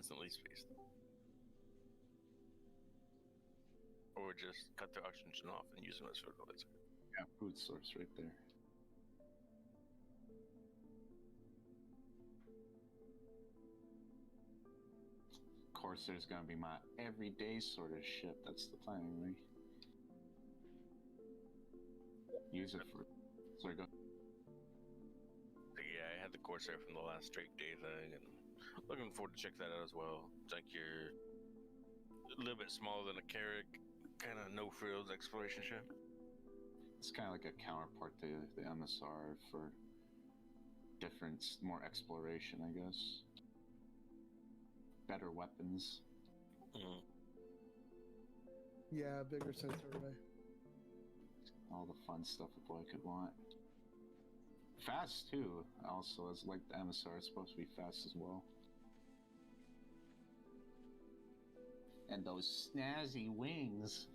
instantly spaced. Or just cut their oxygen off and use them as fertilizer. Yeah, food source right there. Corsair's gonna be my everyday sort of ship. That's the plan, right? Use it for. Sorry, go. Yeah, I had the Corsair from the last Drake Day thing, and looking forward to check that out as well. It's like you're a little bit smaller than a Carrack, kind of no frills exploration ship. It's kind of like a counterpart to the MSR for different, more exploration, I guess. Better weapons. Mm. Yeah, bigger sensor array. All the fun stuff a boy could want. Fast too. Also, as like the MSR, it's supposed to be fast as well. And those snazzy wings.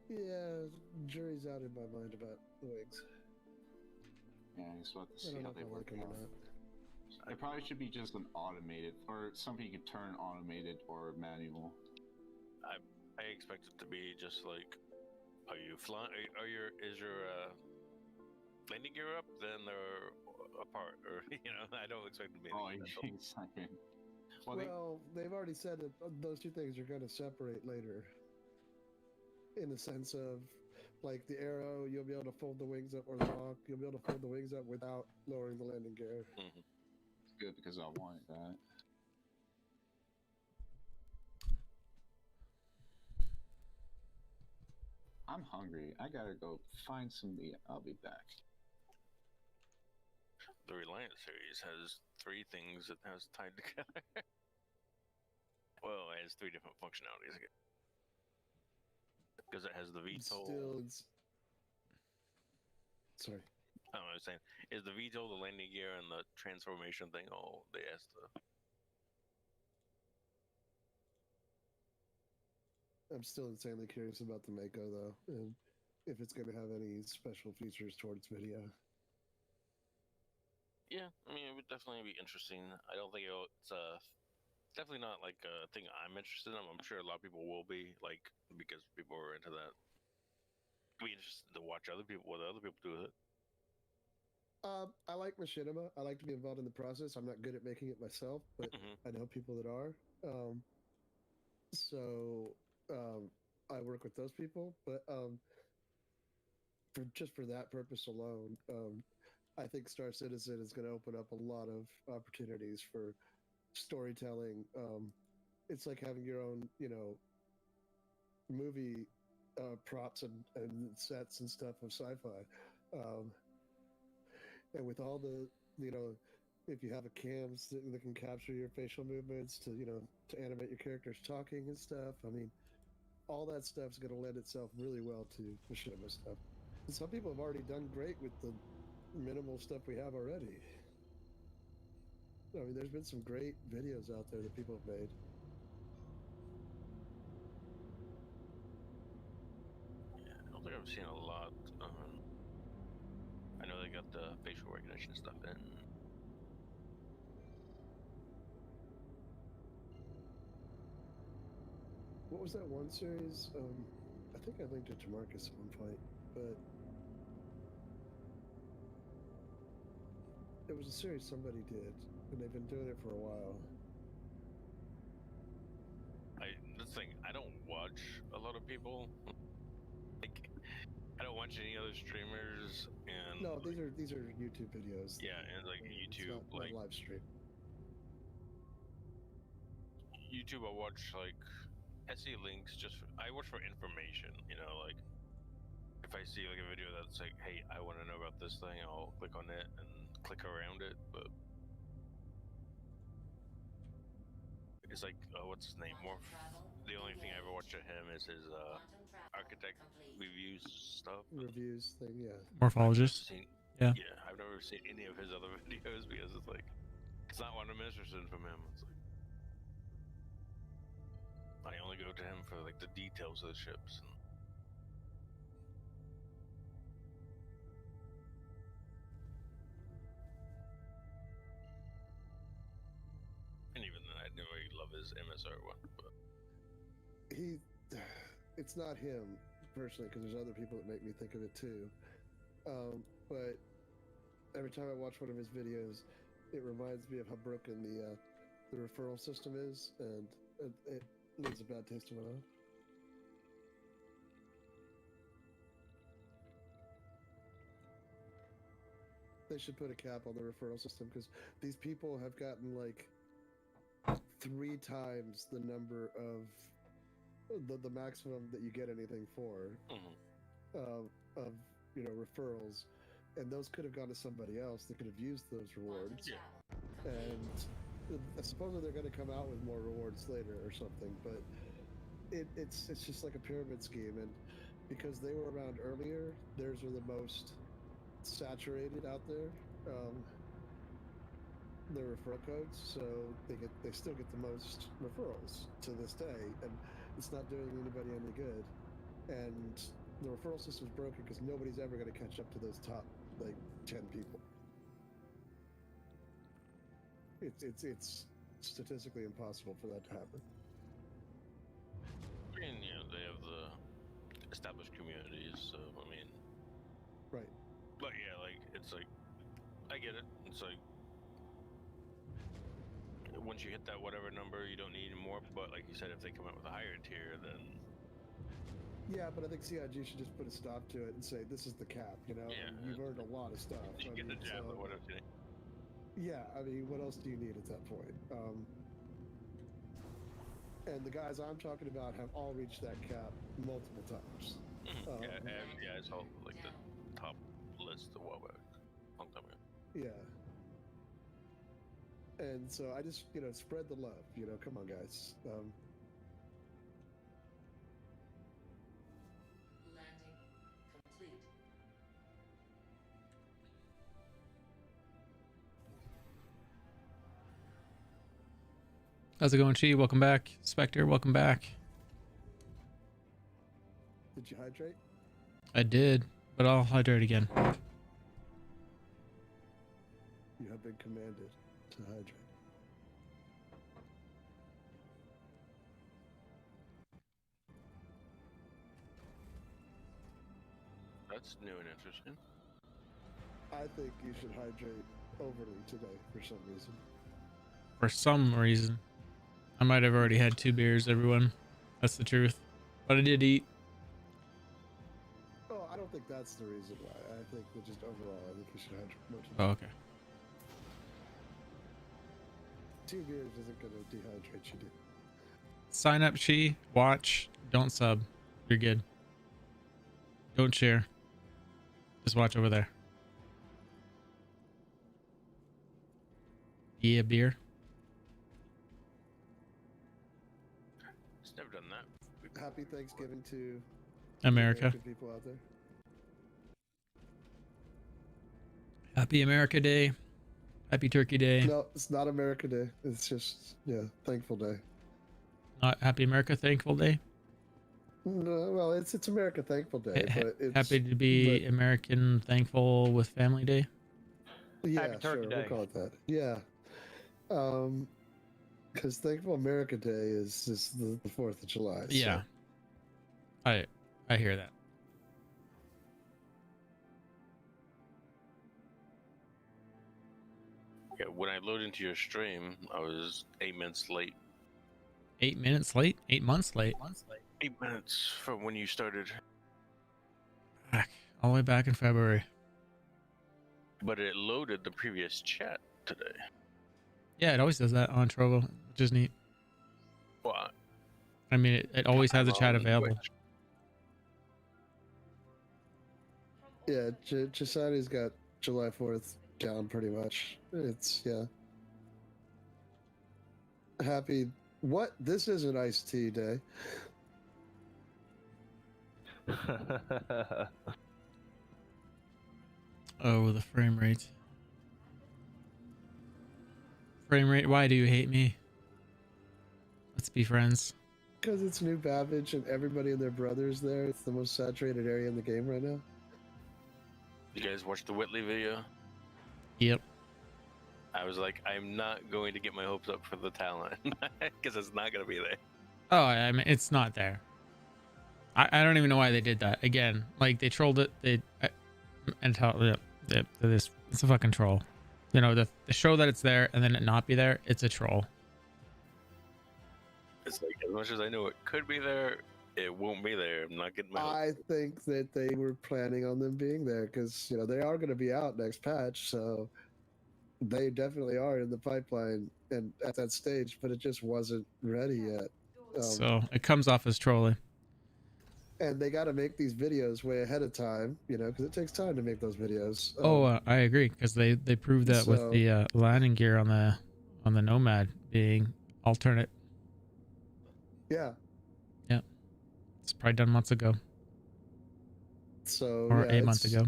Yeah, jury's out in my mind about the wings. Yeah, I just about to I see don't know how if they I work like them or out. not. It probably should be just an automated, or something you can turn automated or manual. I expect it to be just like, are you flying? Is your landing gear up? Then they're apart, or I don't expect it to be. Oh, anything exactly. Well, they've already said that those two things are going to separate later. In the sense of, like, the arrow, you'll be able to fold the wings up, or the hawk, you'll be able to fold the wings up without lowering the landing gear. Mm-hmm. It's good because I wanted that. I'm hungry. I gotta go find some meat. I'll be back. The Reliant series has 3 things it has tied together. Well, it has 3 different functionalities. Because it has the VTOL. Sorry. I was saying, is the VTOL, the landing gear, and the transformation thing all they asked to. I'm still insanely curious about the Mako, though, and if it's going to have any special features towards video. Yeah, I mean, it would definitely be interesting. I don't think it's definitely not like a thing I'm interested in. I'm sure a lot of people will be, like, because people are into that. It'd be interesting to watch what other people do with it. I like machinima. I like to be involved in the process. I'm not good at making it myself, but I know people that are. So I work with those people. But for that purpose alone, I think Star Citizen is going to open up a lot of opportunities for storytelling. It's like having your own, movie props and sets and stuff of sci-fi. And with all the, if you have a cams that can capture your facial movements to animate your characters talking and stuff, I mean, all that stuff's going to lend itself really well to machinima stuff. And some people have already done great with the minimal stuff we have already. I mean, there's been some great videos out there that people have made. Yeah, I don't think I've seen a lot. I know they got the facial recognition stuff in. What was that one series? I think I linked it to Marcus at one point, but it was a series somebody did, and they've been doing it for a while. This thing, I don't watch a lot of people. Like, I don't watch any other streamers, and no, these are YouTube videos. Yeah, and like YouTube, it's not live stream. YouTube, I watch I see links I watch for information. Like if I see like a video that's like, hey, I want to know about this thing, I'll click on it and click around it. But it's like, what's his name? The only thing I ever watched of him is his architect reviews stuff. Reviews thing, yeah. Morphologist. Yeah. Yeah, I've never seen any of his other videos because it's like, it's not what I'm interested in from him. It's like, I only go to him for like the details of the ships. of his MSR one. But It's not him personally, because there's other people that make me think of it too. But every time I watch one of his videos, it reminds me of how broken the referral system is, and it leaves a bad taste in my mouth. They should put a cap on the referral system, because these people have gotten like 3 times the number of the maximum that you get anything for of referrals, and those could have gone to somebody else that could have used those rewards. And supposedly they're going to come out with more rewards later or something, but it's just like a pyramid scheme, and because they were around earlier, theirs are the most saturated out there. Their referral codes, so they still get the most referrals to this day, and it's not doing anybody any good. And the referral system's broken because nobody's ever going to catch up to those top like 10 people. It's statistically impossible for that to happen. I mean, they have the established communities, so I mean, right. But yeah, like it's like I get it. It's like once you hit that whatever number, you don't need any more. But like you said, if they come out with a higher tier, then yeah. But I think CIG should just put a stop to it and say this is the cap. Yeah, you've earned a lot of stuff. You get the jab, or whatever. Yeah, I mean, what else do you need at that point? And the guys I'm talking about have all reached that cap multiple times. Yeah, it's all like the top list a while back, long time ago. Yeah. And so I just, spread the love. Come on, guys. Landing complete. How's it going, Chi? Welcome back. Spectre, welcome back. Did you hydrate? I did, but I'll hydrate again. You have been commanded to hydrate. That's new and interesting. I think you should hydrate overly today for some reason. For some reason. I might have already had 2 beers, everyone. That's the truth. But I did eat. Oh, I don't think that's the reason why. I think that just overall, I think you should hydrate more today. Oh, okay. 2 beers isn't going to dehydrate you, dude. Sign up, Chi. Watch. Don't sub. You're good. Don't share. Just watch over there. Yeah, beer. It's never done that. Happy Thanksgiving to America. American people out there. Happy America Day. Happy Turkey Day. No, it's not America Day. It's just, Thankful Day. Not Happy America Thankful Day. No, well, it's America Thankful Day, but it's happy to be American Thankful with Family Day. Yeah, Happy Turkey sure, Day. we'll call it that. Yeah, because Thankful America Day is the 4th of July. Yeah, so. I hear that. Yeah, when I load into your stream, I was 8 minutes late. 8 minutes late? 8 months late? 8 minutes from when you started. Back. All the way back in February. But it loaded the previous chat today. Yeah, it always does that on Trovo, which is neat. What? I mean, it always has a chat available. Yeah, Chisani's got July 4th down pretty much. It's, Happy... What? This isn't iced tea day. Oh, the frame rate. Frame rate, why do you hate me? Let's be friends. Because it's New Babbage and everybody and their brothers there. It's the most saturated area in the game right now. You guys watched the Whitley video? Yep. I was like, I'm not going to get my hopes up for the talent because it's not going to be there. Oh, I mean, it's not there. I don't even know why they did that. Again, like they trolled it. This it's a fucking troll. You know, the show that it's there and then it not be there, it's a troll. It's like, as much as I know it could be there, it won't be there. I'm not getting my hopes I think that they were planning on them being there because they are going to be out next patch, so they definitely are in the pipeline and at that stage, but it just wasn't ready yet. So it comes off as trolling. And they got to make these videos way ahead of time, because it takes time to make those videos. I agree, because they proved that with the landing gear on the Nomad being alternate. Yeah. Yeah. It's probably done months ago. So or a month ago.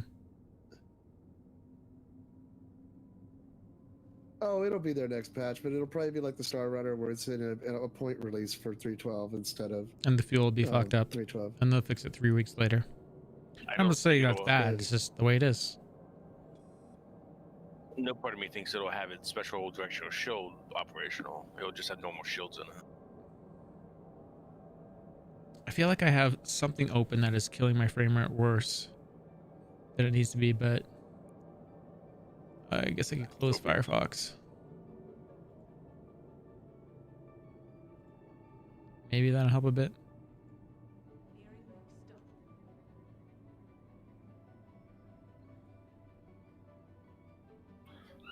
Oh, it'll be their next patch, but it'll probably be like the Star Runner, where it's in a point release for 3.12 instead of. And the fuel will be fucked up. 3.12. And they'll fix it 3 weeks later. I'm not saying that's bad. It's just the way it is. No part of me thinks it'll have its special directional shield operational. It'll just have normal shields in it. I feel like I have something open that is killing my frame rate worse than it needs to be, but I guess I can close Firefox. Maybe that'll help a bit.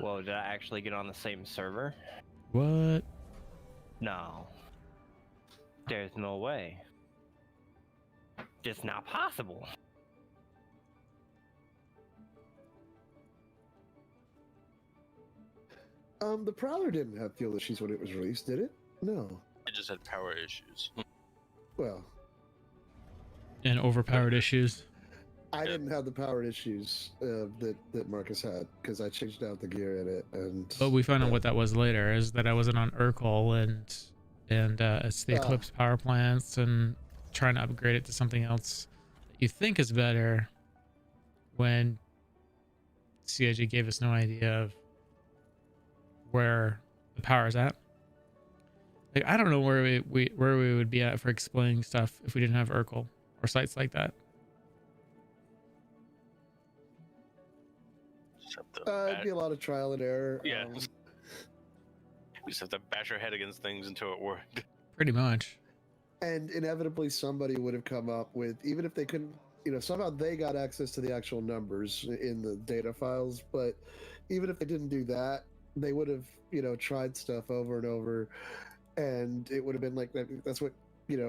Whoa, did I actually get on the same server? What? No. There's no way. It's not possible. The Prowler didn't have fuel issues when it was released, did it? No. It just had power issues. Well. And overpowered issues. I didn't have the power issues that Marcus had because I changed out the gear in it, and. But we found out what that was later, is that I wasn't on Urkel and it's the Eclipse power plants and trying to upgrade it to something else that you think is better when CIG gave us no idea of where the power is at. Like, I don't know where we would be at for explaining stuff if we didn't have Urkel or sites like that. It'd be a lot of trial and error. Yeah. We just have to bash our head against things until it worked. Pretty much. And inevitably somebody would have come up with, even if they couldn't, somehow they got access to the actual numbers in the data files, but even if they didn't do that, they would have, tried stuff over and over, and it would have been like that. That's what,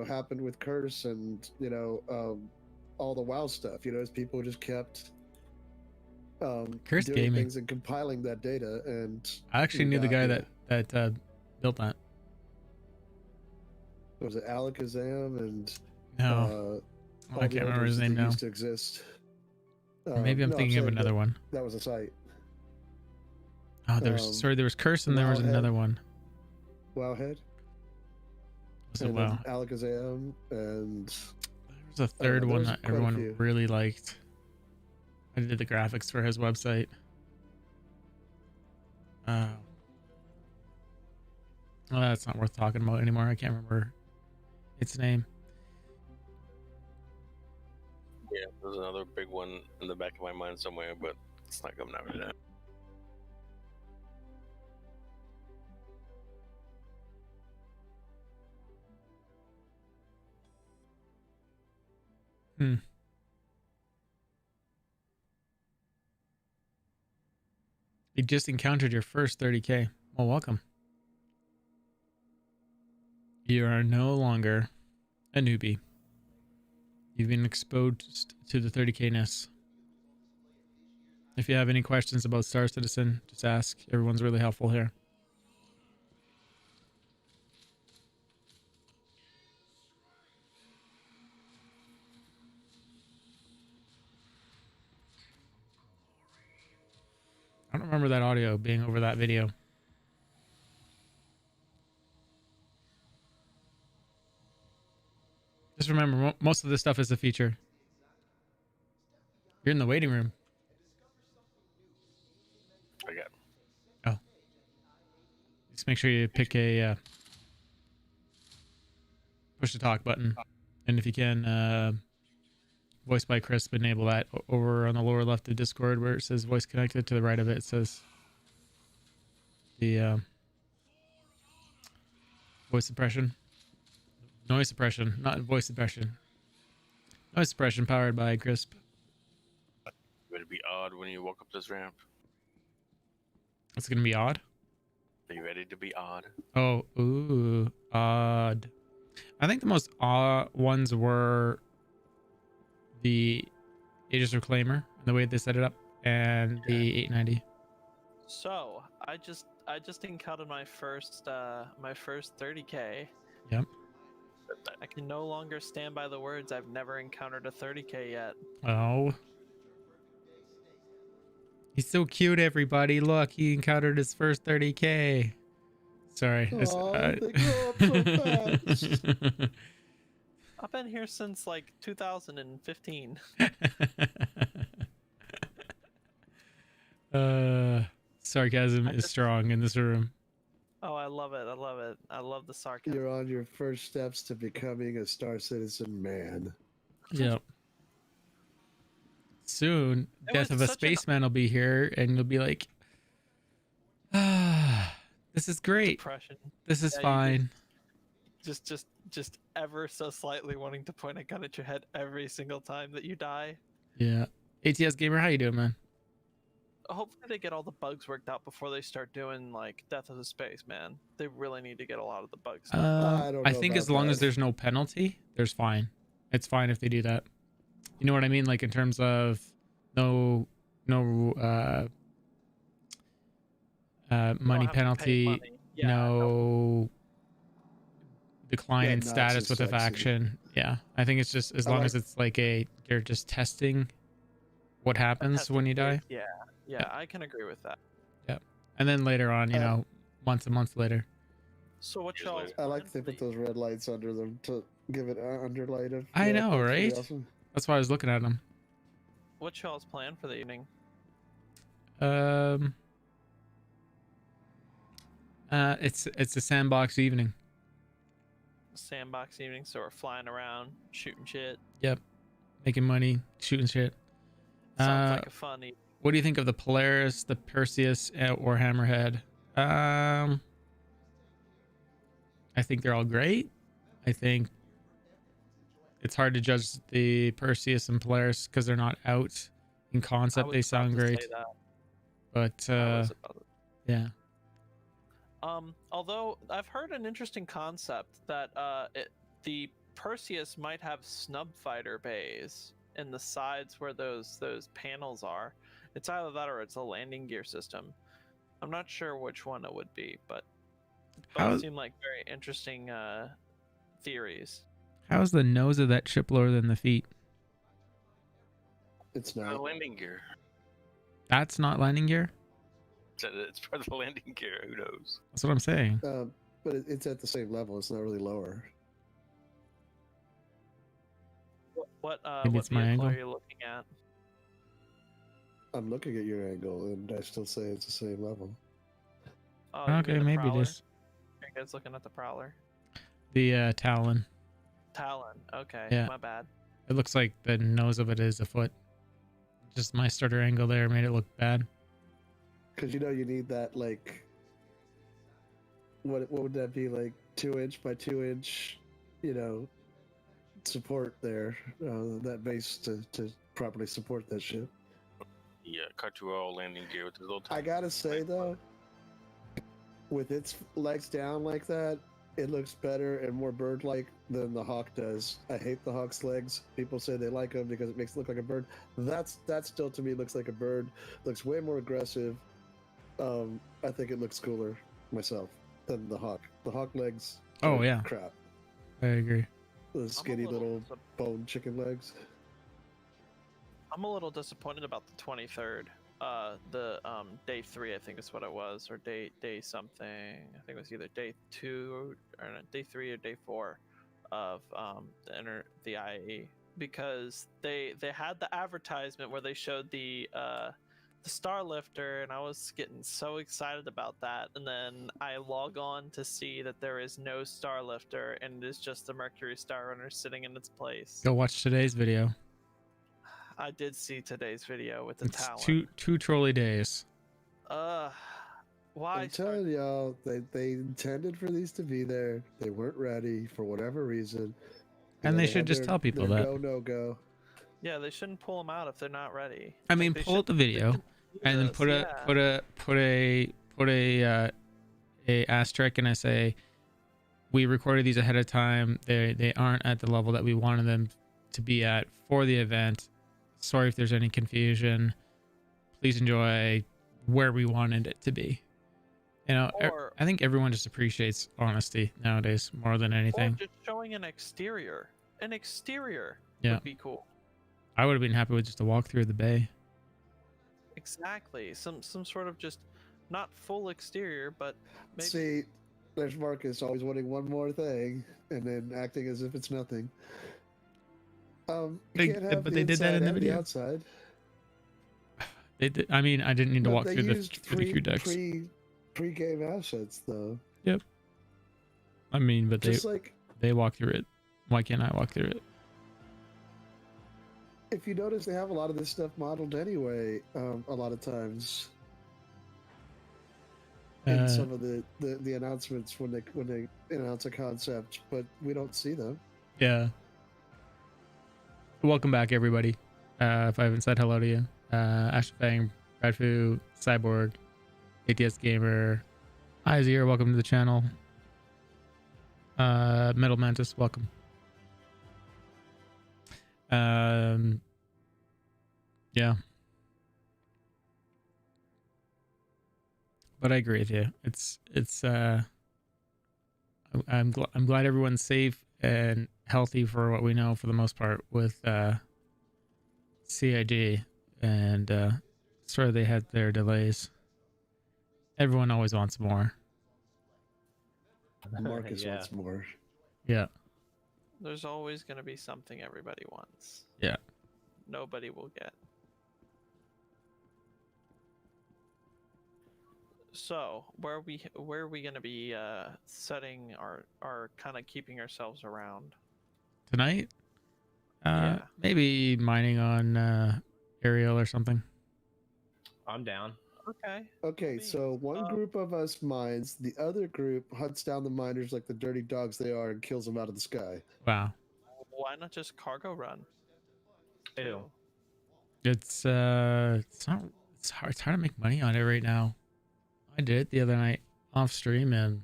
happened with Curse and, all the WoW stuff, as people just kept Curse doing gaming things and compiling that data. And I actually knew the guy that built that. Was it Alakazam and no, I can't remember his name now. Used to exist. Maybe I'm thinking of another one. That was a site. Oh, there was Curse and there was another one. Wowhead. Was it Wow? Alakazam and there was a third one that everyone really liked. I did the graphics for his website. Well, that's not worth talking about anymore. I can't remember its name. Yeah, there's another big one in the back of my mind somewhere, but it's not coming out right now. You just encountered your first 30K. Well, welcome. You are no longer a newbie. You've been exposed to the 30K-ness. If you have any questions about Star Citizen, just ask. Everyone's really helpful here. I don't remember that audio being over that video. Just remember, most of this stuff is a feature. You're in the waiting room. I got. Oh. Just make sure you pick a push the talk button, and if you can, voice by Crisp, enable that over on the lower left of Discord where it says voice connected. To the right of it, it says the voice suppression, noise suppression, not voice suppression. Noise suppression powered by Crisp. Would it be odd when you walk up this ramp? It's gonna be odd. Are you ready to be odd? Oh, ooh, odd. I think the most odd ones were the Aegis Reclaimer and the way they set it up, and the 890. So I just encountered my first 30k. Yep. I can no longer stand by the words. I've never encountered a 30k yet. Oh. He's so cute, everybody. Look, he encountered his first 30k. Sorry. Aw, they grow up so fast. I've been here since like 2015. Sarcasm is strong in this room. Oh, I love it. I love it. I love the sarcasm. You're on your first steps to becoming a Star Citizen man. Yep. Soon, It Death was of a such an- Spaceman will be here, and you'll be like, ah, this is great. Depression. This is Yeah, you fine. Just ever so slightly wanting to point a gun at your head every single time that you die. Yeah. ATS Gamer, how you doing, man? Hopefully they get all the bugs worked out before they start doing like Death of the Space, man. They really need to get a lot of the bugs. I don't I know think about as long as that. there's no penalty, there's fine. It's fine if they do that. You know what I mean? Like in terms of no money have to pay penalty, money. Yeah, no decline in Yeah, status with a non-suspects. faction. Yeah, I think it's just as I long like- as it's like you're just testing what happens when you die, Yeah, Yeah. I can agree with that. and then later on, you know, months and months later. So what Here's y'all? later. I like they put those red lights under them to give it underlight. I know, that's pretty right? awesome. That's why I was looking at them. What y'all's plan for the evening? It's a sandbox evening. Sandbox evening, so we're flying around, shooting shit. Making money, shooting shit. Sounds like a fun evening. What do you think of the Polaris, the Perseus, or Hammerhead? I think they're all great. I think it's hard to judge the Perseus and Polaris because they're not out in I concept. was They about sound to say great, that. but I was about to- yeah. Although I've heard an interesting concept that the Perseus might have snub fighter bays in the sides where those panels are. It's either that or it's a landing gear system. I'm not sure which one it would be, but How- both seem like very interesting theories. How's the nose of that ship lower than the feet? It's The not. landing gear. That's not landing gear. It's part of the landing gear. Who knows? That's what I'm saying. But it's at the same level. It's not really lower. What Maybe what it's my vehicle angle. are you looking at? I'm looking at your angle, and I still say it's the same level. Oh, you mean Okay, the maybe Prowler? just Are you guys looking at the Prowler? the Talon. Talon. Okay, Yeah. my bad. It looks like the nose of it is a foot. Just my starter angle there made it look bad. Because you need that like. What would that be like? 2-inch by 2-inch, support there. That base to properly support that ship. Yeah, Cartual landing gear with the little. I gotta say though, with its legs down like that, it looks better and more bird-like than the Hawk does. I hate the Hawk's legs. People say they like them because it makes it look like a bird. That still to me looks like a bird. Looks way more aggressive. I think it looks cooler myself than the Hawk. The Hawk legs. Oh, are yeah. crap. I agree. Those skinny little dis- bone chicken legs. I'm a little disappointed about the 23rd. The day 3, I think is what it was, or day something. I think it was either day 2 or no, day 3 or day 4 of the IAE, because they had the advertisement where they showed the the Star Lifter, and I was getting so excited about that. And then I log on to see that there is no Star Lifter, and it is just the Mercury Star Runner sitting in its place. Go watch today's video. I did see today's video with the It's Talon. two trolley days. Why? I'm telling y'all, they intended for these to be there. They weren't ready for whatever reason. And they should had just tell people that. Go, no go. Yeah, they shouldn't pull them out if they're not ready. I mean, they pull up the should- they video should do and then this, put a asterisk and I say we recorded these ahead of time. They aren't at the level that we wanted them to be at for the event. Sorry if there's any confusion. Please enjoy where we wanted it to be. You know, Or- I think everyone just appreciates honesty nowadays more than anything. Or just showing an exterior. An exterior Yeah. would be cool. I would have been happy with just a walk through the bay. Exactly. Some sort of just not full exterior, but maybe See, there's Marcus always wanting one more thing and then acting as if it's nothing. You can't have But the they did that in inside the and video. outside. They did, I mean, I didn't need to But walk they through the used crew decks. pre-game assets though. I mean, but Just like they walk through it. Why can't I walk through it? if you notice, they have a lot of this stuff modeled anyway. A lot of times in some of the announcements when they announce a concept, but we don't see them. Yeah. Welcome back, everybody. If I haven't said hello to you, Ashfang, Bradfu, Cyborg, ATS Gamer, Izir, welcome to the channel. Metal Mantis, welcome. Yeah. But I agree with you. I'm glad everyone's safe and healthy for what we know for the most part with CIG, and sorry they had their delays. Everyone always wants more. Marcus Yeah. wants more. Yeah. there's always going to be something everybody wants. Yeah. Nobody will get. So, where are we going to be setting our kind of keeping ourselves around? Tonight? Yeah. Maybe mining on Ariel or something. I'm down. Okay. Okay, so one group of us mines, the other group hunts down the miners like the dirty dogs they are and kills them out of the sky. Wow. Why not just cargo run? Ew. It's hard to make money on it right now. I did it the other night off stream and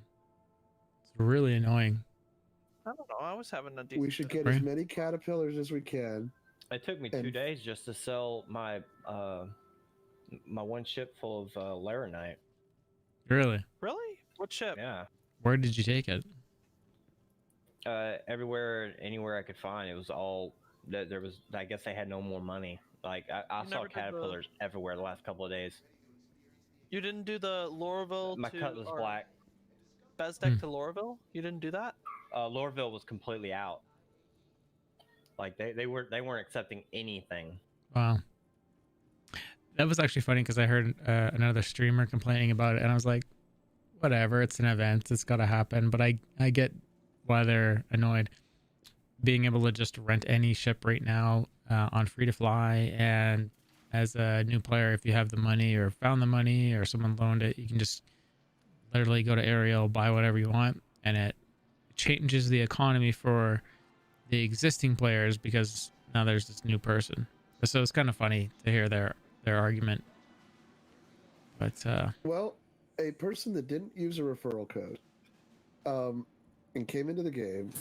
it's really annoying. I don't know. I was having a decent. We should get Right. as many caterpillars as we can. It took me 2 And- days just to sell my my one ship full of laranite. Really? Really? What ship? Yeah. Where did you take it? Everywhere, anywhere I could find, it was all there was. I guess they had no more money. Like I You saw never did the- caterpillars everywhere the last couple of days. You didn't do the Lorville My to cut was or black. Bezdek Hmm. to Lorville? You didn't do that? Lorville was completely out. Like they weren't accepting anything. Wow. That was actually funny because I heard another streamer complaining about it, and I was like, whatever, it's an event, it's got to happen. But I get why they're annoyed. Being able to just rent any ship right now on free to fly, and as a new player, if you have the money or found the money or someone loaned it, you can just literally go to Ariel, buy whatever you want, and it changes the economy for the existing players because now there's this new person. So it's kind of funny to hear their argument. But Well, a person that didn't use a referral code and came into the game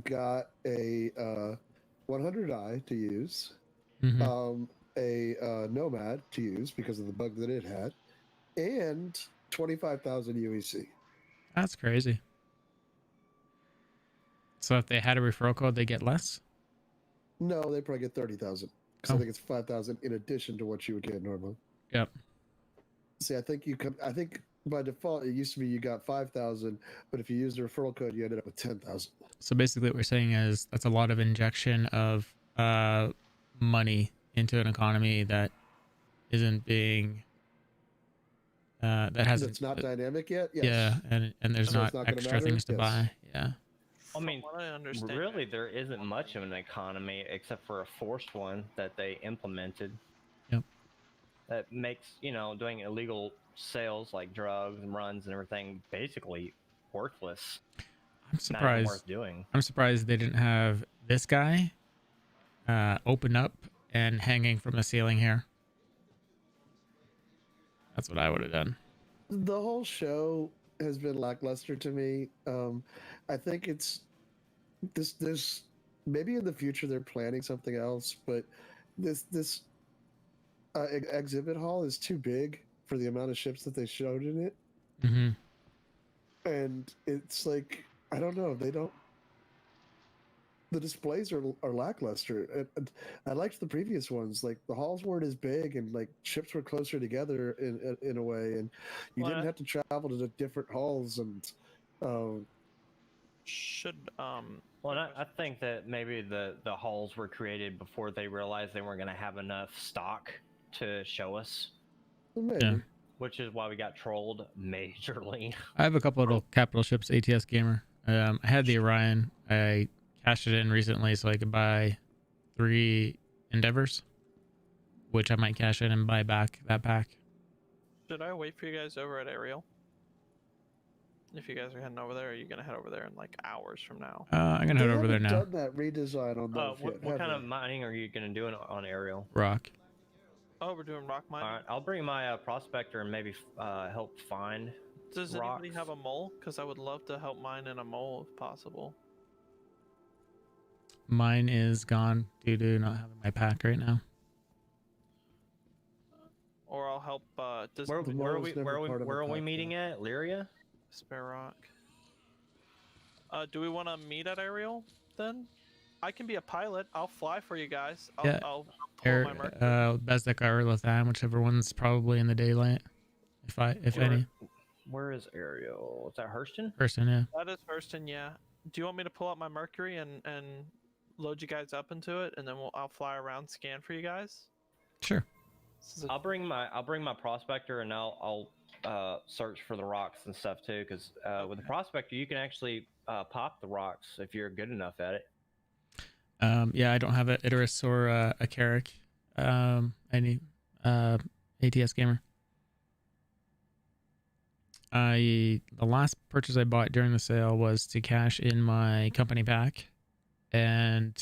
got a 100i to use, mhm. a Nomad to use because of the bug that it had, and 25,000 UEC. That's crazy. So if they had a referral code, they get less? No, they probably get 30,000. Because Oh. I think it's 5,000 in addition to what you would get normally. Yep. See, I think by default it used to be you got 5,000, but if you used a referral code, you ended up with 10,000. So basically what we're saying is that's a lot of injection of money into an economy that isn't being that hasn't It's not dynamic yet. Yes. yeah, and there's So not it's not gonna extra matter? things to Yes. buy. Yeah. I mean, From what I understand, really, there isn't much of an economy except for a forced one that they implemented. Yep. That makes doing illegal sales like drugs and runs and everything basically worthless. I'm Not even surprised. worth doing. I'm surprised they didn't have this guy open up and hanging from the ceiling here. That's what I would have done. The whole show has been lackluster to me. I think it's this maybe in the future they're planning something else, but this exhibit hall is too big for the amount of ships that they showed in it, Mm-hmm. and it's like I don't know. They don't. The displays are lackluster. And I liked the previous ones. Like the halls weren't as big, and like ships were closer together in a way, and you Well, didn't have to travel to the different halls. And should Well, I think that maybe the halls were created before they realized they weren't going to have enough stock to show us, maybe. Yeah. which is why we got trolled majorly. I have a couple of little capital ships, ATS Gamer. I had the Orion. I cashed it in recently so I could buy 3 Endeavors, which I might cash in and buy back that pack. should I wait for you guys over at Ariel? If you guys are heading over there, are you gonna head over there in like hours from now? I'm gonna head over there haven't now. done that redesign on those What yet, kind have of mining are you going to do on Ariel? Rock. Oh, we're doing rock mining. All right, I'll bring my prospector and maybe help find. Does anybody rocks. have a mole? Because I would love to help mine in a mole if possible. Mine is gone due to not having my pack right now. Or I'll help. Does Where, The where are mole's we? never Where are we? part of Where a are we pack, meeting though. at? Lyria? Spare rock. Do we want to meet at Ariel then? I can be a pilot. I'll fly for you guys. Yeah. I'll pull my Mercury. Bezdek or Lathan, whichever one's probably in the daylight. If Where- any. Where is Ariel? Is that Hurston? Person, yeah. That is Hurston, yeah. Do you want me to pull out my Mercury and load you guys up into it, and then I'll fly around, scan for you guys? Sure. This is a- I'll bring my prospector and I'll search for the rocks and stuff too, because with the prospector you can actually pop the rocks if you're good enough at it. Yeah, I don't have an Idris or a Carrick. Any ATS Gamer. The last purchase I bought during the sale was to cash in my company pack, and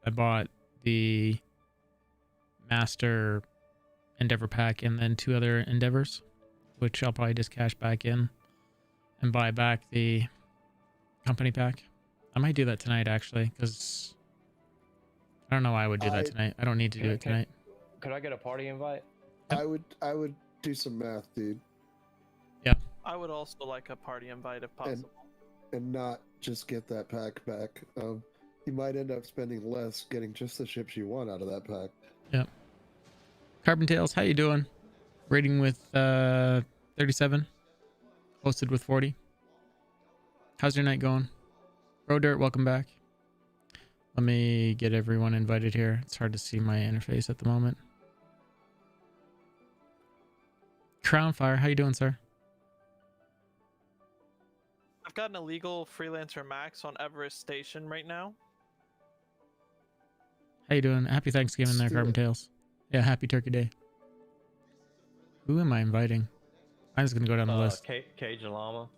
I bought the Master Endeavor pack and then 2 other Endeavors, which I'll probably just cash back in and buy back the company pack. I might do that tonight actually, because I don't know why I would do that tonight. I don't need to do it tonight. Could I get a party invite? I would do some math, dude, I would also like a party invite if possible. and not just get that pack back. You might end up spending less getting just the ships you want out of that pack. Yep. Carbon Tails, how you doing? Rating with 37. Posted with 40. How's your night going? Dirt, welcome back. Let me get everyone invited here. It's hard to see my interface at the moment. Crownfire, how you doing, sir? I've got an illegal freelancer max on Everest Station right now. How you doing? Happy Thanksgiving there, Let's do Carbon it. Tails. Yeah, happy Turkey Day. Who am I inviting? I'm just gonna go down the list. Cage and Llama.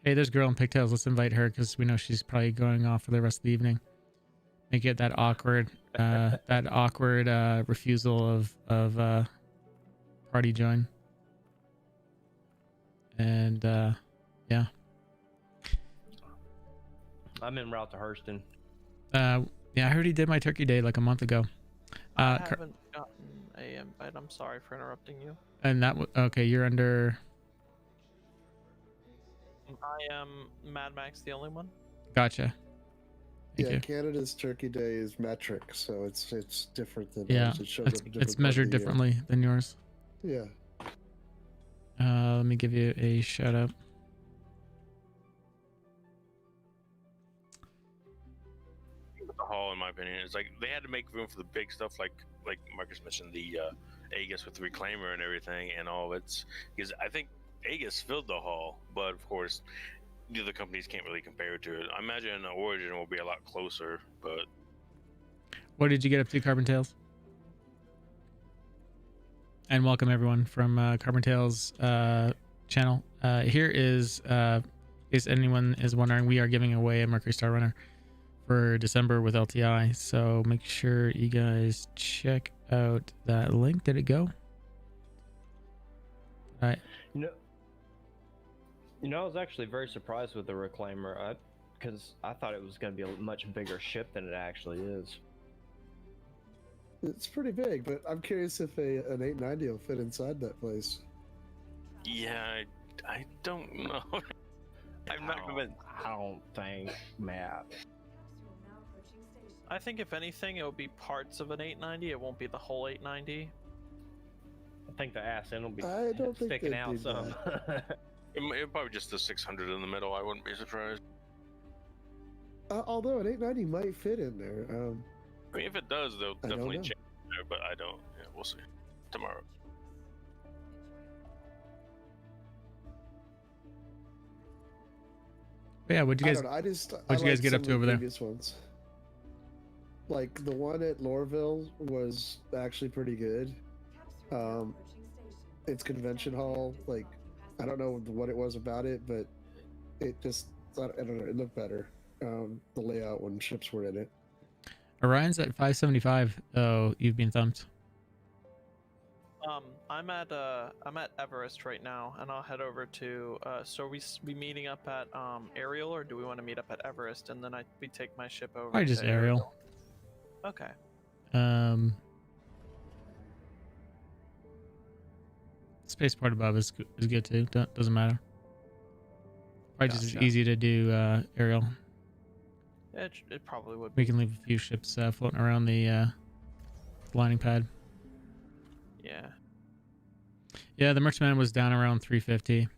Hey, there's a girl in pigtails. Let's invite her because we know she's probably going off for the rest of the evening. Make it that awkward, refusal of party join. And yeah. I'm en route to Hurston. Yeah, I heard he did my Turkey Day like a month ago. I haven't gotten a invite. I'm sorry for interrupting you. And that okay. You're under. I am Mad Max, the only one. Gotcha. Thank Yeah, you. Canada's Turkey Day is metric, so it's different than Yeah, ours. It shows it's up in different it's part measured of the year. differently than yours. Yeah. Let me give you a shout out. haul, in my opinion. It's like they had to make room for the big stuff, like Marcus mentioned, the Aegis with the reclaimer and everything, and all of it's because I think Aegis filled the haul, but of course the other companies can't really compare to it. I imagine Origin will be a lot closer, but What did you get up to, Carbon Tales? And welcome everyone from Carbon Tales channel. Here is anyone is wondering, we are giving away a Mercury Star Runner for December with LTI, so make sure you guys check out that link. Did it go? All right. You know, I was actually very surprised with the Reclaimer, because I thought it was going to be a much bigger ship than it actually is. It's pretty big, but I'm curious if an 890 will fit inside that place. yeah, I don't know. I'm not convinced. I don't think, Matt. I think if anything, it will be parts of an 890. It won't be the whole 890. I think the ass end will be I don't think sticking they'd out do some. It probably just the 600 in the middle. I wouldn't be surprised. Although an 890 might fit in there. I mean, if it does, they'll I don't definitely know. change it, but I don't. Yeah, we'll see tomorrow. But yeah, what'd you I guys don't know. what'd you guys liked get up some to of over the there? previous ones. Like the one at Lorville was actually pretty good. Its convention hall, like I don't know what it was about it, but it just I don't know, it looked better. The layout when ships were in it. Orion's at 575. Oh, you've been thumped. I'm at Everest right now, and I'll head over to. So we meeting up at Ariel, or do we want to meet up at Everest, and then we take my ship over? Probably just to Ariel. Okay. Spaceport above is good too. Doesn't matter. Probably just as Gotcha. easy to do Ariel. It probably would. We can leave a few ships floating around the landing pad. Yeah. Yeah, the Merchantman was down around 350.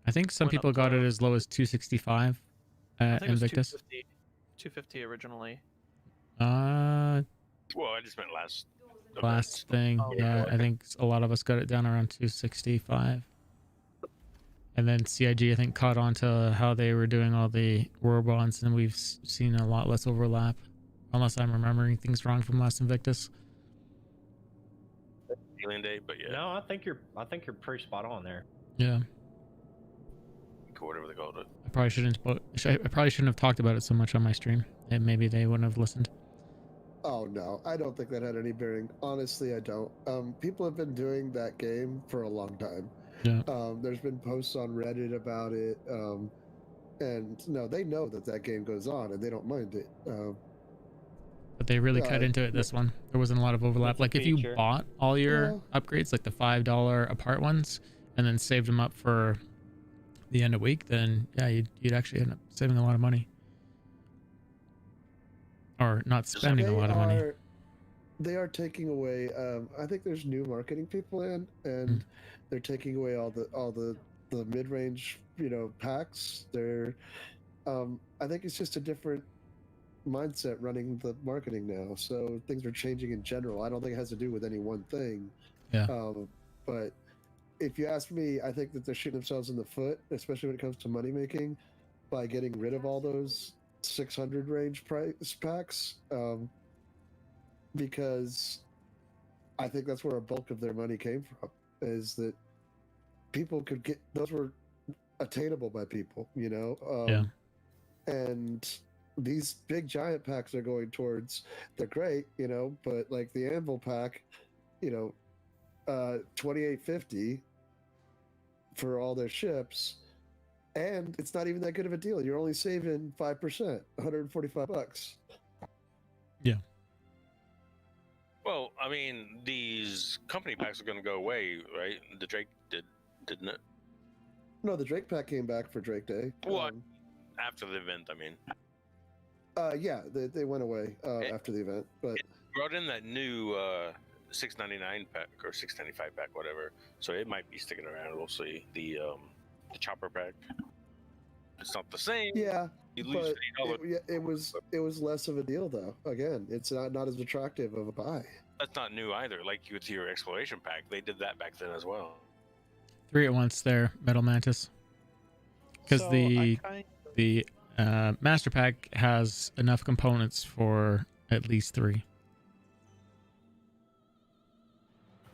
I think some Went people up got to- it as low as 265 I at think it was Invictus. 250 originally. Well, I just meant last. Last thing, Oh, yeah, I think a lot of us got it down around 265. And then CIG, I think, caught on to how they were doing all the war bonds, and we've seen a lot less overlap. Unless I'm remembering things wrong from last Invictus. Alien Day, but yeah, No, I think you're pretty spot on there. Yeah, whatever they called it. I probably shouldn't have talked about it so much on my stream, and maybe they wouldn't have listened. Oh no, I don't think that had any bearing. Honestly, I don't. People have been doing that game for a long time. Yeah. There's been posts on Reddit about it, and no, they know that game goes on, and they don't mind it. But they really cut into it this one. There wasn't a lot of overlap. It's a Like if you feature. bought all your upgrades, like the $5 apart ones, and then saved them up for the end of week, then yeah, you'd actually end up saving a lot of money. Or not spending a lot of money. They are taking away. I think there's new marketing people in, and they're taking away all the mid-range, packs. They're, I think it's just a different mindset running the marketing now. So things are changing in general. I don't think it has to do with any one thing. Yeah. But if you ask me, I think that they're shooting themselves in the foot, especially when it comes to money making, by getting rid of all those 600 range price packs. Because I think that's where a bulk of their money came from, is that people could get, those were attainable by people, Yeah. And these big giant packs are going towards, they're great, but like the Anvil pack, 2850 for all their ships, and it's not even that good of a deal. You're only saving 5%, $145. Yeah. Well, I mean, these company packs are going to go away, right? The Drake didn't it? No, the Drake pack came back for Drake Day. What? After the event, I mean. Yeah, they went away after the event, but Brought in that new $6.99 pack or $6.95 pack, whatever. So it might be sticking around. We'll see. The chopper pack. It's not the same. yeah, You lose But $50. it was less of a deal though. Again, it's not as attractive of a buy. That's not new either. Like with your exploration pack, they did that back then as well. 3 at once there, Metal Mantis. Because So the master pack has enough components for at least 3.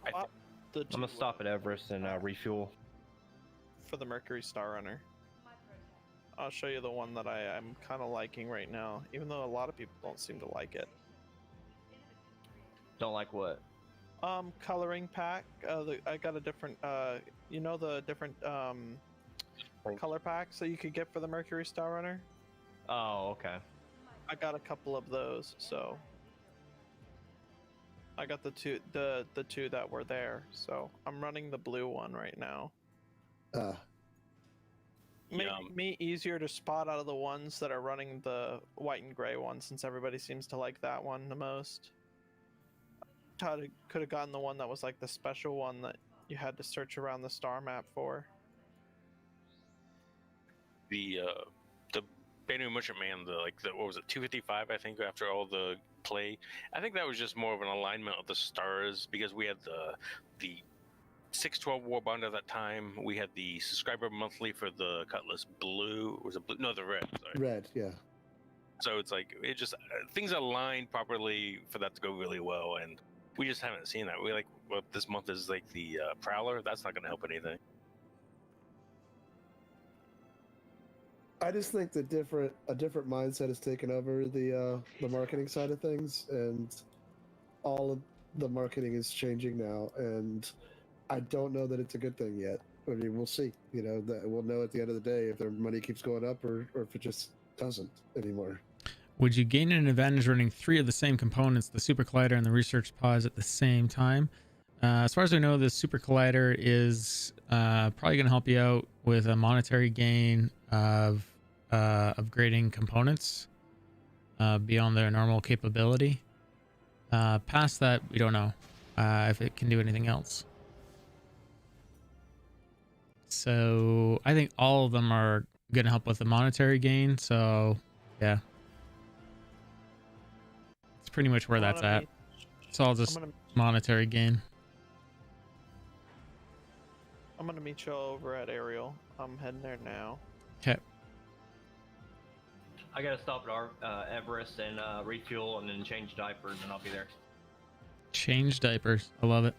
I'm I'm gonna stop at Everest and refuel. for the Mercury Star Runner. I'll show you the one that I'm kind of liking right now, even though a lot of people don't seem to like it. Don't like what? Coloring pack. I got a different. You know the different color packs that you could get for the Mercury Star Runner. Oh, okay. I got a couple of those, so I got the two that were there. So I'm running the blue one right now. Make me easier to spot out of the ones that are running the white and gray one, since everybody seems to like that one the most. Could have gotten the one that was like the special one that you had to search around the star map for. The Banu Merchant Man, what was it, 255? I think after all the play, I think that was just more of an alignment of the stars, because we had the 612 war bond at that time. We had the subscriber monthly for the Cutlass Blue. Was it blue? No, the red. Sorry. Red, yeah. So it's like it just things aligned properly for that to go really well, and we just haven't seen that. We this month is like the Prowler. That's not going to help anything. I just think that a different mindset has taken over the marketing side of things, and all of the marketing is changing now, and I don't know that it's a good thing yet. I mean, we'll see. You know, we'll know at the end of the day if their money keeps going up or if it just doesn't anymore. Would you gain an advantage running 3 of the same components, the Super Collider and the Research Pods, at the same time? As far as I know, the Super Collider is probably going to help you out with a monetary gain of upgrading components beyond their normal capability. Past that, we don't know if it can do anything else. So I think all of them are going to help with the monetary gain. So yeah, it's pretty much where that's at. It's all just monetary gain. I'm gonna meet you over at Ariel. I'm heading there now. Okay. I gotta stop at Everest and refuel and then change diapers, and I'll be there. Change diapers. I love it.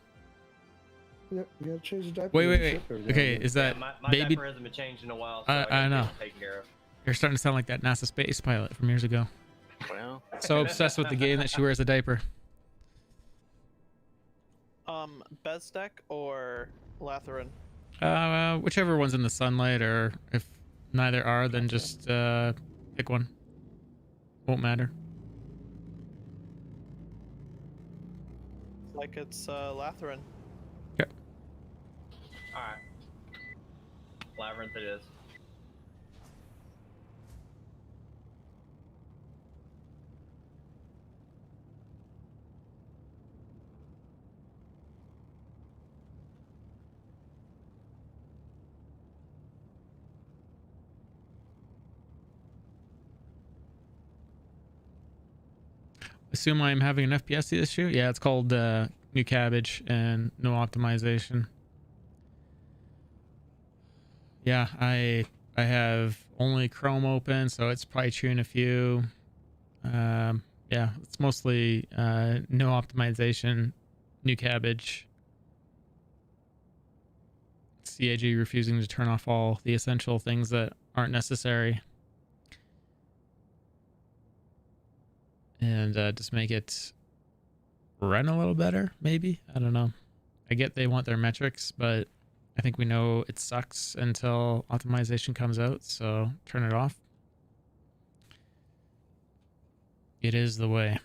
Yep, you gotta change the diaper. Wait. Okay, is that my baby? diaper hasn't been changed in a while, so I know. Take care of. You're starting to sound like that NASA space pilot from years ago. Well, So obsessed with the game that she wears a diaper. Bezdek or Latheran? Whichever one's in the sunlight, or if neither are, then just pick one. Won't matter. Like it's Latheran. Okay. All right. Labyrinth it is. Assume I'm having an FPS issue. Yeah, it's called new cabbage and no optimization. Yeah, I have only Chrome open, so it's probably chewing a few. Yeah, it's mostly no optimization, new cabbage. CAG refusing to turn off all the essential things that aren't necessary. And just make it run a little better, maybe. I don't know. I get they want their metrics, but I think we know it sucks until optimization comes out, so turn it off. It is the way.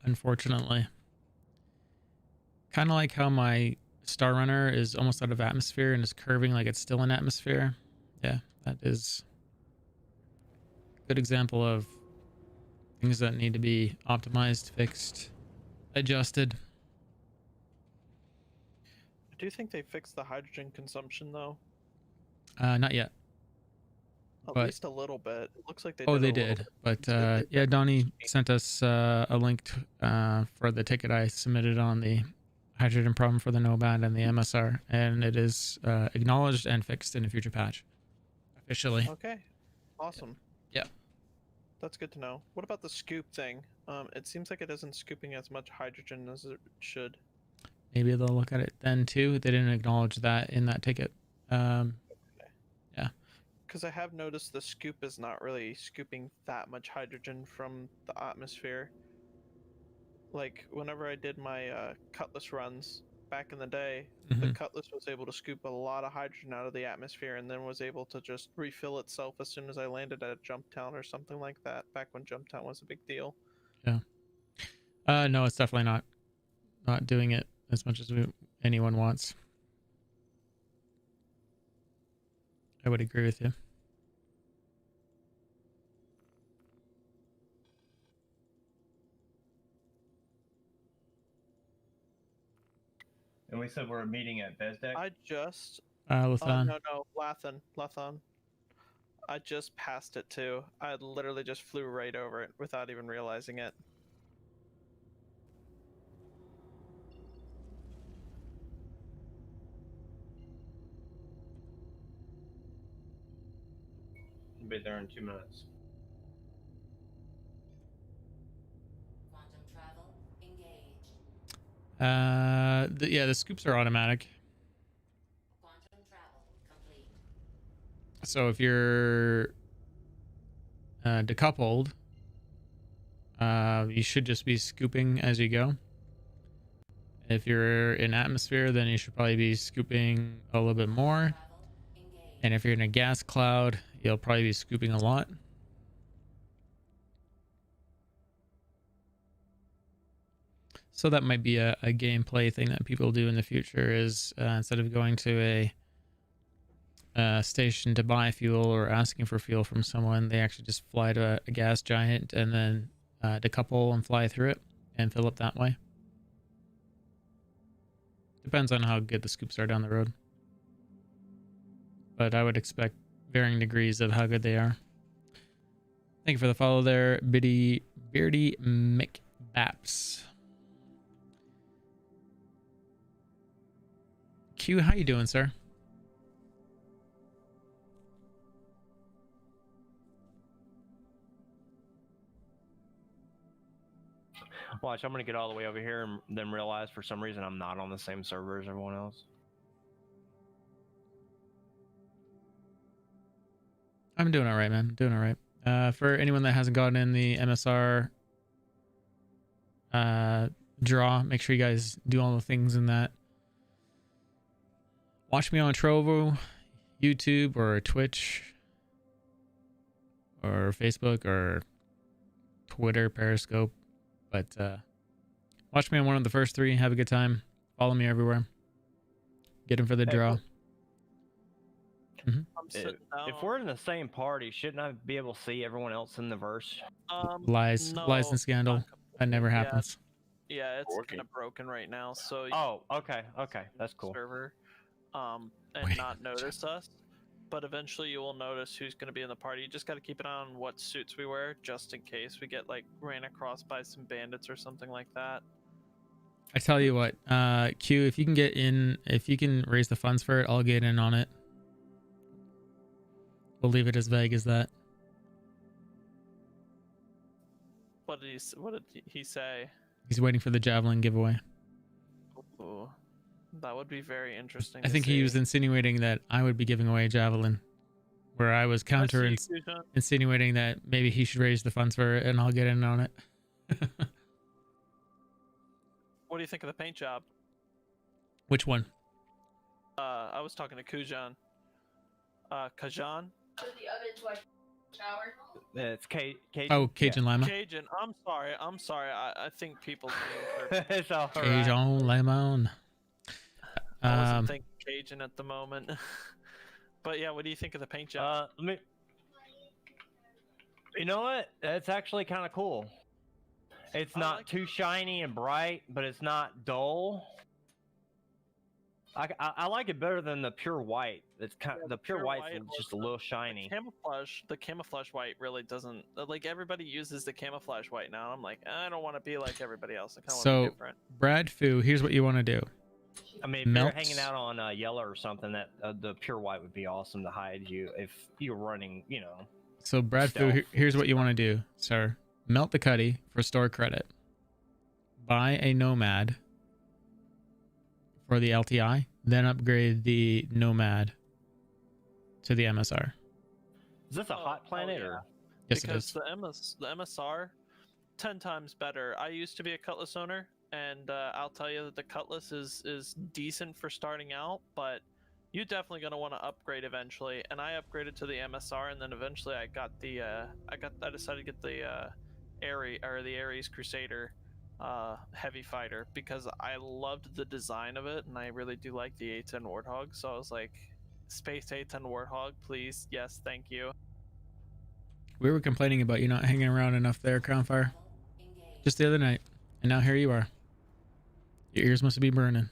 Unfortunately. Kind of like how my Star Runner is almost out of atmosphere and is curving like it's still in atmosphere. Yeah, that is a good example of things that need to be optimized, fixed, adjusted. I do think they fixed the hydrogen consumption though. Not yet. At But least a little bit. It looks like they oh, did. they a little did. bit. But yeah, Donnie sent us a link for the ticket I submitted on the hydrogen problem for the NOBAD and the MSR, and it is acknowledged and fixed in a future patch officially. Okay, awesome. Yeah. That's good to know. What about the scoop thing? It seems like it isn't scooping as much hydrogen as it should. Maybe they'll look at it then too. They didn't acknowledge that in that ticket. Yeah. Because I have noticed the scoop is not really scooping that much hydrogen from the atmosphere. Like, whenever I did my Cutlass runs back in the day, the Mhm. Cutlass was able to scoop a lot of hydrogen out of the atmosphere and then was able to just refill itself as soon as I landed at Jumptown or something like that, back when Jumptown was a big deal. No, it's definitely not doing it as much as anyone wants. I would agree with you. And we said we're meeting at Bezdek. I just Lathan. no, Lathan. I just passed it too. I literally just flew right over it without even realizing it. We'll be there in 2 minutes. Quantum travel engaged. Yeah, the scoops are automatic. Quantum travel complete. So if you're decoupled, you should just be scooping as you go. If you're in atmosphere, then you should probably be scooping a little bit more. Travel engaged. And if you're in a gas cloud, you'll probably be scooping a lot. So that might be a gameplay thing that people do in the future is instead of going to a station to buy fuel or asking for fuel from someone, they actually just fly to a gas giant and then decouple and fly through it and fill up that way. Depends on how good the scoops are down the road. But I would expect varying degrees of how good they are. Thank you for the follow there, Beardy McBaps. Q, how you doing, sir? Watch, I'm gonna get all the way over here and then realize for some reason I'm not on the same server as everyone else. I'm doing all right, man. Doing all right. For anyone that hasn't gotten in the MSR draw, make sure you guys do all the things in that. Watch me on Trovo, YouTube, or Twitch, or Facebook, or Twitter, Periscope. But watch me on one of the first three. Have a good time. Follow me everywhere. Get in for the draw. I'm sitting down. If we're in the same party, shouldn't I be able to see everyone else in the verse? Lies no, and scandal. not That never completely. happens. Yeah, it's Working. kind of broken right now. So Oh, okay, that's cool. server, and Waiting not on the chat. notice us. But eventually you will notice who's going to be in the party. You just got to keep an eye on what suits we wear, just in case we get like ran across by some bandits or something like that. I tell you what, Q, if you can get in, if you can raise the funds for it, I'll get in on it. We'll leave it as vague as that. What did he say? He's waiting for the javelin giveaway. Ooh, that would be very interesting. I to think he was see. insinuating that I would be giving away a javelin, where I was I see you, Kujan. insinuating that maybe he should raise the funds for it and I'll get in on it. What do you think of the paint job? Which one? I was talking to Kujan. Kajan? It's Cajun. Oh, Cajun Lima. Cajun. I'm sorry. I think people's names are. It's all right. Cajun Lemon. I wasn't thinking Cajun at the moment. But yeah, what do you think of the paint job? You know what? That's actually kind of cool. It's I not like too shiny and bright, but it's not dull. I like it better than the pure white. It's kind Yeah, the pure pure white's white or just a little shiny. The camouflage white really doesn't like everybody uses the camouflage white now. I'm like, I don't want to be like everybody else. I kind of want to be So, different. Brad Fu, here's what you want to do. I mean, if Melt. you're hanging out on yellow or something, that the pure white would be awesome to hide you if you're running, you know. So, Brad Fu, Stealth. here's what you want to do, sir. Melt the cutty for store credit. Buy a Nomad for the LTI, then upgrade the Nomad to the MSR. Is this a hot planet yeah. or? Yes, Because it is. the MSR, 10 times better. I used to be a Cutlass owner, and I'll tell you that the Cutlass is decent for starting out, but you're definitely going to want to upgrade eventually. And I upgraded to the MSR, and then eventually I got the I decided to get the Ares Crusader heavy fighter because I loved the design of it, and I really do like the A10 Warthog. So I was like, Space A10 Warthog, please, yes, thank you. We were complaining about you not hanging around enough there, Crownfire, Engage. just the other night, and now here you are. Your ears must be burning.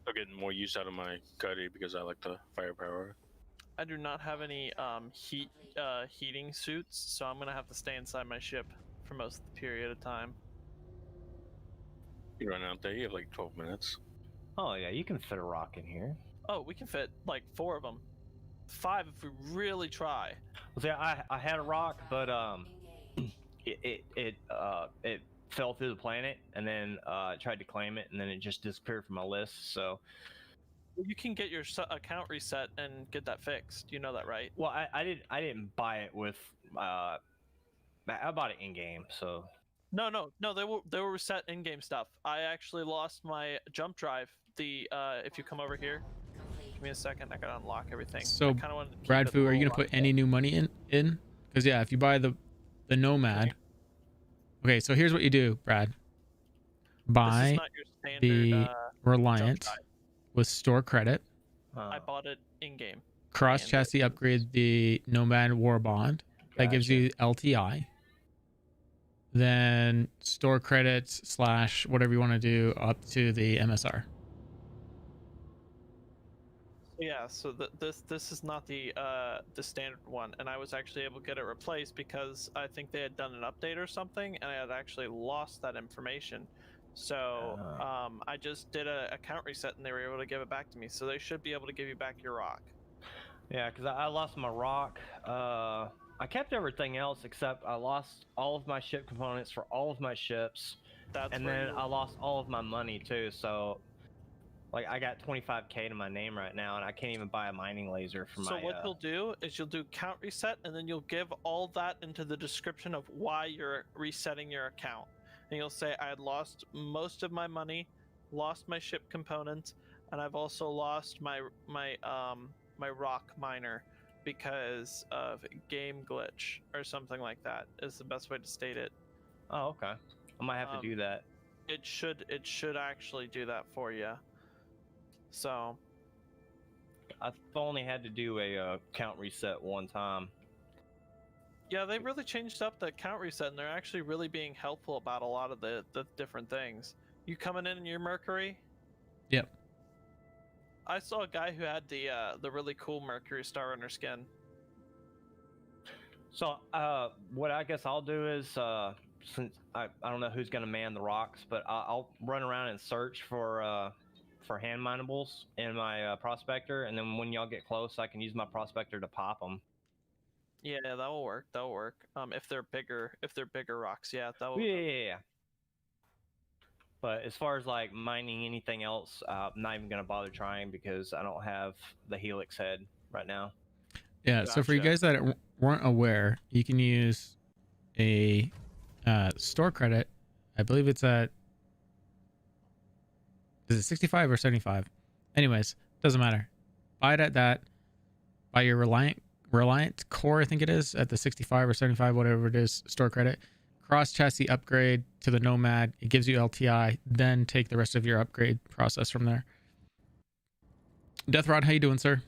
I'm getting more use out of my cutty because I like the firepower. I do not have any heating suits, so I'm gonna have to stay inside my ship for most of the period of time. You run out there, you have like 12 minutes. Oh yeah, you can fit a rock in here. Oh, we can fit like 4 of them, 5 if we really try. Well, see, I had a rock, but Engage. it fell through the planet, and then I tried to claim it, and then it just disappeared from my list. So, You can get your account reset and get that fixed. You know that, right? well, I didn't buy it with I bought it in game. So No. They were reset in-game stuff. I actually lost my jump drive. The if you come over here, Complete. give me a second. I gotta unlock everything. So, I kinda wanted to keep Brad it Fu, are you low gonna put on- any new money in? Because yeah, if you buy the Nomad. Okay, so here's what you do, Brad. This is Buy not your standard. the jump Reliant drive. with store credit. I bought it in-game. Cross And- chassis upgrade the Nomad War Bond. That gives Gotcha. you LTI. Then store credits / whatever you want to do up to the MSR. Yeah, so this is not the standard one, and I was actually able to get it replaced because I think they had done an update or something, and I had actually lost that information. So I just did a account reset, and they were able to give it back to me. So they should be able to give you back your rock. yeah, because I lost my rock. I kept everything else except I lost all of my ship components for all of my ships, That's and where then you- I lost all of my money too. So, like, I got 25K to my name right now, and I can't even buy a mining laser for So my. what you'll do is you'll do count reset, and then you'll give all that into the description of why you're resetting your account. And you'll say, I had lost most of my money, lost my ship components, and I've also lost my rock miner because of game glitch or something like that is the best way to state it. Oh, okay. I might have to do that. It should actually do that for you. So I've only had to do a count reset one time. yeah, they really changed up the account reset, and they're actually really being helpful about a lot of the different things. You coming in your Mercury? Yep. I saw a guy who had the really cool Mercury Star Runner skin. So, what I guess I'll do is, since I don't know who's gonna man the rocks, but I'll run around and search for hand minables in my prospector, and then when y'all get close, I can use my prospector to pop them. Yeah, that will work. That'll work. If they're bigger rocks, yeah, that will. Yeah. But as far as like mining anything else, I'm not even gonna bother trying because I don't have the Helix head right now. Yeah, so for you Gotcha. guys that weren't aware, you can use a store credit. I believe it's at, is it 65 or 75? Anyways, doesn't matter. Buy it at that. Buy your Reliant Core, I think it is, at the 65 or 75, whatever it is, store credit. Cross chassis upgrade to the Nomad. It gives you LTI. Then take the rest of your upgrade process from there. Death Rod, how you doing, sir?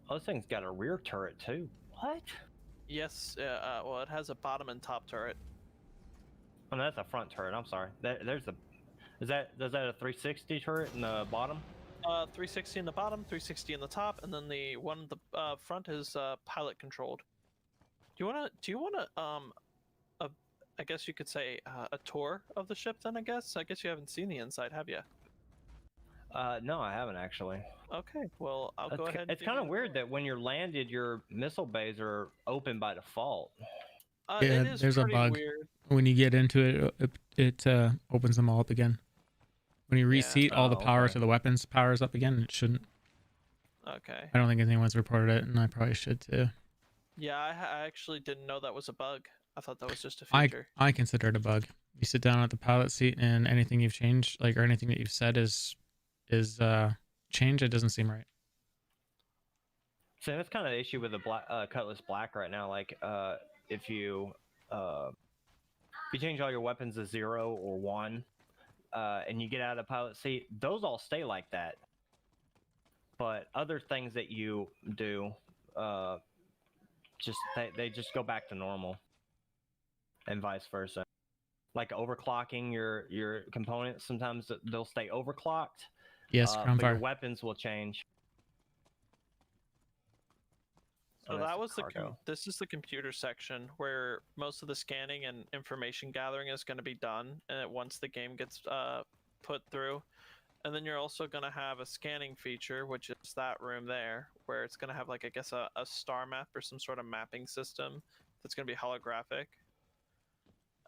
Oh, this thing's got a rear turret too. What? Yes. Well, it has a bottom and top turret. Oh, no, that's a front turret. I'm sorry. There's Is that a 360 turret in the bottom? 360 in the bottom, 360 in the top, and then the one in the front is pilot controlled. Do you wanna I guess you could say a tour of the ship then? I guess you haven't seen the inside, have you? No, I haven't actually. Okay, well I'll go ahead. And It's kind of weird that when you're landed, your missile bays are open by default. Yeah, it is there's a pretty bug. weird. When you get into it opens them all up again. When you reseat, all the power to the weapons powers up again. It shouldn't. Okay. I don't think anyone's reported it, and I probably should too. Yeah, I actually didn't know that was a bug. I thought that was just a feature. I consider it a bug. You sit down at the pilot seat, and anything you've changed, like, or anything that you've said is changed. It doesn't seem right. So that's kind of the issue with the Cutlass Black right now. Like, if you change all your weapons to 0 or 1, and you get out of the pilot seat, those all stay like that. But other things that you do, they just go back to normal, and vice versa. Like overclocking your components, sometimes they'll stay overclocked. Yes, but your weapons will change. So that was this is the computer section where most of the scanning and information gathering is going to be done, and once the game gets put through. And then you're also going to have a scanning feature, which is that room there, where it's going to have, like, I guess a star map or some sort of mapping system that's going to be holographic.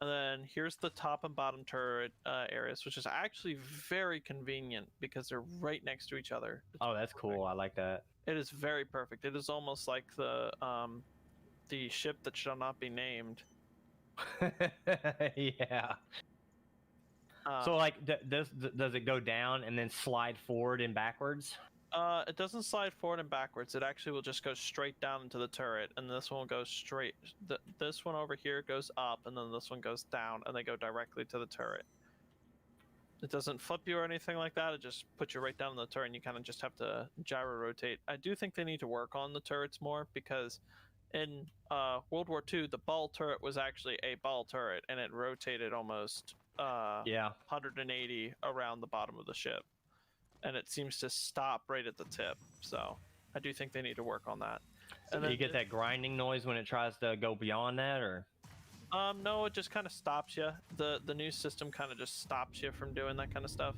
And then here's the top and bottom turret areas, which is actually very convenient because they're right next to each other. Oh, that's cool. I like that. It is very perfect. It is almost like the ship that shall not be named. Yeah. So, like, does it go down and then slide forward and backwards? It doesn't slide forward and backwards. It actually will just go straight down into the turret, and this one will go straight. This one over here goes up, and then this one goes down, and they go directly to the turret. It doesn't flip you or anything like that. It just puts you right down in the turret, and you kind of just have to gyro rotate. I do think they need to work on the turrets more, because in World War II, the ball turret was actually a ball turret, and it rotated almost 180 around the bottom of the ship, and it seems to stop right at the tip. So I do think they need to work on that. So do you get that grinding noise when it tries to go beyond that, or? No, it just kind of stops you. The new system kind of just stops you from doing that kind of stuff.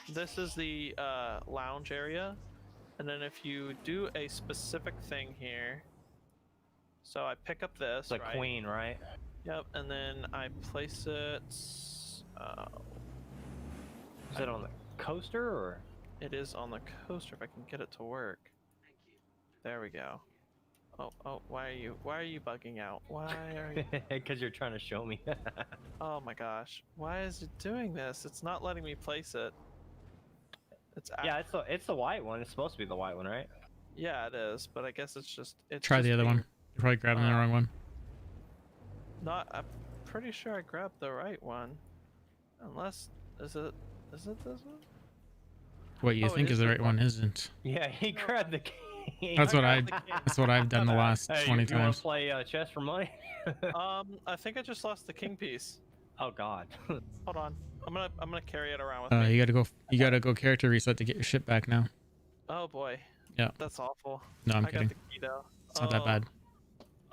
This is the lounge area, and then if you do a specific thing here, so I pick up this. The queen, right? Yep, and then I place it. Is it on the coaster, or? It is on the coaster. If I can get it to work. There we go. Oh, why are you bugging out? Why are you? Because you're trying to show me. Oh my gosh, why is it doing this? It's not letting me place it. It's the white one. It's supposed to be the white one, right? Yeah, it is, but I guess it's Try the other one. You're probably grabbing the wrong one. I'm pretty sure I grabbed the right one. Unless is it this one? What you think is the right one isn't. Yeah, he grabbed the king. That's what I've done the last 20 you times. Want to play chess for money? I think I just lost the king piece. Oh God. Hold on. I'm gonna carry it around with me. You gotta go character reset to get your ship back now. Oh boy. Yeah. That's awful. No, I'm I kidding. got the key though. It's not that bad.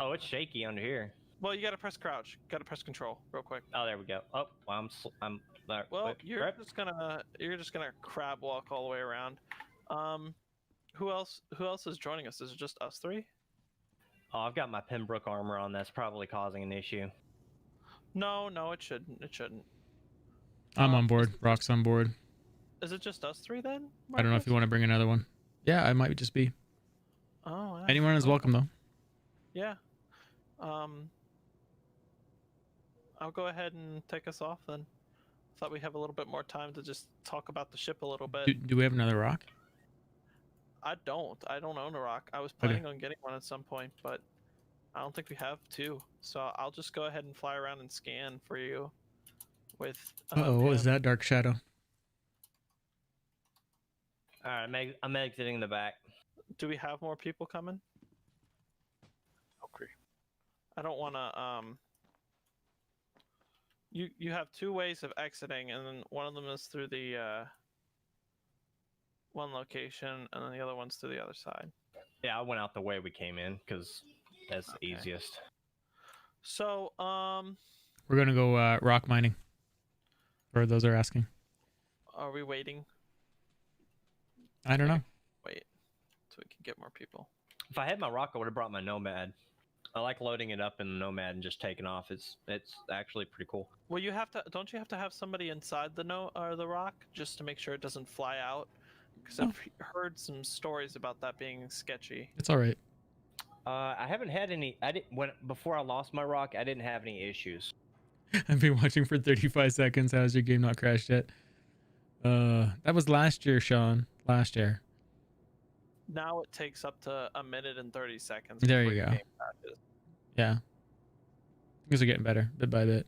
Oh, it's shaky under here. Well, you gotta press crouch. Gotta press control real quick. Oh, there we go. Oh, well, I'm there. Well, Wait, you're just gonna crab walk all the way around. Who else is joining us? Is it just us three? Oh, I've got my Pembroke armor on. That's probably causing an issue. No, it shouldn't. It shouldn't. I'm on board. Rock's on board. Is it just us three then? Marcus? I don't know if you want to bring another one. Yeah, I might just be. Oh. Nice. Anyone is welcome though. Yeah. I'll go ahead and take us off then. Thought we have a little bit more time to just talk about the ship a little bit. Do we have another rock? I don't own a rock. I was planning on getting one at some point, but I don't think we have two. So I'll just go ahead and fly around and scan for you with what was that, Dark Shadow? Alright, I'm exiting the back. Do we have more people coming? Okay. I don't want to You have two ways of exiting, and then one of them is through the one location, and then the other one's through the other side. Yeah, I went out the way we came in because that's the Okay. easiest. So, We're gonna go rock mining. For those are asking. are we waiting? I don't know. Wait, so we can get more people. If I had my rock, I would have brought my Nomad. I like loading it up in the Nomad and just taking off. It's actually pretty cool. Well, you have to. Don't you have to have somebody inside the rock just to make sure it doesn't fly out? Because I've heard some stories about that being sketchy. It's all right. I haven't had any. Before I lost my rock, I didn't have any issues. I've been watching for 35 seconds. How's your game not crashed yet? That was last year, Sean. Last year. Now it takes up to 1 minute and 30 seconds. There before you your go. game crashes. Yeah. Things are getting better bit by bit.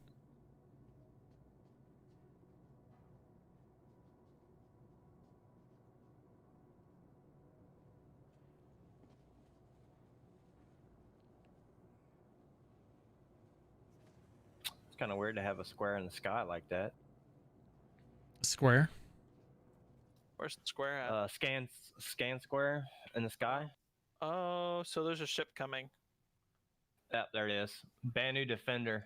It's kind of weird to have a square in the sky like that. Square. Where's the square at? Scan square in the sky. Oh, so there's a ship coming. Yep, there it is. Banu Defender.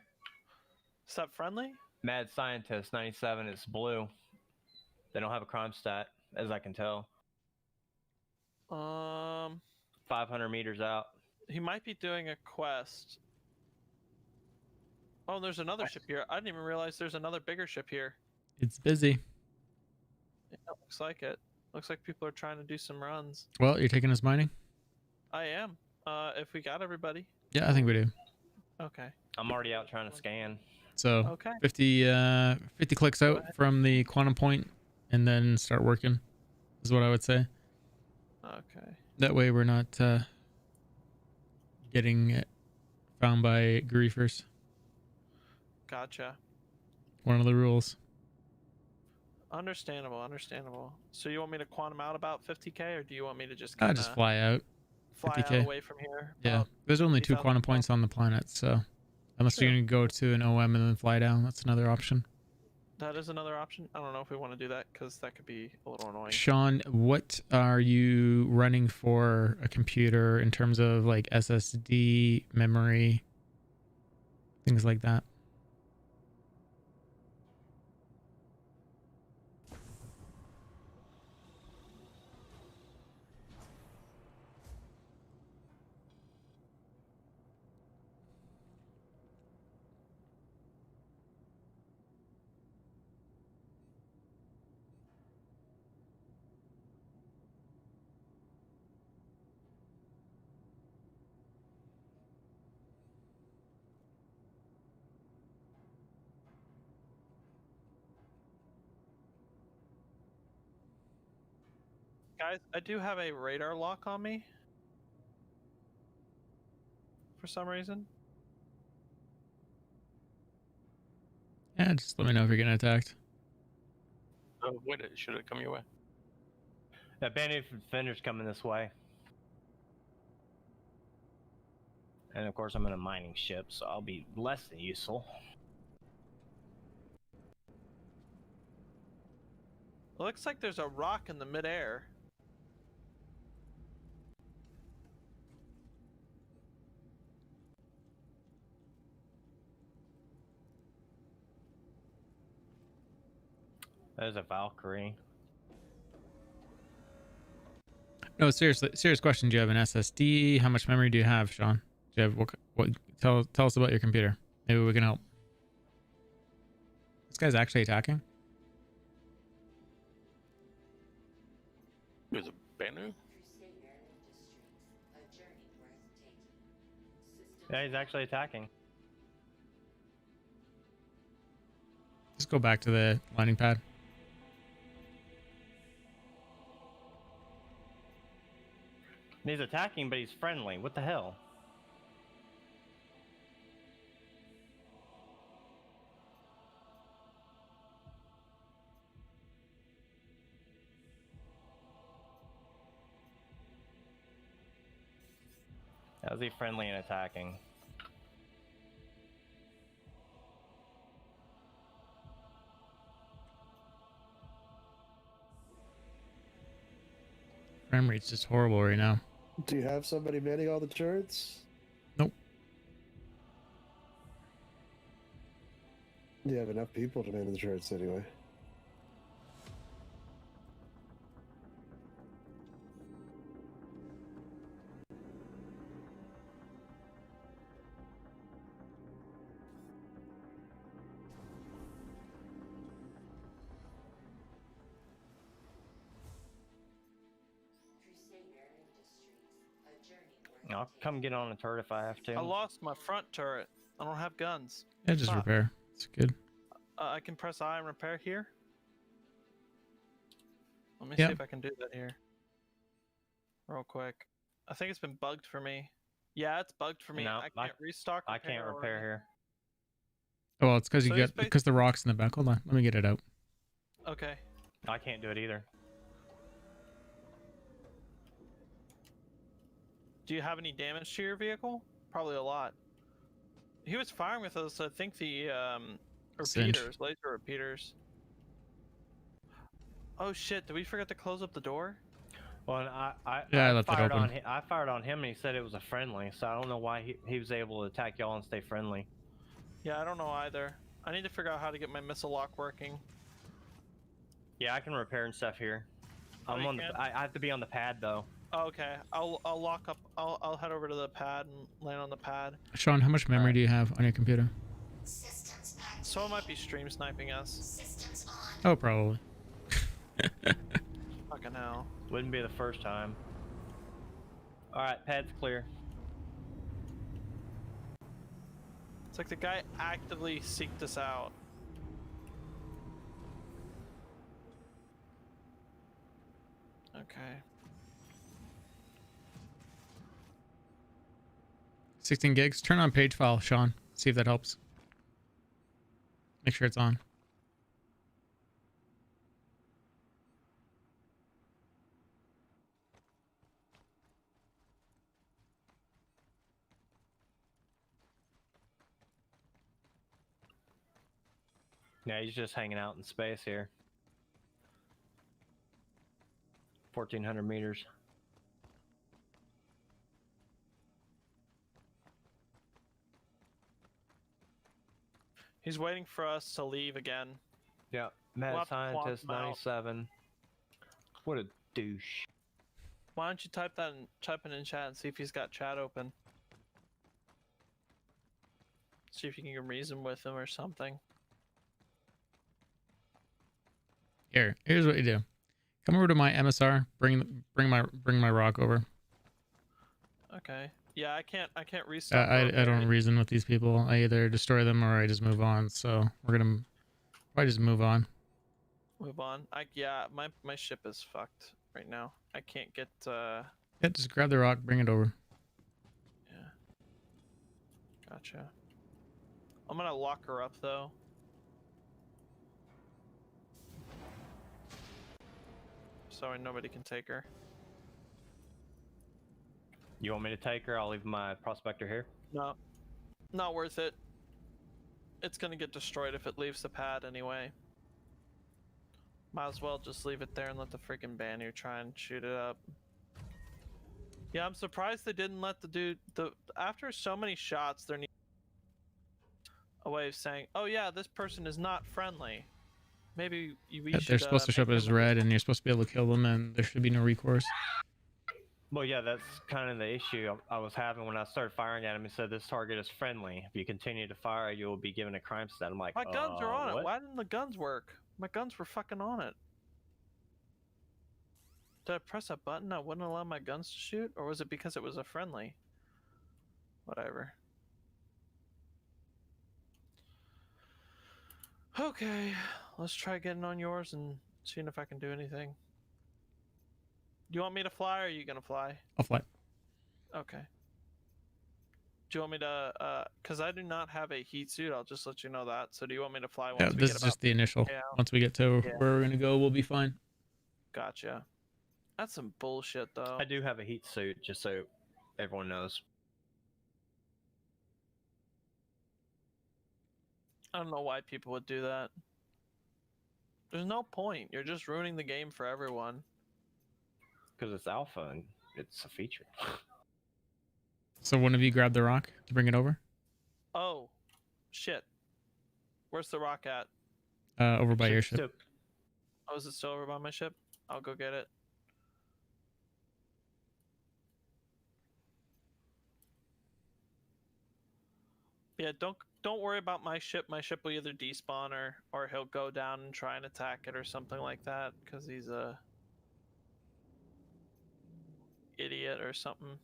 Is that friendly? Mad Scientist 97. It's blue. They don't have a crime stat, as I can tell. 500 meters out. He might be doing a quest. Oh, there's another ship here. I didn't even realize there's another bigger ship here. It's busy. Yeah, looks like it. Looks like people are trying to do some runs. Well, you're taking us mining? I am. If we got everybody. Yeah, I think we do. Okay. I'm already out trying to scan. So Okay. 50 clicks out from the quantum point and then start working is what I would say. Okay. That way we're not getting found by griefers. Gotcha. One of the rules. Understandable. So you want me to quantum out about 50k, or do you want me to just I'll kinda just fly out. fly 50K. out away from here? Yeah. About There's only 2 50,000 quantum points on the planet, so unless you're Sure. going to go to an OM and then fly down, that's another option. That is another option. I don't know if we want to do that because that could be a little annoying. Sean, what are you running for a computer in terms of like SSD, memory, things like that? Guys, I do have a radar lock on me. For some reason. Yeah, just let me know if you're getting attacked. Oh, wait, should it come your way? That Banu Defender's coming this way. And of course, I'm in a mining ship, so I'll be less than useful. It looks like there's a rock in the midair. There's a Valkyrie. No, seriously, serious question. Do you have an SSD? How much memory do you have, Sean? Do you have what tell us about your computer. Maybe we can help. This guy's actually attacking? There's a Banu? Yeah, he's actually attacking. Just go back to the landing pad. He's attacking, but he's friendly. What the hell? How's he friendly and attacking? frame rate's just horrible right now. Do you have somebody manning all the turrets? Nope. You have enough people to man the turrets anyway. Crusader Industries, a journey worth I'll come get on a turret if I have to. I lost my front turret. I don't have guns. Yeah, just Fuck. repair. It's good. I can press I and repair here. Let me Yeah. see if I can do that here. Real quick. I think it's been bugged for me. Yeah, it's bugged for me. No, I can't restock. I can't or repair anything. here. Oh, well, it's because So you it's get because the rocks in the back. Hold on, let me get it out. Okay. I can't do it either. Do you have any damage to your vehicle? Probably a lot. He was firing with us. I think the Cinch. repeaters, laser repeaters. Oh shit! Did we forget to close up the door? Well, and Yeah, I I left it fired open. on him. I fired on him, and he said it was a friendly. So I don't know why he was able to attack y'all and stay friendly. Yeah, I don't know either. I need to figure out how to get my missile lock working. Yeah, I can repair and stuff here. Oh, I'm you on the. can? I have to be on the pad though. Oh, okay, I'll lock up. I'll head over to the pad and land on the pad. Sean, how much memory do you have on your computer? systems active. So it might be stream sniping us. Systems on. Oh, probably. Fucking hell. Wouldn't be the first time. All right, pad's clear. It's like the guy actively seeked us out. Okay. 16 gigs. Turn on page file, Sean. See if that helps. Make sure it's on. Yeah, he's just hanging out in space here. 1,400 meters. He's waiting for us to leave again. Yeah, mad We'll have to swap scientist him out. 97. What a douche. Why don't you type it in chat and see if he's got chat open? See if you can reason with him or something. Here's what you do. Come over to my MSR. Bring my rock over. Okay. Yeah, I can't restart. I don't reason with these people. I either destroy them or I just move on. So we're gonna probably just move on. Move on. My ship is fucked right now. I can't get. Yeah, just grab the rock, bring it over. Yeah. Gotcha. I'm gonna lock her up though. So nobody can take her. You want me to take her? I'll leave my prospector here. No. Not worth it. It's gonna get destroyed if it leaves the pad anyway. Might as well just leave it there and let the freaking Banner try and shoot it up. Yeah, I'm surprised they didn't let the dude. After so many shots, there needs a way of saying, "Oh yeah, this person is not friendly." Maybe we should. They're supposed to show up make as them- red, and you're supposed to be able to kill them, and there should be no recourse. Well, yeah, that's kind of the issue I was having when I started firing at him. He said this target is friendly. If you continue to fire, you will be given a crime stat. I'm like, My guns are on what? it. Why didn't the guns work? My guns were fucking on it. Did I press a button that wouldn't allow my guns to shoot? Or was it because it was a friendly? Whatever. Okay, let's try getting on yours and seeing if I can do anything. Do you want me to fly or are you gonna fly? I'll fly. Okay. Do you want me to, cause I do not have a heat suit, I'll just let you know that. So do you want me to fly once Yeah, we this get is about just the initial. Yeah. Once we get to Yeah. where we're gonna go, we'll be fine. Gotcha. That's some bullshit though. I do have a heat suit, just so everyone knows. I don't know why people would do that. There's no point. You're just ruining the game for everyone. because it's alpha and it's a feature. So one of you grab the rock to bring it over. Oh, shit. Where's the rock at? Over by your ship. Oh, is it still over by my ship? I'll go get it. Yeah, don't worry about my ship. My ship will either despawn or he'll go down and try and attack it or something like that because he's a idiot or something.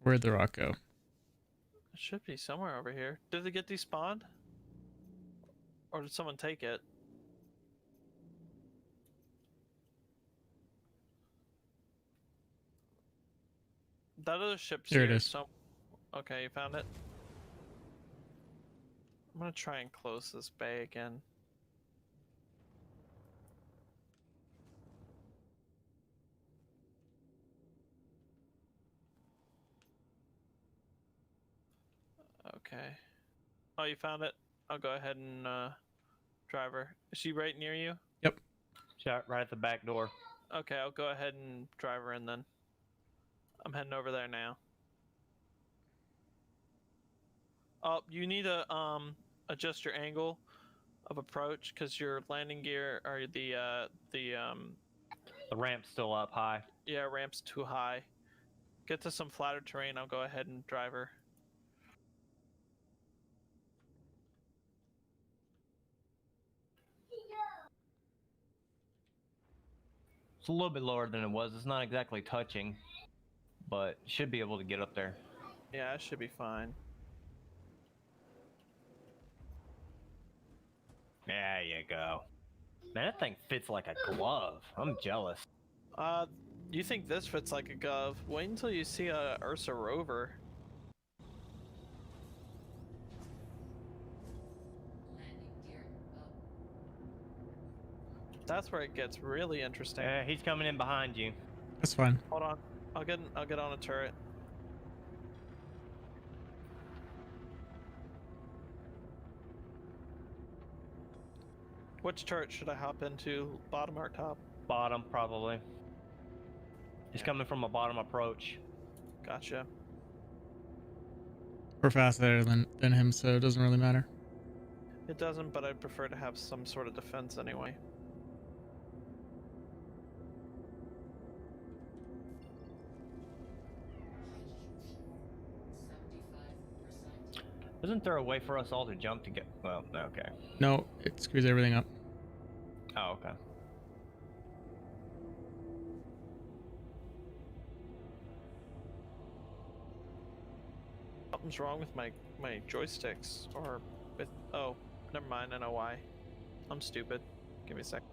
Where'd the rock go? It should be somewhere over here. Did it get despawned? Or did someone take it? That other ship's Here it here. is. So, okay, you found it. I'm gonna try and close this bay again. Okay. Oh, you found it? I'll go ahead and drive her. Is she right near you? Yep. Shot right at the back door. Okay, I'll go ahead and drive her in then. I'm heading over there now. Oh, you need to adjust your angle of approach because your landing gear or the ramp's still up high. Yeah, ramp's too high. Get to some flatter terrain. I'll go ahead and drive her. It's a little bit lower than it was. It's not exactly touching, but should be able to get up there. Yeah, it should be fine. There you go. Man, that thing fits like a glove. I'm jealous. You think this fits like a glove? Wait until you see a Ursa rover. Landing gear up. That's where it gets really interesting. He's coming in behind you. That's fine. Hold on, I'll get on a turret. Which turret should I hop into? Bottom or top? Bottom, probably. He's coming from a bottom approach. Gotcha. We're faster than him, so it doesn't really matter. It doesn't, but I'd prefer to have some sort of defense anyway. IAE 75%. Isn't there a way for us all to jump to get... Well, okay. No, it screws everything up. Oh, okay. Something's wrong with my joysticks, or with... Oh, never mind, I know why. I'm stupid. Give me a sec.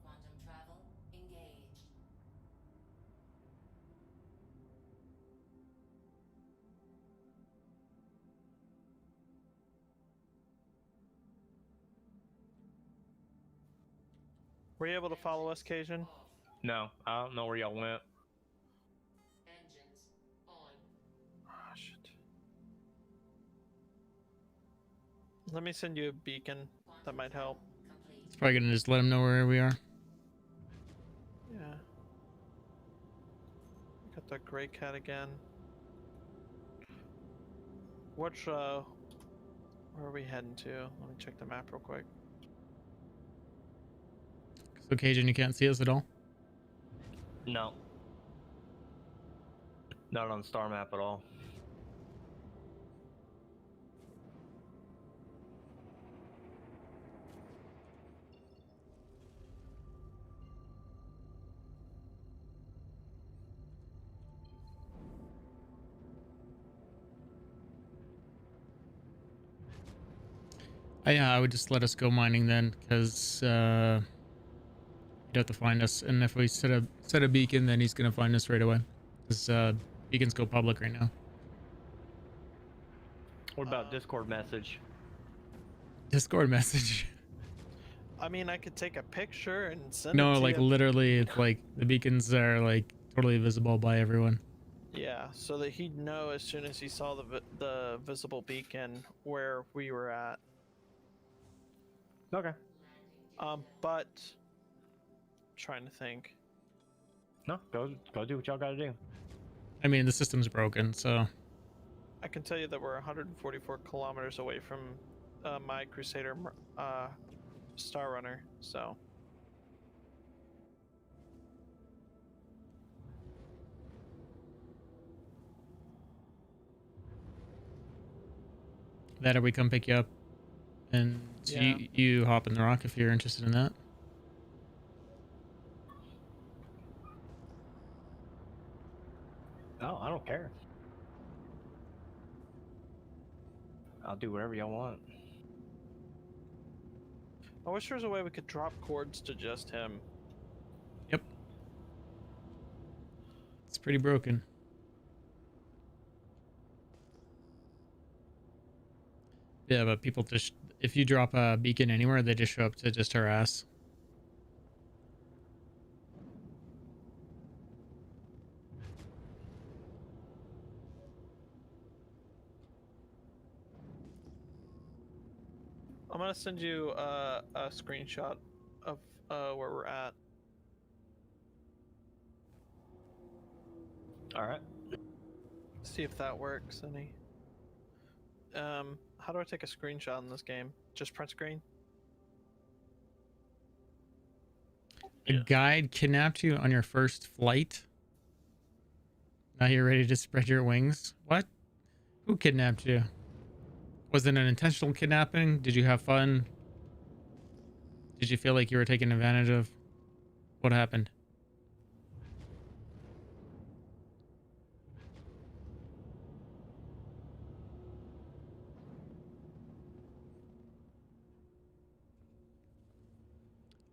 Quantum travel engaged. Were you able to follow us, Cajun? Off. No, I don't know where y'all went. Engines on. Ah, shit. Let me send you a beacon. That might help. Complete. It's probably gonna just let him know where we are. Yeah. Got that gray cat again. Which, where are we heading to? Let me check the map real quick. So Cajun, you can't see us at all. No. Not on the star map at all. Yeah, I would just let us go mining then, because you'd have to find us, and if we set a beacon, then he's gonna find us right away. Because beacons go public right now. What about Discord message? Discord message. I mean, I could take a picture and send it No, to like you. literally, it's like the beacons are like totally visible by everyone. Yeah, so that he'd know as soon as he saw the visible beacon where we were at. Okay. But trying to think. No, go do what y'all gotta do. I mean, the system's broken, so I can tell you that we're 144 kilometers away from my Crusader Star Runner, so. that or we come pick you up, and Yeah. you hop in the rock if you're interested in that. Oh, I don't care. I'll do whatever y'all want. I wish there was a way we could drop cords to just him. Yep. It's pretty broken. Yeah, but people just, if you drop a beacon anywhere, they just show up to just harass. I'm gonna send you a screenshot of where we're at. All right. See if that works any. How do I take a screenshot in this game? Just print screen? A guide kidnapped you on your first flight. Now you're ready to spread your wings. What? Who kidnapped you? Was it an intentional kidnapping? Did you have fun? Did you feel like you were taken advantage of? What happened?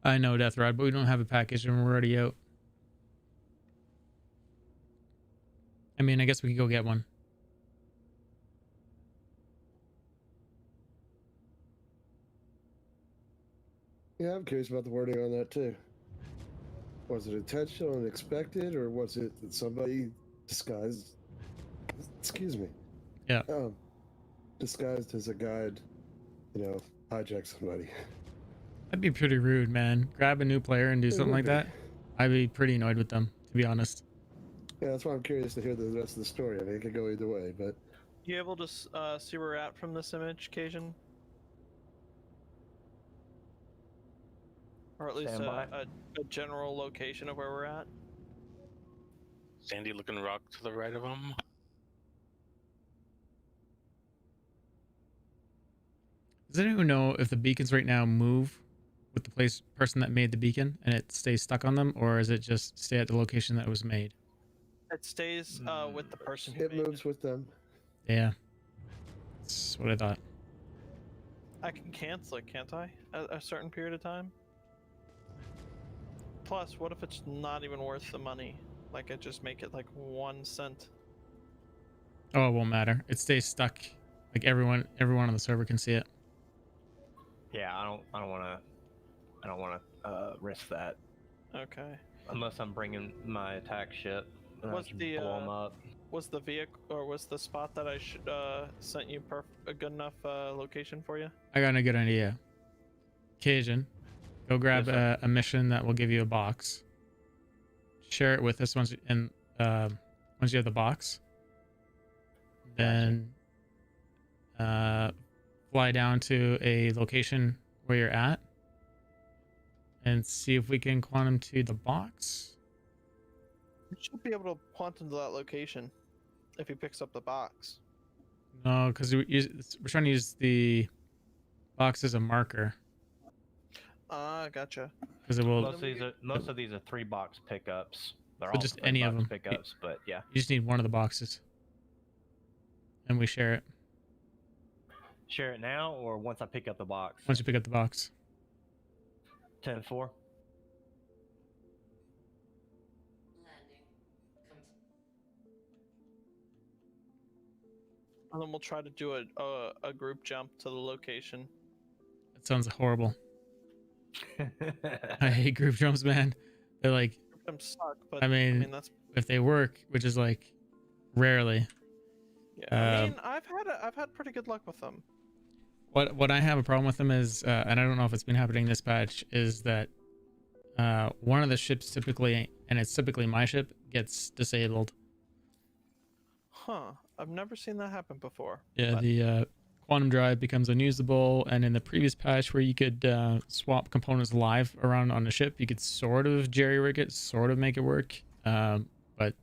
I know, Death Rod, but we don't have a package and we're already out. I mean, I guess we could go get one. Yeah, I'm curious about the wording on that too. Was it intentional and expected, or was it that somebody disguised? Excuse me. Yeah. Disguised as a guide, hijack somebody. That'd be pretty rude, man. Grab a new player and do It something would like be. that. I'd be pretty annoyed with them, to be honest. Yeah, that's why I'm curious to hear the rest of the story. I mean, it could go either way, but You able to see where we're at from this image, Cajun? Or at least Stand by. a general location of where we're at? Sandy looking rock to the right of him. Does anyone know if the beacons right now move with the person that made the beacon and it stays stuck on them, or is it just stay at the location that it was made? It stays with the person who it made moves with them. Yeah. That's what I thought. I can cancel it, can't I? A certain period of time? Plus, what if it's not even worth the money? Like, I just make it like 1 cent. Oh, it won't matter. It stays stuck. Like everyone on the server can see it. Yeah, I don't want to risk that Okay. unless I'm bringing my attack ship. And What's I can the, blow them up. Was the vehicle, or was the spot that I sent you a good enough location for you? I got a good idea. Cajun, go grab Yes, a mission that will give you a box. Share it with us once you have the box. Then fly down to a location where you're at and see if we can quantum to the box. You should be able to quantum to that location if he picks up the box. No, because we're trying to use the box as a marker. Ah, gotcha. Because it will. Most of these are 3-box pickups. They're So all just any of 3-box them. pickups, but yeah. You just need one of the boxes. And we share it. Share it now or once I pick up the box. Once you pick up the box. 10-4. Landing. And then we'll try to do a group jump to the location. That sounds horrible. I hate group jumps, man. They're like, Group jumps suck, but I mean, that's if they work, which is like rarely. yeah. I mean, I've had pretty good luck with them. What I have a problem with them is, and I don't know if it's been happening this patch, is that one of the ships typically, and it's typically my ship, gets disabled. Huh. I've never seen that happen before. Yeah, but- the quantum drive becomes unusable, and in the previous patch where you could swap components live around on the ship, you could sort of jerry-rig it, sort of make it work. But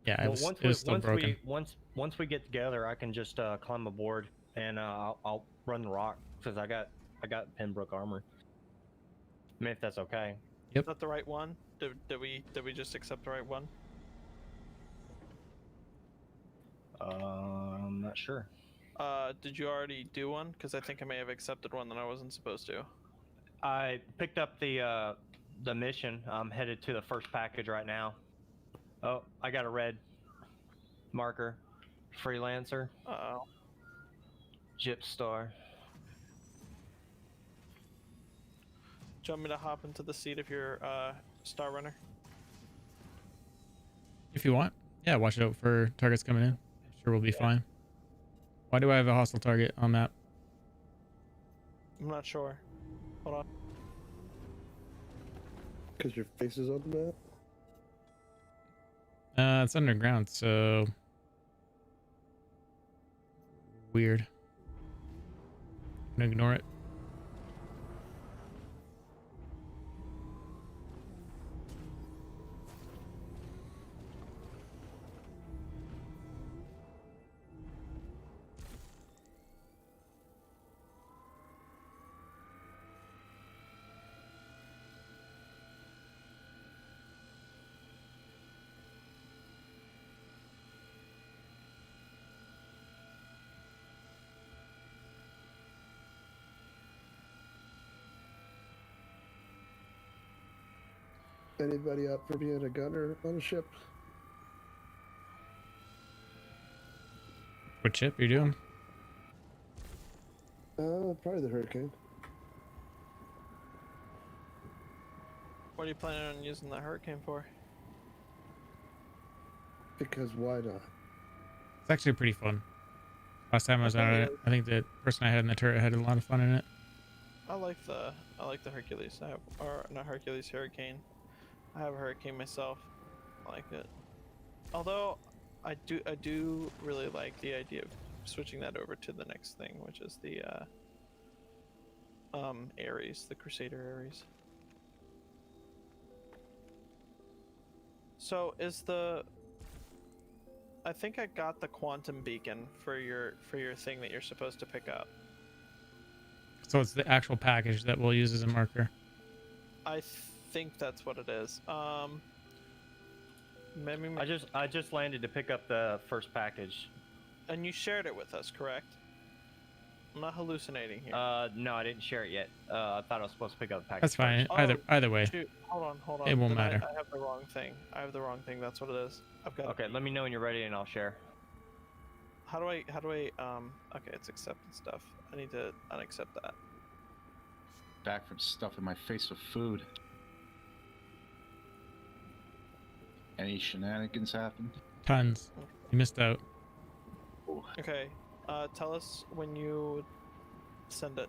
yeah, it was still broken. Once we get together, I can just climb aboard and I'll run the rock because I got Pembroke armor. I mean, if that's okay. Is that the right one? Did we just accept the right one? I'm not sure. Did you already do one? Because I think I may have accepted one that I wasn't supposed to. I picked up the mission. I'm headed to the first package right now. Oh, I got a red marker. Freelancer. Uh-oh. Gyp Star. Do you want me to hop into the seat of your Star Runner? If you want. Yeah, watch out for targets coming in. I'm sure we'll be fine. Why do I have a hostile target on map? I'm not sure. Hold on. Because your face is on the map? It's underground, so weird. I'm gonna ignore it. Anybody up for being a gunner on a ship? What ship are you doing? Probably the Hurricane. What are you planning on using the Hurricane for? Because why not? It's actually pretty fun. Last time I was on it, I think the person I had in the turret had a lot of fun in it. I like the Hercules. Or not Hercules, Hurricane. I have a Hurricane myself. I like it. Although I do really like the idea of switching that over to the next thing, which is the Ares, the Crusader Ares. So is I think I got the quantum beacon for your thing that you're supposed to pick up. So it's the actual package that we'll use as a marker. I think that's what it is. Maybe I just landed to pick up the first package. And you shared it with us, correct? I'm not hallucinating here. No, I didn't share it yet. I thought I was supposed to pick up the package. That's fine. first. Either way. Shoot. Hold on. It won't Then matter. I have the wrong thing. That's what it is. I've got. Okay, let me know when you're ready and I'll share. How do I? Okay, it's accepted stuff. I need to unaccept that. Back from stuffing my face with food. Any shenanigans happened? Tons. You missed out. Okay. Tell us when you send it.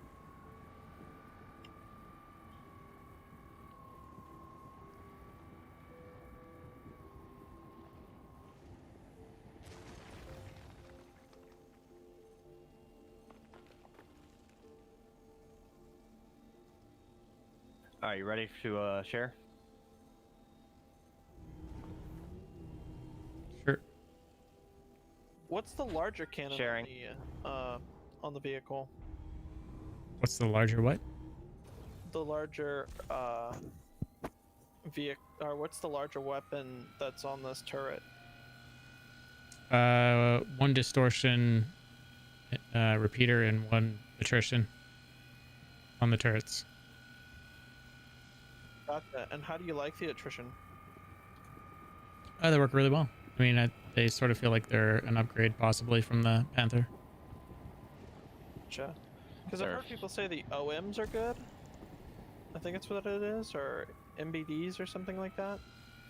Are you ready to share? Sure. What's the larger cannon Sharing. On the vehicle? What's the larger what? The larger vehicle, or what's the larger weapon that's on this turret? One distortion repeater and one attrition on the turrets. Gotcha. And how do you like the attrition? They work really well. I I mean, they sort of feel like they're an upgrade possibly from the Panther. Gotcha. Because I've They're- heard people say the OMs are good. I think that's what it is, or MBDs or something like that.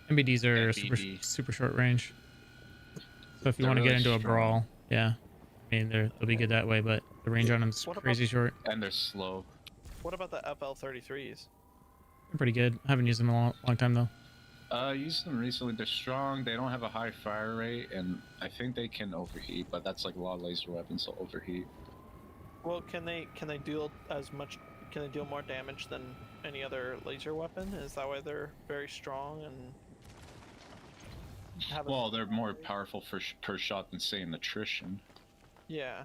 MBDs are super, MBD. super short range. So if you They're want to get really into a strong. brawl, yeah. I mean, they'll be good that way, but the range on them's What about- crazy short. And they're slow. What about the FL33s? They're pretty good. I haven't used them in a long time though. Used them recently. They're strong. They don't have a high fire rate, and I think they can overheat. But that's like a lot of laser weapons will overheat. Well, can they deal as much? Can they deal more damage than any other laser weapon? Is that why they're very strong and have? Well, they're more powerful per shot than say an attrition. Yeah.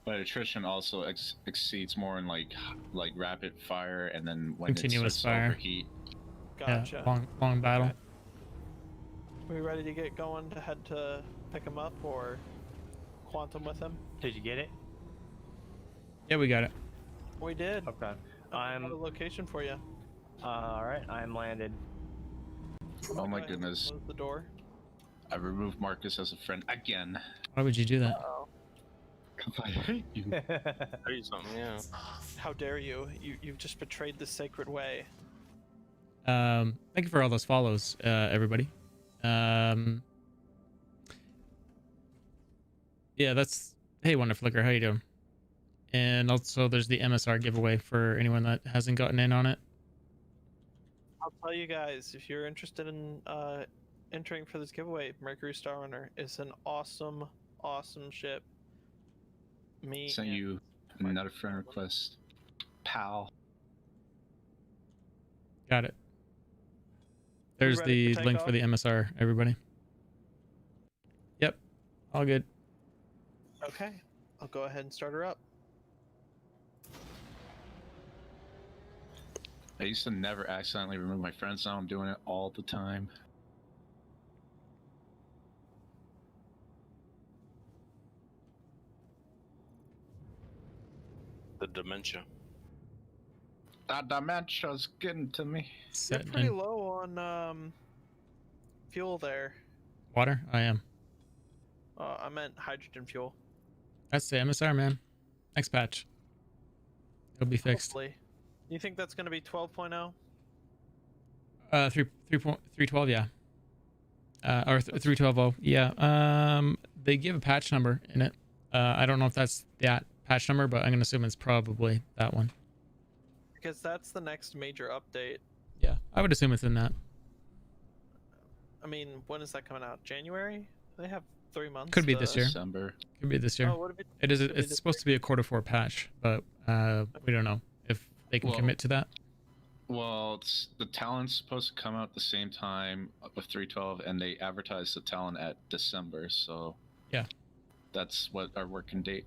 But attrition also exceeds more in like rapid fire, and then when Continuous it starts fire. to overheat. Gotcha. Yeah, long battle. Okay. We ready to get going to head to pick him up or quantum with him? Did you get it? Yeah, we got it. We did. Okay. I have I'm a location for you. all right. I'm landed. Oh my Go ahead and goodness! Close the door. I removed Marcus as a friend again. Why would you do that? Oh, Cause I hate you. Tell you something, yeah. how dare you? You've just betrayed the sacred way. Thank you for all those follows, everybody. Yeah, that's hey Wonderflicker, how you doing? And also there's the MSR giveaway for anyone that hasn't gotten in on it. I'll tell you guys, if you're interested in entering for this giveaway, Mercury Star Runner is an awesome ship. Me Sent and you another friend request, pal. Got it. There's ready the for link for the MSR, everybody. Yep, all good. Okay, I'll go ahead and start her up. I used to never accidentally remove my friends. Now I'm doing it all the time. The dementia. That dementia's getting to me. You're Setting pretty in low on fuel there. water. I am. I meant hydrogen fuel. That's the MSR, man. Next patch. It'll be fixed. Hopefully. You think that's going to be 12.0? 3.312, yeah. Or 3.12.0, yeah. They give a patch number in it. I don't know if that's that patch number, but I'm gonna assume it's probably that one. Because that's the next major update. Yeah, I would assume it's in that. I mean, when is that coming out? January? They have 3 months. Could be to- this year. December. Could be this year. Oh, what if It is. could be It's this supposed to be a quarter 4 patch, but we don't know if they can Well, commit to that. Well, the Talon's supposed to come out at the same time with 312, and they advertised the Talon at December, so Yeah. that's what our working date.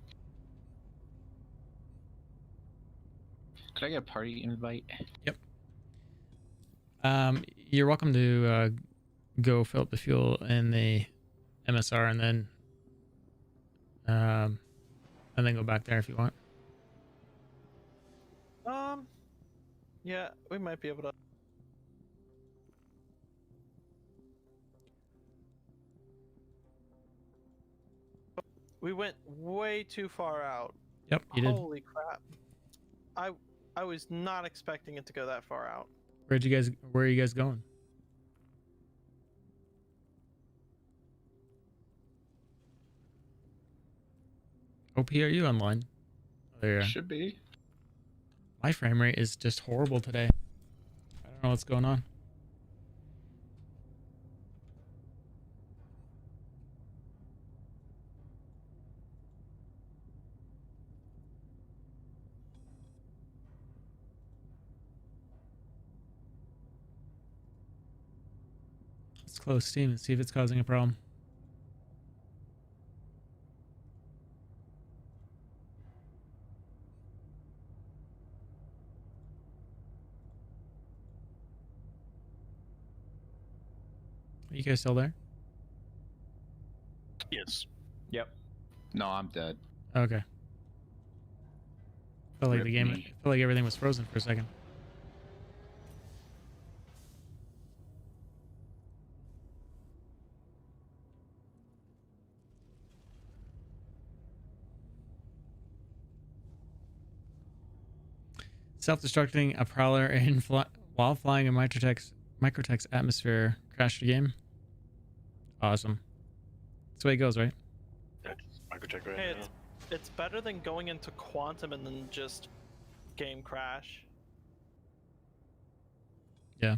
Could I get a party invite? You're welcome to go fill up the fuel in the MSR and then go back there if you want. Yeah, we might be able to. We went way too far out. Yep, you did. Holy crap. I was not expecting it to go that far out. Where are you guys going? OP, are you online? There. Should be. My frame rate is just horrible today. I don't know what's going on. Let's close Steam and see if it's causing a problem. Are you guys still there? Yes. Yep. No, I'm dead. Okay. Felt like Rip the game. me. Felt like everything was frozen for a second. Self-destructing a prowler while flying in Microtech's atmosphere. Crashed the game. Awesome. That's the way it goes, right? That's microtech right Hey, now. it's better than going into quantum and then just game crash. Yeah.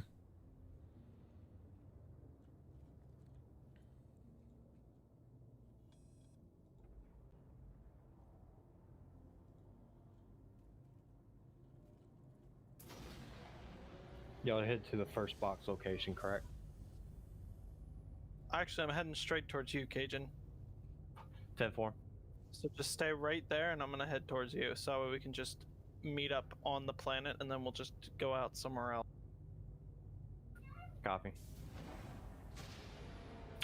Y'all head to the first box location, correct? Actually, I'm heading straight towards you, Cajun. 10-4. So just stay right there, and I'm gonna head towards you, so we can just meet up on the planet, and then we'll just go out somewhere else. Copy.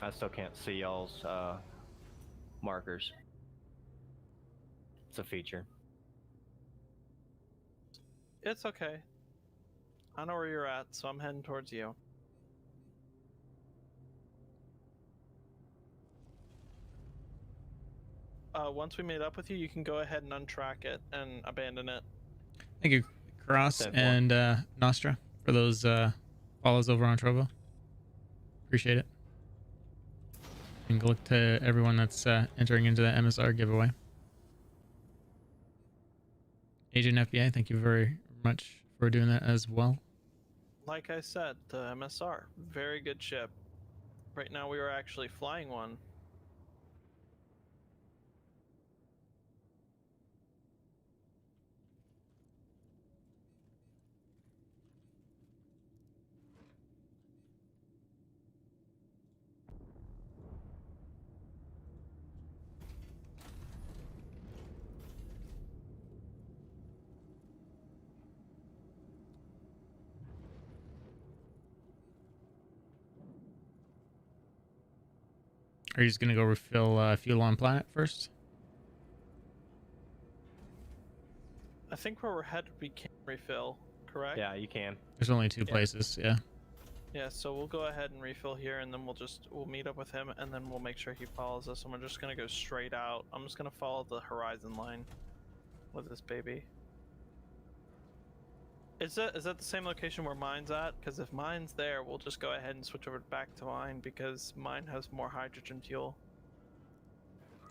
I still can't see y'all's markers. It's a feature. It's okay. I know where you're at, so I'm heading towards you. Once we meet up with you, you can go ahead and untrack it and abandon it. Thank you, Cross 10-4. and Nostra, for those follows over on Trovo. Appreciate it. And good luck to everyone that's entering into the MSR giveaway. Agent FBI, thank you very much for doing that as well. Like I said, the MSR, very good ship. Right now, we are actually flying one. Are you just gonna go refill fuel on planet first? I think where we're headed, we can refill, correct? Yeah, you can. There's only two Yeah. places, yeah. Yeah, so we'll go ahead and refill here, and then we'll meet up with him, and then we'll make sure he follows us, and we're just gonna go straight out. I'm just gonna follow the horizon line with this baby. Is that the same location where mine's at? Because if mine's there, we'll just go ahead and switch over back to mine because mine has more hydrogen fuel.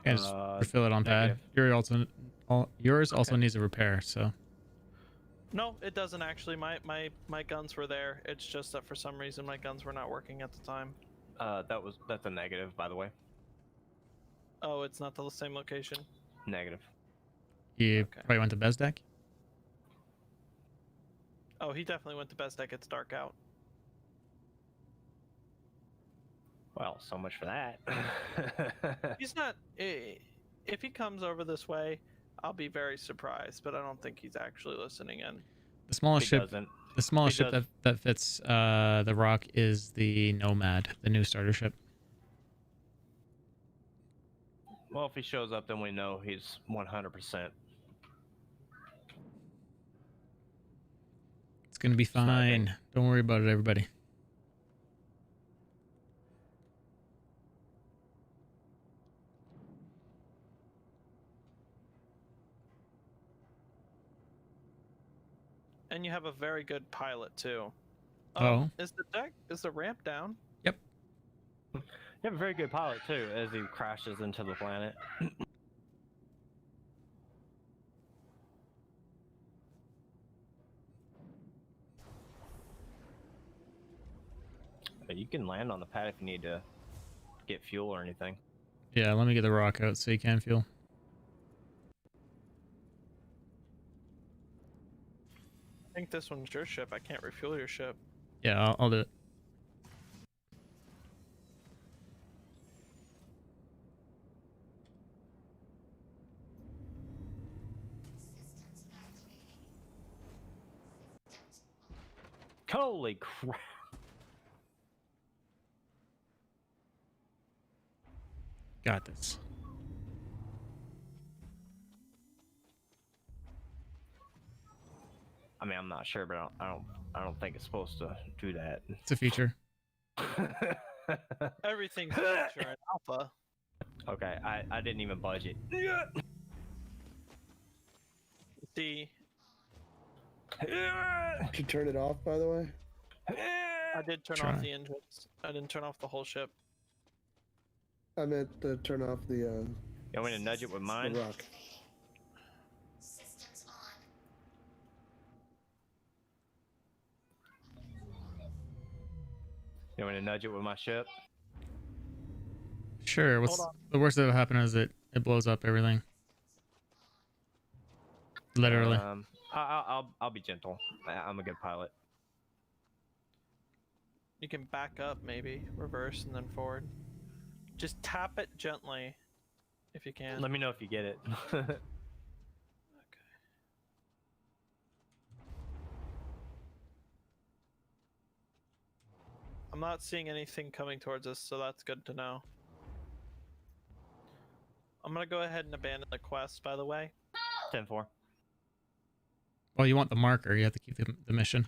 And just refill it on pad. negative. Yours also Okay. needs a repair, so No, it doesn't actually. My guns were there. It's just that for some reason my guns were not working at the time. That's a negative, by the way. Oh, it's not the same location. Negative. you Okay. probably went to Bezdek. Oh, he definitely went to best deck. It's dark out. Well, so much for that. He's not. If he comes over this way, I'll be very surprised. But I don't think he's actually listening in. The smallest He ship, doesn't. the smallest he ship does. that fits the Rock is the Nomad, the new starter ship. Well, if he shows up, then we know he's 100%. It's gonna be Sniping. fine. Don't worry about it, everybody. And you have a very good pilot too. Oh. Is the ramp down? Yep. You have a very good pilot too, as he crashes into the planet. But you can land on the pad if you need to get fuel or anything. Yeah, let me get the Rock out so you can fuel. I think this one's your ship. I can't refuel your ship. Yeah, I'll do it. Holy crap! Got this. I mean, I'm not sure, but I don't think it's supposed to do that. It's a feature. Everything's feature in alpha. Okay, I didn't even budget. The Did you turn it off, by the way? I did turn Try. off the engines. I didn't turn off the whole ship. I meant to turn off the You want me to nudge it with mine? rock. Systems on. You want me to nudge it with my ship? Sure. What's Hold on. the worst that'll happen is it blows up everything. Literally. I'll be gentle. I'm a good pilot. You can back up, maybe reverse and then forward. Just tap it gently, if you can. Let me know if you get it. Okay. I'm not seeing anything coming towards us, so that's good to know. I'm gonna go ahead and abandon the quest, by the way. 10-4. Well, you want the marker. You have to keep the mission.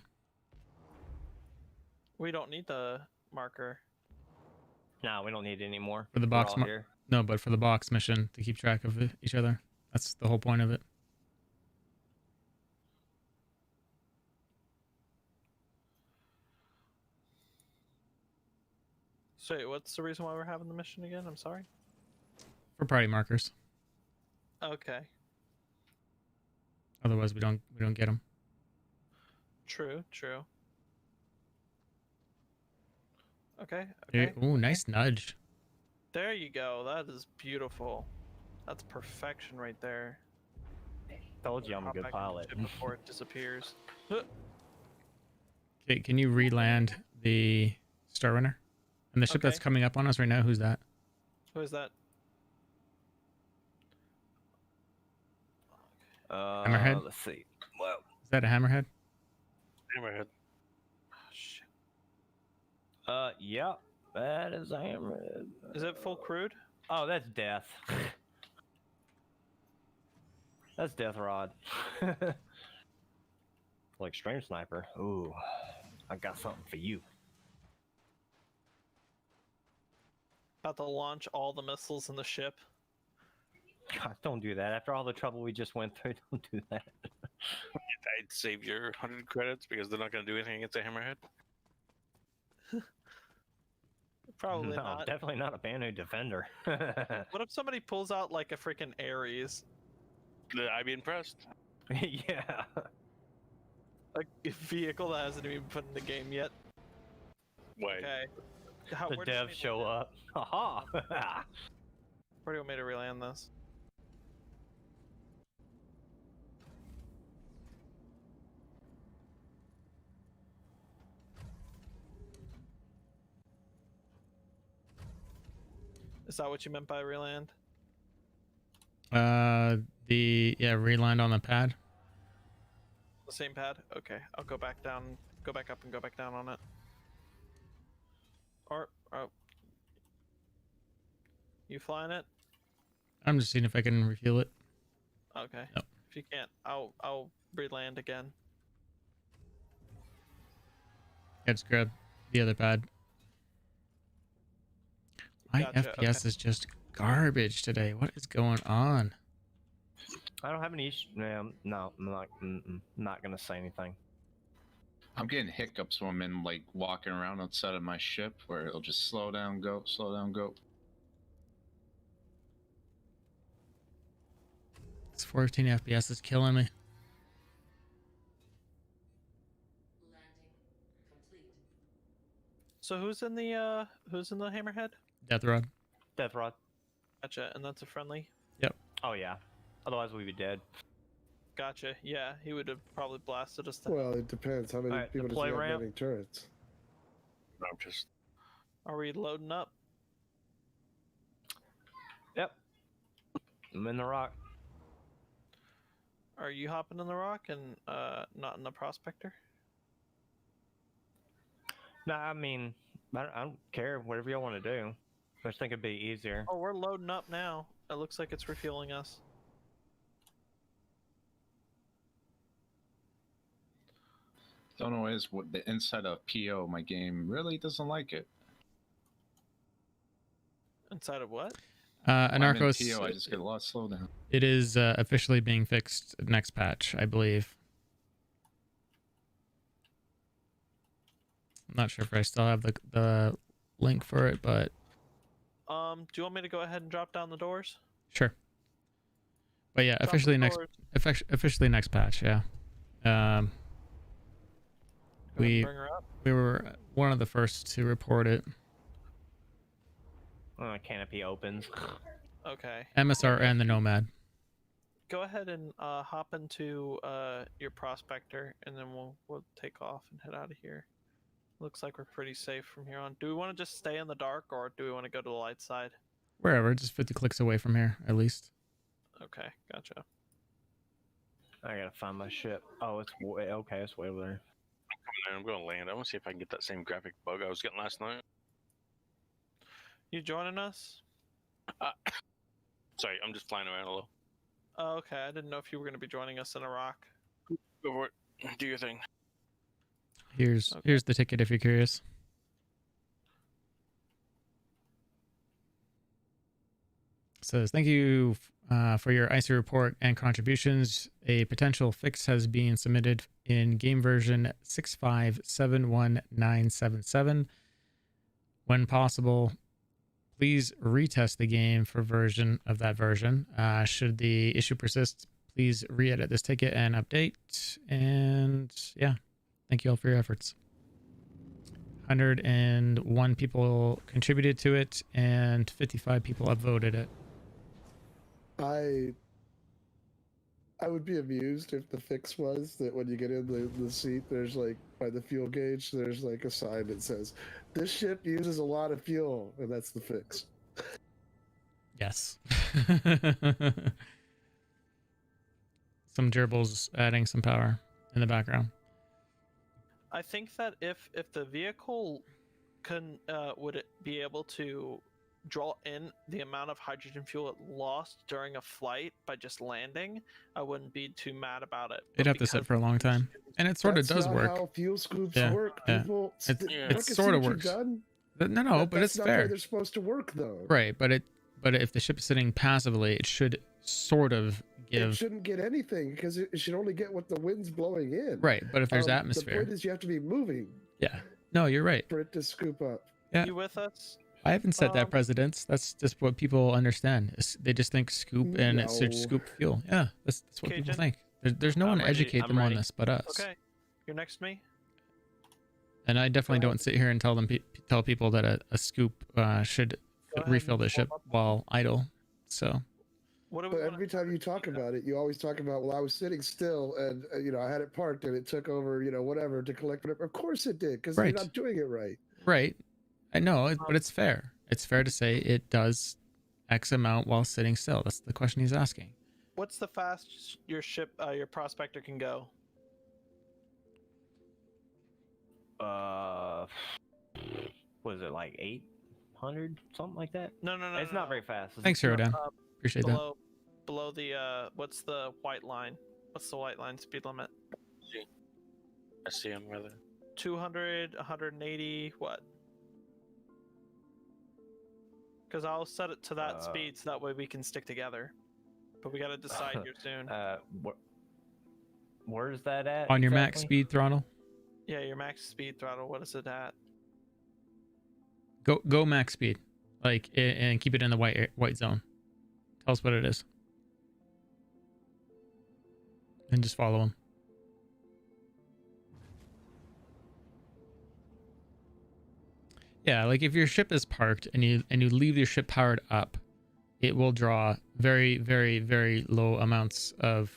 We don't need the marker. Nah, we don't need it anymore. For the We're box all mar- here. No, but for the box mission to keep track of each other. That's the whole point of it. So wait, what's the reason why we're having the mission again? I'm sorry. For party markers. Okay. Otherwise, we don't get them. True. True. Okay. Okay. Ooh, nice nudge. There you go. That is beautiful. That's perfection right there. Told you I'm a Hop good back in the pilot. ship before it disappears. Okay, can you re-land the Star Runner? And the ship that's Okay. coming up on us right now, who's that? Who is that? Hammerhead? Let's see. Well, Is that a hammerhead? Hammerhead. Oh, shit. yeah, that is a hammerhead. Is it full crude? Oh, that's death. That's death rod. Like stream sniper. Ooh, I got something for you. About to launch all the missiles in the ship. God, don't do that. After all the trouble we just went through, don't do that. I'd save your 100 credits because they're not going to do anything against a hammerhead. Probably No, not. definitely not a Banu defender. What if somebody pulls out like a freaking Ares? I'd be impressed. Yeah. A vehicle that hasn't even been put in the game yet. Wait. Okay. The where do you devs want me to show land? up. Haha. Where do you want me to reland this? Is that what you meant by reland? Re-land on the pad. The same pad? Okay, I'll go back down, go back up and go back down on it. Or, oh. You flying it? I'm just seeing if I can refuel it. Okay. Nope. If you can't, I'll reland again. Yeah, just grab the other pad. My Gotcha, FPS is just garbage today. What is going on? I don't have any issue. No, I'm not gonna say anything. I'm getting hiccups when I'm in, like, walking around outside of my ship where it'll just slow down, go, slow down, go. This 14 FPS is killing me. Landing complete. So who's in the hammerhead? Death Rod. Death rod. Gotcha, and that's a friendly. Oh yeah. Otherwise we'd be dead. Gotcha. Yeah, he would have probably blasted us. Well, it depends. How many Alright, people does deploy he have ramp. landing turrets? I'm just. Are we loading up? Yep. I'm in the rock. Are you hopping in the rock and not in the prospector? Nah, I mean, I don't care. Whatever y'all want to do. I just think it'd be easier. Oh, we're loading up now. It looks like it's refueling us. Don't know is what the inside of PO, my game really doesn't like it. Inside of what? When I'm in Anarchos, PO, I just get a lot of slowdown. it is officially being fixed next patch, I believe. I'm not sure if I still have the link for it, but Do you want me to go ahead and drop down the doors? sure. But yeah, Drop the officially doors. officially next patch. Yeah. Go ahead and We bring her up. we were one of the first to report it. Canopy opens. Okay. MSR and the Nomad. Go ahead and hop into your prospector, and then we'll take off and head out of here. Looks like we're pretty safe from here on. Do we want to just stay in the dark, or do we want to go to the light side? Wherever, just 50 clicks away from here, at least. Okay, gotcha. I gotta find my ship. Oh, it's way okay. It's way over there. I'm going to land. I want to see if I can get that same graphic bug I was getting last night. You joining us? Sorry, I'm just flying around a little. Oh, okay. I didn't know if you were going to be joining us in Iraq. Go for it. Do your thing. Here's the ticket if you're curious. It says, thank you for your IC report and contributions. A potential fix has been submitted in game version 6571977. When possible, please retest the game for version of that version. Should the issue persist, please re-edit this ticket and update. And yeah, thank you all for your efforts. 101 people contributed to it, and 55 people upvoted it. I would be amused if the fix was that when you get in the seat, there's like, by the fuel gauge, there's like a sign that says, this ship uses a lot of fuel, and that's the fix. Yes. Some gerbils adding some power in the background. I think that if the vehicle would it be able to draw in the amount of hydrogen fuel it lost during a flight by just landing, I wouldn't be too mad about it. It'd have to sit for a long time, and it sort of That's does not work. how fuel scoops Yeah, work. yeah. People, It sort of works. No, but it's not fair. the way they're supposed to work, though. Right, but if the ship is sitting passively, it should sort of give. It shouldn't get anything because it should only get what the wind's blowing in. Right, but if there's atmosphere. The point is you have to be moving. Yeah. No, you're right. For it to scoop up. Yeah. You with us? I haven't said that, Presidents. That's just what people understand. They just think scoop and it should scoop fuel. Yeah, that's what people think. There's no one to educate them on this but us. Okay, you're next to me. And I definitely don't sit here and tell people that a scoop should refill the ship while idle. So. But every time you talk about it, you always talk about, well, I was sitting still and I had it parked and it took over whatever to collect whatever. Of course it did, because you're not doing it right. Right. I know, but it's fair. It's fair to say it does X amount while sitting still. That's the question he's asking. What's the fastest your ship, your prospector can go? Was it like 800, something like that? No. It's not very fast. Thanks, Herodan. Appreciate that. Below the what's the white line? What's the white line speed limit? SCM rather. 200, 180, what? Because I'll set it to that speed so that way we can stick together. But we got to decide here soon. Where's that at? On your max speed throttle? Yeah, your max speed throttle. What is it at? Go max speed, and keep it in the white zone. Tell us what it is, and just follow him. Yeah, like if your ship is parked and you leave your ship powered up, it will draw very, very, very low amounts of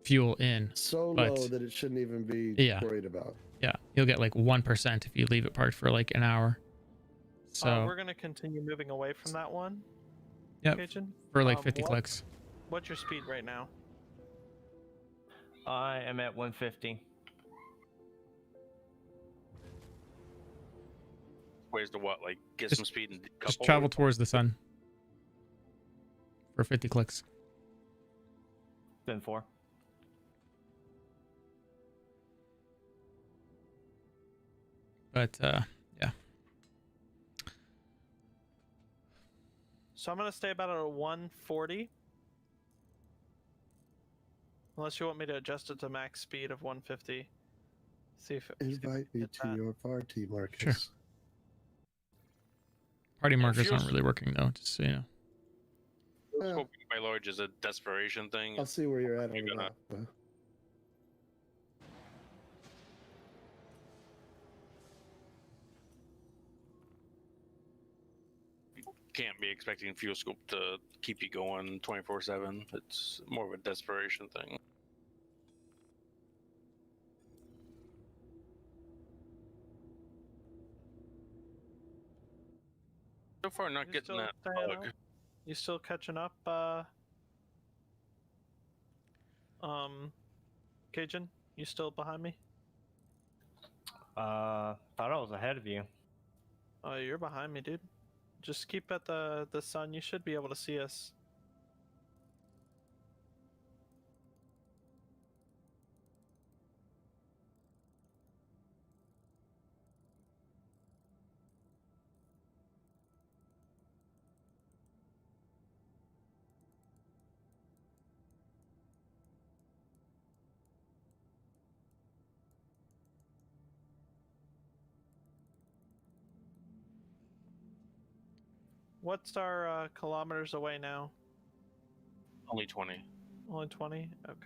fuel in. So low that it shouldn't even be worried about. Yeah, you'll get like 1% if you leave it parked for like an hour. So we're gonna continue moving away from that one. Yep. Kitchen. For like 50 clicks. What's your speed right now? I am at 150. Where's the what? Like get some speed and just travel towards the sun for 50 clicks. Then 4. But yeah. So I'm gonna stay about at a 140. Unless you want me to adjust it to max speed of 150. See if Invite me get to that. your party, Marcus. Party Yeah, markers fuel's- aren't really working though, just so you know. Yeah, Hoping by large is a desperation thing. I'll see where you're at on You're the gonna- map. Though. Can't be expecting fuel scope to keep you going 24/7. It's more of a desperation thing. So far, not You getting still that staying bug. out? You still catching up, Cajun? You still behind me? Thought I was ahead of you. Oh, you're behind me, dude. Just keep at the sun. You should be able to see us. What's our kilometers away now? Only 20. Only 20? Okay.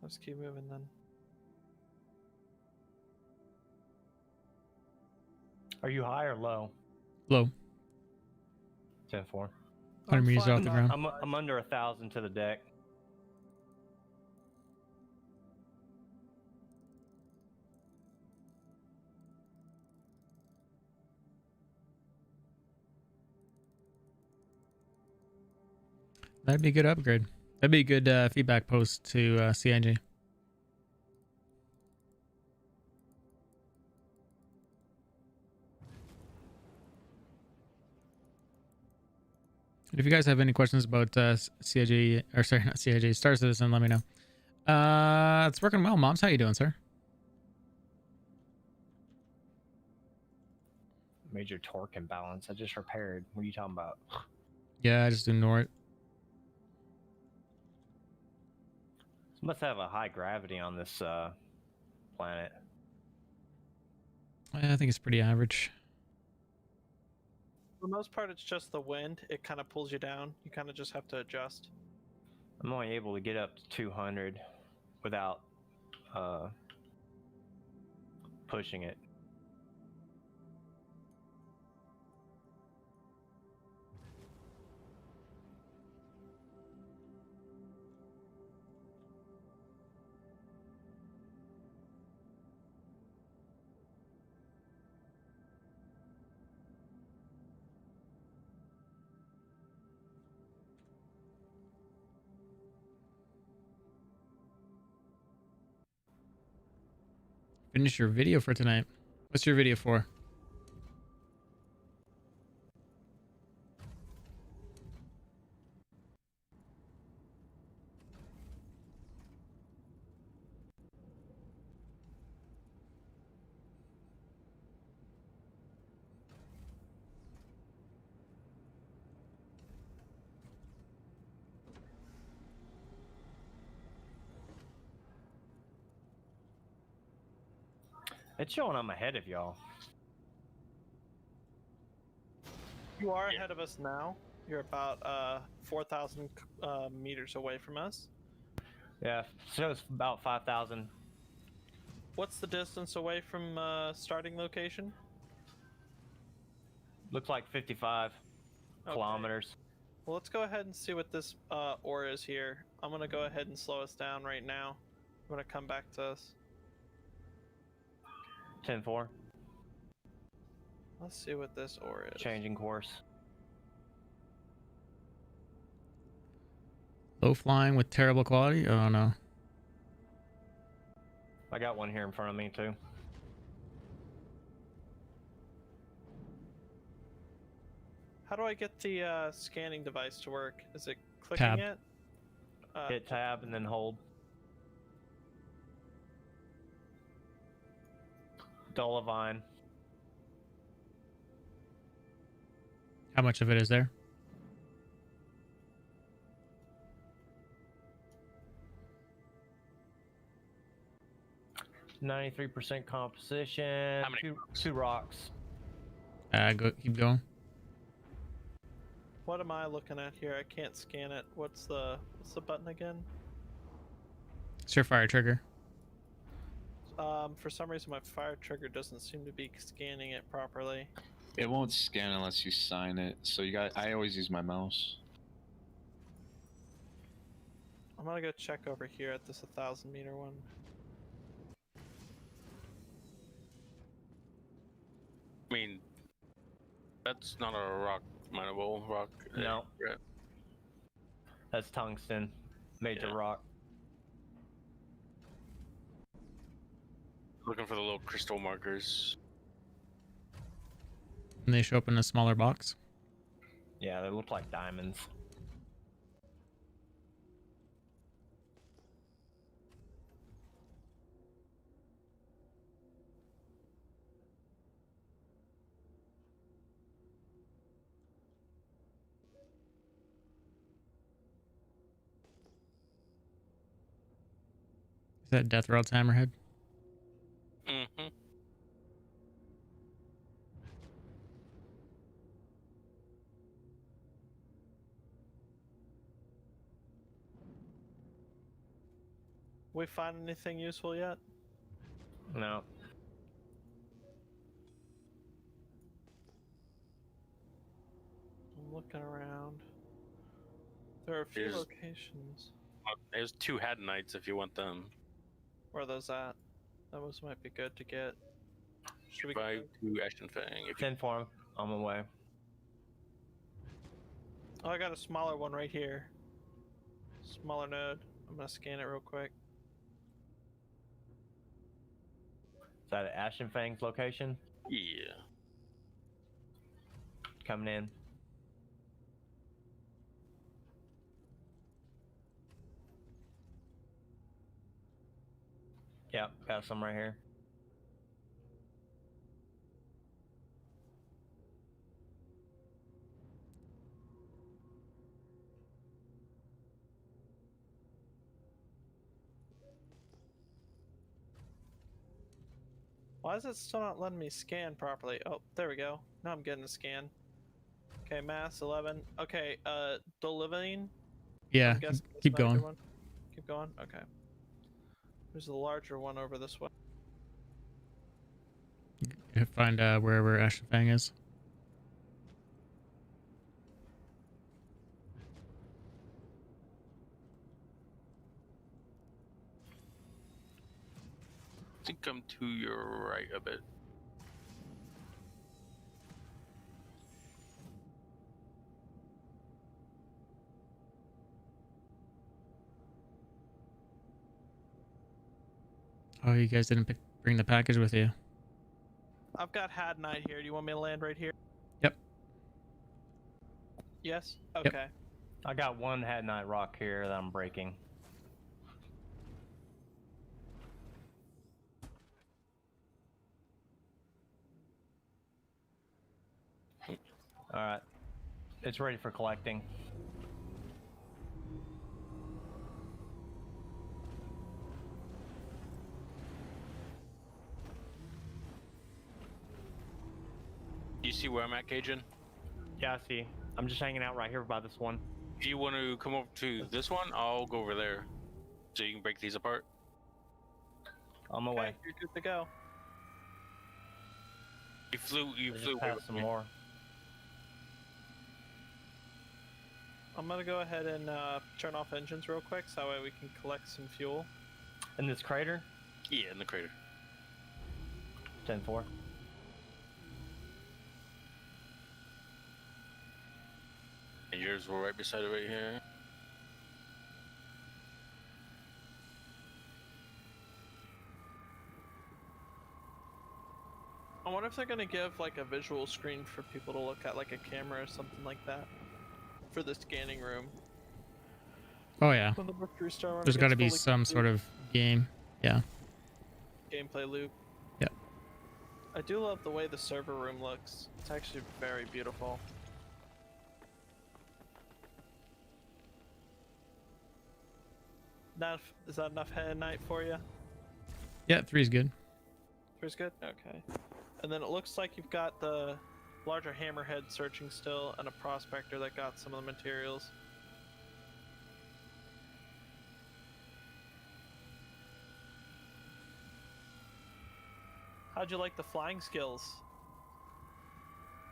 Let's keep moving then. Are you high or low? Low. 10-4. 100 I'm meters flying off the by- ground. I'm under 1,000 to the deck. That'd be a good upgrade. That'd be a good feedback post to CIG. If you guys have any questions about CIG, or sorry, not CIG, Star Citizen, let me know. It's working well. Moms, how you doing, sir? Major torque imbalance. I just repaired. What are you talking about? Yeah, I just ignore it. Must have a high gravity on this planet. I think it's pretty average. For the most part, it's just the wind. It kind of pulls you down. You kind of just have to adjust. I'm only able to get up to 200 without pushing it. Finish your video for tonight. What's your video for? It's showing I'm ahead of y'all. You are ahead of us now. You're about 4,000 meters away from us. Yeah, shows about 5,000. What's the distance away from starting location? Looks like 55 Okay. kilometers. Well, let's go ahead and see what this ore is here. I'm going to go ahead and slow us down right now. I'm going to come back to us. 10-4. Let's see what this ore is. Changing course. Low flying with terrible quality? Oh no. I got one here in front of me too. How do I get the scanning device to work? Is it clicking Tab. it? Hit tab and then hold. Dolivine. How much of it is there? 93% composition. How many Two rocks. Keep going. What am I looking at here? I can't scan it. What's the button again? It's your fire trigger. For some reason my fire trigger doesn't seem to be scanning it properly. It won't scan unless you sign it. So I always use my mouse. I'm gonna go check over here at this 1,000-meter one. I mean, that's not a rock mineable rock. No. Yeah. That's tungsten. Major Yeah. rock. Looking for the little crystal markers. And they show up in a smaller box. Yeah, they look like diamonds. Is that Death Rod's hammerhead? Mm-hmm. We find anything useful yet? No. I'm looking around. There are a few Here's- locations. There's 2 Haddonites if you want them. Where are those at? Those might be good to get. Should we Buy go? 2 Ashen Fang. If you, 10 for him. On my way. Oh, I got a smaller one right here. Smaller node. I'm gonna scan it real quick. Is that at Ashen Fang's location? yeah. Coming in. Yep, got some right here. Why is it still not letting me scan properly? Oh, there we go. Now I'm getting a scan. Okay, mass 11. Okay, Dolivine. Yeah, I'm guessing this keep might be the going. one. Keep going? Okay. There's a larger one over this way. Find wherever Ashen Fang is. I think I'm to your right a bit. Oh, you guys didn't bring the package with you. I've got Haddonite here. Do you want me to land right here? Yep. Yes? Yep. Okay. I got one Haddonite rock here that I'm breaking. Alright. It's ready for collecting. Do you see where I'm at, Cajun? Yeah, I see. I'm just hanging out right here by this one. If you want to come over to this one, I'll go over there. So you can break these apart. On my Okay, way. you're good to go. You flew I just way passed with some me. more. I'm gonna go ahead and turn off engines real quick so that way we can collect some fuel. In this crater? Yeah, in the crater. 10-4. And yours were right beside it right here. I wonder if they're gonna give like a visual screen for people to look at, like a camera or something like that, for the scanning room. Oh yeah. When the Mercury Star Runner There's got to gets be fully some sort complete. of game. Yeah. Gameplay loop. Yeah. I do love the way the server room looks. It's actually very beautiful. Is that enough head night for you? Yeah, 3's good. 3's good? Okay. And then it looks like you've got the larger hammerhead searching still and a prospector that got some of the materials. How'd you like the flying skills?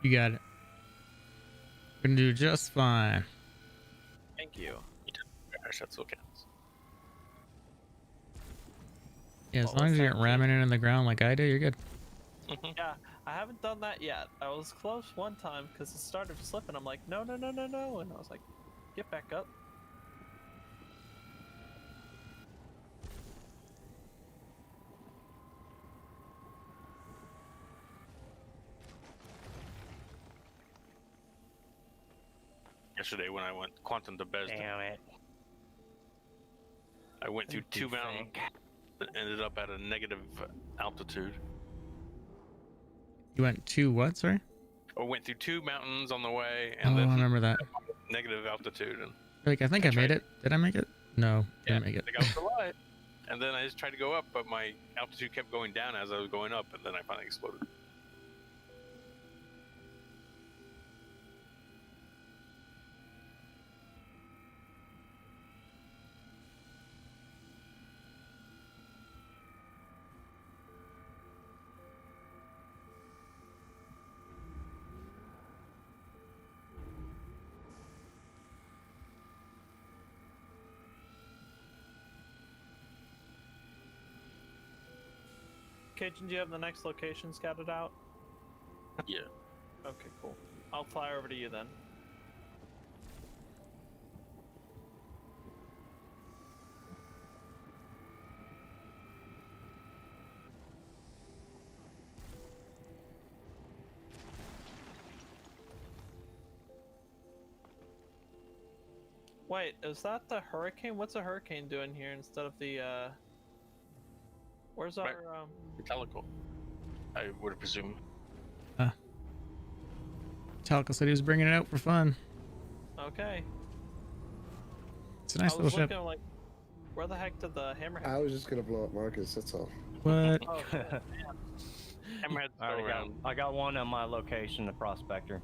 You got it. Gonna do just fine. Thank you. Gosh, that's okay. Yeah, as What long was as you that, aren't ramming it in the ground like I do, you're good. Yeah, I haven't done that yet. I was close one time because it started slipping. I'm like, no, no, no, no, no. And I was like, get back up. Yesterday when I went quantum to Bez, Damn it. I went through What do you 2 mountains think? that ended up at a negative altitude. You went to what, sorry? I went through 2 mountains on the way, Oh, and I then remember that. negative altitude, and Like, I think I made it. Did I make it? No, yeah, didn't make it. I got the light. And then I just tried to go up, but my altitude kept going down as I was going up, and then I finally exploded. Cajun, do you have the next location scouted out? Yeah. Okay, cool. I'll fly over to you then. Wait, is that the hurricane? What's a hurricane doing here instead of the, Where's our, Right. Metallical, I would presume. Talca said he was bringing it out for fun. Okay. It's a nice I little was ship. looking like, where the heck did the hammerhead? I was just gonna blow up Marcus. That's all. What? Oh, Hammerhead's I already still got, around. I got one on my location, the prospector.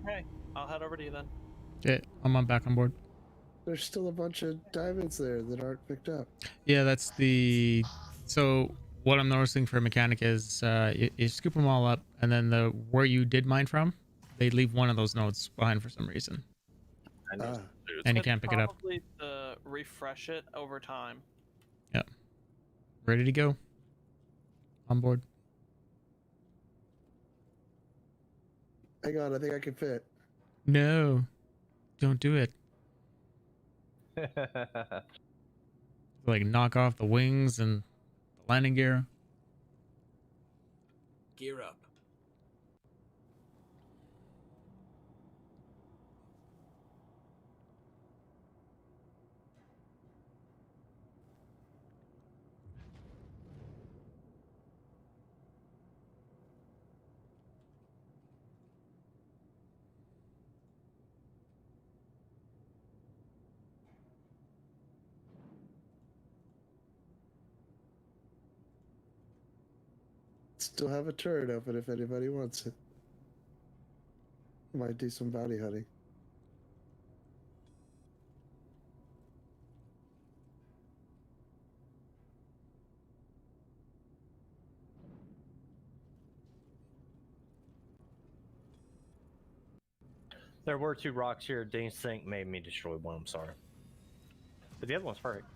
okay. I'll head over to you then. Yeah, I'm back on board. There's still a bunch of diamonds there that aren't picked up. Yeah, that's the. So what I'm noticing for a mechanic is you scoop them all up, and then the where you did mine from, they leave one of those nodes behind for some reason, I know. Ah. Dude, and you It's can't pick it up. Probably to refresh it over time. Ready to go. On board. Hang on, I think I can fit. No, don't do it. Like knock off the wings and the landing gear. Gear up. Still have a turret open if anybody wants it. Might do some bounty hunting. There were 2 rocks here. Dean's sink made me destroy one. I'm sorry. But the other one's perfect.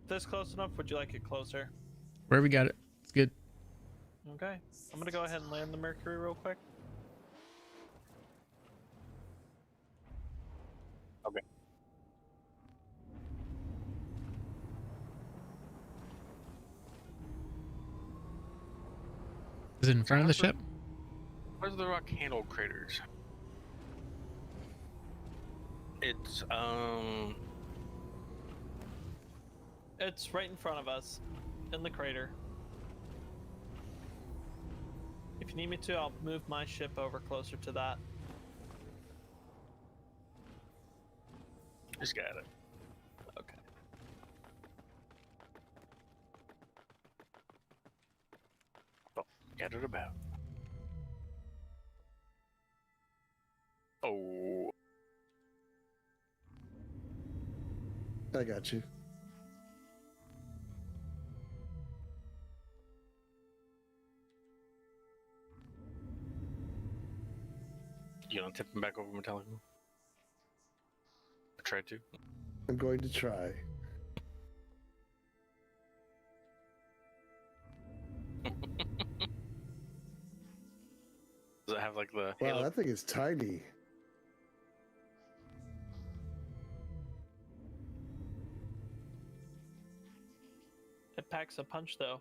This close enough? Would you like it closer? Where we got it. It's good. Okay. I'm gonna go ahead and land the Mercury real quick. Is it in front of the ship? Where's the rock handle craters? It's It's right in front of us, in the crater. If you need me to, I'll move my ship over closer to that. Just got it. Okay. Oh, scattered about. Oh, I got you. you gonna tip him back over Metallica? I tried to. I'm going to try. Does it have like the Wow, halo? that thing is tiny. It packs a punch, though.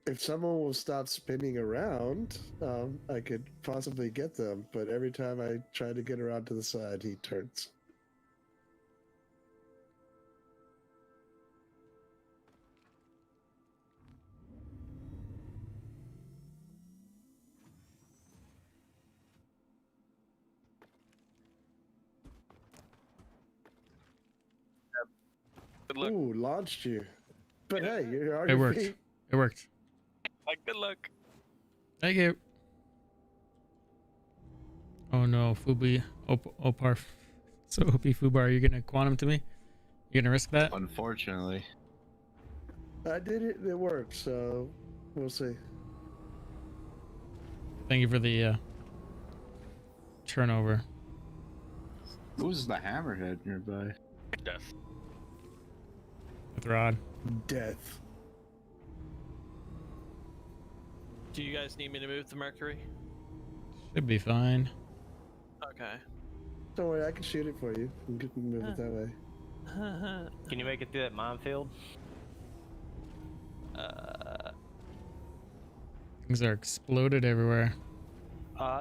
If someone will stop spinning around, I could possibly get them. But every time I try to get around to the side, he turns. Good luck. Ooh, launched you. But Yeah. hey, you're on It your worked. feet. It worked. Like, good luck. Thank you. Oh no, Fubi, Opar. So OP Fubar, you're gonna quantum to me? You gonna risk that? Unfortunately. I did it. It worked. So we'll see. Thank you for the turnover. Who's the hammerhead nearby? Death. With Rod. Death. Do you guys need me to move the Mercury? Should be fine. Okay. Don't worry, I can shoot it for you. You can move it that way. Can you make it through that minefield? Things are exploded everywhere.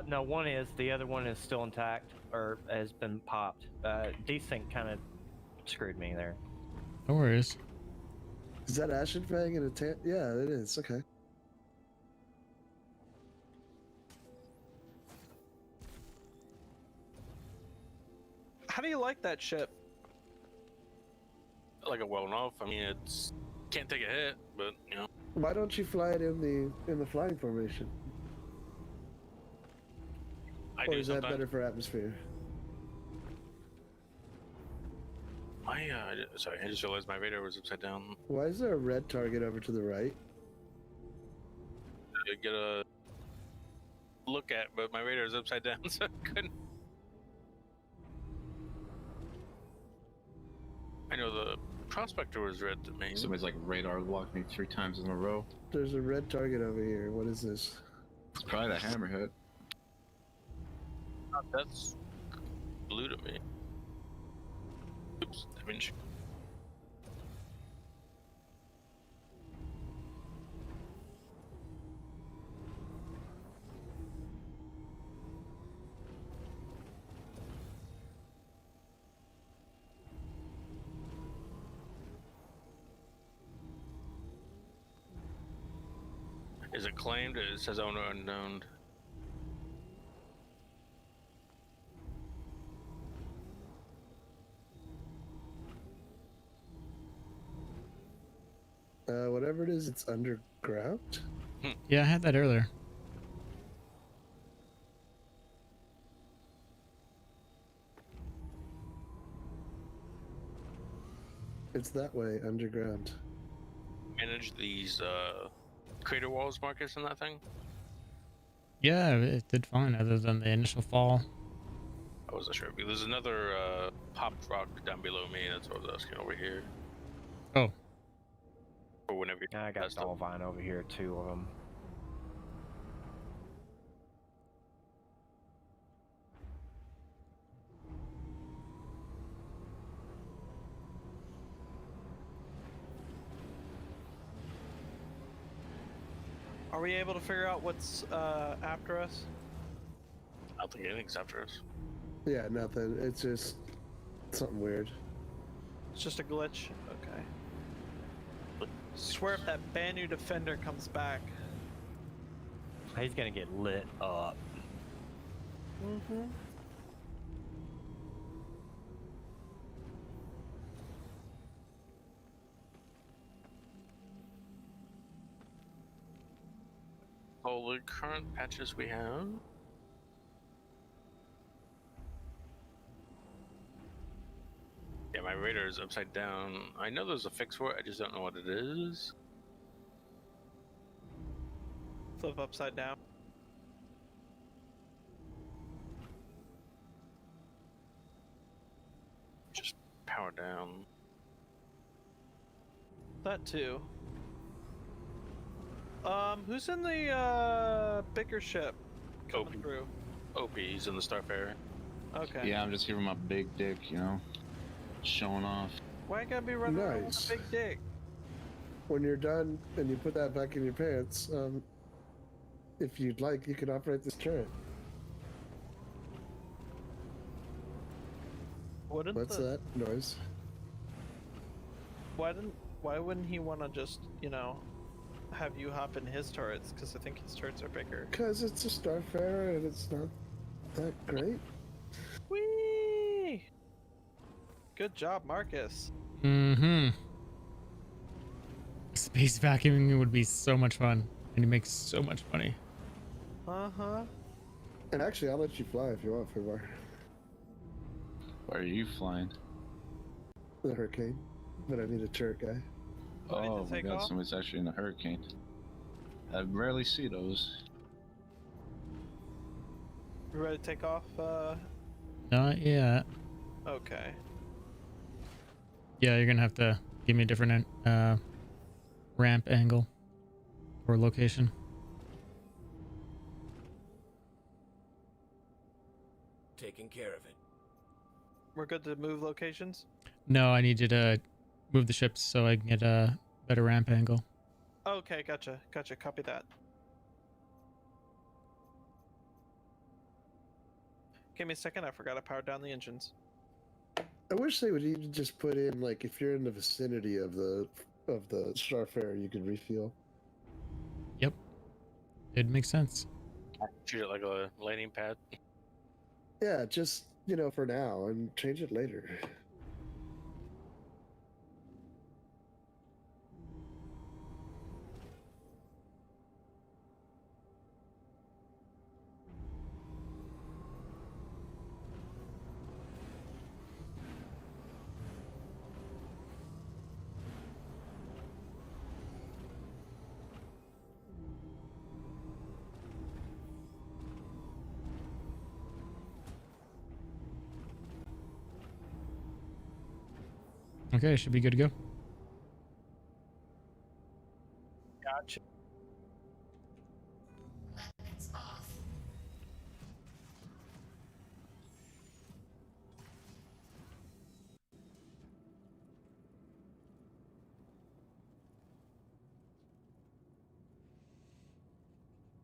No, one is. The other one is still intact or has been popped. Desync kind of screwed me there. No worries. Is that Ashen Fang in a tent? Yeah, it is. Okay. How do you like that ship? Like a well enough. I mean, it's can't take a hit, but you know. Why don't you fly it in the flying formation? I Or do is that sometimes. better for atmosphere? Sorry, I just realized my radar was upside down. Why is there a red target over to the right? To get a look at, but my radar is upside down, so I couldn't. I know the prospector was red to me. Somebody's like radar blocked me 3 times in a row. There's a red target over here. What is this? It's probably the hammerhead. That's blue to me. Oops, I mean, is it claimed? It says owner unknown. Whatever it is, it's underground. Yeah, I had that earlier. It's that way, underground. Manage these crater walls, Marcus, and that thing. Yeah, it did fine other than the initial fall. I wasn't sure. There's another popped rock down below me. That's what I was asking over here. Oh. Or whenever you I got test them. Dolvine over here, 2 of them. Are we able to figure out what's after us? I don't think anything's after us. Yeah, nothing. It's just something weird. It's just a glitch. Okay. Swear if that Banu Defender comes back. He's gonna get lit up. Mm-hmm. All the current patches we have. Yeah, my radar is upside down. I know there's a fix for it, I just don't know what it is. Flip upside down. Just power down. That too. Who's in the bigger ship coming Opie. through? OP's in the Starfarer. Okay. Yeah, I'm just giving my big dick, you know, showing off. Why you gotta be running around with Nice. a big dick? When you're done and you put that back in your pants, if you'd like, you can operate this turret. Wouldn't What's the, that noise? Why wouldn't he want to just, you know, have you hop in his turrets? Because I think his turrets are bigger. Because it's a Starfarer and it's not that great. Whee! Good job, Marcus. Mm-hmm. Space vacuuming would be so much fun, and he makes so much money. Uh-huh. And actually, I'll let you fly if you want, Fubar. Where are you flying? The Hurricane. But I need a turret guy. Ready to Oh my take god, off? somebody's actually in a hurricane. I rarely see those. You ready to take off? Not yet. Okay. Yeah, you're gonna have to give me a different ramp angle or location. Taking care of it. We're good to move locations? No, I need you to move the ships so I can get a better ramp angle. Okay, gotcha. Gotcha. Copy that. Give me a second. I forgot to power down the engines. I wish they would even just put in, like, if you're in the vicinity of the Starfarer, you could refuel. Yep. It makes sense. Treat it like a landing pad. Yeah, just, you know, for now, and change it later. Okay, should be good to go. Gotcha. Weapons off.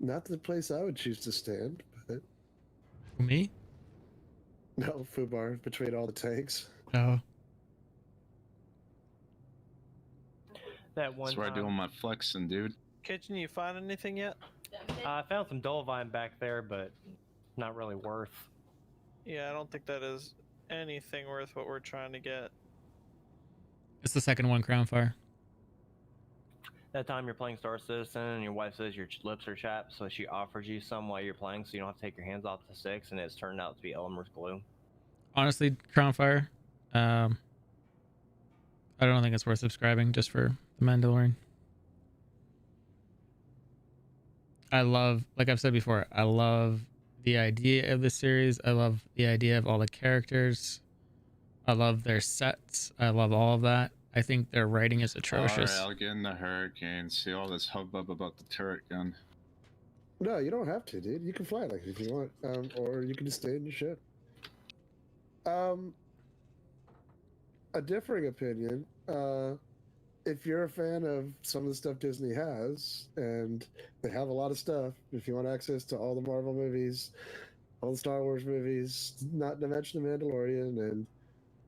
Not the place I would choose to stand, but Who, me? no, Fubar, between all the tanks. Oh. That one That's where I do all time, my flexing, dude. Kitchen, you find anything yet? I found some Dolvine back there, but not really worth. Yeah, I don't think that is anything worth what we're trying to get. It's the second one, Crownfire. That time you're playing Star Citizen and your wife says your lips are chapped, so she offers you some while you're playing so you don't have to take your hands off the sticks, and it's turned out to be Elmer's glue. Honestly, Crownfire, I don't think it's worth subscribing just for The Mandalorian. I love, like I've said before, I love the idea of the series. I love the idea of all the characters. I love their sets. I love all of that. I think their writing is atrocious. Alright, I'll get in the hurricane. See all this hubbub about the turret gun. No, you don't have to, dude. You can fly like it if you want, or you can just stay in your ship. A differing opinion. If you're a fan of some of the stuff Disney has, and they have a lot of stuff, if you want access to all the Marvel movies, all the Star Wars movies, not to mention The Mandalorian,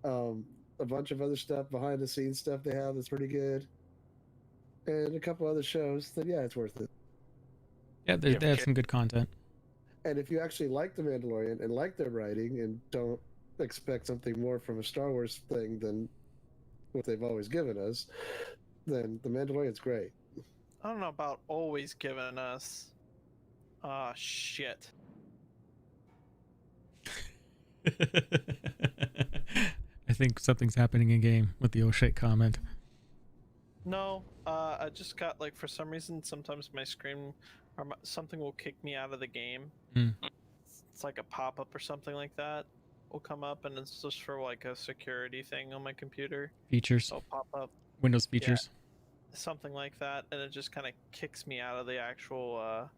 and a bunch of other stuff, behind the scenes stuff they have that's pretty good, and a couple other shows, then yeah, it's worth it. Yeah, they have some good content. And if you actually like The Mandalorian and like their writing and don't expect something more from a Star Wars thing than what they've always given us, then The Mandalorian's great. I don't know about always giving us. Ah, shit. I think something's happening in game with the oh shit comment. No, I just got like for some reason sometimes my screen or something will kick me out of the game. Mm. It's like a pop up or something like that will come up, and it's just for like a security thing on my computer. Features. So pop up Windows features. something like that, and it just kind of kicks me out of the actual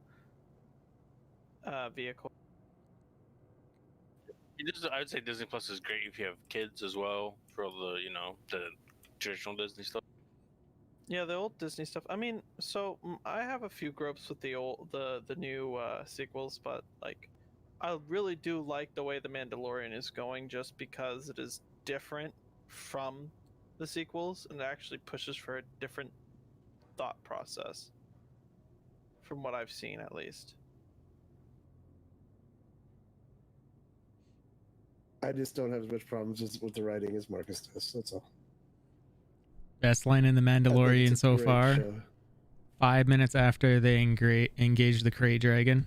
vehicle. I would say Disney Plus is great if you have kids as well for all the the traditional Disney stuff. Yeah, the old Disney stuff. I mean, so I have a few gropes with the new sequels, but like, I really do like the way the Mandalorian is going, just because it is different from the sequels and it actually pushes for a different thought process, from what I've seen at least. I just don't have as much problems with the writing as Marcus does. That's all. Best line in The I think Mandalorian it's a so great far. show. 5 minutes after they engage the Krayt Dragon.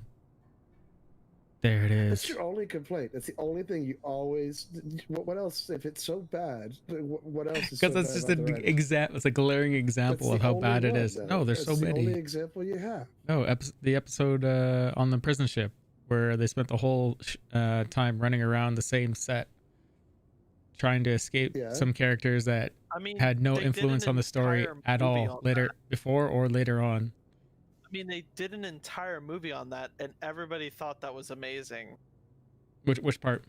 There it That's is. your only complaint. That's the only thing you always. What else? If it's so bad, what else is so Because that's bad just about an the writing? example. It's a glaring example That's of the how only bad it one, is. though. No, there's That's so the many. only example you have. No, the episode on the prison ship where they spent the whole time running around the same set, trying to escape Yeah. some characters that I mean, had no they did influence an on the story entire at movie all on later, that. before or later on. I mean, they did an entire movie on that, and everybody thought that was amazing. Which part?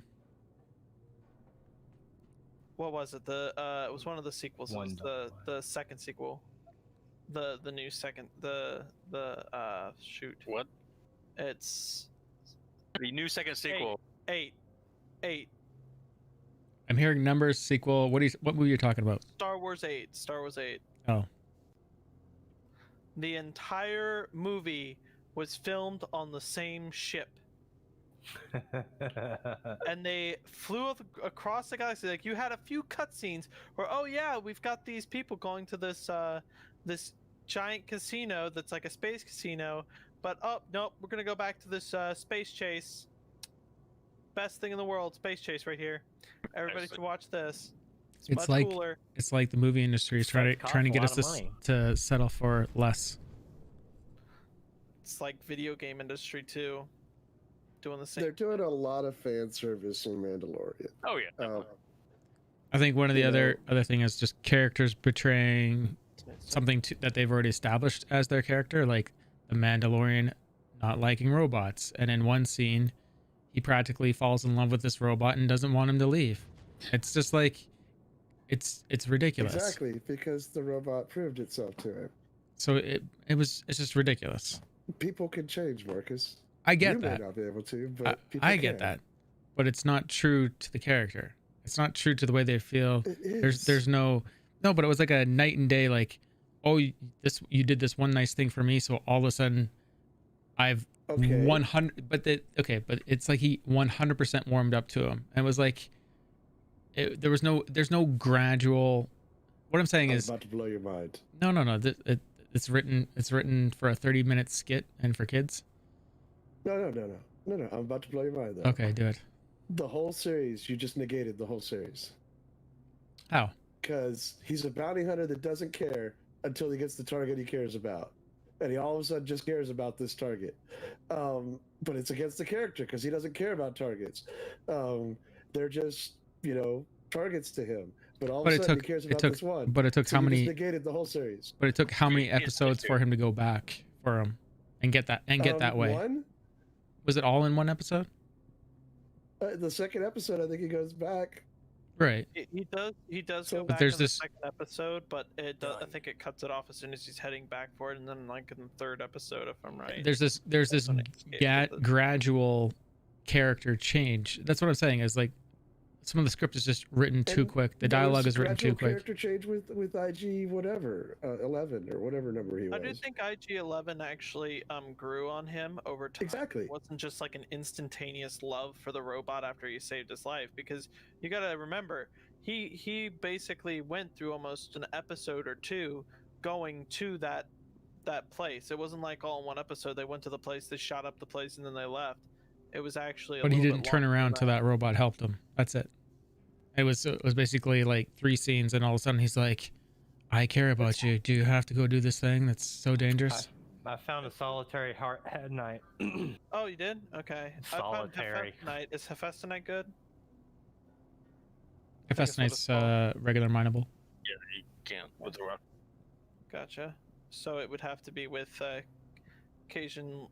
What was it? It was one of the sequels. It was the second sequel. The new second shoot. What? It's The new second sequel. eight. I'm hearing numbers sequel. What movie are you talking about? Star Wars 8. Star Wars 8. Oh. The entire movie was filmed on the same ship. And they flew across the galaxy. Like, you had a few cutscenes where, oh yeah, we've got these people going to this this giant casino that's like a space casino, but oh nope, we're gonna go back to this space chase. Best thing in the world, space chase right here. Everybody should watch this. It's much like cooler. It's like the movie industry is trying to get us to settle for less. It's like video game industry too, doing the same. They're doing a lot of fan service in Mandalorian. Oh yeah. definitely. I think one of the You other thing is just characters betraying something that they've already established as their character, like the Mandalorian not liking robots, and in one scene he practically falls in love with this robot and doesn't want him to leave. It's just like it's ridiculous. Exactly, because the robot proved itself to him. So it's just ridiculous. People can change, Marcus. I get you that. may not be able to, but people I get can. that, but it's not true to the character. It's not true to the way they feel. It is. There's no, but it was like a night and day. Like, oh, you did this one nice thing for me, so all of a sudden, I've 100. But it's like he 100% warmed up to him, and it was like, there's no gradual. What I'm saying is about to blow your mind. No. It's written for a 30-minute skit and for kids. No. I'm about to blow your mind, though. Okay, do it. The whole series, you just negated the whole series. How? Because he's a bounty hunter that doesn't care until he gets the target he cares about. And he all of a sudden just cares about this target. But it's against the character because he doesn't care about targets. They're just, targets to him. But all of a sudden he cares about this one. But it took so how you many? just negated the whole series. But it took how many episodes for him to go back for him and get that way? One? Was it all in one episode? The second episode, I think he goes back. Right. He does So- go But back there's in the this- second episode, but I think it cuts it off as soon as he's heading back for it, and then like in the third episode, if I'm right. There's this when it escapes with it. gradual character change. That's what I'm saying. Is like some of the script is just written too And quick. The there was dialogue is written too gradual quick. character change with IG whatever 11 or whatever number he I was. do think IG-11 actually grew on him over time. Exactly. It wasn't just like an instantaneous love for the robot after he saved his life, because you got to remember he basically went through almost an episode or two going to that place. It wasn't like all in one episode. They went to the place, they shot up the place, and then they left. It was actually But he didn't turn around till that robot helped him. That's it. It was basically like 3 scenes, and all of a sudden he's like, "I care about you. Do you have to go do this thing that's so dangerous?" I found a solitary heart at night. Oh, you did? Okay. Solitary. Night. Is Hephaestus Night good? Hephaestus Night's regular mineable. Yeah, you can't with the rock. Gotcha. So it would have to be with Cajun.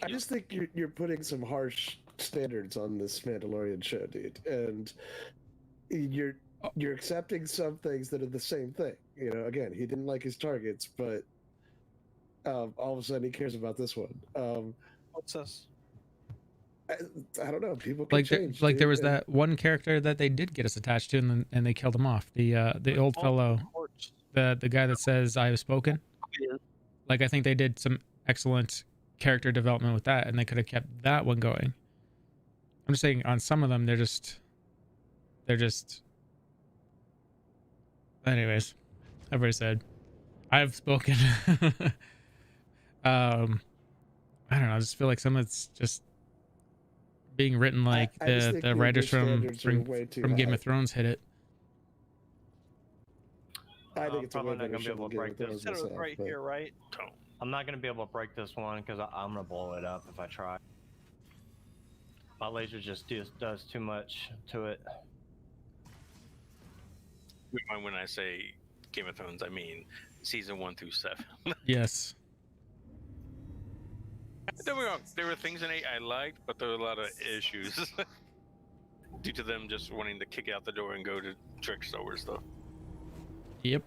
I just think you're putting some harsh standards on this Mandalorian show, dude, and you're accepting some things that are the same thing. You know, again, he didn't like his targets, but all of a sudden he cares about this one. What's this? I don't know. People can change. There was that one character that they did get us attached to, and they killed him off. The old fellow, the guy that says "I have spoken." Yeah. Like, I think they did some excellent character development with that, and they could have kept that one going. I'm just saying, on some of them, they're just. Anyways, I've already said, I've spoken. I don't know. I just feel like some of it's just being written like the writers from Game of Thrones hit it. I think it's probably a not gonna be able to break this. You said it was right here, right? I'm not gonna be able to break this one because I'm gonna blow it up if I try. My laser just does too much to it. When I say Game of Thrones, I mean season 1 through 7. Yes. Don't be wrong. There were things in 8 I liked, but there were a lot of issues due to them just wanting to kick out the door and go to trick Star Wars stuff. Yep.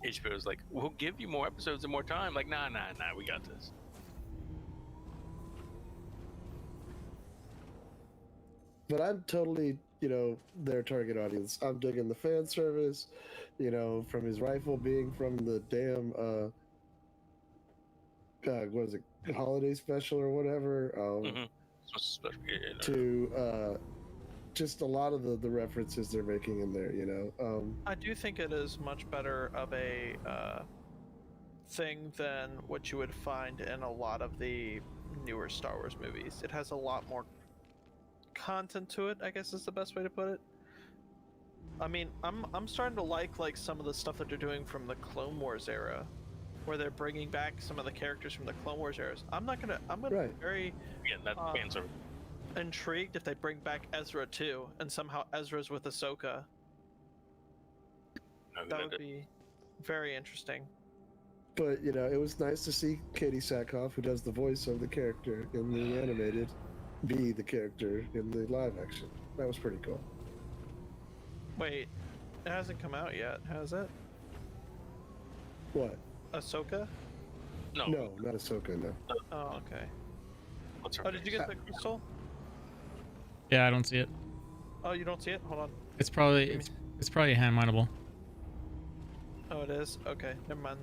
HBO was like, "We'll give you more episodes and more time." Like, nah, we got this. But I'm totally, their target audience. I'm digging the fan service, from his rifle being from the damn, what is it, holiday special or whatever, to just a lot of the references they're making in there, I do think it is much better of a thing than what you would find in a lot of the newer Star Wars movies. It has a lot more content to it, I guess is the best way to put it. I mean, I'm starting to like some of the stuff that they're doing from the Clone Wars era, where they're bringing back some of the characters from the Clone Wars eras. I'm Right. be very That's fan service. intrigued if they bring back Ezra too, and somehow Ezra's with Ahsoka. That would be very interesting. But, it was nice to see Katie Sackhoff, who does the voice of the character in the animated, be the character in the live action. That was pretty cool. Wait, it hasn't come out yet, has it? What? Ahsoka? No, No, not Ahsoka, no. Oh, okay. What's her Oh, did you face? get the crystal? Yeah, I don't see it. Oh, you don't see it? Hold on. It's probably a hand mineable. Oh, it is? Okay, never mind.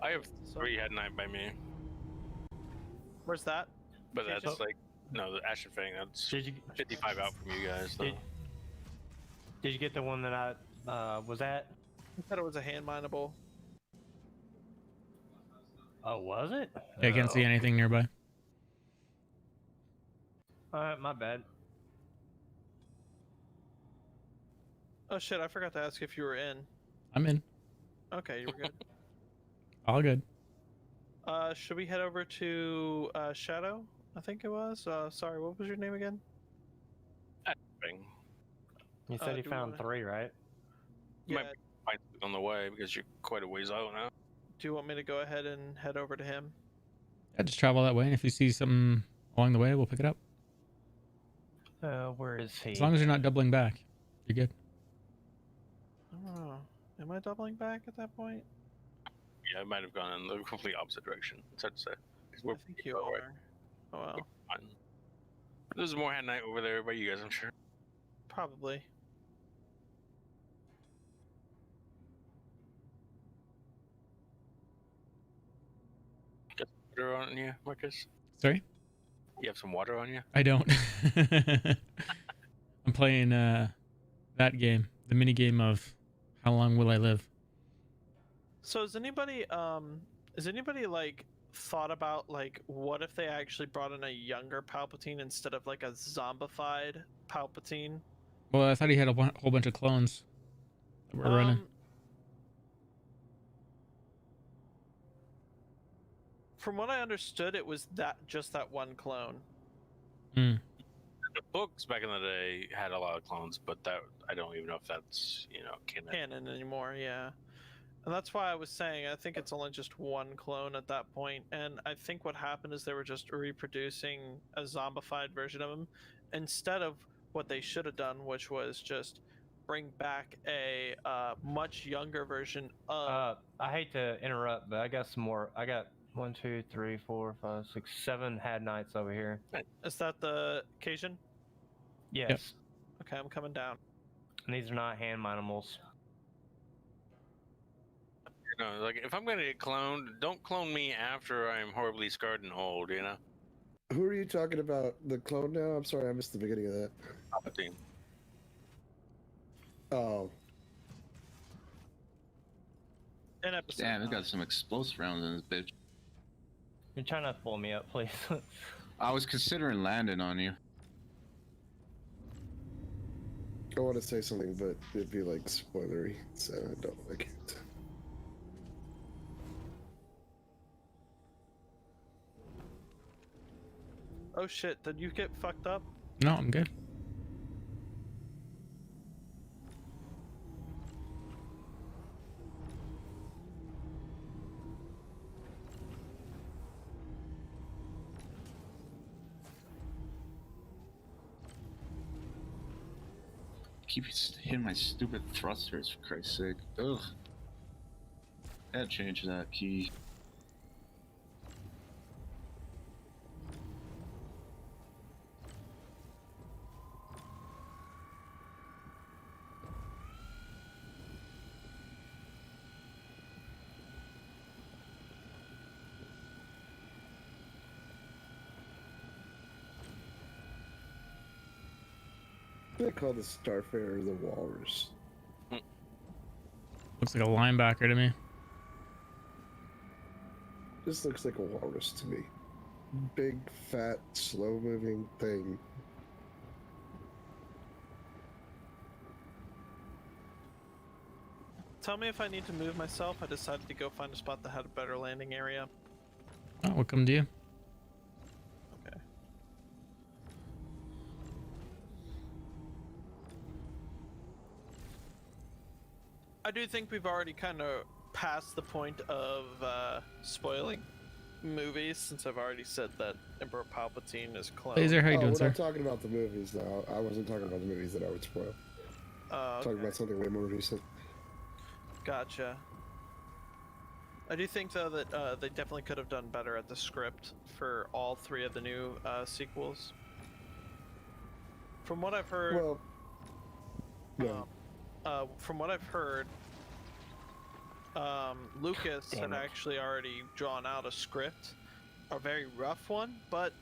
I have So- 3 Head Knight by me, Where's that? but Okay, that's so- like the Ashen Fang. That's Did you 55 out from you guys. Though. did you get the one that I was at? I thought it was a hand mineable. Oh, was it? Yeah, I can't see anything nearby. Alright, my bad. Oh shit, I forgot to ask if you were in. I'm in. Okay, you were good. All good. Should we head over to Shadow? I think it was. Sorry, what was your name again? Thing. You said you do found I- 3, right? You Yeah. might find something on the way because you're quite a ways out now. Do you want me to go ahead and head over to him? Yeah, just travel that way, and if you see something along the way, we'll pick it up. Where is he? As long as you're not doubling back, you're good. I don't know. Am I doubling back at that point? Yeah, I might have gone in the complete opposite direction. It's hard to say. 'Cause we're I think you far away. are. Oh well, Fine. There's more Hat Night over there by you guys, I'm sure. probably. Got some water on you, Marcus? Sorry, You have some water on you? I don't. I'm playing that game, the mini game of how long will I live? So is anybody like thought about like what if they actually brought in a younger Palpatine instead of like a zombified Palpatine? Well, I thought he had a whole bunch of clones that were running. From what I understood, it was just that one clone. Hmm. The books back in the day had a lot of clones, but that I don't even know if that's canon. Anymore, yeah. And that's why I was saying I think it's only just one clone at that point. And I think what happened is they were just reproducing a zombified version of him instead of what they should have done, which was just bring back a much younger version of. I hate to interrupt, but I got some more. I got 1, 2, 3, 4, 5, 6, 7 Had Nights over here. Is that the Cajun? Yes. Yep. Okay, I'm coming down. And these are not hand animals. No, like if I'm gonna get cloned, don't clone me after I'm horribly scarred and old, you know? Who are you talking about? The clone now? I'm sorry, I missed the beginning of that. Palpatine. Oh, In episode Damn, we 9. got some explosive rounds in this bitch. You're trying not to pull me up, please. I was considering landing on you. I want to say something, but it'd be like spoilery, so I don't like it. Oh shit, did you get fucked up? No, I'm good. Keep hitting my stupid thrusters, for Christ's sake. Ugh. I gotta change that key. They call the Starfarer the Walrus. Looks like a linebacker to me. This looks like a walrus to me. Big, fat, slow-moving thing. Tell me if I need to move myself. I decided to go find a spot that had a better landing area. Oh, what come to you? Okay. I do think we've already kind of passed the point of spoiling movies, since I've already said that Emperor Palpatine is cloned. Laser, how you doing, we're sir? not talking about the movies now. I wasn't talking about the movies that I would spoil. Talking Okay. about something way more recent. Gotcha. I do think though that they definitely could have done better at the script for all 3 of the new sequels. From what I've heard, Well, yeah. from what I've heard, Lucas Damn had it. actually already drawn out a script, a very rough one, but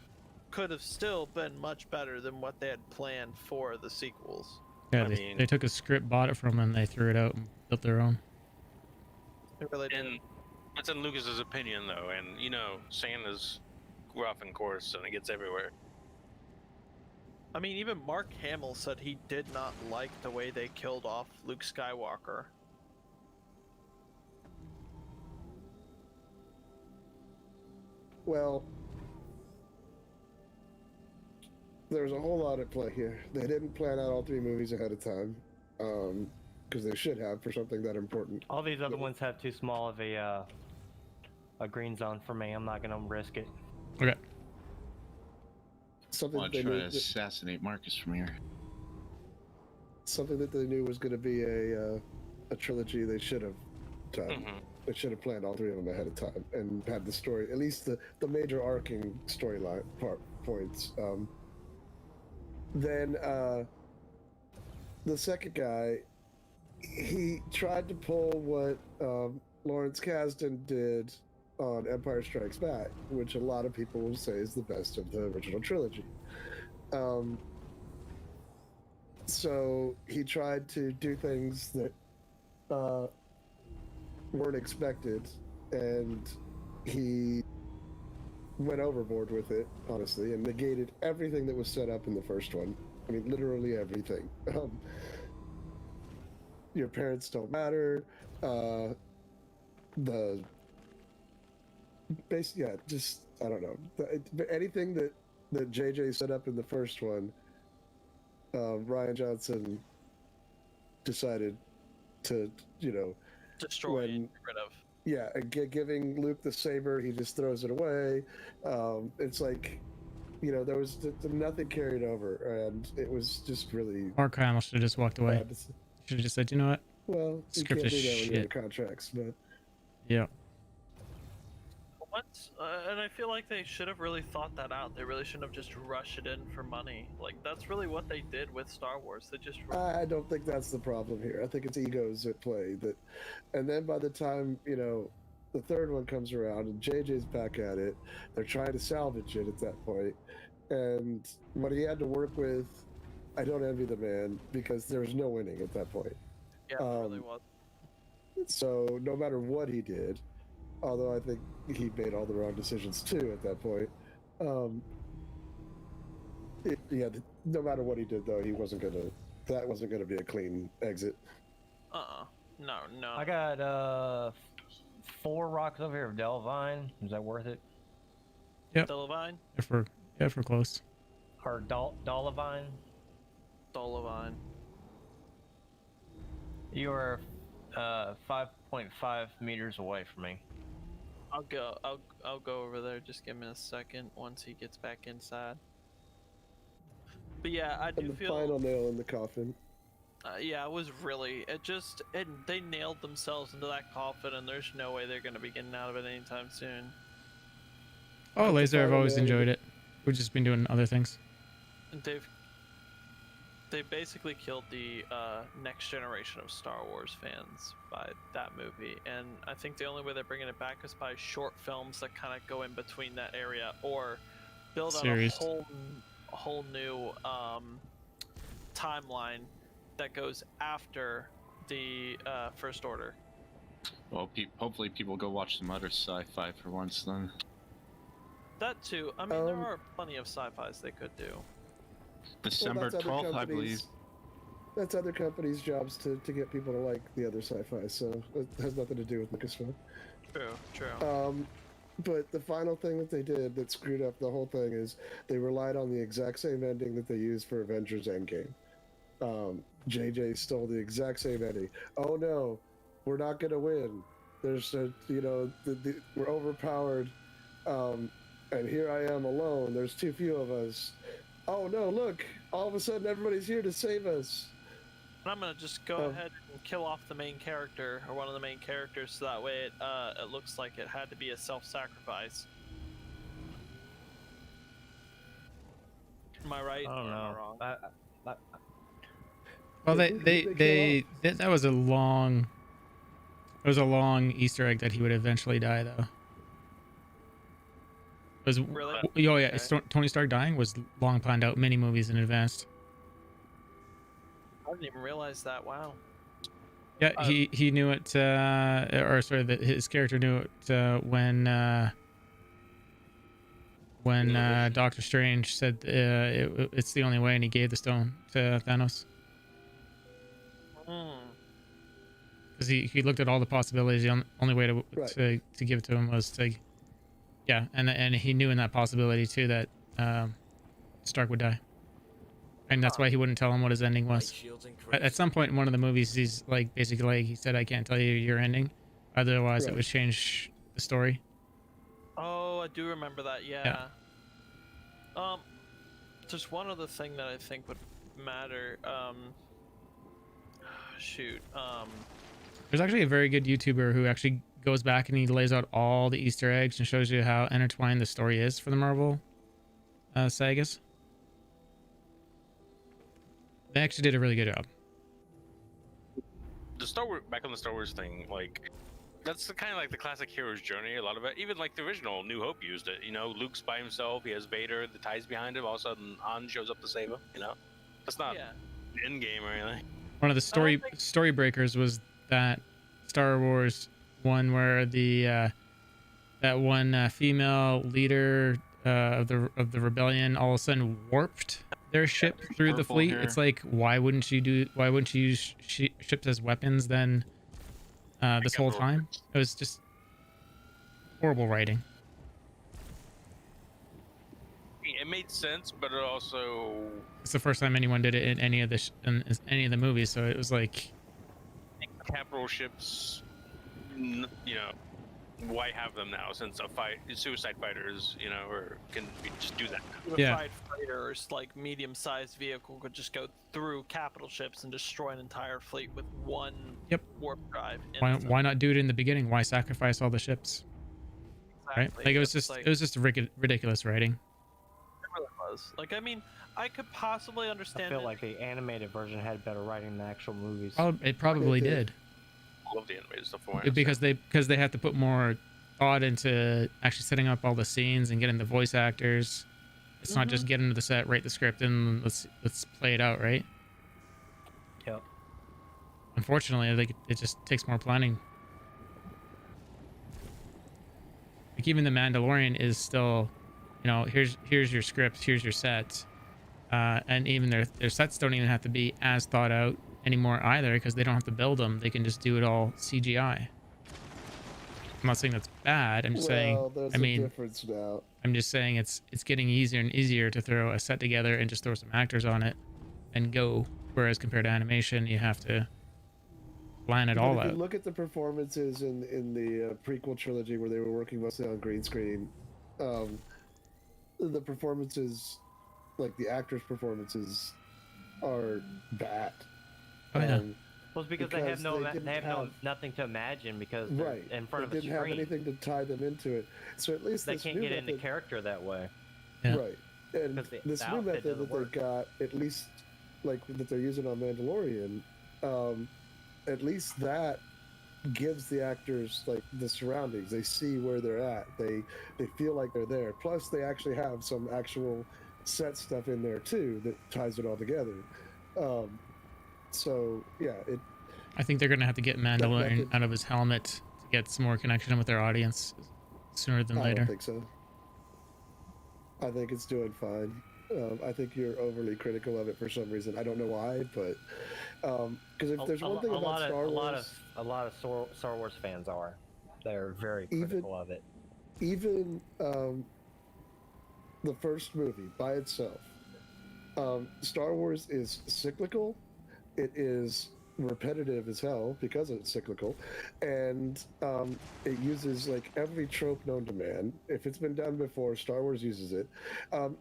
could have still been much better than what they had planned for the sequels. Yeah, I they, mean- they took a script, bought it from them, and they threw it out and built their own. They really did. And that's in Lucas's opinion, though, and sand is rough and coarse, and it gets everywhere. I mean, even Mark Hamill said he did not like the way they killed off Luke Skywalker. Well, there's a whole lot at play here. They didn't plan out all 3 movies ahead of time, because they should have for something that important. All these other ones have too small of a green zone for me. I'm not gonna risk it. Okay. Something Want that to they try knew, to assassinate Marcus from here. something that they knew was going to be a trilogy. They should have done. Mhm. They should have planned all three of them ahead of time and had the story, at least the major arcing storyline points. Then the second guy, he tried to pull what Lawrence Kasdan did on Empire Strikes Back, which a lot of people will say is the best of the original trilogy. So he tried to do things that weren't expected, and he went overboard with it, honestly, and negated everything that was set up in the first one. I mean, literally everything. Your parents don't matter. Just I don't know. Anything that JJ set up in the first one, Ryan Johnson decided to, Destroy when- and get rid of. yeah, and giving Luke the saber, he just throws it away. It's like, there was nothing carried over, and it was just really Mark Hamill should have just walked away. bad. Should have just said, you know what? Well, you Script can't is do that when you're in shit. contracts, but Yeah. What? And I feel like they should have really thought that out. They really shouldn't have just rushed it in for money. Like, that's really what they did with Star Wars. They just I don't think that's the problem here. I think it's egos at play. And then by the time the third one comes around and JJ's back at it, they're trying to salvage it at that point. And what he had to work with, I don't envy the man, because there was no winning at that point. yeah, it really was. So no matter what he did, although I think he made all the wrong decisions too at that point. No matter what he did, though, that wasn't gonna be a clean exit. No. I got 4 rocks over here of Delvine. Is that worth it? Yep. Delavine? If we're close. Or Dolivine? Dolavine. You are 5.5 meters away from me. I'll go over there. Just give me a second once he gets back inside. But yeah, I do And the feel. final nail in the coffin. Yeah, it was really. They nailed themselves into that coffin, and there's no way they're gonna be getting out of it anytime soon. Oh, Laser, I've final always nail in enjoyed the- it. We've just been doing other things. And they basically killed the next generation of Star Wars fans by that movie, and I think the only way they're bringing it back is by short films that kind of go in between that area, or build out Series. a whole new timeline that goes after the First Order. Well, hopefully people go watch some other sci-fi for once then. That too. I mean, there are plenty of sci-fis they could do. December that's other 12th, I believe. companies- That's other companies' jobs to get people to like the other sci-fi, so it has nothing to do with Lucasfilm. True. But the final thing that they did that screwed up the whole thing is they relied on the exact same ending that they used for Avengers Endgame. JJ stole the exact same ending. Oh no, we're not gonna win. There's we're overpowered, and here I am alone. There's too few of us. Oh no, look, all of a sudden everybody's here to save us. And I'm gonna just go ahead and kill off the main character, or one of the main characters, so that way it looks like it had to be a self-sacrifice. Am I right? I don't or am I know. wrong? Well, Who did they kill that was a long Easter egg that he would eventually die, though. Was Really? Oh yeah, Okay. Tony Stark dying was long planned out, many movies in advance. I didn't even realize that. Wow. Yeah, he knew it, or sorry, that his character knew it when Doctor Strange said it's the only way, and he gave the stone to Thanos. Because he looked at all the possibilities. The only way to give it to him was to, yeah, and he knew in that possibility too that Stark would die, and that's why he wouldn't tell him what his ending was. At some point in one of the movies, he's like basically like he said, "I can't tell you your ending, otherwise it would change the story." Oh, I do remember that. Yeah. Just one other thing that I think would matter. Shoot. There's actually a very good YouTuber who actually goes back and he lays out all the Easter eggs and shows you how intertwined the story is for the Marvel sagas. They actually did a really good job. The Star Wars, back on the Star Wars thing, like that's kind of like the classic hero's journey. A lot of it, even like the original New Hope used it. You know, Luke's by himself. He has Vader, the ties behind him. All of a sudden, Han shows up to save him. You know, that's not Yeah. an end game or anything. One of the story breakers was that Star Wars one where the that one female leader of the rebellion all of a sudden warped their ship through the fleet. Hair. It's like, why wouldn't you use ships as weapons then this whole time? It was just horrible writing. It made sense, but it also It's the first time anyone did it in any of the movies, so it was like capital ships. You know, why have them now? Since suicide fighters, you know, or can just do that. Unified fighters, like medium-sized vehicle, could just go through capital ships and destroy an entire fleet with one warp drive. Why not do it in the beginning? Why sacrifice all the ships? Exactly. Right? Like it was just ridiculous writing. It really was. Like, I mean, I could possibly understand. I feel like the animated version had better writing than the actual movies. Oh, it probably did. I love the animated stuff for because they have to put more thought into actually setting up all the scenes and getting the voice actors. It's not just get into the set, write the script, and let's play it out, right? Yep. Unfortunately, I think it just takes more planning. Like even The Mandalorian is still, you know, here's your script, here's your sets, and even their sets don't even have to be as thought out anymore either, because they don't have to build them. They can just do it all CGI. I'm not saying that's bad. I'm just saying, I mean, difference now. I'm just saying it's getting easier and easier to throw a set together and just throw some actors on it and go. Whereas compared to animation, you have to plan it all If out. you look at the performances in the prequel trilogy where they were working mostly on green screen, the performances, like the actors' performances, are bad. Oh yeah. Well, it's because they have nothing to imagine because they're in front of a screen. They didn't have anything to tie them into it, so at least they can't get into character that way. Yeah. Right, and this new method that they've got, at least like that they're using on Mandalorian, at least that gives the actors like the surroundings. They see where they're at. They feel like they're there. Plus, they actually have some actual set stuff in there too that ties it all together. So yeah, I think they're gonna have to get Mandalorian out of his helmet to get some more connection with their audience sooner than later. I don't think so. I think it's doing fine. I think you're overly critical of it for some reason. I don't know why, but because if there's one thing about Star Wars, a lot of Star Wars fans are. They're very critical of it. Even the first movie by itself, Star Wars is cyclical. It is repetitive as hell because it's cyclical, and it uses like every trope known to man. If it's been done before, Star Wars uses it.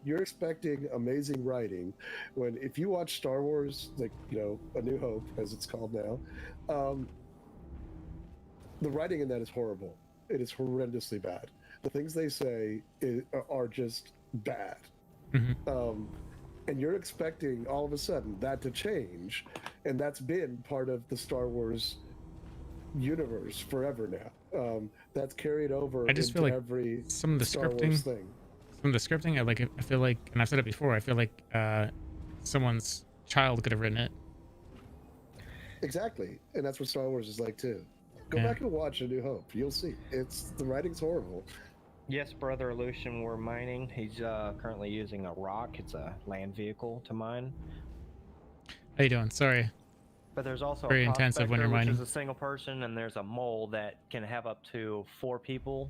You're expecting amazing writing when, if you watch Star Wars, like, you know, A New Hope as it's called now, the writing in that is horrible. It is horrendously bad. The things they say are just bad. And you're expecting all of a sudden that to change, and that's been part of the Star Wars universe forever now. That's carried over. I just feel like every some of the Star Wars scripting, thing. I feel like, and I've said it before, I feel like someone's child could have written it. Exactly, and that's what Star Wars is like too. Go back and watch A New Hope. You'll see. The writing's horrible. Yes, Brother Lucian, we're mining. He's currently using a rock. It's a land vehicle to mine. How you doing? Sorry. But there's also very a intensive when you're mining. Which is a single person, and there's a mole that can have up to 4 people,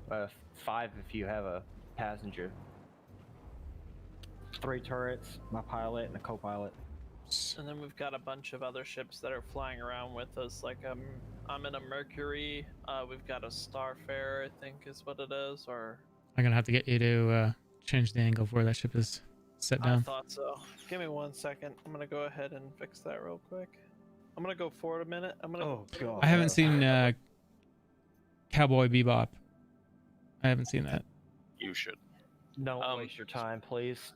5 if you have a passenger. 3 turrets, my pilot, and a co-pilot. And then we've got a bunch of other ships that are flying around with us. Like I'm in a Mercury. We've got a Starfarer, I think is what it is. Or I'm gonna have to get you to change the angle of where that ship is set down. I thought so. Give me 1 second. I'm gonna go ahead and fix that real quick. I'm gonna go forward a minute. Oh god. I haven't seen Cowboy Bebop. I haven't seen that. You should. Don't waste your time, please.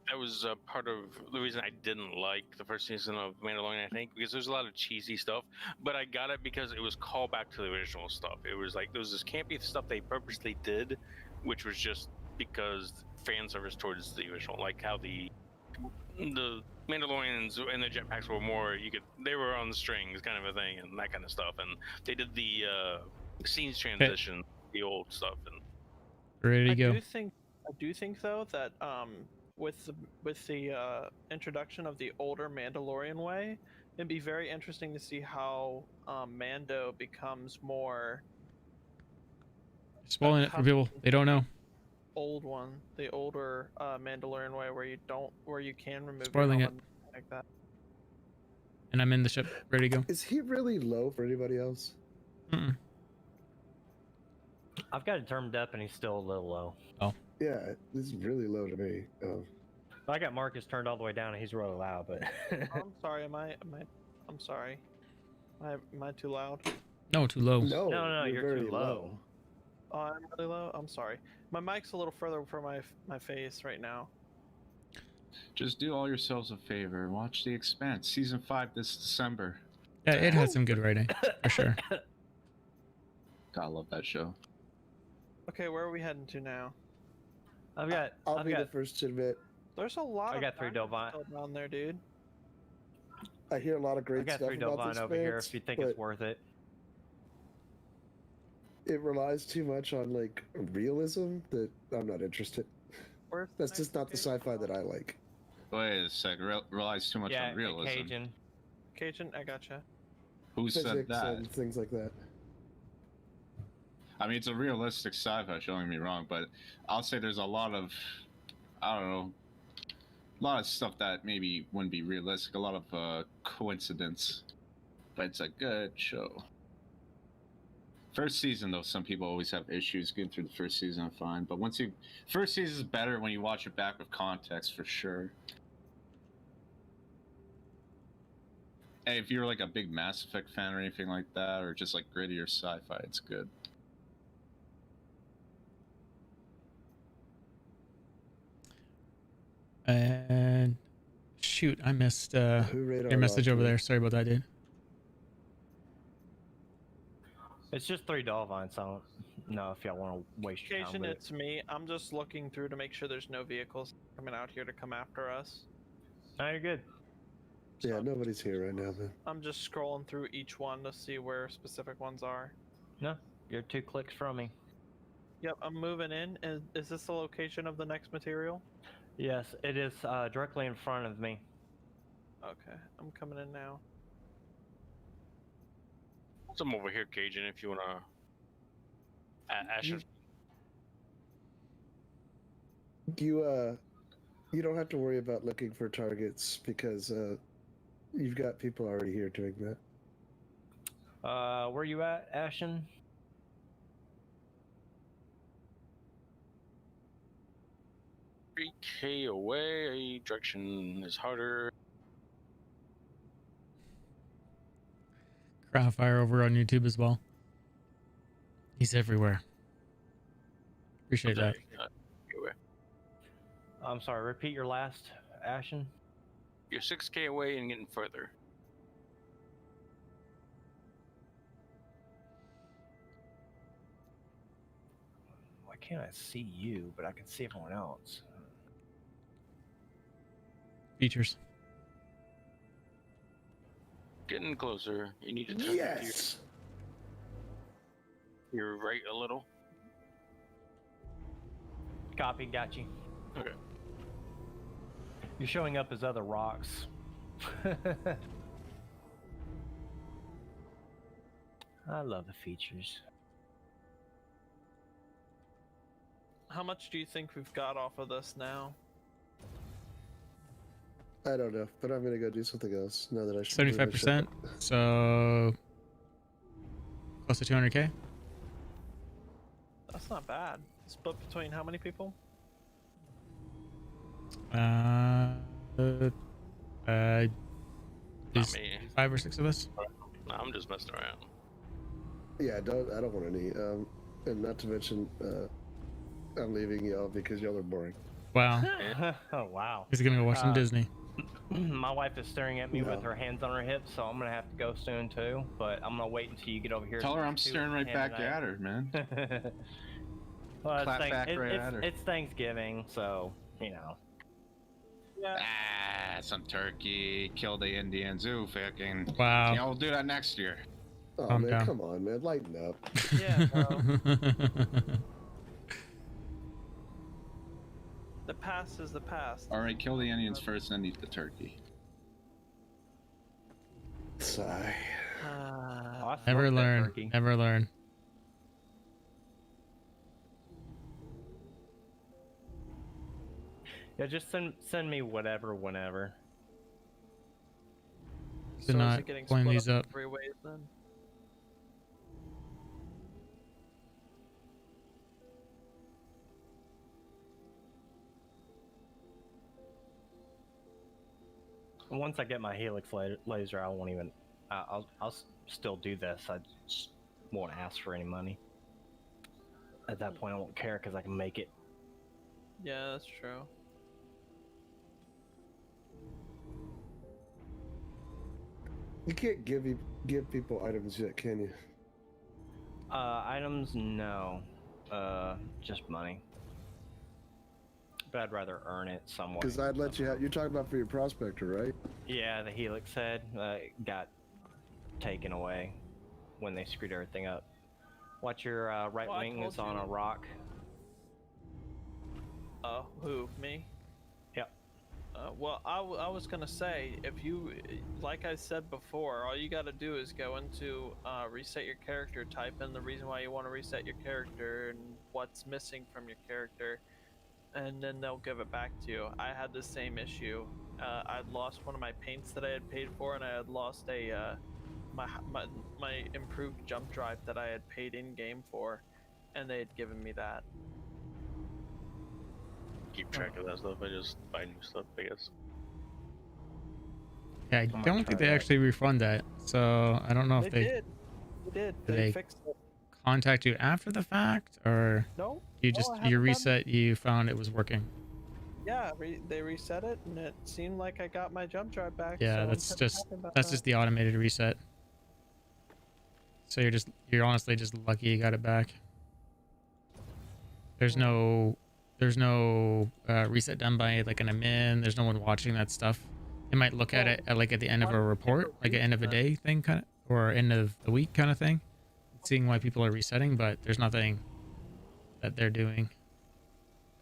That was part of the reason I didn't like the first season of Mandalorian, I think, because there's a lot of cheesy stuff. But I got it because it was called back to the original stuff. It was like there was this campy stuff they purposely did, which was just because fan service towards the original, like how the Mandalorians and the jetpacks were more they were on the strings kind of a thing and that kind of stuff, and they did the scenes transition, the old stuff, and Ready to go. I do think though that with the introduction of the older Mandalorian way, it'd be very interesting to see how Mando becomes more Spoiling it for people. They don't know. the older Mandalorian way, where you can remove Spoiling your it. helmet like that. And I'm in the ship. Ready to go. Is he really low for anybody else? Mm-mm. I've got it turned up and he's still a little low. Yeah, this is really low to me. I got Marcus turned all the way down and he's really loud, but I'm sorry. I'm sorry. Am I too loud? No, too low. No, you're very too low. Oh, I'm really low. I'm sorry. My mic's a little further from my face right now. Just do all yourselves a favor. Watch The Expanse, season 5 this December. Yeah, it had some good writing for sure. God, I love that show. Okay, where are we heading to now? I'll be the first to admit, There's a lot. I got 3 Delvine. down there, dude. I hear a lot of I great got stuff 3 about Delvine this over here Expanse, if you think but it's worth it. it relies too much on like realism that I'm not interested. Where's That's just not the sci-fi that I like. Wait a sec. Relies too much on realism. Cajun. Cajun, I gotcha. Who said Physics that? and things like that. I mean, it's a realistic sci-fi, don't get me wrong, but I'll say there's a lot of, I don't know, a lot of stuff that maybe wouldn't be realistic, a lot of coincidence, but it's a good show. First season, though, some people always have issues getting through the first season, I'm fine, but first season is better when you watch it back with context, for sure. And if you're like a big Mass Effect fan or anything like that, or just like grittier sci-fi, it's good. And shoot, I missed your message over there. Sorry about that, dude. It's just 3 Delvine, so I don't know if y'all want to waste your time Cajun, with it's me. I'm just looking through to make sure there's no vehicles coming out here to come after us. No, you're good. Yeah, nobody's here right now, man. I'm just scrolling through each one to see where specific ones are. No, you're 2 clicks from me. Yep, I'm moving in. Is this the location of the next material? Yes, it is directly in front of me. Okay, I'm coming in now. I'm over here, Cajun, if you wanna. Asher. You don't have to worry about looking for targets because you've got people already here doing that. Where you at, Ashen? K away. Direction is harder. Cryfire over on YouTube as well. He's everywhere. Appreciate that. I'm sorry, repeat your last, Ashen? You're 6K away and getting further. Why can't I see you, but I can see everyone else? Features. Getting closer. You need to turn Yes. your right a little. Copy, got you. Okay. You're showing up as other rocks. I love the features. How much do you think we've got off of this now? I don't know, but I'm gonna go do something else now that I should. 75%. So close to 200K. That's not bad. Split between how many people? There's Not me. 5 or 6 of us. No, I'm just messing around. Yeah, I don't want any. And not to mention, I'm leaving y'all because y'all are boring. Wow. Oh wow. He's gonna go watch some Disney. My wife is staring at me with No. her hands on her hips, so I'm gonna have to go soon too. But I'm gonna wait until you get over here. Tell her I'm to staring right back tonight. at her, man. Well, Clap back right at her. it's Thanksgiving, so you know. Yeah. Ah, some turkey. Kill the Indians. Ooh, fucking. Wow. Yeah, we'll do that next year. Oh Calm man, down. come on, man, lighten up. Yeah, bro. The past is the past. All right, kill the Indians first, then eat the turkey. Sigh. Oh, I Never smoked that learn. turkey. Never learn. Yeah, just send me whatever, whenever. To So is not it getting pulling split these up. 3 ways then? Once I get my helix laser, I won't even. I'll still do this. I just won't ask for any money. At that point, I won't care because I can make it. Yeah, that's true. You can't give people items yet, can you? Items, no. Just money. But I'd rather earn it somewhere. Because I'd let you have. You're talking about for your prospector, right? Yeah, the helix head got taken away when they screwed everything up. Watch your right Well, I wing told is on a you. rock. Who? Me? Yep. Well, I was gonna say, if you, like I said before, all you gotta do is go into reset your character, type in the reason why you want to reset your character and what's missing from your character, and then they'll give it back to you. I had the same issue. I'd lost one of my paints that I had paid for, and I had lost a my improved jump drive that I had paid in game for, and they had given me that. Keep track of that stuff. I just buy new stuff, I guess. Yeah, I might don't try think they that. actually refund that. So I don't know if They they did. They did. Did They they- fixed it. contact you after the fact, or No. you No, just I you haven't done- reset, you found it was working. Yeah, they reset it, and it seemed like I got my jump drive back. Yeah, so that's I'm kinda just happy about that's that. just the automated reset. So you're honestly just lucky you got it back. There's no reset done by like an admin. There's no one watching that stuff. They might look at it at like at the end of a report, like an end of a day thing kind of, or end of the week kind of thing, seeing why people are resetting, but there's nothing that they're doing.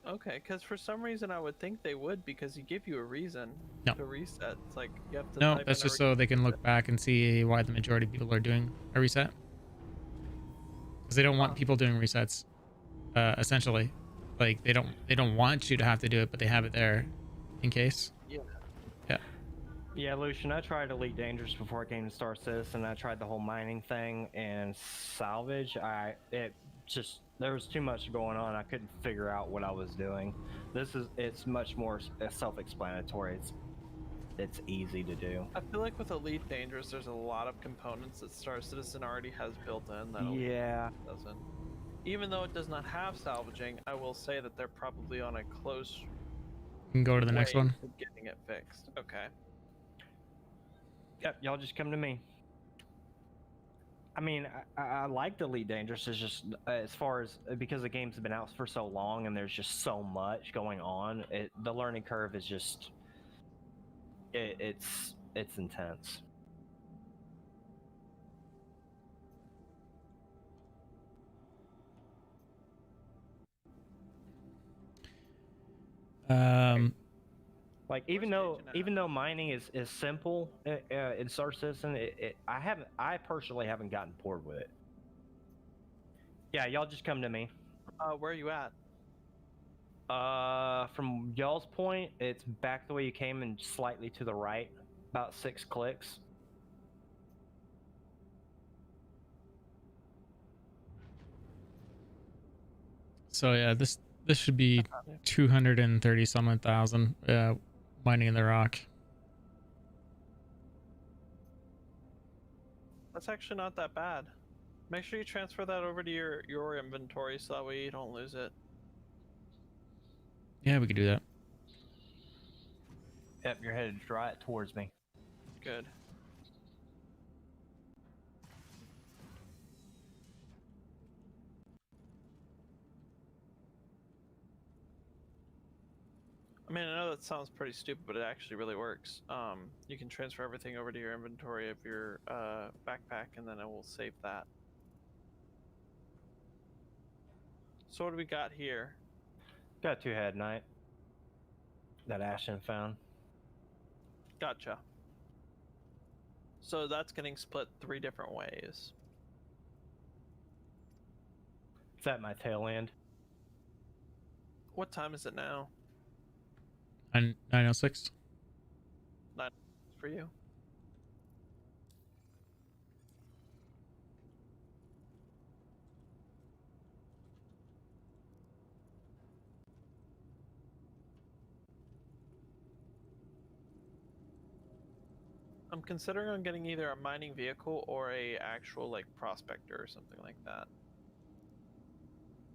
Okay, because for some reason I would think they would, because he give you a reason No. to reset. It's like you have to. No, type that's in a just so they can look back and see why the majority of people are doing a reset. Because they don't want people doing resets, essentially. Like they don't want you to have to do it, but they have it there in case. Yeah, Lucian, I tried Elite Dangerous before I came to Star Citizen. I tried the whole mining thing and salvage. There was too much going on. I couldn't figure out what I was doing. It's much more self-explanatory. It's easy to do. I feel like with Elite Dangerous, there's a lot of components that Star Citizen already has built in that Elite Yeah. doesn't. Even though it does not have salvaging, I will say that they're probably on a close You can go to the next way one. to getting it fixed. Okay. Yep, y'all just come to me. I mean, I liked Elite Dangerous. It's just as far as because the game's been out for so long and there's just so much going on. The learning curve is just it's intense. Like even though mining is simple in Star Citizen, I personally haven't gotten bored with it. Yeah, y'all just come to me. Where are you at? From y'all's point, it's back the way you came and slightly to the right, about 6 clicks. So yeah, this should be 230 some thousand mining in the rock. That's actually not that bad. Make sure you transfer that over to your inventory so that way you don't lose it. Yeah, we could do that. Yep, you're headed right towards me. Good. I mean, I know that sounds pretty stupid, but it actually really works. You can transfer everything over to your inventory of your backpack, and then it will save that. So what do we got here? Got a two-head knight that Ashton found. Gotcha. So that's getting split 3 different ways. It's at my tail end. What time is it now? 9:06. 9 for you. I'm considering on getting either a mining vehicle or a actual like prospector or something like that.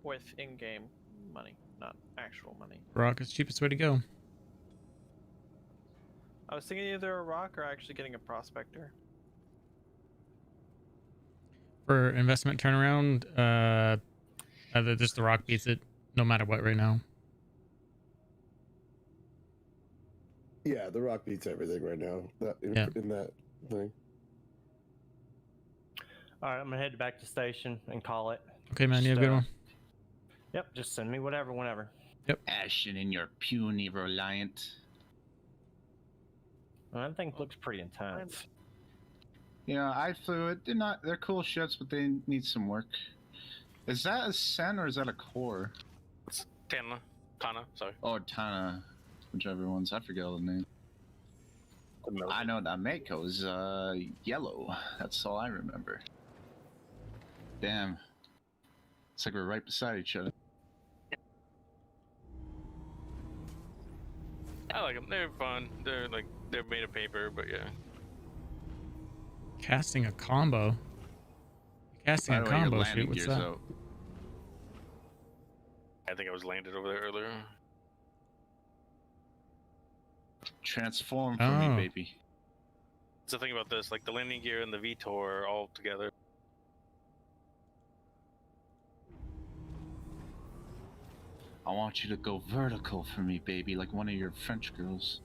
With in-game money, not actual money. Rock is the cheapest way to go. I was thinking either a rock or actually getting a prospector. For investment turnaround, just the rock beats it no matter what right now. Yeah, the rock beats everything right now. In that thing. All right, I'm gonna head back to station and call it. Okay, man, you have a good one. Yep, just send me whatever, whenever. Ashton and your puny reliant. Well, that thing looks pretty intense. Yeah, I flew it. They're cool ships, but they need some work. Is that a Sen or is that a core? It's Tana, sorry. Oh, Tana. Whichever ones. I forget all the names. I know that Mako's yellow. That's all I remember. Damn. It's like we're right beside each other. I like them. They're fun. They're made of paper, but yeah. Casting a combo. Casting a combo shoot. What's that? Out. I think I was landed over there earlier. Transform for me, baby. That's the thing about this, like the landing gear and the VTOR are all together. I want you to go vertical for me, baby, like one of your French girls.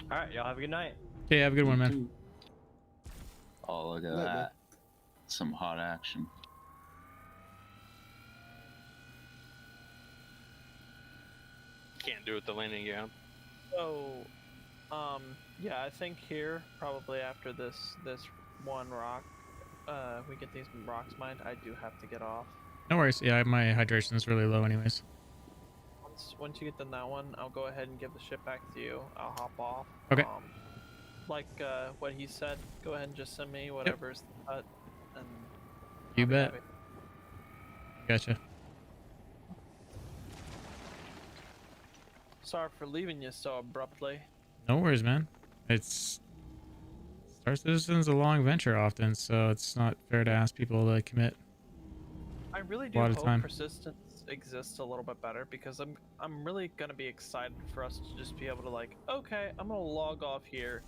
All right, y'all have a good night. Okay, have a good one, man. Oh, look at Night, that. man. Some hot action. Can't do it with the landing gear. So, yeah, I think here probably after this one rock, we get these rocks mined. I do have to get off. No worries. Yeah, my hydration is really low, anyways. Once you get done that one, I'll go ahead and give the ship back to you. I'll hop off. Okay. Like what he said, go ahead and just send me whatever's cut, and You I'll be bet. happy. Gotcha. Sorry for leaving you so abruptly. No worries, man. Star Citizen's a long venture often, so it's not fair to ask people to commit. I really do lot of hope time. persistence exists a little bit better, because I'm really gonna be excited for us to just be able to like, okay, I'm gonna log off here,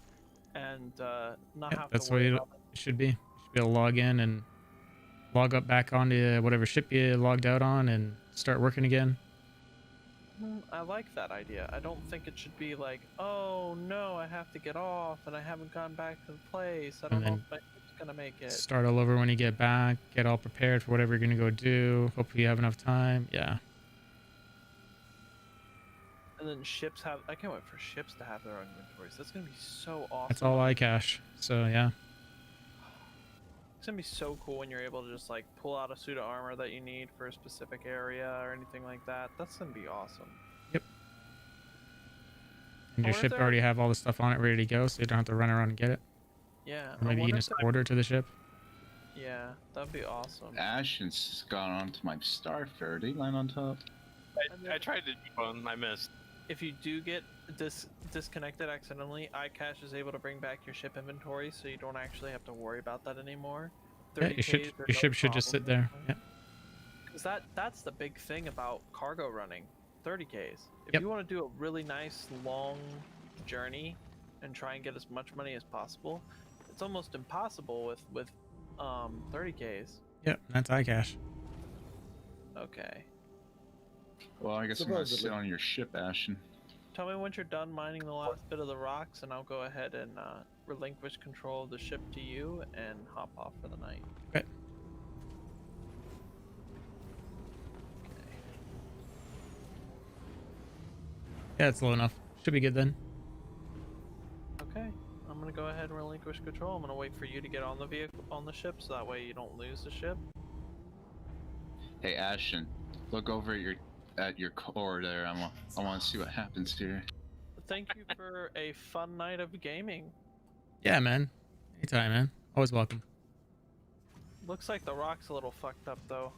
and not have That's to what worry it about it. should be. You should be able to log in and log up back onto whatever ship you logged out on and start working again. I like that idea. I don't think it should be like, oh no, I have to get off and I haven't gone back to the place. I don't know then if my ship's gonna make it. Start all over when you get back. Get all prepared for whatever you're gonna go do. Hopefully you have enough time. Yeah. And then ships have. I can't wait for ships to have their own inventories. That's gonna be so awesome. That's all I cache. So yeah. It's gonna be so cool when you're able to just like pull out a suit of armor that you need for a specific area or anything like that. That's gonna be awesome. And I your wonder if ship there- already have all the stuff on it ready to go, so you don't have to run around and get it. Yeah. Or maybe you can just order to the ship. Yeah, that'd be awesome. Ashton's gone onto my Starfarer. Did he land on top? I tried to jump on, I missed. If you do get disconnected accidentally, iCache is able to bring back your ship inventory, so you don't actually have to worry about that anymore. Yeah, your ship should just sit there. Yeah. Because that's the big thing about cargo running, 30Ks. If Yep. you want to do a really nice long journey and try and get as much money as possible, it's almost impossible with 30Ks. Yep, that's iCache. Okay. Well, I guess I'm gonna sit Supposedly. on your ship, Ashton. Tell me once you're done mining the last bit of the rocks, and I'll go ahead and relinquish control of the ship to you and hop off for the night. Okay. Yeah, it's low enough. Should be good then. Okay. I'm gonna go ahead and relinquish control. I'm gonna wait for you to get on the vehicle, on the ship, so that way you don't lose the ship. Hey, Ashton, look over at your core there. I want to see what happens here. Thank you for a fun night of gaming. Yeah, man. Anytime, man. Always welcome. Looks like the rock's a little fucked up though.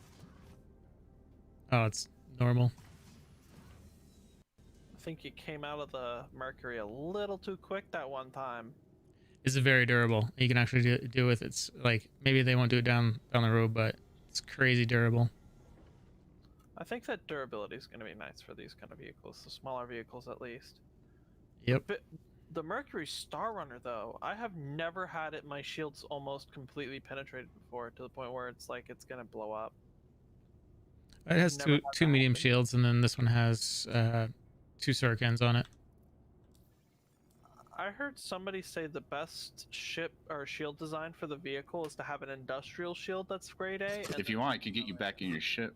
Oh, it's normal. I think you came out of the Mercury a little too quick that one time. It's very durable. You can actually do with it's like maybe they won't do it down the road, but it's crazy durable. I think that durability is going to be nice for these kind of vehicles, the smaller vehicles at least. Yep. But the Mercury Star Runner, though, I have never had it. My shield's almost completely penetrated before, to the point where it's like it's going to blow up. It has Never had two that medium happen. shields, and then this one has 2 Surikens on it. I heard somebody say the best ship or shield design for the vehicle is to have an industrial shield that's grade A. And If you want, I could get you back in your ship.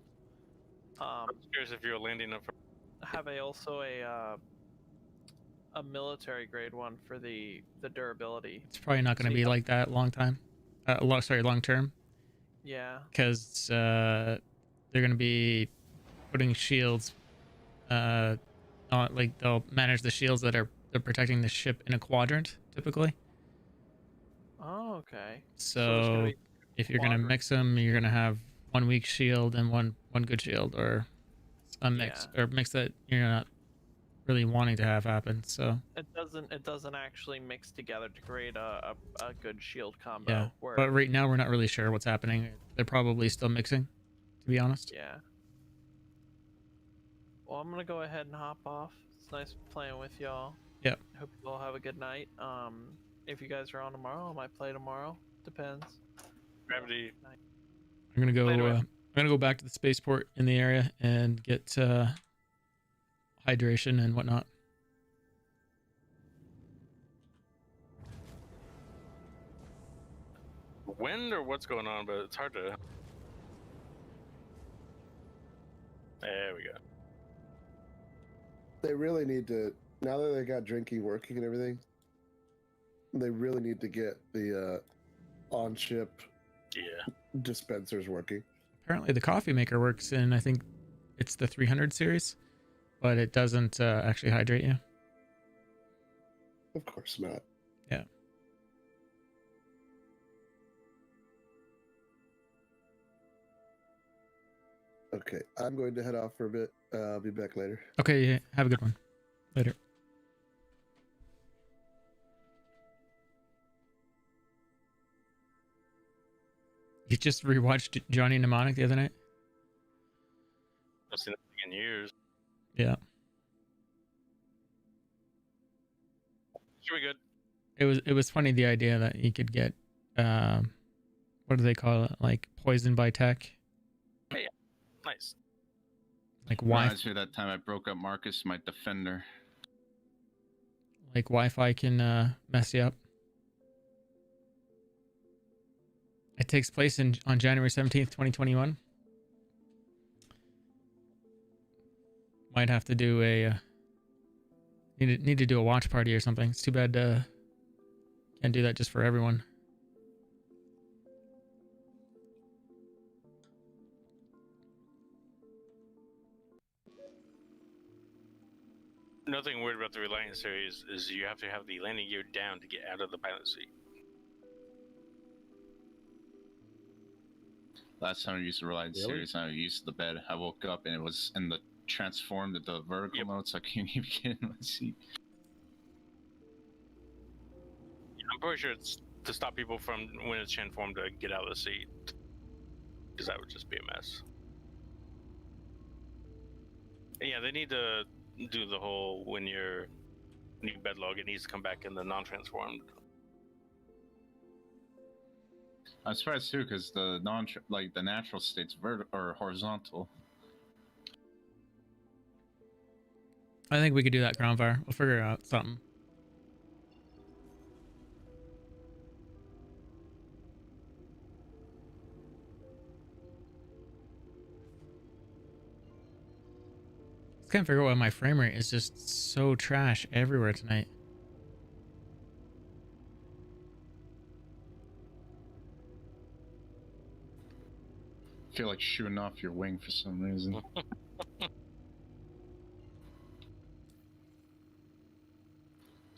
um, I'm curious if you're landing up. have also a military grade one for the durability. It's probably not going to So be you don't- like that long term, Yeah. because they're going to be putting shields. On, like they'll manage the shields that are they're protecting the ship in a quadrant typically. Oh, okay. there's So gonna be if you're going to quadrant. mix them, you're going to have one weak shield and one good shield, or a mix, or mix that you're not really wanting to have happen. So It doesn't actually mix together to create a good shield combo. yeah, Where, but right now we're not really sure what's happening. They're probably still mixing, to be honest. yeah. Well, I'm gonna go ahead and hop off. It's nice playing with y'all. Yeah. Hope you all have a good night. If you guys are on tomorrow, I might play tomorrow. Depends. Gravity. I'm gonna go. Later, man. I'm gonna go back to the spaceport in the area and get hydration and whatnot. Wind or what's going on, but it's hard to. There we go. They really need to, now that they got drinking working and everything, they really need to get the on-ship Yeah. dispensers working. Apparently, the coffee maker works in, I think it's the 300 series, but it doesn't actually hydrate you. Of course not. Yeah. Okay, I'm going to head off for a bit. I'll be back later. Okay, yeah, have a good one. Later. You just rewatched Johnny Mnemonic the other night? I've seen it in years. Yeah. Should be good. It was funny, the idea that you could get what do they call it? Like poisoned by tech? Nice. Like Wi Reminds me of that time I broke up Marcus, my defender. like Wi-Fi can mess you up. It takes place on January 17th, 2021. Might have to do a need to do a watch party or something. It's too bad can't do that just for everyone. Another thing weird about the Reliance series is you have to have the landing gear down to get out of the pilot seat. Last time I used the Reliance Really? series, I used the bed. I woke up and it was in the transformed to the vertical Yep. mode, so I couldn't even get in my seat. I'm pretty sure it's to stop people from, when it's informed, to get out of the seat. Because that would just be a mess. And yeah, they need to do the whole when you bedlog, it needs to come back in the non-transformed. I'm surprised too, because the the natural state's or horizontal. I think we could do that, Crownfire. We'll figure out something. I can't figure out why my frame rate is just so trash everywhere tonight. I feel like shooting off your wing for some reason.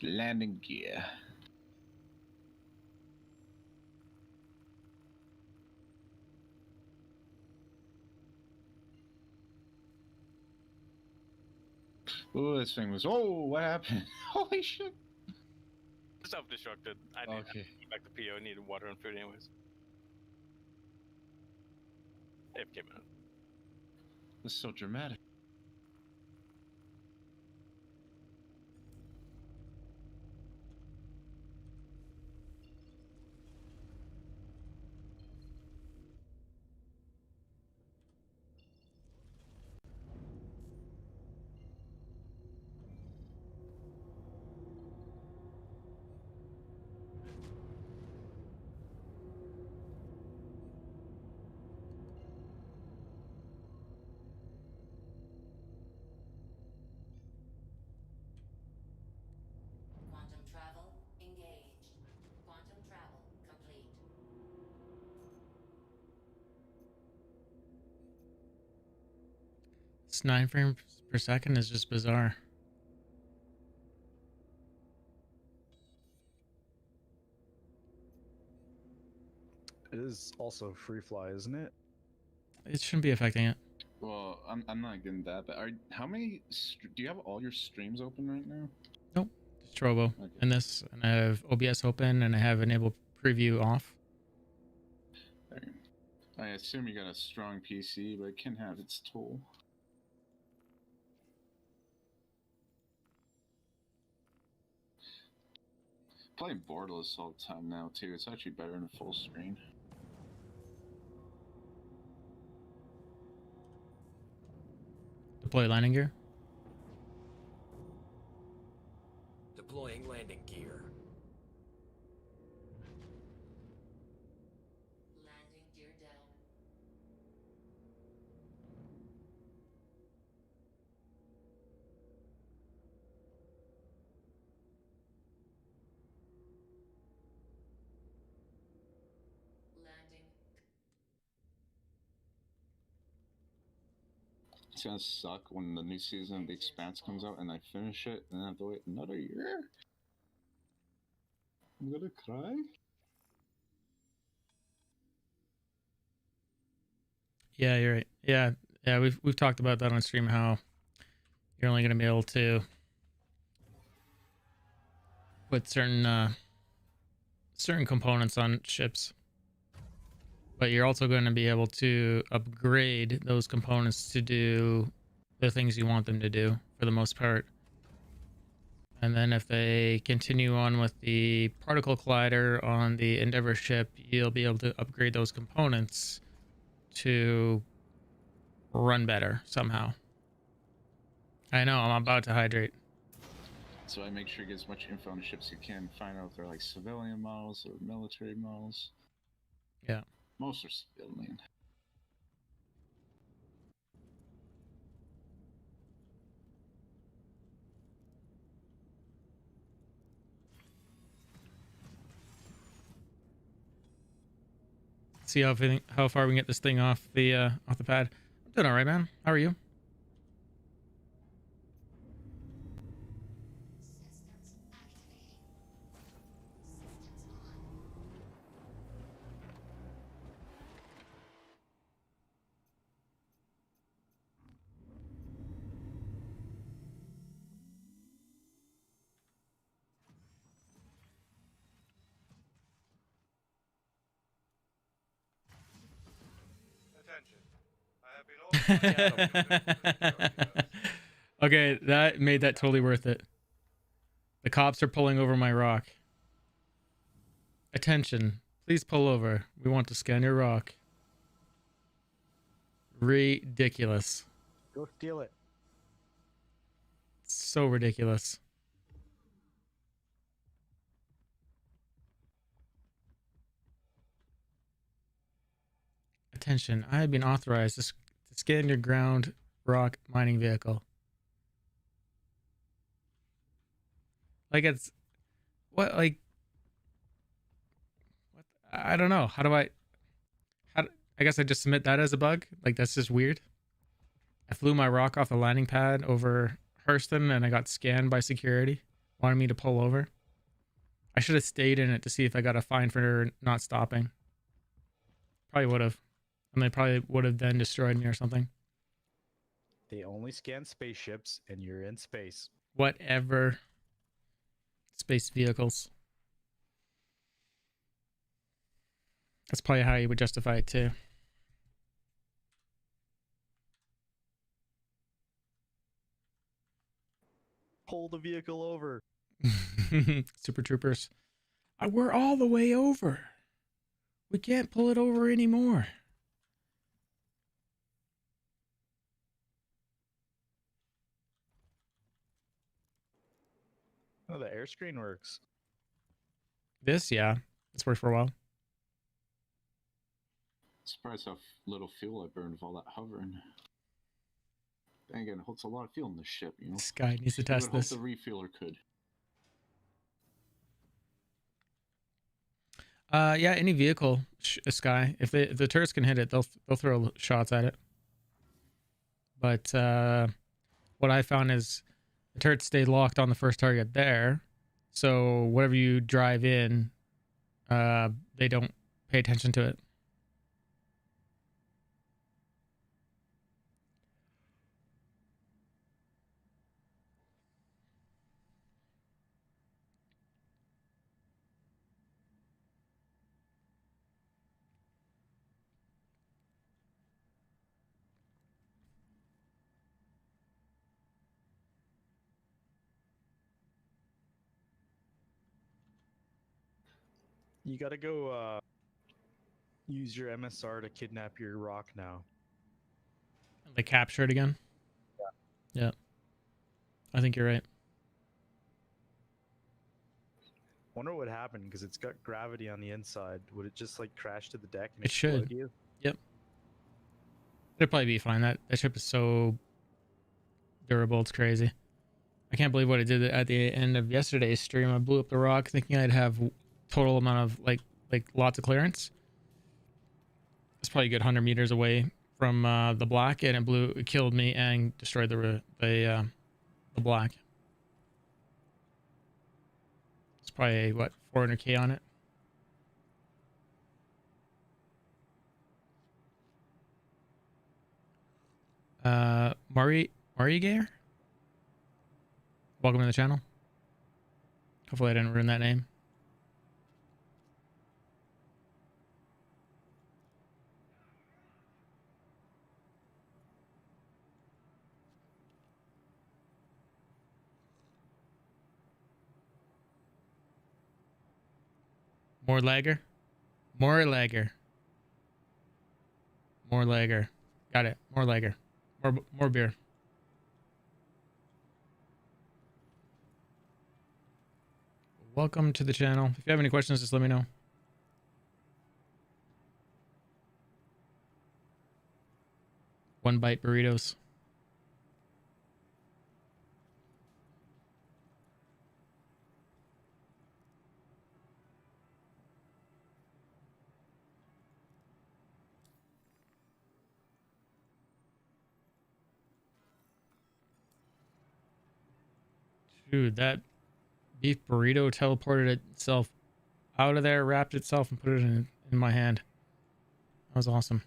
Landing gear. Oh, this thing was. Oh, what happened? Holy shit! Self-destructed. I need to Okay. get back to PO. I needed water and food anyways. It came out. This is so dramatic. Quantum travel engaged. Quantum travel complete. It's 9 frames per second is just bizarre. It is also free fly, isn't it? It shouldn't be affecting it. Well, I'm not getting that, but how many? Do you have all your streams open right now? Nope. Just Trovo. Okay. And this, and I have OBS open, and I have enable preview off. Okay. I assume you got a strong PC, but it can have its toll. Playing borderless all the time now too. It's actually better in a full screen. Deploy landing gear. Deploying landing gear. Landing gear down. Landing. It's gonna suck when the new season of The Expanse comes out and I finish it and I have to wait another year. I'm gonna cry. Yeah, you're right. Yeah, we've talked about that on stream, how you're only going to be able to put certain components on ships, but you're also going to be able to upgrade those components to do the things you want them to do for the most part. And then if they continue on with the particle collider on the Endeavor ship, you'll be able to upgrade those components to run better somehow. I know, I'm about to hydrate. So I make sure you get as much info on the ships you can. Find out if they're like civilian models or military models. Yeah. Most are civilian. See how far we can get this thing off the pad. I'm doing all right, man. How are you? Systems activating. Systems on. Okay, that made that totally worth it. The cops are pulling over my rock. Attention, please pull over. We want to scan your rock. Ridiculous. Go steal it. So ridiculous. Attention, I have been authorized to scan your ground rock mining vehicle. Like it's what like what I don't know. How I guess I just submit that as a bug? Like that's just weird. I flew my rock off the landing pad over Hurston and I got scanned by security. Wanted me to pull over. I should have stayed in it to see if I got a fine for not stopping. Probably would have. And they probably would have then destroyed me or something. They only scan spaceships, and you're in space. Whatever. Space vehicles. That's probably how you would justify it too. Pull the vehicle over. Super Troopers. We're all the way over. We can't pull it over anymore. Oh, the air screen works. This, yeah. It's worked for a while. Surprised how little fuel I burned with all that hovering. Dang it, it holds a lot of fuel in this ship, you know? This guy needs to I test would hope this. the refueler could. Yeah, any vehicle, Sky. If the turrets can hit it, they'll throw shots at it. But what I found is the turrets stay locked on the first target there, so whatever you drive in, they don't pay attention to it. You gotta go use your MSR to kidnap your rock now. They capture it again. Yeah. I think you're right. Wonder what happened because it's got gravity on the inside. Would it just like crash to the deck and It should. explode you? Yep. It'll probably be fine. That ship is so durable. It's crazy. I can't believe what I did at the end of yesterday's stream. I blew up the rock thinking I'd have total amount of like lots of clearance. It's probably a good 100 meters away from the black, and it killed me and destroyed the black. It's probably what 400k on it. Mari Gayer? Welcome to the channel. Hopefully I didn't ruin that name. More lager? More lager. More lager. Got it. More lager. More beer. Welcome to the channel. If you have any questions, just let me know. One bite burritos. Dude, that beef burrito teleported itself out of there, wrapped itself, and put it in my hand. That was awesome.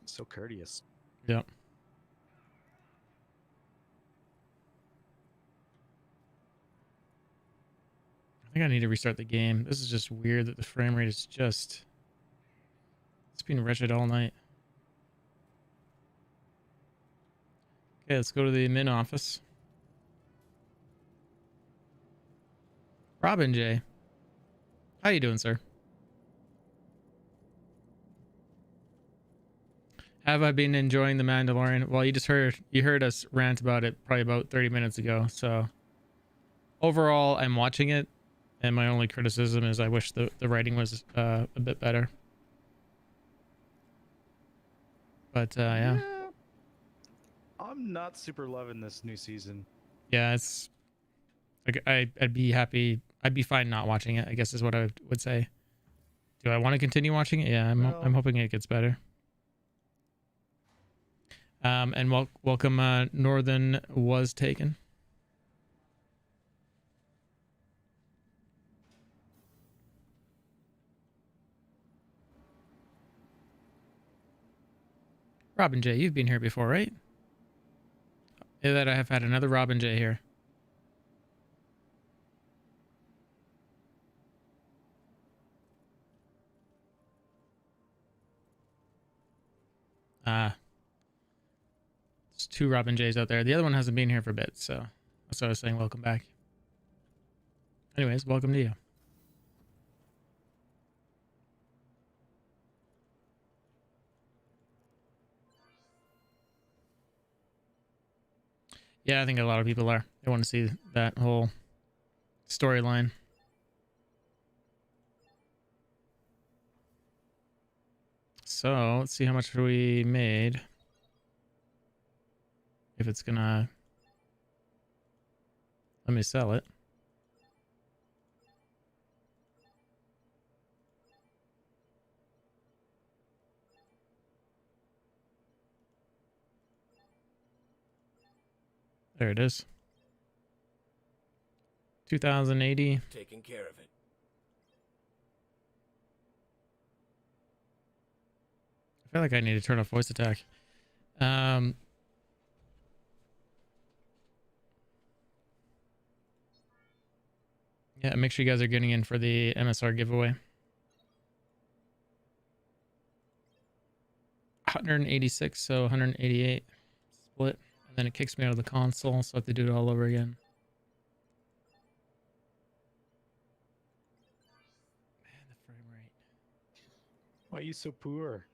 So courteous. Yep. I think I need to restart the game. This is just weird that the frame rate is just It's been wretched all night. Okay, let's go to the admin office. Robin J. How you doing, sir? Have I been enjoying The Mandalorian? Well, you heard us rant about it probably about 30 minutes ago. So overall, I'm watching it, and my only criticism is I wish the writing was a bit better. But yeah. I'm not super loving this new season. Yeah, it's like I'd be happy. I'd be fine not watching it, I guess is what I would say. Do I want to continue watching it? Yeah, I'm hoping it gets better. And welcome, Northern was taken. Robin J, you've been here before, right? That I have had another Robin J here. There's 2 Robin J's out there. The other one hasn't been here for a bit, so that's why I was saying welcome back. Anyways, welcome to you. Yeah, I think a lot of people are. They want to see that whole storyline. So let's see how much we made. If it's gonna let me sell it. There it is. 2080. Taking care of it. I feel like I need to turn off voice attack. Yeah, make sure you guys are getting in for the MSR giveaway. 186, so 188 split. And then it kicks me out of the console, so I have to do it all over again. Man, the frame rate. Why are you so poor?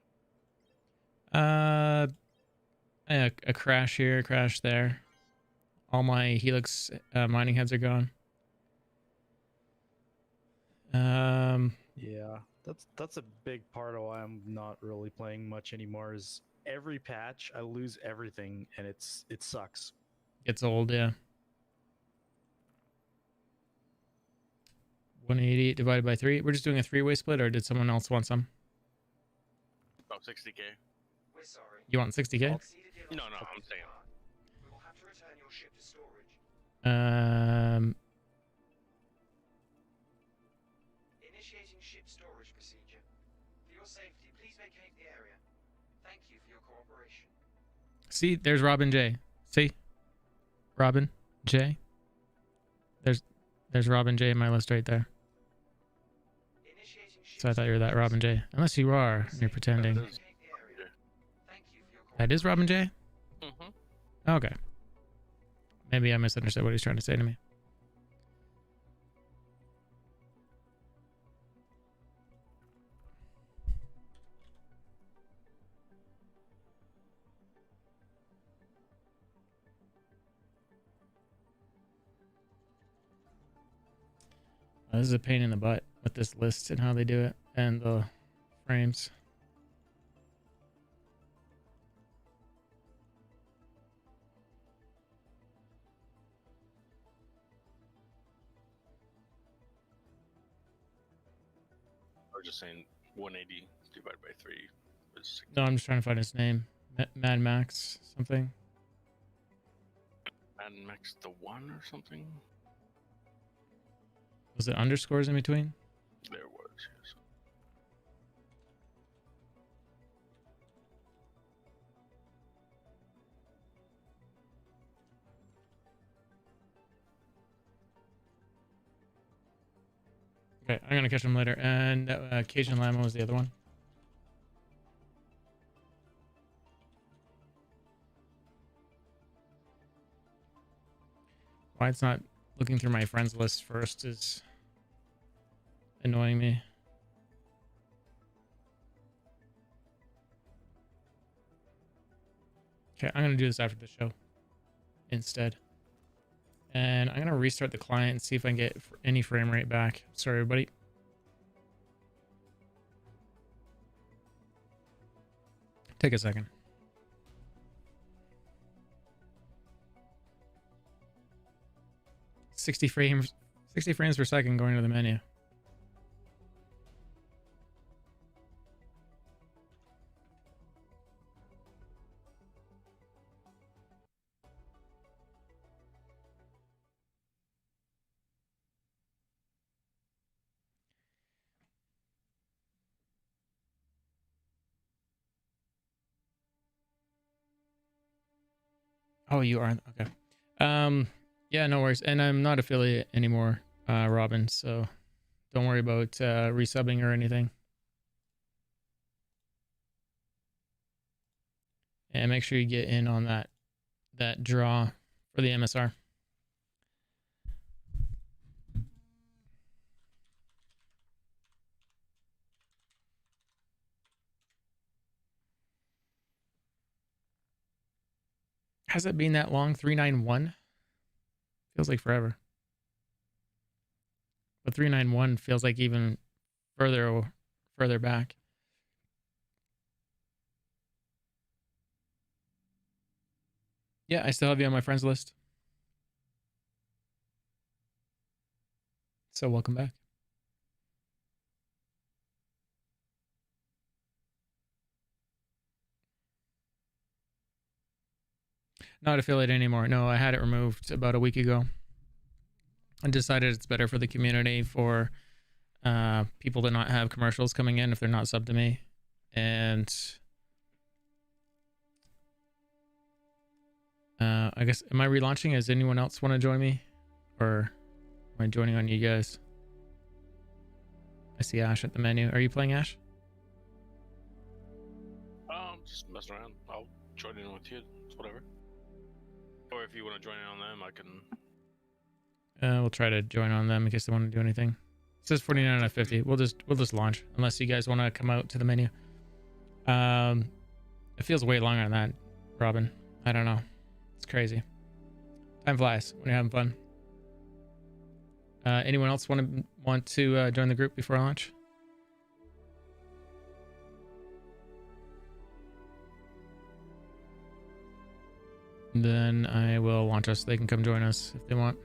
Yeah, a crash here, a crash there. All my Helix mining heads are gone. Yeah, that's a big part of why I'm not really playing much anymore. Is every patch I lose everything, and it sucks. It's old, yeah. 188 divided by 3. We're just doing a 3-way split, or did someone else want some? About 60K. We're sorry. You want 60K? No, I'm saying. We will have to return your ship to storage. Initiating ship storage procedure. For your safety, please vacate the area. Thank you for your cooperation. See, there's Robin J. See? Robin J. There's Robin J in my list right there. So I thought you were that Robin J. Unless you are, and you're pretending. That is Robin J? Mm-hmm. Okay. Maybe I misunderstood what he's trying to say to me. This is a pain in the butt with this list and how they do it and the frames. I was just saying 180 divided by 3 is 60. No, I'm just trying to find his name. Mad Max something. Mad Max the 1 or something? Was it underscores in between? There was, yes. Okay, I'm gonna catch him later. And Cajun Lama was the other one. Why it's not looking through my friends list first is annoying me. Okay, I'm gonna do this after the show instead. And I'm gonna restart the client and see if I can get any frame rate back. Sorry, everybody. Take a second. 60 frames per second going to the menu. Oh, you aren't? Okay. Yeah, no worries. And I'm not affiliate anymore, Robin, so don't worry about resubbing or anything. And make sure you get in on that draw for the MSR. Has it been that long? 391? Feels like forever. But 391 feels like even further back. Yeah, I still have you on my friends list. So welcome back. Not affiliate anymore. No, I had it removed about a week ago. I decided it's better for the community for people to not have commercials coming in if they're not subbed to me. And I guess, am I relaunching? Does anyone else want to join me? Or am I joining on you guys? I see Ash at the menu. Are you playing Ash? Just messing around. I'll join in with you. It's whatever. Or if you want to join in on them, I can. We'll try to join on them in case they want to do anything. It says 49 out of 50. We'll just launch unless you guys want to come out to the menu. It feels way longer than that, Robin. I don't know. It's crazy. Time flies when you're having fun. Anyone else want to join the group before I launch? Then I will launch us. They can come join us if they want.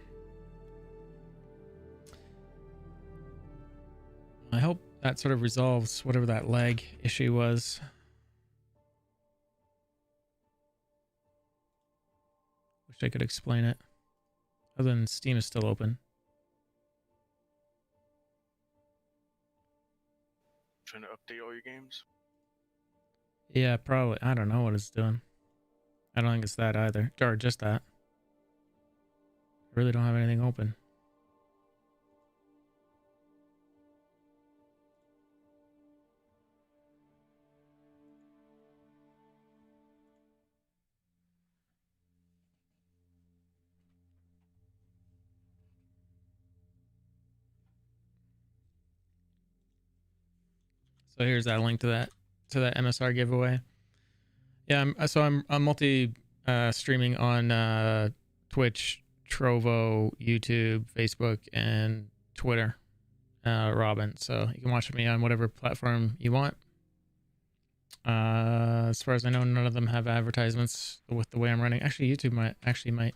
I hope that sort of resolves whatever that lag issue was. Wish I could explain it. Other than Steam is still open. Trying to update all your games. Yeah, probably. I don't know what it's doing. I don't think it's that either. Or just that. I really don't have anything open. So here's that link to that MSR giveaway. Yeah, I'm multi streaming on Twitch, Trovo, YouTube, Facebook, and Twitter, Robin. So you can watch me on whatever platform you want. As far as I know, none of them have advertisements with the way I'm running. Actually, YouTube might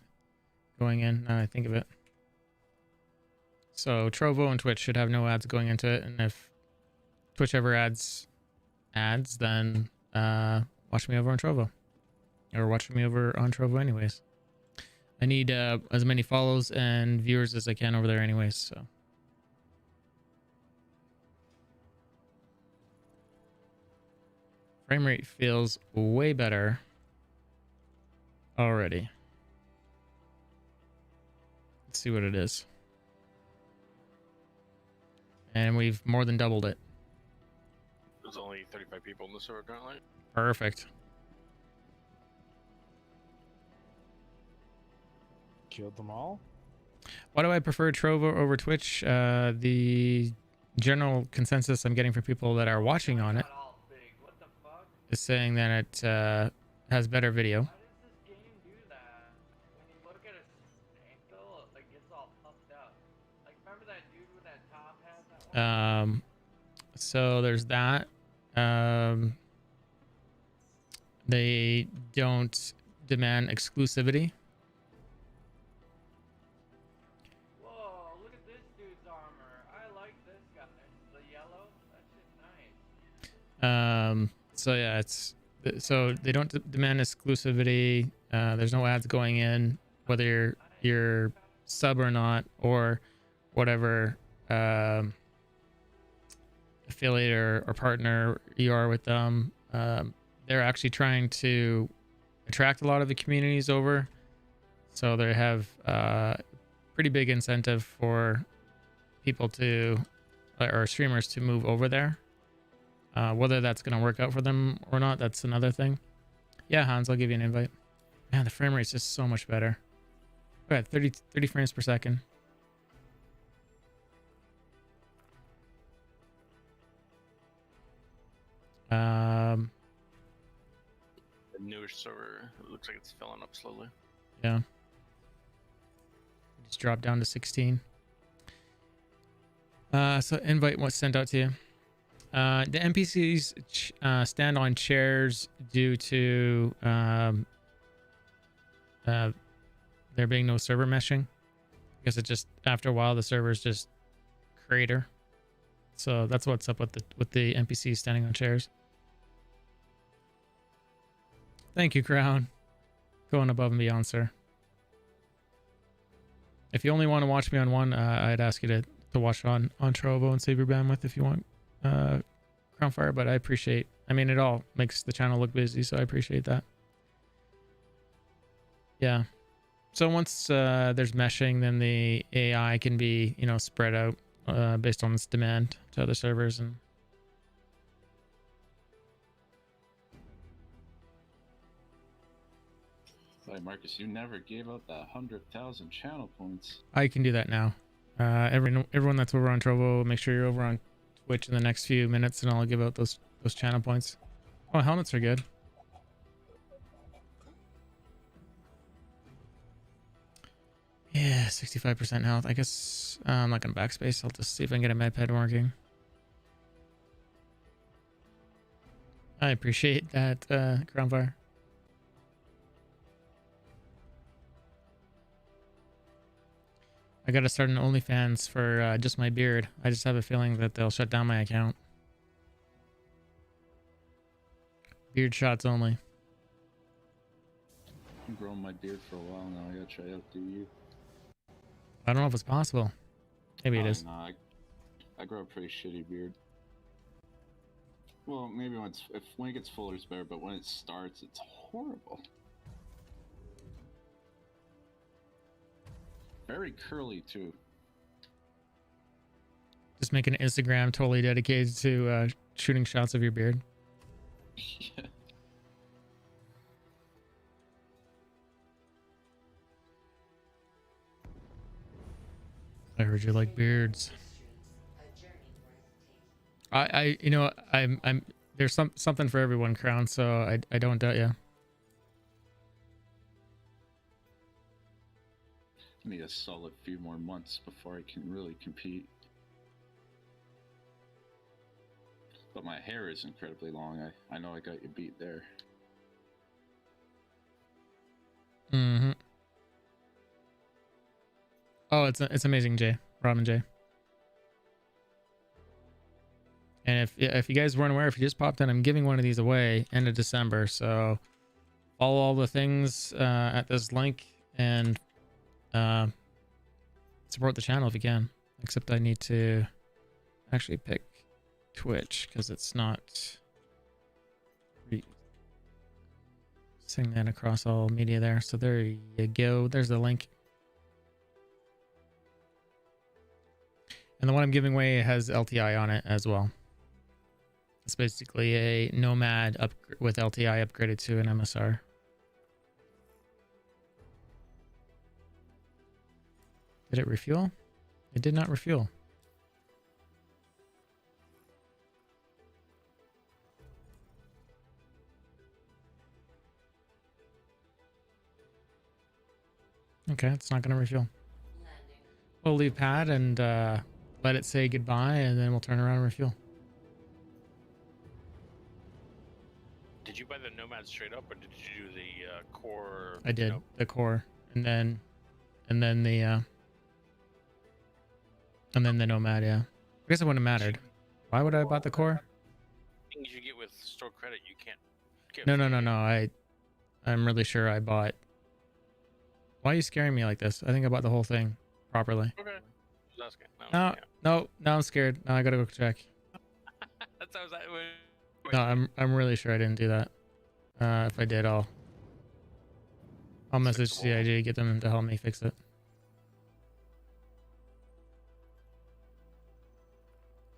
going in now that I think of it. So Trovo and Twitch should have no ads going into it, and if Twitch ever adds ads, then watch me over on Trovo, or watch me over on Trovo anyways. I need as many follows and viewers as I can over there anyways, so. Frame rate feels way better already. Let's see what it is. And we've more than doubled it. There's only 35 people in the server currently. Perfect. Killed them all? Why do I prefer Trovo over Twitch? The general consensus I'm getting from people that are watching on it is saying that it has better video. Why does this game do that? When you look at its ankle, it like gets all puffed up. Like remember that dude with that top hat? That one? So there's that. They don't demand exclusivity. Whoa, look at this dude's armor. I like this guy. The yellow, that shit's nice. So yeah, so they don't demand exclusivity. There's no ads going in, whether you're sub or not, or whatever affiliate or partner you are with them. They're actually trying to attract a lot of the communities over, so they have pretty big incentive for people to or streamers to move over there. Whether that's going to work out for them or not, that's another thing. Yeah, Hans, I'll give you an invite. Man, the frame rate's just so much better. We're at 30 frames per second. The newish server looks like it's filling up slowly. Yeah. Just dropped down to 16. So invite was sent out to you. The NPCs stand on chairs due to there being no server meshing. Because it just after a while the servers just crater. So that's what's up with the NPCs standing on chairs. Thank you, Crown. Going above and beyond, sir. If you only want to watch me on one, I'd ask you to watch on Trovo and save your bandwidth if you want Crownfire, but I appreciate, I mean, it all makes the channel look busy, so I appreciate that. Yeah. So once there's meshing, then the AI can be, you know, spread out based on its demand to other servers. And Hey, Marcus, you never gave out the 100,000 channel points. I can do that now. Everyone that's over on Trovo, make sure you're over on Twitch in the next few minutes, and I'll give out those channel points. Oh, helmets are good. Yeah, 65% health. I guess I'm not gonna backspace. I'll just see if I can get a med pad working. I appreciate that, Crownfire. I gotta start an OnlyFans for just my beard. I just have a feeling that they'll shut down my account. Beard shots only. I've grown my beard for a while now. I gotta try out do you. I don't know if it's possible. Maybe it is. Nah, I grow a pretty shitty beard. Well, maybe when it gets fuller it's better, but when it starts, it's horrible. Very curly too. Just make an Instagram totally dedicated to shooting shots of your beard. Yeah. I heard you like beards. You know, I'm there's something for everyone, Crown. So I don't doubt you. I need a solid few more months before I can really compete. But my hair is incredibly long. I know I got you beat there. Mm-hmm. Oh, it's amazing, Jay. Robin J. And if you guys weren't aware, if you just popped in, I'm giving one of these away end of December. So follow all the things at this link and support the channel if you can. Except I need to actually pick Twitch because it's not seeing that across all media there. So there you go. There's the link. And the one I'm giving away has LTI on it as well. It's basically a Nomad with LTI upgraded to an MSR. Did it refuel? It did not refuel. Okay, it's not going to refuel. Landing. We'll leave pad and let it say goodbye, and then we'll turn around and refuel. Did you buy the Nomad straight up, or did you do the core? I did Nope. the core, and then the Nomad. Yeah, I guess it wouldn't have mattered. Why would I have bought the core? Things you get with store credit, you can't get. No. free. I'm really sure I bought. Why are you scaring me like this? I think I bought the whole thing properly. Okay. That's good. No, no, now I'm scared. Now I gotta go check. That's how that went. No, I'm really sure I didn't do that. If I did, I'll message CIG, get them to help me fix it.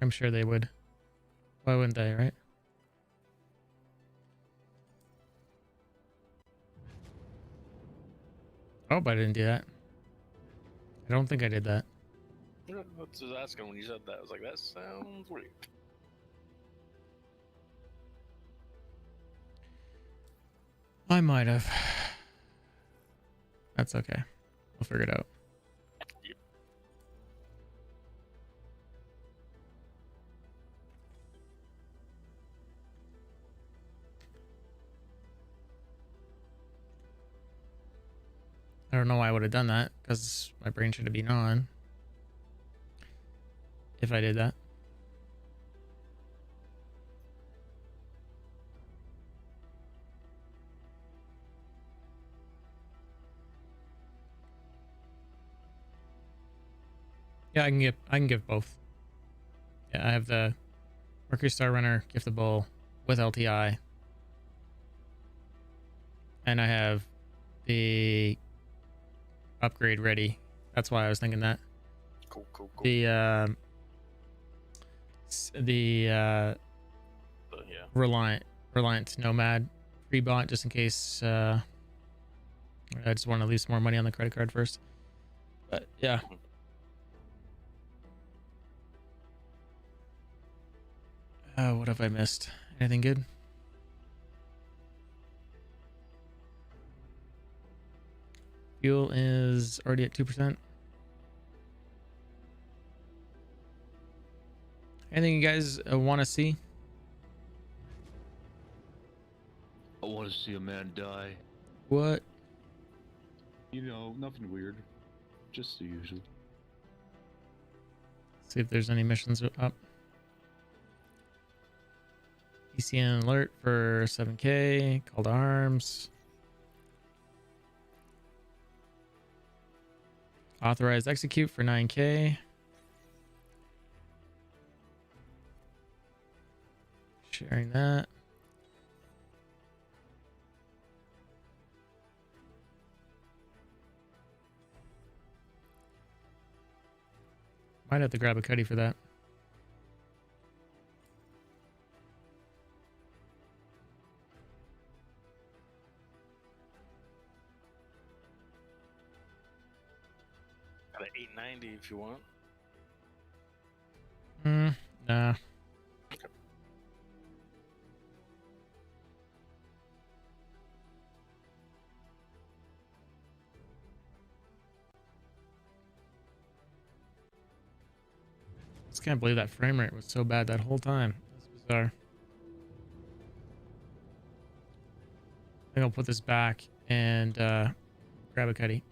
I'm sure they would. Why wouldn't they, right? Oh, but I didn't do that. I don't think I did that. That's what I was asking when you said that. I was like, that sounds weird. I might have. That's okay. I'll figure it out. I don't know why I would have done that, because my brain should have been on if I did that. Yeah, I can give both. Yeah, I have the Mercury Star Runner giftable with LTI. And I have the upgrade ready. That's why I was thinking that. Cool. The Yeah. Reliant Nomad pre-bought just in case I just want to leave some more money on the credit card first. But yeah. What have I missed? Anything good? Fuel is already at 2%. Anything you guys want to see? I want to see a man die. What? You know, nothing weird. Just the usual. See if there's any missions up. ECN alert for 7K. Call to arms. Authorized execute for 9K. Sharing that. Might have to grab a cuddy for that. Got an 890 if you want. Nah. Just can't believe that frame rate was so bad that whole time. That's bizarre. I think I'll put this back and grab a cuddy.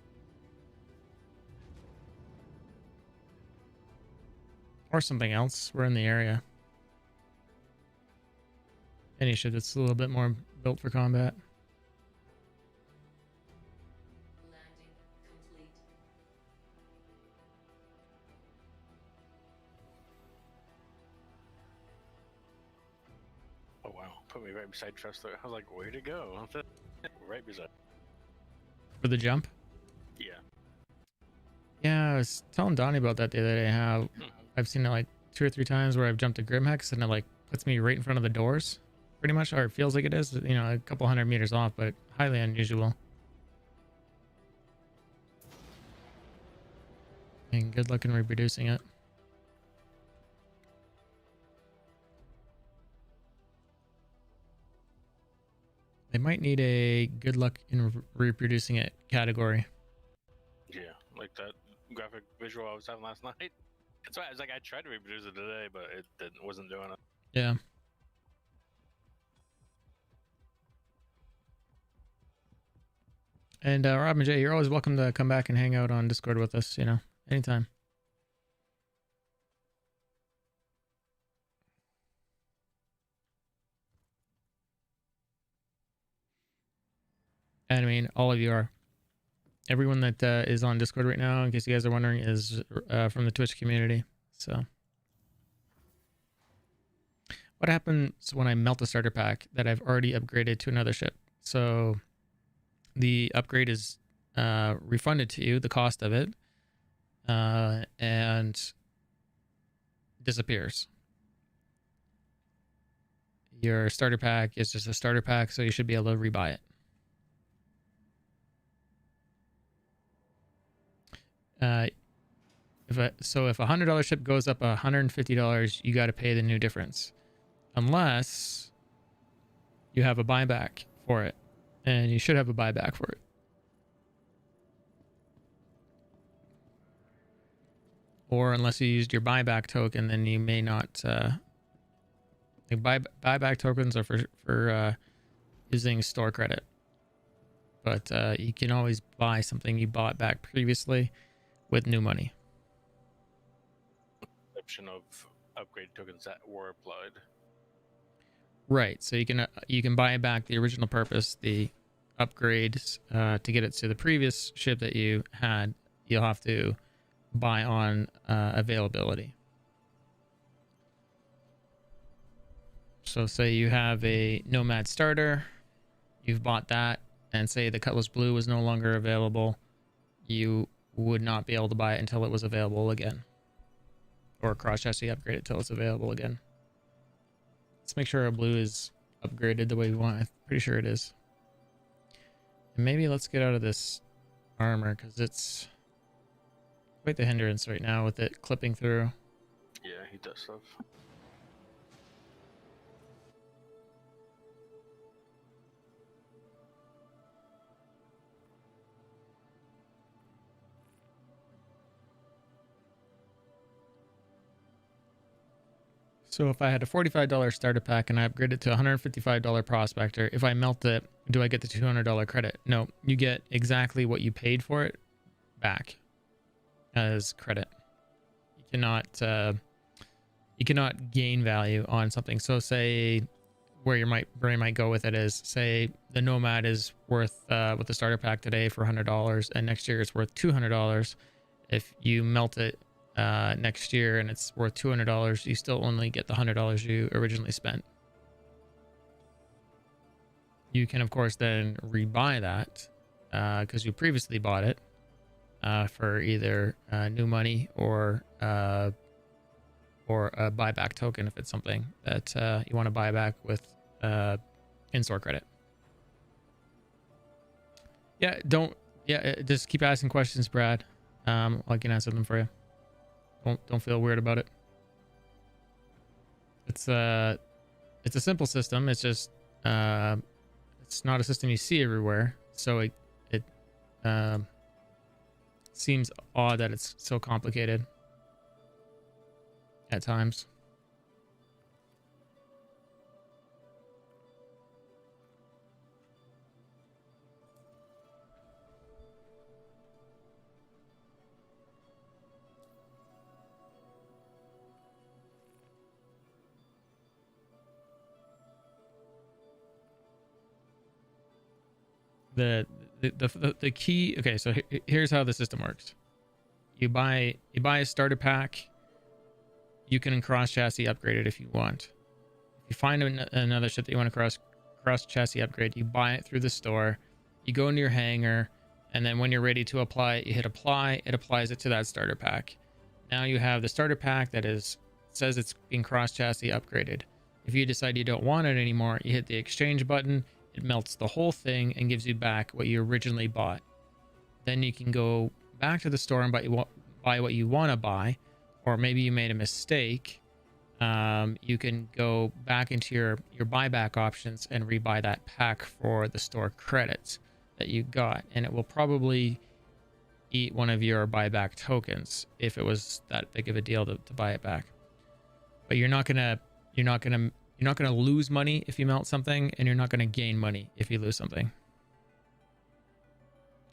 Or something else. We're in the area. Any ship that's a little bit more built for combat. Landing complete. Oh wow, put me right beside Trust. I was like, where to go? Right beside. For the jump? Yeah. Yeah, I was telling Donnie about that the other day, how I've seen it like 2 or 3 times where I've jumped a Grimhex and it like puts me right in front of the doors, pretty much, or it feels like it is, you know, a couple 100 meters off, but highly unusual. And good luck in reproducing it. They might need a good luck in reproducing it category. Yeah, like that graphic visual I was having last night. That's why I was like, I tried to reproduce it today, but wasn't doing it. Yeah. And Robin J, you're always welcome to come back and hang out on Discord with us, you know, anytime. And I mean, all of you are. Everyone that is on Discord right now, in case you guys are wondering, is from the Twitch community. So, what happens when I melt a starter pack that I've already upgraded to another ship? So, the upgrade is refunded to you, the cost of it, and disappears. Your starter pack is just a starter pack, so you should be able to rebuy it. If a $100 ship goes up $150, you got to pay the new difference, unless you have a buyback for it, and you should have a buyback for it. Or unless you used your buyback token, then you may not. Buyback tokens are for using store credit, but you can always buy something you bought back previously with new money. Option of upgrade tokens that were applied. Right, so you can buy back the original purpose, the upgrades to get it to the previous ship that you had. You'll have to buy on availability. So say you have a Nomad starter, you've bought that, and say the Cutlass Blue was no longer available, you would not be able to buy it until it was available again, or cross chassis upgrade it until it's available again. Let's make sure our blue is upgraded the way we want. I'm pretty sure it is. And maybe let's get out of this armor, because it's quite the hindrance right now with it clipping through. Yeah, he does stuff. So if I had a $45 starter pack and I upgrade it to a $155 prospector, if I melt it, do I get the $200 credit? No, you get exactly what you paid for it back as credit. You cannot gain value on something. So say where you might go with it is, say the Nomad is worth with the starter pack today for $100, and next year it's worth $200. If you melt it next year and it's worth $200, you still only get the $100 you originally spent. You can of course then rebuy that because you previously bought it for either new money or a buyback token if it's something that you want to buy back with in-store credit. Just keep asking questions, Brad. I can answer them for you. Don't feel weird about it. It's a simple system. It's just it's not a system you see everywhere, so it seems odd that it's so complicated at times. The key. Okay, so here's how the system works. You buy a starter pack. You can cross chassis upgrade it if you want. If you find another ship that you want to cross chassis upgrade, you buy it through the store. You go into your hangar, and then when you're ready to apply it, you hit apply. It applies it to that starter pack. Now you have the starter pack that says it's being cross chassis upgraded. If you decide you don't want it anymore, you hit the exchange button. It melts the whole thing and gives you back what you originally bought. Then you can go back to the store and buy what you want to buy, or maybe you made a mistake, you can go back into your buyback options and rebuy that pack for the store credits that you got, and it will probably eat one of your buyback tokens if it was that big of a deal to buy it back. But you're not gonna lose money if you melt something, and you're not gonna gain money if you lose something.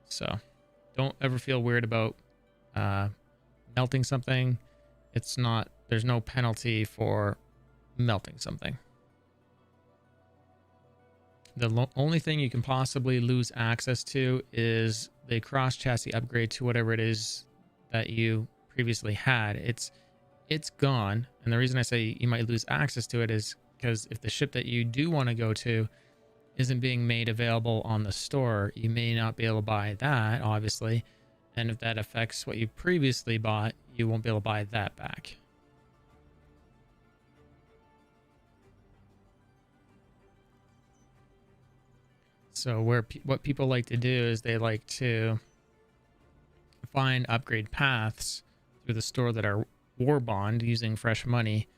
So don't ever feel weird about melting something. There's no penalty for melting something. The only thing you can possibly lose access to is the cross chassis upgrade to whatever it is that you previously had. It's gone, and the reason I say you might lose access to it is because if the ship that you do want to go to isn't being made available on the store, you may not be able to buy that, obviously, and if that affects what you previously bought, you won't be able to buy that back. So what people like to do is they like to find upgrade paths through the store that are war bond using fresh money,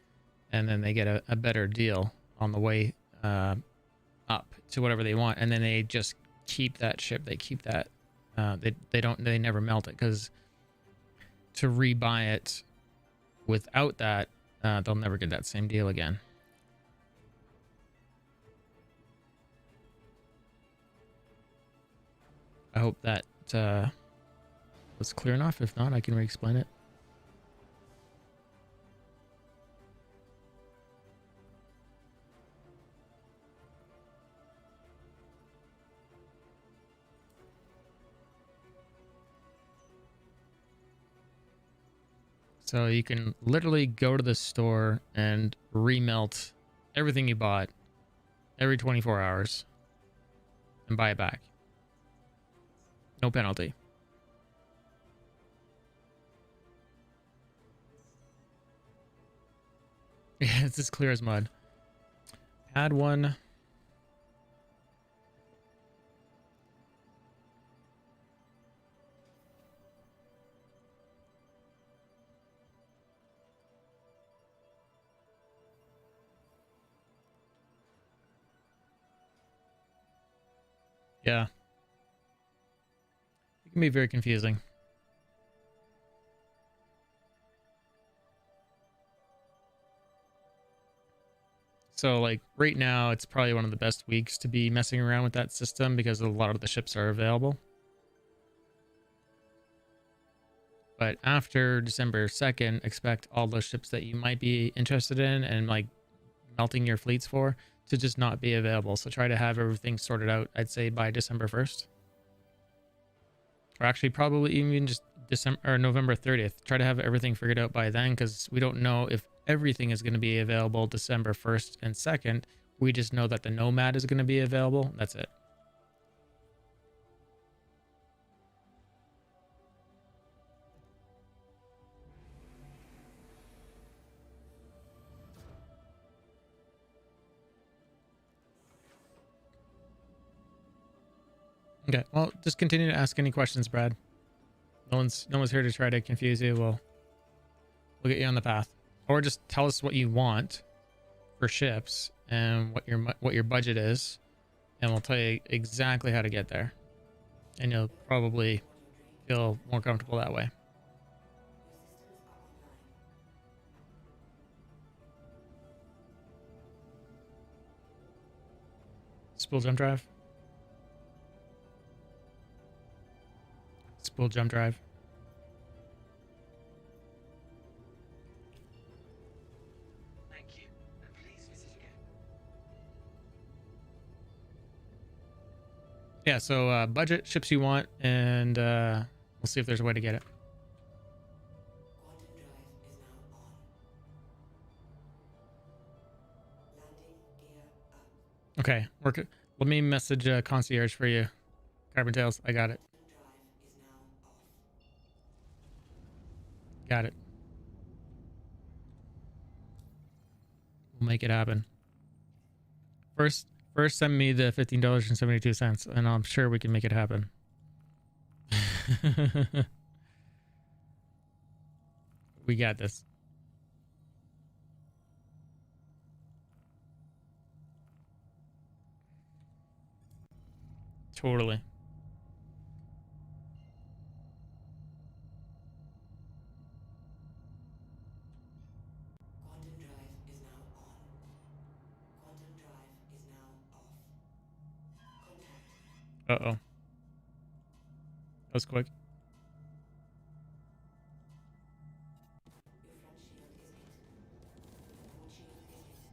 and then they get a better deal on the way up to whatever they want, and then they just keep that ship. They keep that. They never melt it, because to rebuy it without that, they'll never get that same deal again. I hope that was clear enough. If not, I can re-explain it. So you can literally go to the store and remelt everything you bought every 24 hours and buy it back. No penalty. Yeah, it's as clear as mud. Add one. Yeah. It can be very confusing. So like right now, it's probably one of the best weeks to be messing around with that system because a lot of the ships are available. But after December 2nd, expect all those ships that you might be interested in and like melting your fleets for to just not be available. So try to have everything sorted out, I'd say, by December 1st. Or actually probably even just November 30th. Try to have everything figured out by then, because we don't know if everything is going to be available December 1st and 2nd. We just know that the Nomad is going to be available. That's it. Okay, well, just continue to ask any questions, Brad. No one's here to try to confuse you. We'll get you on the path, or just tell us what you want for ships and what your budget is, and we'll tell you exactly how to get there, and you'll probably feel more comfortable that way. Spool jump drive. Spool jump drive. Thank you, and please visit again. Yeah, so budget, ships you want, and we'll see if there's a way to get it. Quantum drive is now on. Landing gear up. Okay, let me message concierge for you. Carbon Tails, I got it. Quantum drive is now off. Got it. We'll make it happen. First send me the $15.72, and I'm sure we can make it happen. We got this. Totally. Quantum drive is now on. Quantum drive is now off. Contact. Uh-oh. That was quick. Your front shield is hit. Port shield is hit.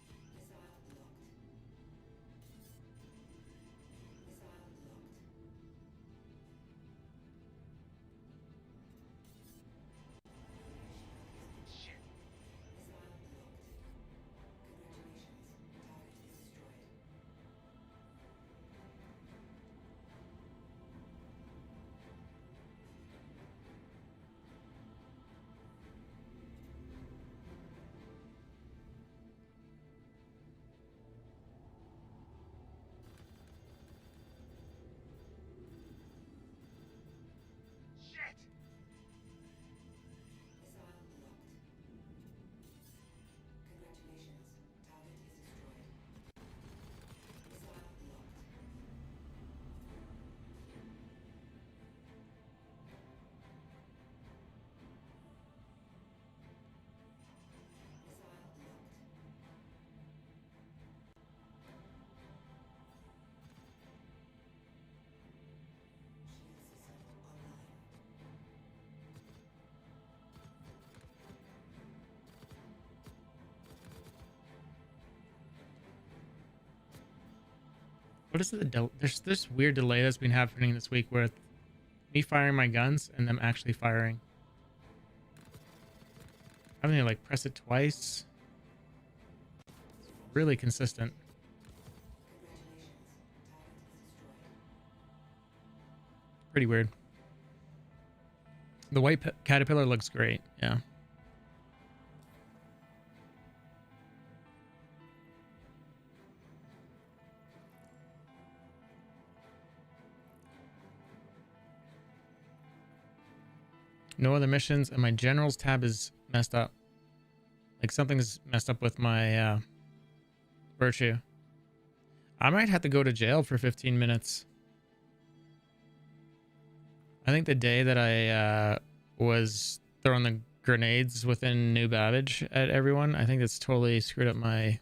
Missile locked. Missile locked. Shit. Missile locked. Congratulations. Target is destroyed. Shit. Missile locked. Congratulations. Target is destroyed. Missile locked. Missile locked. Shield system online. What is the there's this weird delay that's been happening this week with me firing my guns and them actually firing. Having to like press it twice. It's really consistent. Congratulations. Target is destroyed. Pretty weird. The white caterpillar looks great. Yeah. No other missions, and my generals tab is messed up. Like something's messed up with my virtue. I might have to go to jail for 15 minutes. I think the day that I was throwing the grenades within New Babbage at everyone, I think that's totally screwed up my...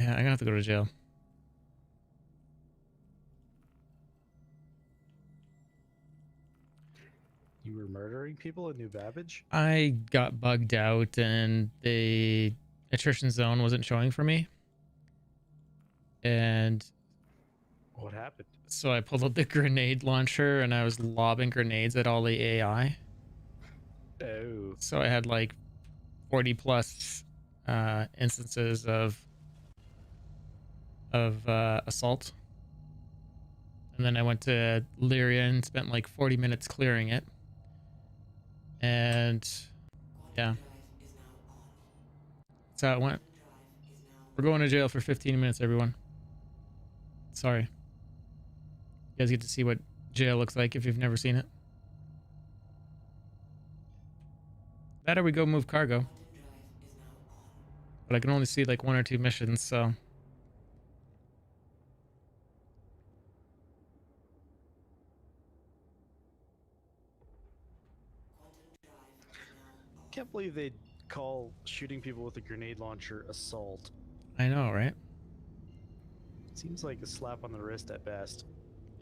Yeah, I'm gonna have to go to jail. You were murdering people in New Babbage? I got bugged out and the attrition zone wasn't showing for me. And What happened? so I pulled up the grenade launcher and I was lobbing grenades at all the AI. Oh. So I had like 40 plus instances of assault. And then I went to Lyria and spent like 40 minutes clearing it. And yeah, Quantum drive is now on. that's how it went. Quantum drive is now We're going to jail for 15 minutes, everyone. Sorry. You guys get to see what jail looks like if you've never seen it. Better we go move cargo. Quantum drive is now on. But I can only see like 1 or 2 missions, so... Quantum drive is now off. Can't believe they'd call shooting people with a grenade launcher assault. I know, right? Seems like a slap on the wrist at best.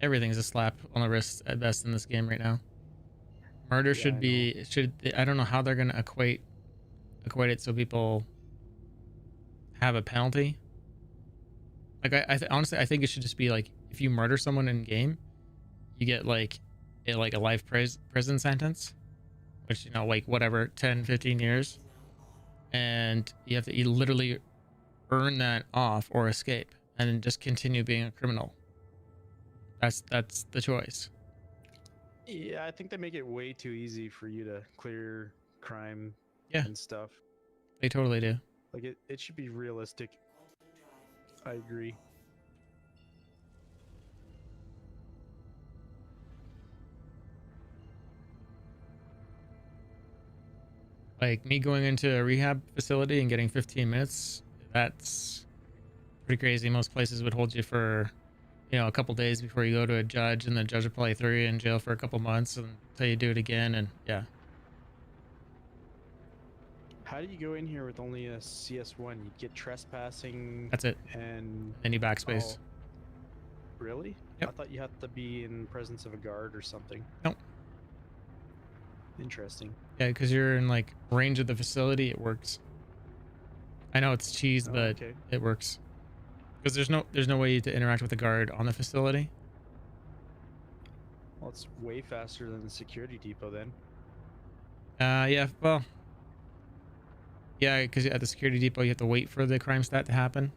Everything's a slap on the wrist at best in this game right now. Murder Yeah, should I be... I don't know how they're going to equate it so people have a penalty. Like, honestly, I think it should just be like, if you murder someone in game, you get like a life prison sentence, which, you know, like whatever, 10, 15 years. And you have to literally earn that off or escape and then just continue being a criminal. That's the choice. Yeah, I think they make it way too easy for you to clear crime Yeah. and stuff. They totally do. Like it should be realistic. I agree. Like me going into a rehab facility and getting 15 minutes, that's pretty crazy. Most places would hold you for, you know, a couple days before you go to a judge, and the judge would probably throw you in jail for a couple months until you do it again. And yeah. How do you go in here with only a CS1? You'd get trespassing. That's it. And any backspace. Oh, really? Yep. I thought you had to be in presence of a guard or something. Nope. Interesting. Yeah, because you're in like range of the facility, it works. I know it's cheese, but okay. it works. Because there's no way to interact with the guard on the facility. Well, it's way faster than the security depot then. Yeah, well, yeah, because at the security depot you have to wait for the crime stat to happen.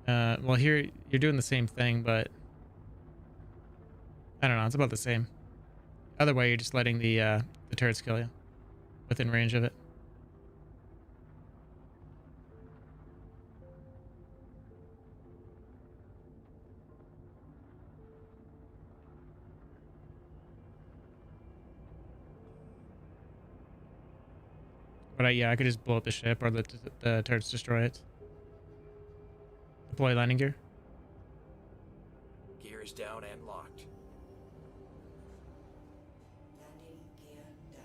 Well, here you're doing the same thing, but I don't know, it's about the same. Other way, you're just letting the turrets kill you within range of it. But yeah, I could just blow up the ship or let the turrets destroy it. Deploy landing gear. Gear is down and locked. Landing gear down.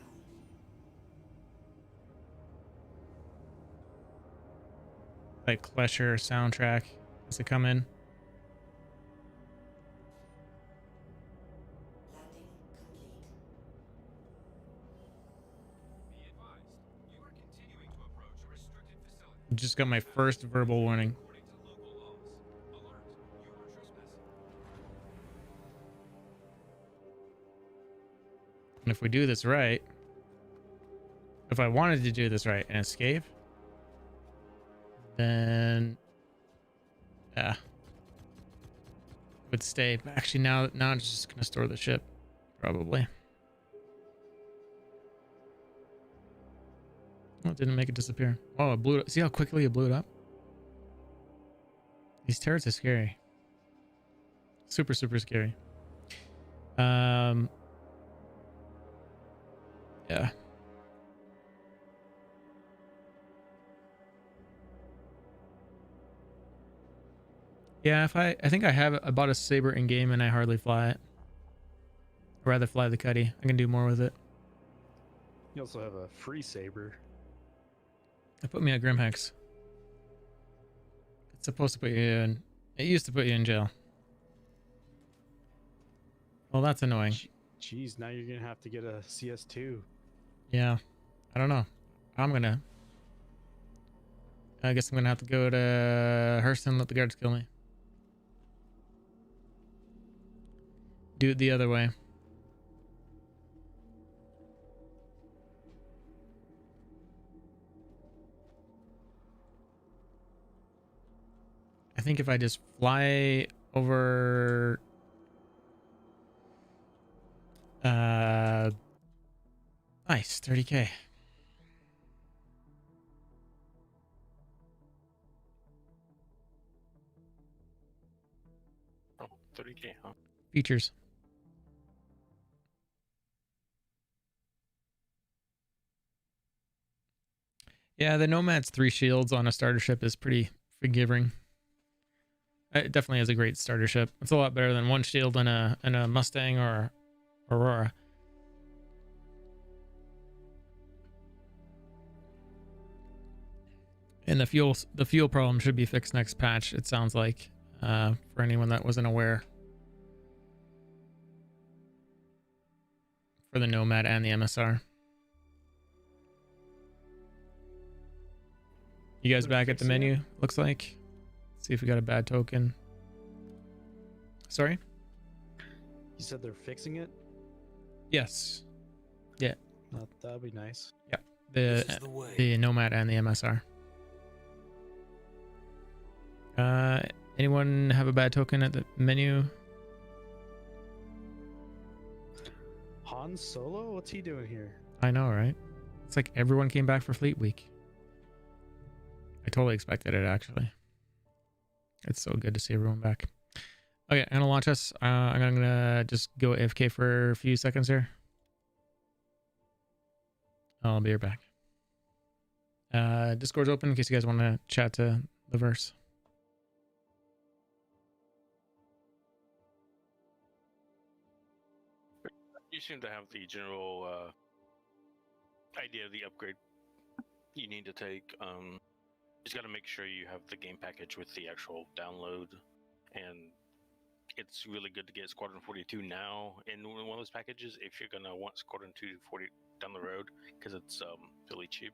Like Klesher soundtrack as they come in. Landing complete. Be advised, you are continuing to approach a restricted facility. Just got my first verbal warning. According to local laws. Alert, you are trespassing. And if we do this right, if I wanted to do this right and escape, then yeah, would stay. Actually, now I'm just gonna store the ship, probably. Oh, it didn't make it disappear. Oh, it blew it. See how quickly it blew it up? These turrets are scary. Super, super scary. Yeah. Yeah, if I think I bought a Saber in game and I hardly fly it. I'd rather fly the Cuddy. I can do more with it. You also have a free saber. They put me at Grimhex. It's supposed to put you in. It used to put you in jail. Well, that's annoying. Jeez, now you're gonna have to get a CS2. Yeah. I don't know. I guess I'm gonna have to go to Hurston and let the guards kill me. Do it the other way. I think if I just fly over nice 30K. Oh, 30K, huh? Features. Yeah, the Nomad's 3 shields on a starter ship is pretty forgiving. It definitely has a great starter ship. It's a lot better than 1 shield in a Mustang or Aurora. And the fuel problem should be fixed next patch, it sounds like, for anyone that wasn't aware. For the Nomad and the MSR. You guys back at the menu, looks like. Let's see if we got a bad token. Sorry? You said they're fixing it? Yes. Yeah. That'd be nice. Yeah. This is the way. The Nomad and the MSR. Anyone have a bad token at the menu? Han Solo? What's he doing here? I know, right? It's like everyone came back for Fleet Week. I totally expected it, actually. It's so good to see everyone back. Okay, I'm gonna launch us. I'm gonna just go AFK for a few seconds here. I'll be right back. Discord's open in case you guys want to chat to the verse. You seem to have the general idea of the upgrade you need to take. Just got to make sure you have the game package with the actual download, and it's really good to get Squadron 42 now in one of those packages if you're gonna want Squadron 240 down the road, because it's really cheap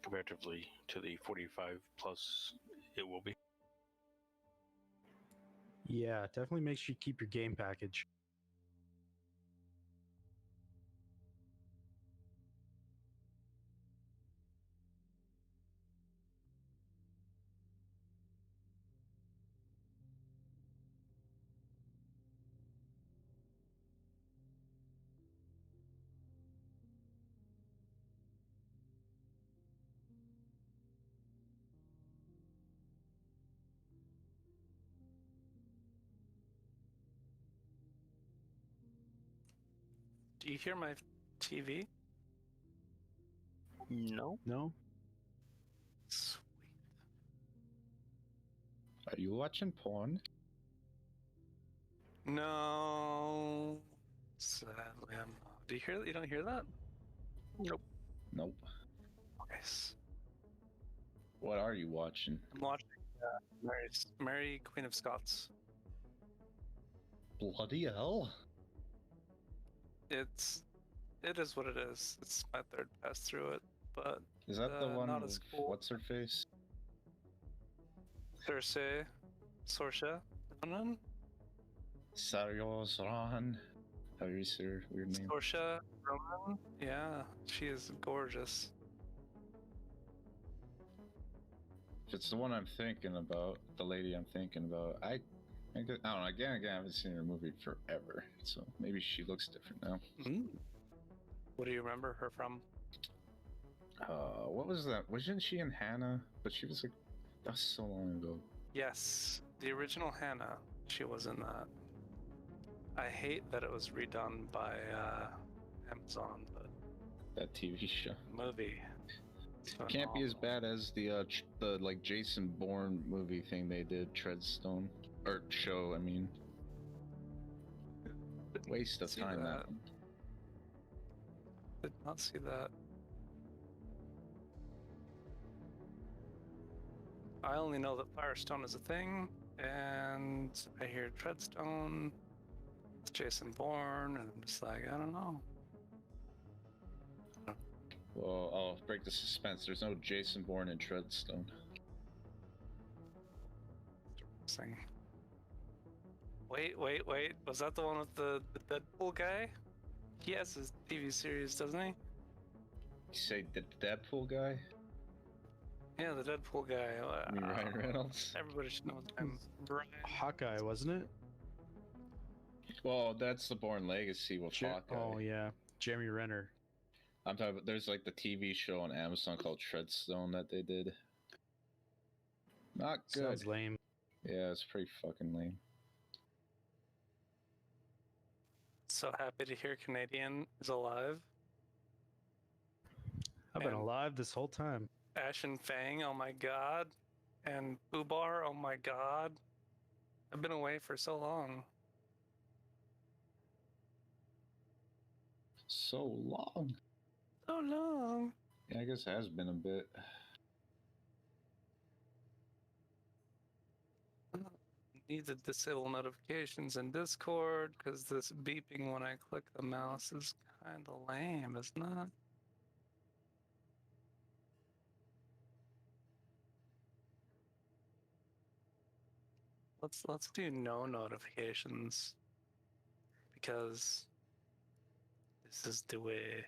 comparatively to the 45 plus it will be. Yeah, definitely make sure you keep your game package. Do you hear my TV? No. No? Sweet. Are you watching porn? No. Sadly, I'm not. Do you hear? You don't hear that? Nope. Nope. Nice. What are you watching? I'm watching Mary, Queen of Scots. Bloody hell. It is what it is. It's my third pass through it, but Is that the one not with as cool. what's her face? Cersei, Sorsha, Ronan, Sarios Ron. How do you say her weird name? Sorsha, Ronan. Yeah, she is gorgeous. If it's the one I'm thinking about, the lady I'm thinking about, I don't know. Again, I haven't seen her movie forever, so maybe she looks different now. Mm. What do you remember her from? What was that? Wasn't she in Hannah? But she was like, that's so long ago. Yes, the original Hannah. She was in that. I hate that it was redone by Amazon, but That TV show. movie. Can't be as bad as the like Jason Bourne movie thing they did, Treadstone or show. I mean, waste of See time. That that. one. Did not see that. I only know that Firestone is a thing, and I hear Treadstone, it's Jason Bourne, and I'm just like, I don't know. Well, I'll break the suspense. There's no Jason Bourne in Treadstone. Sing. Wait. Was that the one with the Deadpool guy? He has his TV series, doesn't he? You say the Deadpool guy? Yeah, the Deadpool guy. You mean Ryan Reynolds? Everybody should know his name. Brian. Hawkeye, wasn't it? Well, that's the Bourne Legacy with Hawkeye. Oh, yeah. Jeremy Renner. I'm talking about, there's like the TV show on Amazon called Treadstone that they did. Not good. Sounds lame. Yeah, it's pretty fucking lame. So happy to hear Canadian is alive. I've been And alive this whole time. Ash and Fang, oh my god. And Boobar, oh my god. I've been away for so long. So long. So long. Yeah, I guess it has been a bit. Need to disable notifications in Discord because this beeping when I click the mouse is kind of lame, isn't it? Let's do no notifications because this is the way.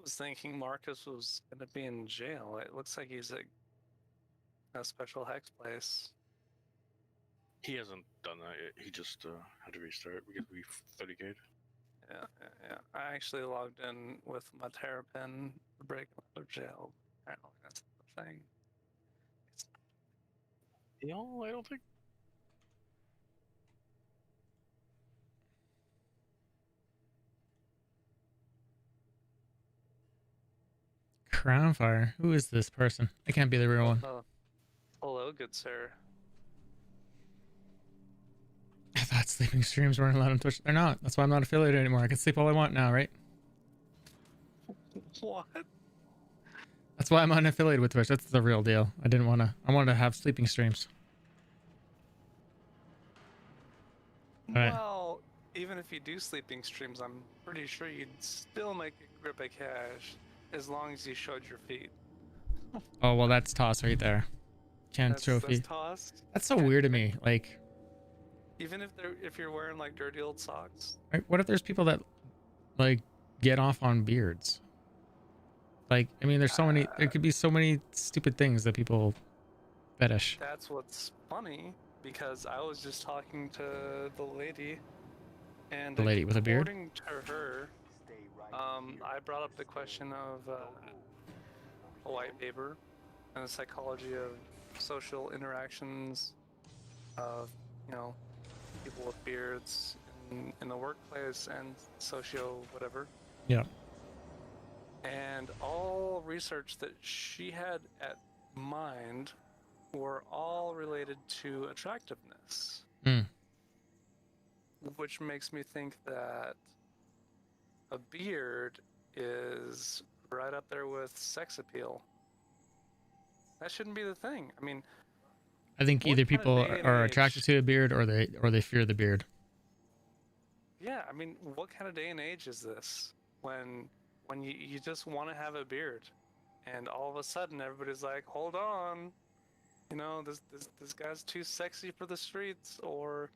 was thinking Marcus was gonna be in jail. It looks like he's at a special hex place. He hasn't done that yet. He just had to restart because we 30K'd. Yeah. I actually logged in with my Terrapin to break him out of jail. Apparently that's the thing. I don't think. Crownfire. Who is this person? It can't be the real one. Hello, good sir. I thought sleeping streams weren't allowed on Twitch. They're not. That's why I'm not affiliated anymore. I can sleep all I want now, right? What? That's why I'm unaffiliated with Twitch. That's the real deal. I wanted to have sleeping streams. All right. Well, even if you do sleeping streams, I'm pretty sure you'd still make a grip of cash as long as you showed your feet. Oh, well, that's toss right there. Can't show That's feet. tossed. That's so weird to me. Like, Even if you're wearing like dirty old socks. right, what if there's people that like get off on beards? Like, I mean, there could be so many stupid things that people fetish. That's what's funny, because I was just talking to the lady, and The lady with a beard? according to her, I brought up the question of a white paper and the psychology of social interactions of, people with beards in the workplace and socio whatever. Yeah. And all research that she had at mind were all related to attractiveness. Mm. Which makes me think that a beard is right up there with sex appeal. That shouldn't be the thing. I mean, I think what either kind of people day and are age- attracted to a beard or they fear the beard. Yeah, I mean, what kind of day and age is this when you just want to have a beard, and all of a sudden everybody's like, hold on, this guy's too sexy for the streets, or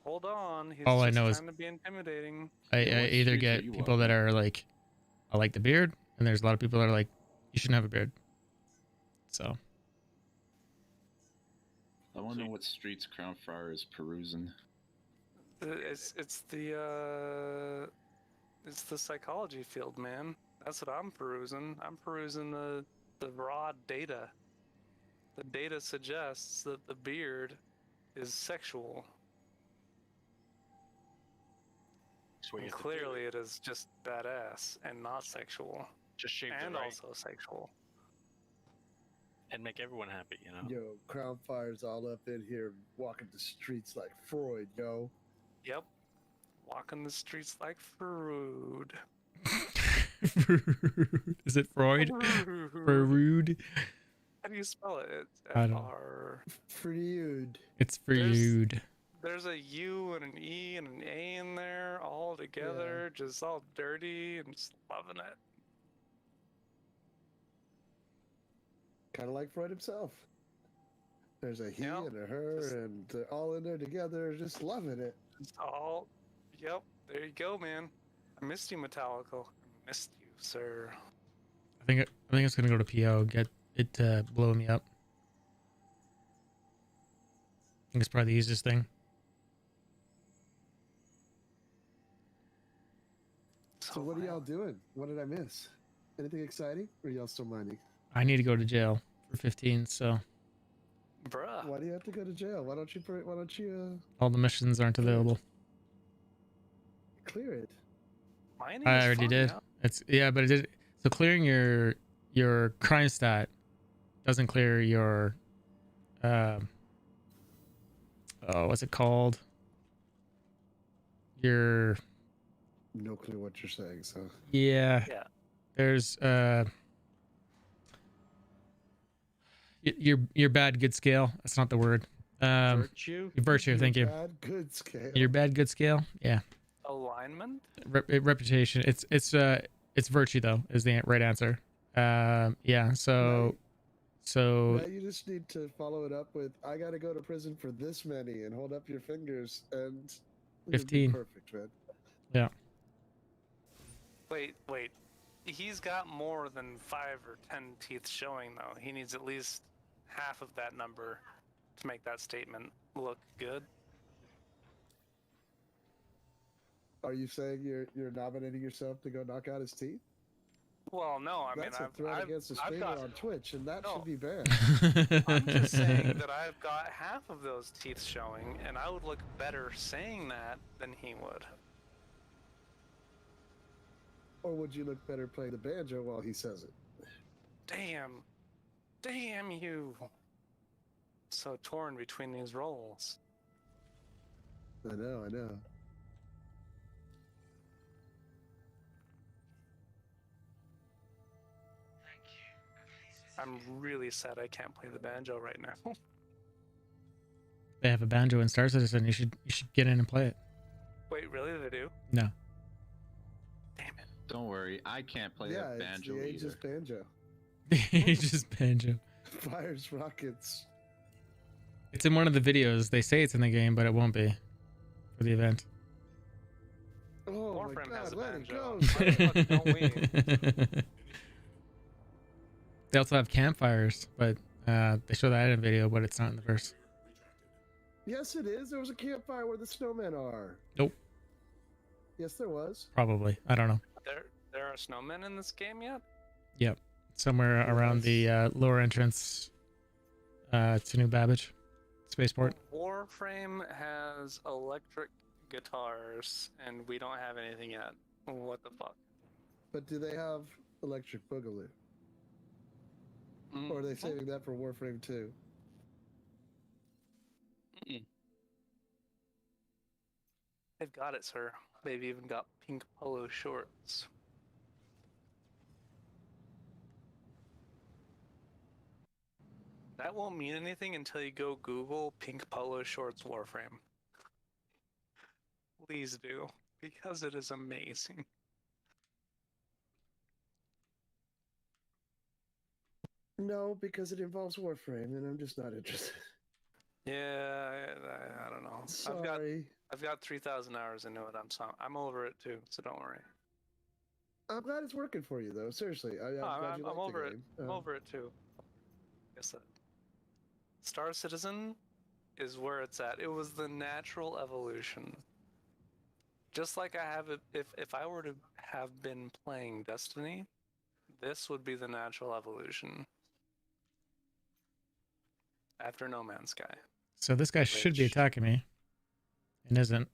hold on, he's All I just know is trying to be intimidating. I Yeah, what either streets are get you people walking? that are like, I like the beard, and there's a lot of people that are like, you shouldn't have a beard. So I wonder what streets Crownfire is perusing. It's the psychology field, man. That's what I'm perusing. I'm perusing the raw data. The data suggests that the beard is sexual. So And clearly it is just badass and not sexual. just shave And it right also sexual. and make everyone happy, Yo, Crownfire's all up in here walking the streets like Freud, yo. Yep. Walking the streets like Freud. is it Freud? Freud? How do you spell it? It's I don't- F-R... Freud. It's Freud. There's a U and an E and an A in there, all together, just all dirty and just loving it. Kind of like Freud himself. There's a he Yep. and a her, Just- and they're all in there together, just loving it. Just all... Yep, there you go, man. I missed you, Metallica. I missed you, sir. I think it's gonna go to PO. Get it to blow me up. I think it's probably the easiest thing. So what are y'all doing? What did I miss? Anything exciting? Or are y'all still mining? I need to go to jail for 15, so Bruh. Why do you have to go to jail? Why don't you all the missions aren't available. clear it? Mining I is already fun, did. yeah. But it did. So clearing your crime stat doesn't clear your what's it called? Your No clue what you're saying, so yeah. Yeah. There's your bad good scale. That's not the word. Virtue? Virtue. Thank you. bad, good scale. Your bad good scale. Yeah. Alignment? Reputation. It's virtue though is the right answer. Yeah. So Now you just need to follow it up with I gotta go to prison for this many and hold up your fingers and you'll be 15. perfect, man. yeah. Wait. he's got more than 5 or 10 teeth showing though. He needs at least half of that number to make that statement look good. Are you saying you're nominating yourself to go knock out his teeth? Well, no, I That's mean, a threat against a streamer got, on Twitch, and that no. should be banned. I'm just saying that I've got half of those teeth showing, and I would look better saying that than he would. Or would you look better playing the banjo while he says it? Damn you! So torn between these roles. I know. I'm really sad I can't play the banjo right now. They have a banjo in Star Citizen. You should get in and play it. Wait, really? They do? No. Damn it. Don't worry, I can't play that banjo it's the either. Aegis banjo. Aegis banjo. Fires rockets. It's in one of the videos. They say it's in the game, but it won't be for the event. Oh Warframe my God! has a Let banjo. it go. Don't we? They also have campfires, but they show that in a video, but it's not in the verse. Yes, it is. There was a campfire where the snowmen are. Nope. Yes, there was. Probably. I don't know. There are snowmen in this game yet? Yep. Somewhere around the lower entrance to New Babbage spaceport. Warframe has electric guitars, and we don't have anything yet. What the fuck? But do they have electric boogaloo? Or are they saving that for Warframe 2? They've got it, sir. They've even got pink polo shorts. That won't mean anything until you go Google pink polo shorts Warframe. Please do, because it is amazing. No, because it involves Warframe, and I'm just not interested. Yeah, I don't know. Sorry. I've got 3,000 hours into it. I'm over it too, so don't worry. I'm glad it's working for you, though. Seriously, I'm over it. I'm over it too. Guess that. Star Citizen is where it's at. It was the natural evolution. Just like I have it, if I were to have been playing Destiny, this would be the natural evolution. After No Man's Sky. So this guy should be attacking me. And isn't.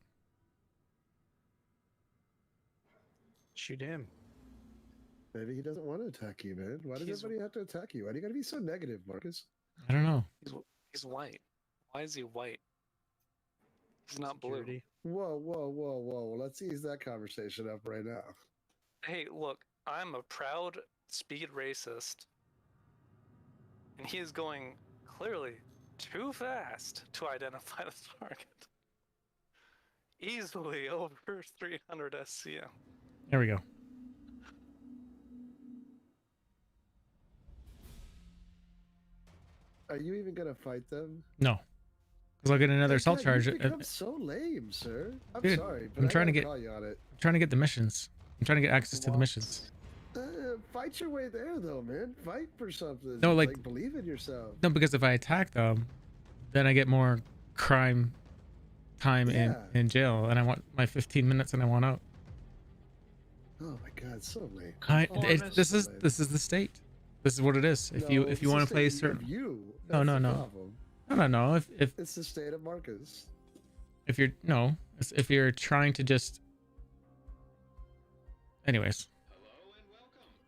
Shoot him. Maybe he doesn't want to attack you, man. Why does everybody have to attack you? Why do you gotta be so negative, Marcus? I don't know. He's white. Why is he white? He's not Security. blue. Whoa. Let's ease that conversation up right now. Hey, look, I'm a proud speed racist. And he is going clearly too fast to identify the target. Easily over 300 SCM. There we go. Are you even gonna fight them? No. Because I'll get another assault charge. You've become so lame, sir. I'm Dude, sorry, but I'm trying to get. call you on it. I'm trying to get the missions. I'm trying to get access to the missions. Fight your way there, though, man. Fight for something. No, like believe in yourself. No, because if I attack them, then I get more crime time in jail, and I want my 15 minutes, and I want out. Oh my God, so lame. This is the state. This is what it is. If you want to play certain. No. If it's the state of Marcus. If you're trying to just. Anyways.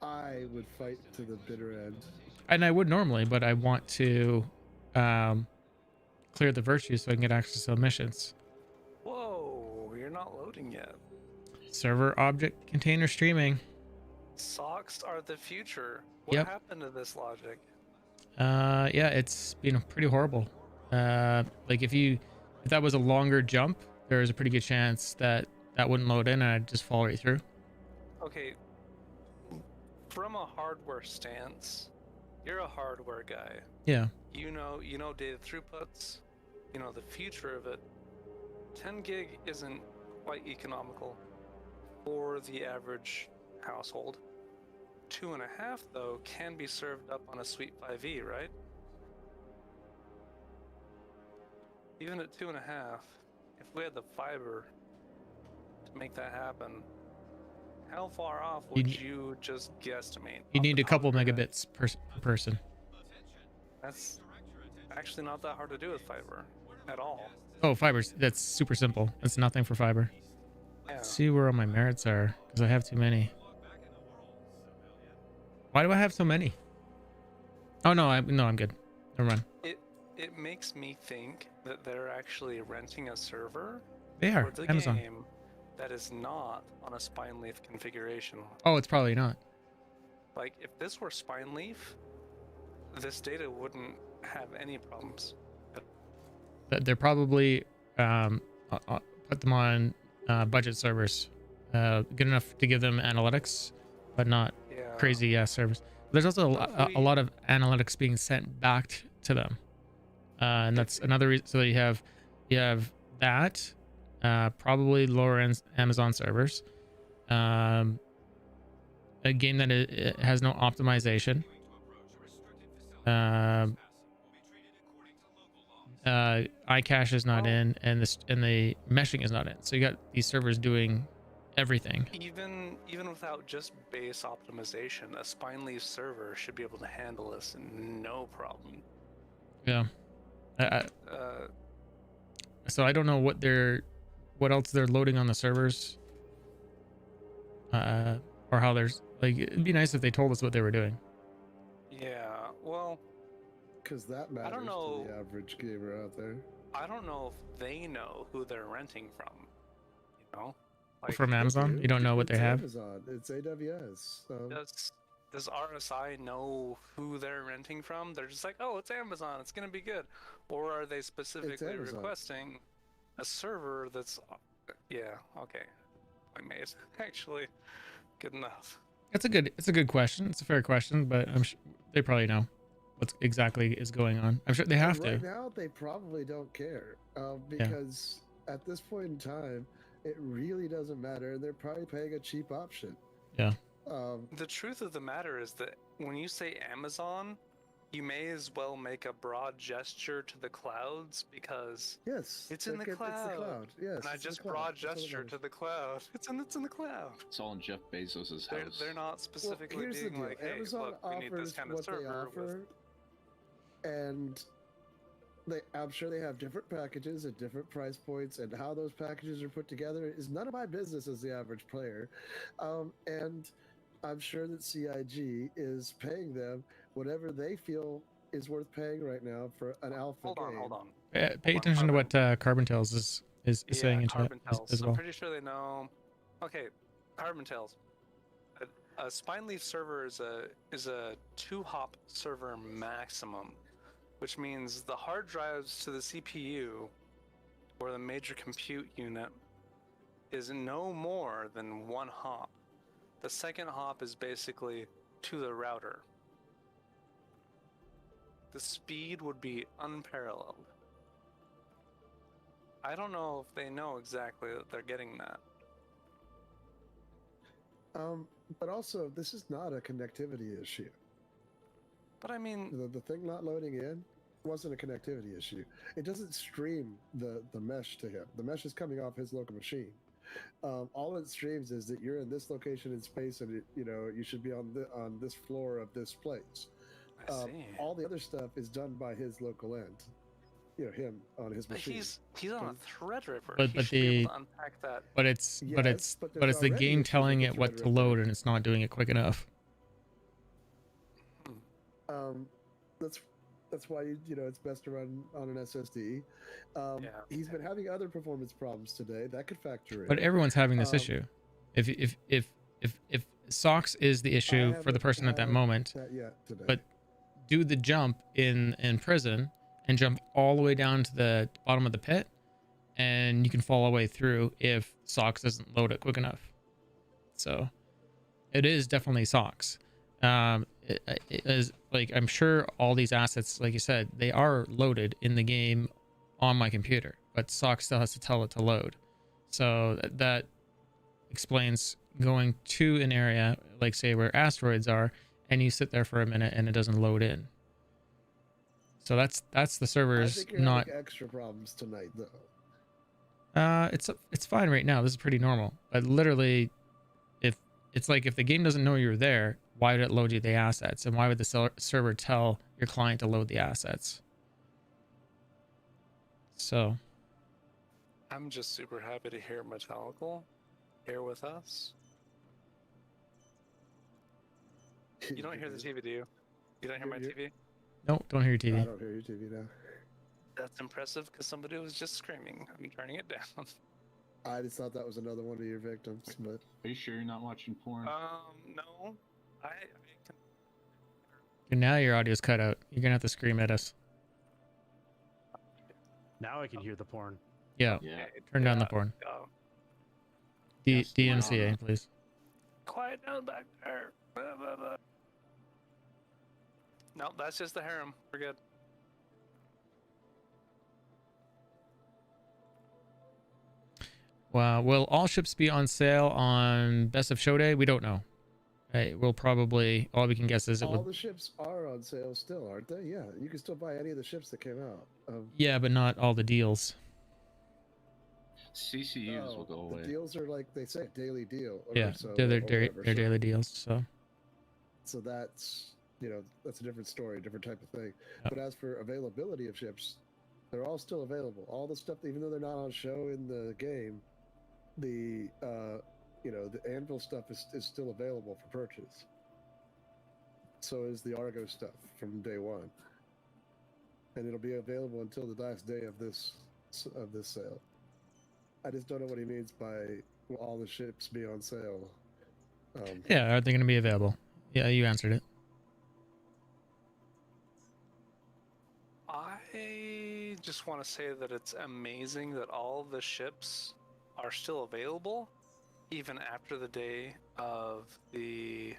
I would fight to the bitter end. And I would normally, but I want to clear the virtues so I can get access to the missions. Whoa, you're not loading yet. Server object container streaming. Socks are the future. What happened to this logic? Yeah, it's been pretty horrible. Like if that was a longer jump, there was a pretty good chance that wouldn't load in and I'd just fall right through. Okay. From a hardware stance, you're a hardware guy. Yeah. You know data throughputs, you know the future of it. 10 gig isn't quite economical for the average household. 2.5 though can be served up on a Suite 5e, right? Even at 2.5, if we had the fiber to make that happen, how far off would you just guesstimate? You off need the a top couple of your head? megabits per person. That's actually not that hard to do with fiber at all. Oh, fibers. That's super simple. It's nothing for fiber. Yeah. Let's see where all my merits are, because I have too many. Why do I have so many? Oh no, I'm good. Never mind. It makes me think that they're actually renting a server They are for the Amazon. game that is not on a spine leaf configuration. Oh, it's probably not. Like, if this were spine leaf, this data wouldn't have any problems. They're probably put them on budget servers, good enough to give them analytics, but not crazy servers. There's also a lot of analytics being sent back to them, and that's another reason. So you have that, probably lower end Amazon servers, a game that it has no optimization. iCache is not in, and the meshing is not in. So you got these servers doing everything. Even without just base optimization, a spine leaf server should be able to handle this no problem. Yeah. So I don't know what else they're loading on the servers, or how there's like. It'd be nice if they told us what they were doing. Yeah, well, because that matters to the average gamer out there. I don't know if they know who they're renting from. You know, like, from Amazon. You don't know what they have. Amazon. It's AWS. Does RSI know who they're renting from? They're just like, oh, it's Amazon. It's gonna be good. Or are they specifically requesting a server that's? Yeah. Okay. Point made. Actually, good enough. It's a good question. It's a fair question, but I'm sure they probably know what exactly is going on. I'm sure they have to. Right now, they probably don't care because at this point in time, it really doesn't matter. They're probably paying a cheap option. Yeah. The truth of the matter is that when you say Amazon, you may as well make a broad gesture to the clouds because it's in the cloud. It's the cloud. Yes, and I just broad gesture to the cloud. It's in the cloud. It's all in Jeff Bezos' house. They're not specifically being like, hey, Amazon look, we need this kind of server. And I'm sure they have different packages at different price points, and how those packages are put together is none of my business as the average player. And I'm sure that CIG is paying them whatever they feel is worth paying right now for an alpha game. Hold on. Pay attention to what Carbon Tales is saying in chat as well. I'm pretty sure they know. Okay, Carbon Tales. A spine leaf server is a 2-hop server maximum, which means the hard drives to the CPU or the major compute unit is no more than 1 hop. The second hop is basically to the router. The speed would be unparalleled. I don't know if they know exactly that they're getting that. But also, this is not a connectivity issue. But I mean, the thing not loading in wasn't a connectivity issue. It doesn't stream the mesh to him. The mesh is coming off his local machine. All it streams is that you're in this location in space, and you should be on this floor of this place. I see. All the other stuff is done by his local end. Him on his machine. He's on a Threadripper. But he should be able to unpack that. But it's the game telling it what to load, and it's not doing it quick enough. That's why it's best to run on an SSD. He's been having other performance problems today that could factor in. But everyone's having this issue. If SOX is the issue for the person at that moment, but do the jump in prison and jump all the way down to the bottom of the pit, and you can fall all the way through if SOX doesn't load it quick enough. So it is definitely SOX. It is like, I'm sure all these assets, like you said, they are loaded in the game on my computer, but SOX still has to tell it to load. So that explains going to an area, like say where asteroids are, and you sit there for a minute and it doesn't load in. So that's the I servers think you're not. having extra problems tonight, though. It's fine right now. This is pretty normal. But literally, if it's like if the game doesn't know you're there, why would it load you the assets, and why would the server tell your client to load the assets? So. I'm just super happy to hear Metallical here with us. You don't hear the TV, do you? You don't hear my TV? No, don't hear your I TV. don't hear your TV now. That's impressive because somebody was just screaming. I'm turning it down. I just thought that was another one of your victims, but Are you sure you're not watching porn? No. I can. And now your audio's cut out. You're gonna have to scream at us. Now I can hear the porn. Yeah. Yeah. Turn down the porn. Yes, DMCA, please. Quiet down back there. Blah, blah, blah. No, that's just the harem. We're good. Wow. Will all ships be on sale on Best of Show Day? We don't know. We'll probably, all we can guess is it all will. the ships are on sale still, aren't they? Yeah, you can still buy any of the ships that came out. Yeah, but not all the deals. CCUs will go away. The deals are like they say, daily deal. Yeah, so, they're or whatever, their daily deals. So that's that's a different story, different type of thing. Yep. But as for availability of ships, they're all still available. All the stuff, even though they're not on show in the game, the the Anvil stuff is still available for purchase. So is the Argo stuff from day one, and it'll be available until the last day of this sale. I just don't know what he means by will all the ships be on sale. Yeah, are they going to be available? Yeah, you answered it. I just want to say that it's amazing that all the ships are still available, even after the day of the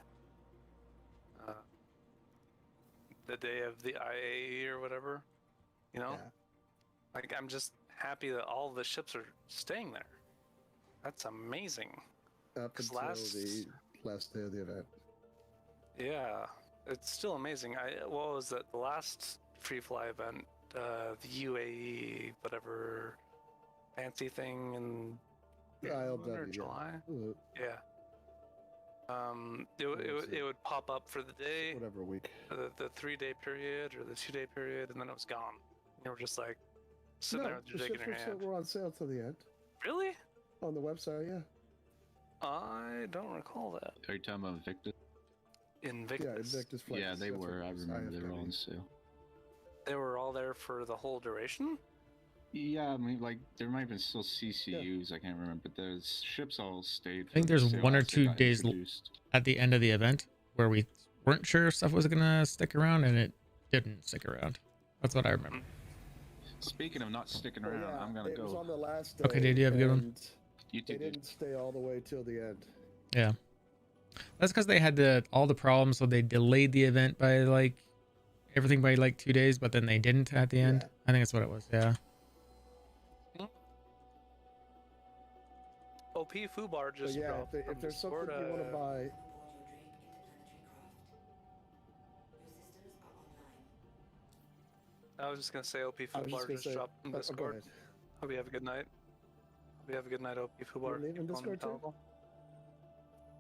IAE or whatever. You know, like I'm just happy that all the ships are staying there. That's amazing. Up until the last day of the event. Yeah, it's still amazing. What was it? The last free fly event, the UAE whatever fancy thing in ILW, July. Yeah. It would pop up for the day, whatever week, the 3-day period or the 2-day period, and then it was gone. You were just like sitting there with your dick in your hand. Were on sale till the end. Really? On the website, yeah. I don't recall that. Are you talking about Invictus? Invictus. Yeah, Invictus Flex. Yeah, they were. I remember they were all on sale. They were all there for the whole duration? Yeah, I mean, like, there might have been still CCUs, I can't remember, but the ships all stayed. I think there's 1 or 2 days at the end of the event where we weren't sure if stuff was going to stick around, and it didn't stick around. That's what I remember. Speaking of not sticking around, I'm going to go. It was on the last day. Okay, did you have a good one? They didn't stay all the way till the end. Yeah. That's because they had all the problems, so they delayed the event by everything by 2 days, but then they didn't at the end. I think that's what it was. Yeah. OP Fubar just dropped. If there's something you want to buy. I was just gonna say OP Fubar just dropped in Discord. Hope you have a good night. Hope you have a good night, OP Fubar. You're leaving Discord too?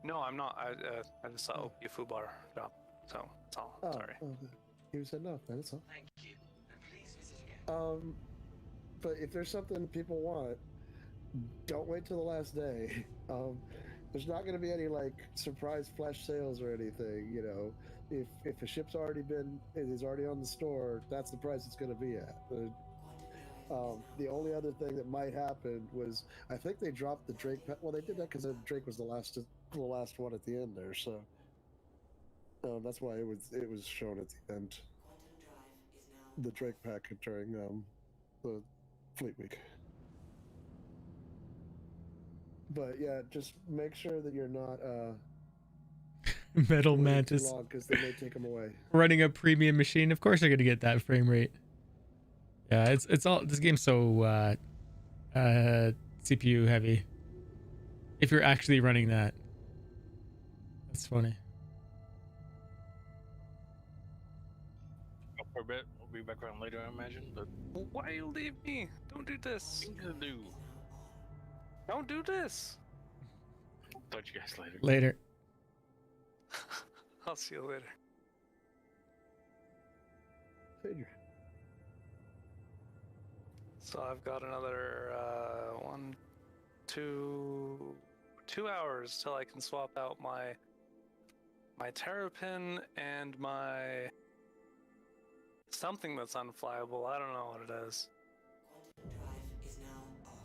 No, I'm not. I just saw OP Fubar drop. So that's all. Sorry. You said no. That's all. Thank you. And please visit again. But if there's something people want, don't wait till the last day. There's not going to be any surprise flash sales or anything. If a ship's it is already on the store, that's the price it's going to be at. The only other thing that might happen was I think they dropped the Drake. Well, they did that because Drake was the last one at the end there. So that's why it was shown at the end. The Drake pack during the Fleet Week. But yeah, just make sure that you're not Metal Mantis because they may take them away. Running a premium machine. Of course, they're gonna get that frame rate. Yeah, it's all this game's so CPU heavy. If you're actually running that, That's funny. Go for a bit. We'll be back around later, I imagine. But Why you leave me? Don't do this. things to do. Don't do this. Talk to you guys later. Later. I'll see you later. Figure. So I've got another 2 hours till I can swap out my Terrapin and my something that's unflyable. I don't know what it is. Quantum drive is now off.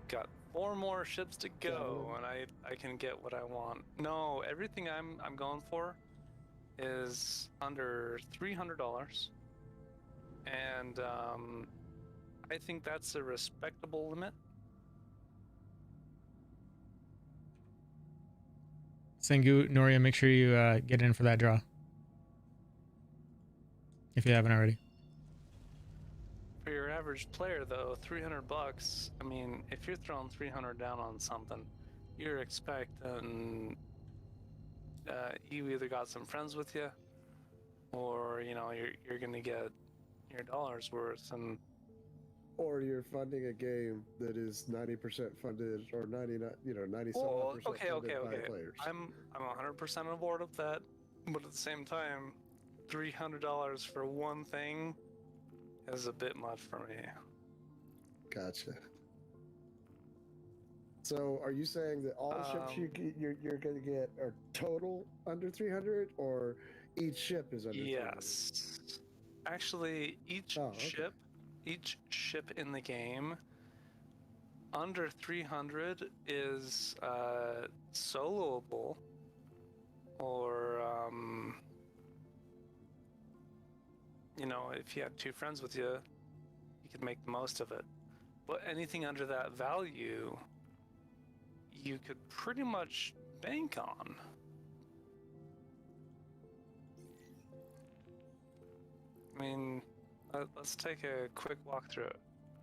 Got 4 more ships to go, and I can get what I want. No, everything I'm going for is under $300, and I think that's a respectable limit. Sengu, Noria, make sure you get in for that draw. If you haven't already. For your average player, though, $300. I mean, if you're throwing 300 down on something, you're expecting you either got some friends with you, or you're gonna get your dollar's worth. And Or you're funding a game that is 90% funded, or 97% okay, funded by players. I'm 100% on board with that, but at the same time, $300 for one thing is a bit much for me. Gotcha. So, are you saying that all ships you're going to get are total under 300, or each ship is under 300? Yes. Actually, each ship in the game under 300 is soloable, or if you had 2 friends with you, you could make the most of it. But anything under that value, you could pretty much bank on. I mean, let's take a quick walk through it,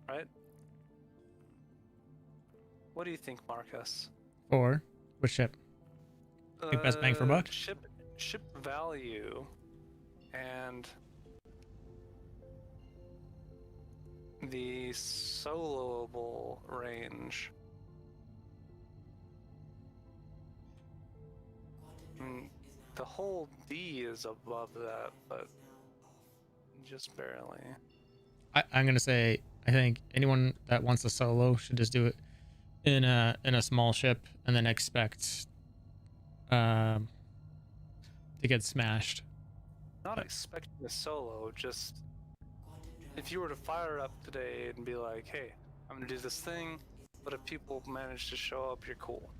right? What do you think, Marcus? Or which ship? Think best bang for buck? Ship value and the soloable range. The whole D is above that, but just barely. I'm gonna say I think anyone that wants a solo should just do it in a small ship and then expect to get smashed. Not expecting a solo, just if you were to fire up today and be like, hey, I'm gonna do this thing, but if people manage to show up, you're cool,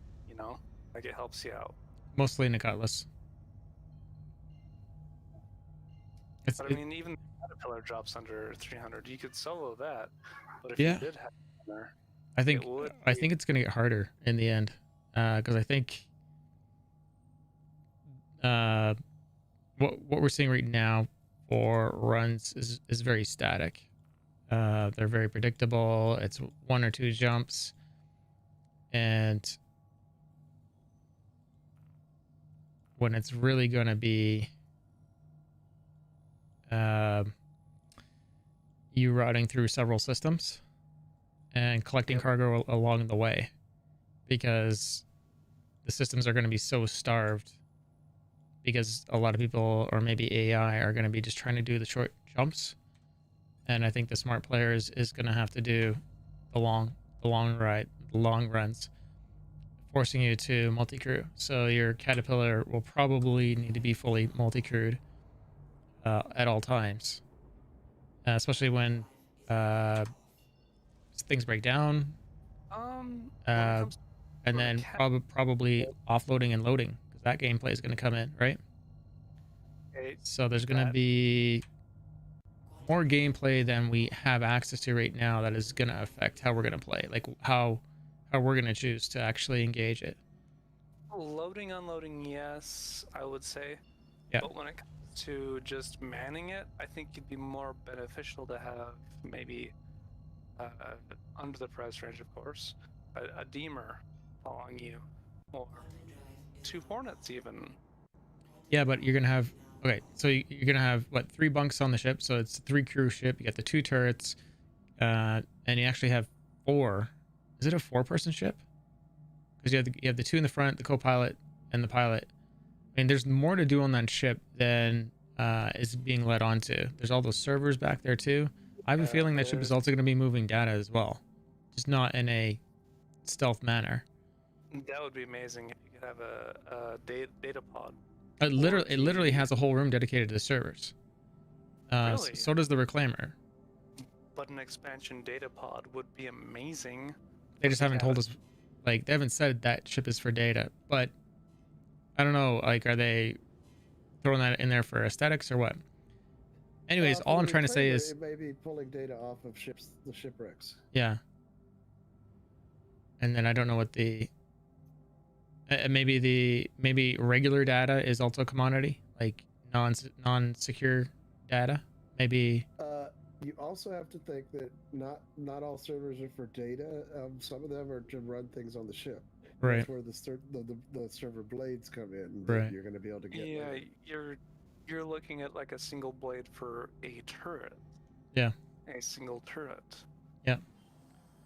like it helps you out. Mostly in the Cutlass. But I mean, even the Caterpillar drops under 300. You could solo that, but if you did have it there, I think it's gonna get harder in the end, because I think what we're seeing right now for runs is very static. They're very predictable. It's 1 or 2 jumps, and when it's really gonna be you routing through several systems and collecting cargo along the way, because the systems are going to be so starved, because a lot of people, or maybe AI, are going to be just trying to do the short jumps, and I think the smart players is going to have to do the long runs, forcing you to multi-crew. So your Caterpillar will probably need to be fully multi-crewed at all times, especially when things break down, and then probably offloading and loading, because that gameplay is going to come in, right? So there's going to be more gameplay than we have access to right now that is going to affect how we're going to play, like how we're going to choose to actually engage it. Loading, unloading, yes, I would say. Yeah. But when it comes to just manning it, I think it'd be more beneficial to have maybe under the price range, of course, a deemer following you, or 2 Hornets even. Yeah, but you're gonna have so you're gonna have what 3 bunks on the ship, so it's a 3 crew ship. You got the 2 turrets, and you actually have 4. Is it a 4-person ship? Because you have the 2 in the front, the co-pilot, and the pilot. I mean, there's more to do on that ship than is being led onto. There's all those servers back there too. I have a feeling that ship is also going to be moving data as well, just not in a stealth manner. That would be amazing if you could have a data pod. It literally has a whole room dedicated to the servers. Really? So does the Reclaimer. But an expansion data pod would be amazing. They just haven't told us, like, they haven't said that ship is for data, but I don't know, like, are they throwing that in there for aesthetics or what? Anyways, all I'm trying to say is it may be pulling data off of the shipwrecks. Yeah. And then I don't know what the maybe regular data is also commodity, like non-secure data. Maybe. You also have to think that not all servers are for data. Some of them are to run things on the ship. Right. That's where the server blades come in. Right. You're going to be able to get. Yeah, you're looking at like a single blade for a turret. Yeah. A single turret. Yeah.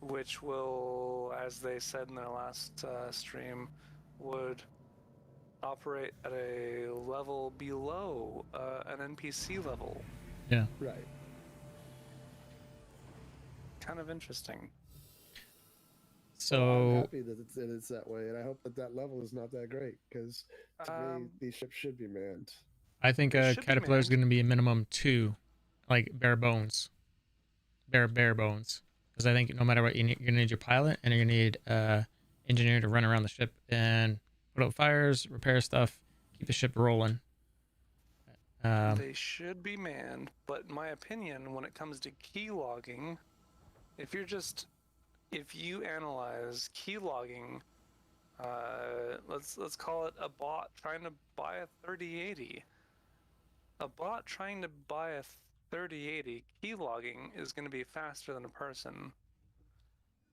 Which will, as they said in their last stream, would operate at a level below an NPC level. Yeah. Right. Kind of interesting. So I'm happy that it's that way, and I hope that level is not that great, because to me these ships should be manned. I think Caterpillar is going to be a minimum 2, like bare bones, bare bones. Because I think no matter what, you're going to need your pilot and you're going to need engineer to run around the ship and put out fires, repair stuff, keep the ship rolling. They should be manned, but in my opinion, when it comes to key logging, if you analyze key logging, let's call it a bot trying to buy a 3080. A bot trying to buy a 3080, key logging is going to be faster than a person.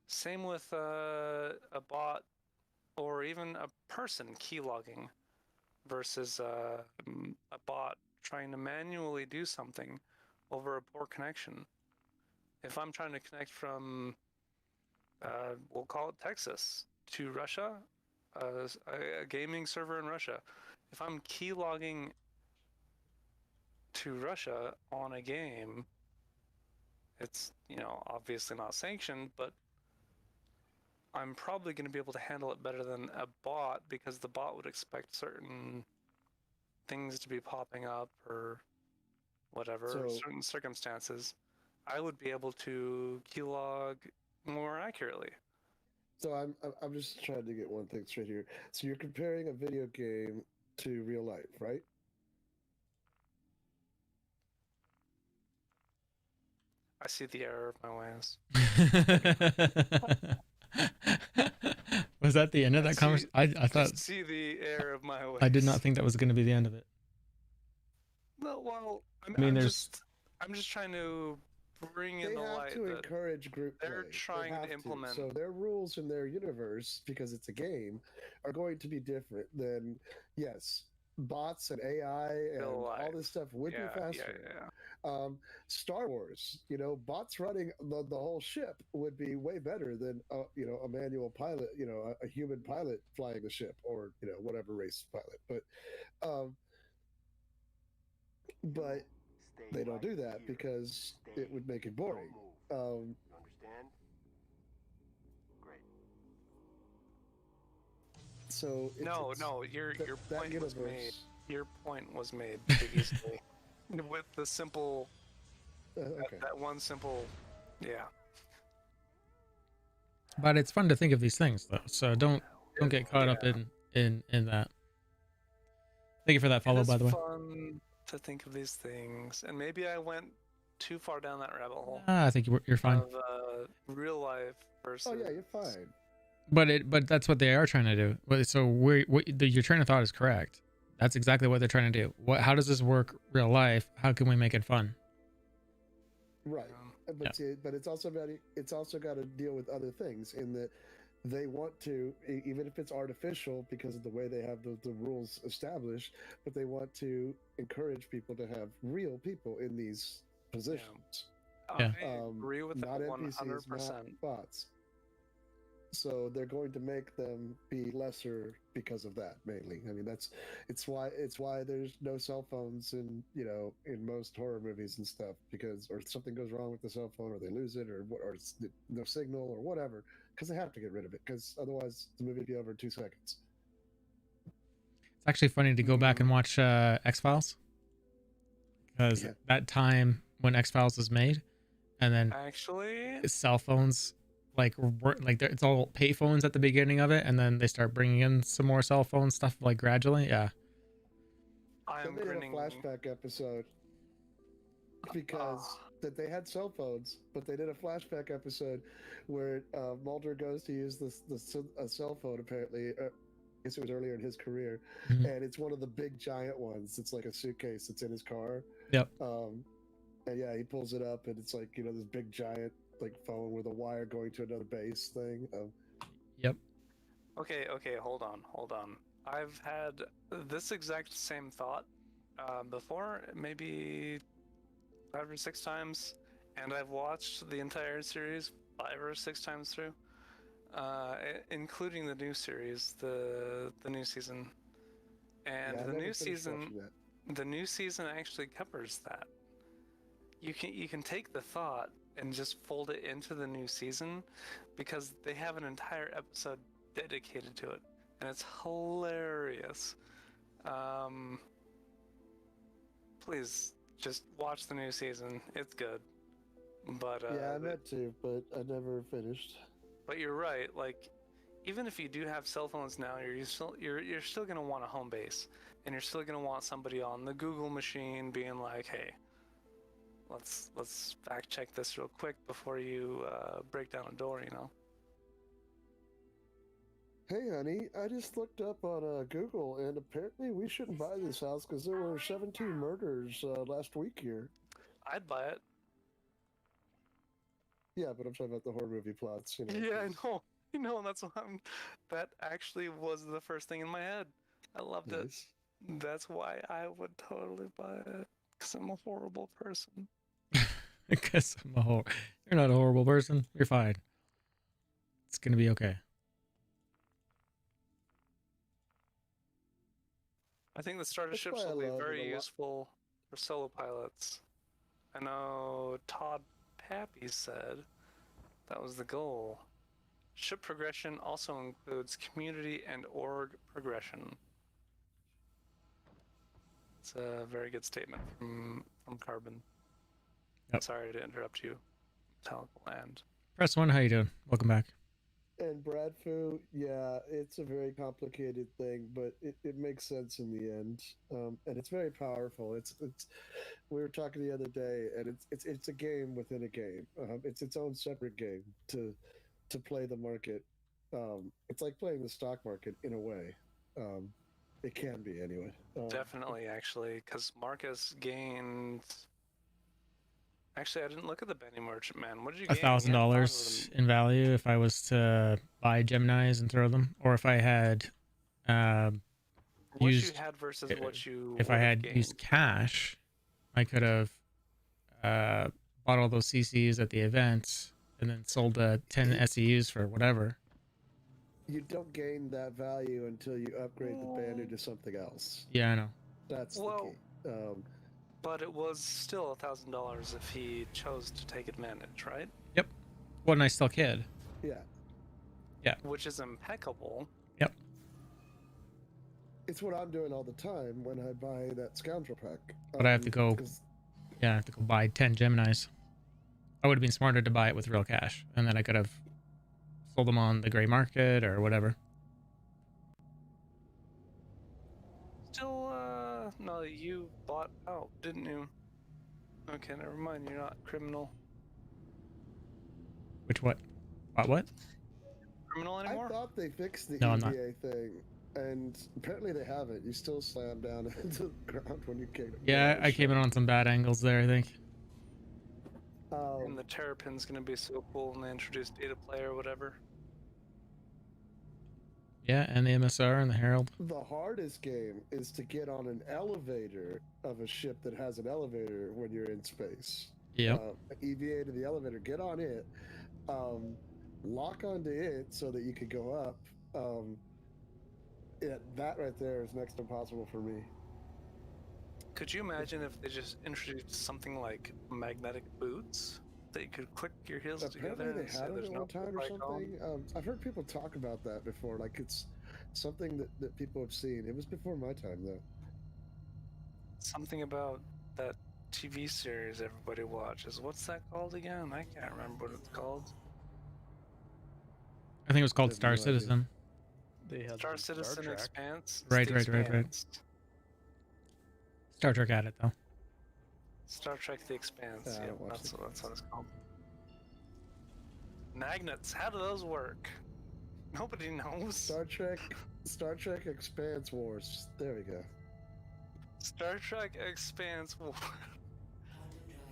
Same with a bot or even a person key logging versus a bot trying to manually do something over a poor connection. If I'm trying to connect from, we'll call it Texas, to Russia, a gaming server in Russia, if I'm key logging to Russia on a game, it's, obviously not sanctioned, but I'm probably going to be able to handle it better than a bot, because the bot would expect certain things to be popping up or whatever, certain circumstances. I would be able to keylog more accurately. So I'm just trying to get one thing straight here. So you're comparing a video game to real life, right? I see the error of my ways. Was that the end of that conversation? I thought. See the error of my ways. I did not think that was going to be the end of it. No, well, I'm just trying to bring in the light. They have to encourage group play. They're trying to implement. So their rules in their universe, because it's a game, are going to be different than, yes, bots and AI and all this stuff would be faster. Star Wars, bots running the whole ship would be way better than a manual pilot, a human pilot flying the ship, or whatever race pilot. But they don't do that because it would make it boring. Understand? Great. So no, your point was made. Your point was made pretty easily with the simple. That one simple, yeah. But it's fun to think of these things, though. So don't get caught up in that. Thank you for that follow, by the way. It's fun to think of these things, and maybe I went too far down that rabbit hole. I think you're fine. Of real life versus. Oh yeah, you're fine. But that's what they are trying to do. So your train of thought is correct. That's exactly what they're trying to do. How does this work real life? How can we make it fun? Right, but it's also got to deal with other things. In that, they want to, even if it's artificial because of the way they have the rules established, but they want to encourage people to have real people in these positions. Yeah. I agree with that Not NPCs, 100%. not bots. So they're going to make them be lesser because of that, mainly. I mean, it's why there's no cell phones in most horror movies and stuff, because or something goes wrong with the cell phone, or they lose it, or it's no signal or whatever, because they have to get rid of it, because otherwise the movie would be over in 2 seconds. It's actually funny to go back and watch X-Files, because that time when X-Files was made, and then Actually, cell phones like it's all pay phones at the beginning of it, and then they start bringing in some more cell phone stuff like gradually. Yeah. I am They did a grinning. flashback episode because that they had cell phones, but they did a flashback episode where Mulder goes to use a cell phone. Apparently, I guess it was earlier in his career, and it's one of the big giant ones. It's like a suitcase that's in his car. Yep. And yeah, he pulls it up, and it's like this big giant like phone with a wire going to another base thing. Yep. Okay, hold on. I've had this exact same thought before, maybe 5 or 6 times, and I've watched the entire series 5 or 6 times through, including the new series, the new season. And Yeah, the new season actually covers that. You can take the thought and just fold it into the new season, because they have an entire episode dedicated to it, and it's hilarious. Please just watch the new season. It's good. But yeah, I meant to, but I never finished. But you're right. Like, even if you do have cell phones now, you're still gonna want a home base, and you're still gonna want somebody on the Google machine being like, "Hey, let's fact check this real quick before you break down a door," you know. Hey, honey, I just looked up on Google, and apparently we shouldn't buy this house because there were 17 murders last week here. I'd buy it. Yeah, but I'm talking about the horror movie plots. Yeah, I know. And that's why that actually was the first thing in my head. I loved it. That's why I would totally buy it, because I'm a horrible person. Because you're not a horrible person. You're fine. It's gonna be okay. I think the starter ships will be very useful for solo pilots. I know Todd Pappy said that was the goal. Ship progression also includes community and org progression. It's a very good statement from Carbon. Yep. Sorry to interrupt you, Metallic Land. Press 1, how you doing? Welcome back. And Bradfu, yeah, it's a very complicated thing, but it makes sense in the end, and it's very powerful. It's we were talking the other day, and it's a game within a game. It's its own separate game to play the market. It's like playing the stock market in a way. It can be anyway. Definitely, actually, because Marcus gained. Actually, I didn't look at the Benny Merchant Man. What did you gain? $1,000 in value if I was to buy Geminis and throw them, or if I had what used. You had versus what you. If I had used cash, I could have bought all those CCs at the event and then sold 10 SEUs for whatever. You don't gain that value until you upgrade the banner to something else. Yeah, I know. That's the key. But it was still $1,000 if he chose to take advantage, right? Yep. Well, and I still could. Yeah. Yeah. Which is impeccable. Yep. It's what I'm doing all the time when I buy that scoundrel pack. But I have to go. Yeah, I have to go buy 10 Geminis. I would have been smarter to buy it with real cash, and then I could have sold them on the gray market or whatever. Still, no, you bought out, didn't you? Okay, never mind. You're not criminal. Which what? Bought what? Criminal anymore? I thought they fixed the EVA thing, and apparently they haven't. You still slam down into the ground when you came. Yeah, I came in on some bad angles there, I think. And the Terrapin's gonna be so cool when they introduce data play or whatever. Yeah, and the MSR and the Herald. The hardest game is to get on an elevator of a ship that has an elevator when you're in space. Yep. EVA to the elevator, get on it, lock onto it so that you can go up. Yeah, that right there is next to impossible for me. Could you imagine if they just introduced something like magnetic boots that you could click your heels Apparently together they and say had it there's at no one time or right something. I've heard people talk about that before. Like it's something that people have seen. It was before my time though. Something about that TV series everybody watches. What's that called again? I can't remember what it's called. I think it was called I have Star no idea. Citizen. They had Star the Star Citizen Trek. Expanse. It's Right, the right. Expanse. Star Trek had it though. Star Trek: The Expanse. I Yeah, don't watch that's The what it's called. Magnets. How do those work? Nobody knows. Star Trek Expanse Wars. There we go. Star Trek Expanse War.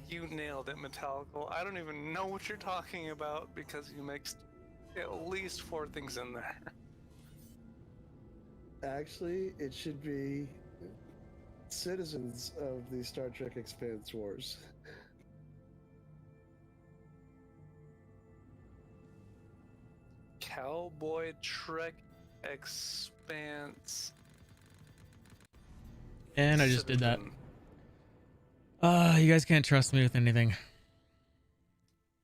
You nailed it, Metallical. I don't even know what you're talking about because you mixed at least 4 things in there. Actually, it should be citizens of the Star Trek Expanse Wars. Cowboy Trek Expanse. And I just did that. Citizen. You guys can't trust me with anything.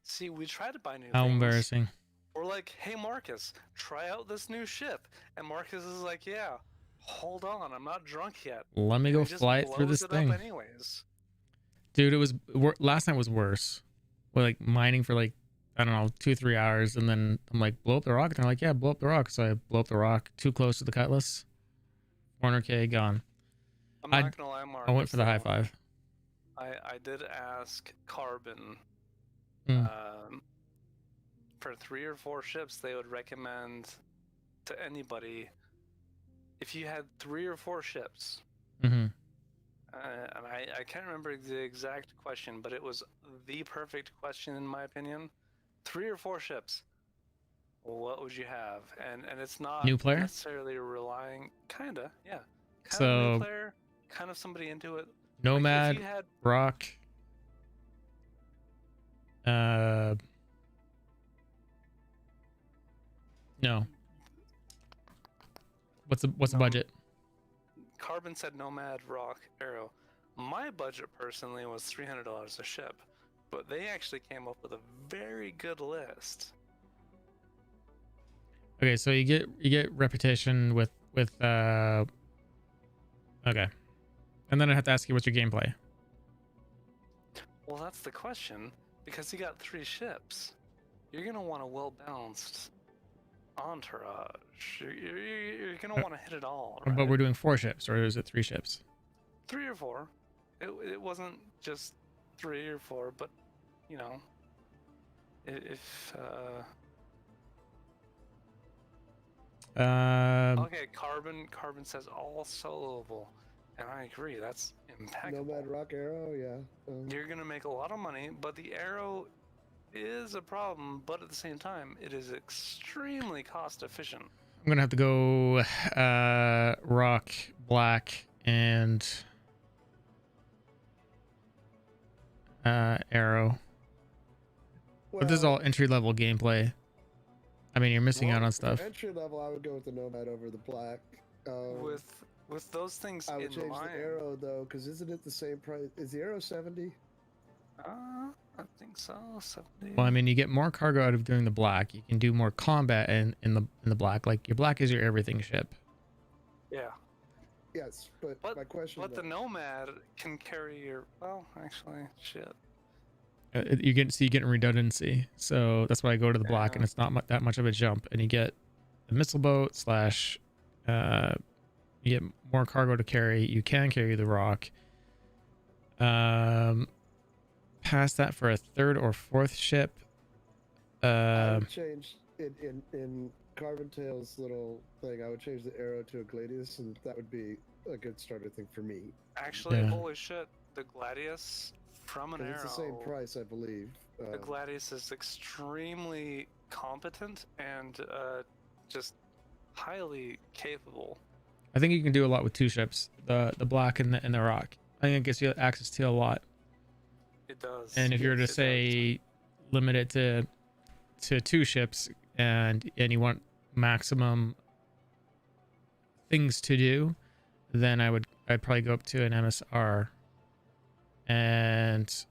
See, we try to buy new How things. embarrassing. We're like, hey, Marcus, try out this new ship. And Marcus is like, yeah, hold on, I'm not drunk yet. Let me And go he just fly it through blows this it thing. up anyways. Dude, it was last night was worse. We're like mining for like, I don't know, 2-3 hours, and then I'm like, blow up the rock, and they're like, yeah, blow up the rock. So I blow up the rock too close to the cutlass. 400k gone. I'm not gonna lie, Marcus. I went for the high though. five. I did ask Carbon for 3 or 4 ships they would recommend to anybody. If you had 3 or 4 ships, Mm-hmm. and I can't remember the exact question, but it was the perfect question in my opinion. 3 or 4 ships, what would you have? And it's not New player? necessarily relying, kinda, yeah. Kind of a So new player, kind of somebody into it. Nomad, Like if you had, Rock. No. What's the budget? Carbon said Nomad, Rock, Arrow. My budget personally was $300 a ship, but they actually came up with a very good list. Okay, so you get reputation with okay. And then I have to ask you what's your gameplay. Well, that's the question, because you got 3 ships. You're gonna want a well-balanced entourage. You're gonna want to hit it all, right? But we're doing 4 ships, or is it 3 ships? 3 or 4. It wasn't just 3 or 4, but you know, if okay, Carbon says all soloable, and I agree. That's impeccable. Nomad, Rock, Arrow, yeah. You're gonna make a lot of money, but the Arrow is a problem. But at the same time, it is extremely cost efficient. I'm gonna have to go Rock, Black, and Arrow. But this is all entry level gameplay. I mean, you're missing out on stuff. Entry level, I would go with the Nomad over the Black. With those things I would in change mind, the Arrow though, because isn't it the same price? Is the Arrow 70? I think so. 70. Well, I mean, you get more cargo out of doing the Black. You can do more combat in the Black. Like your Black is your everything ship. Yeah. Yes, but my question. But the Nomad can carry your. Well, actually, shit. You getting redundancy, so that's why I go to the Black, and it's not that much of a jump, and you get the missile boat slash. You get more cargo to carry. You can carry the Rock. Past that for a 3rd or 4th ship. I would change in Carbon Tail's little thing. I would change the Arrow to a Gladius, and that would be a good starter thing for me. Actually, Yeah. holy shit, the Gladius from an Arrow. It's the same price, I believe. The Gladius is extremely competent and just highly capable. I think you can do a lot with 2 ships, the black and the rock. I think it gives you access to a lot. It does. And if you were to Yes, it say limit it to 2 ships and you want maximum things to do, then I'd probably go up to an MSR. And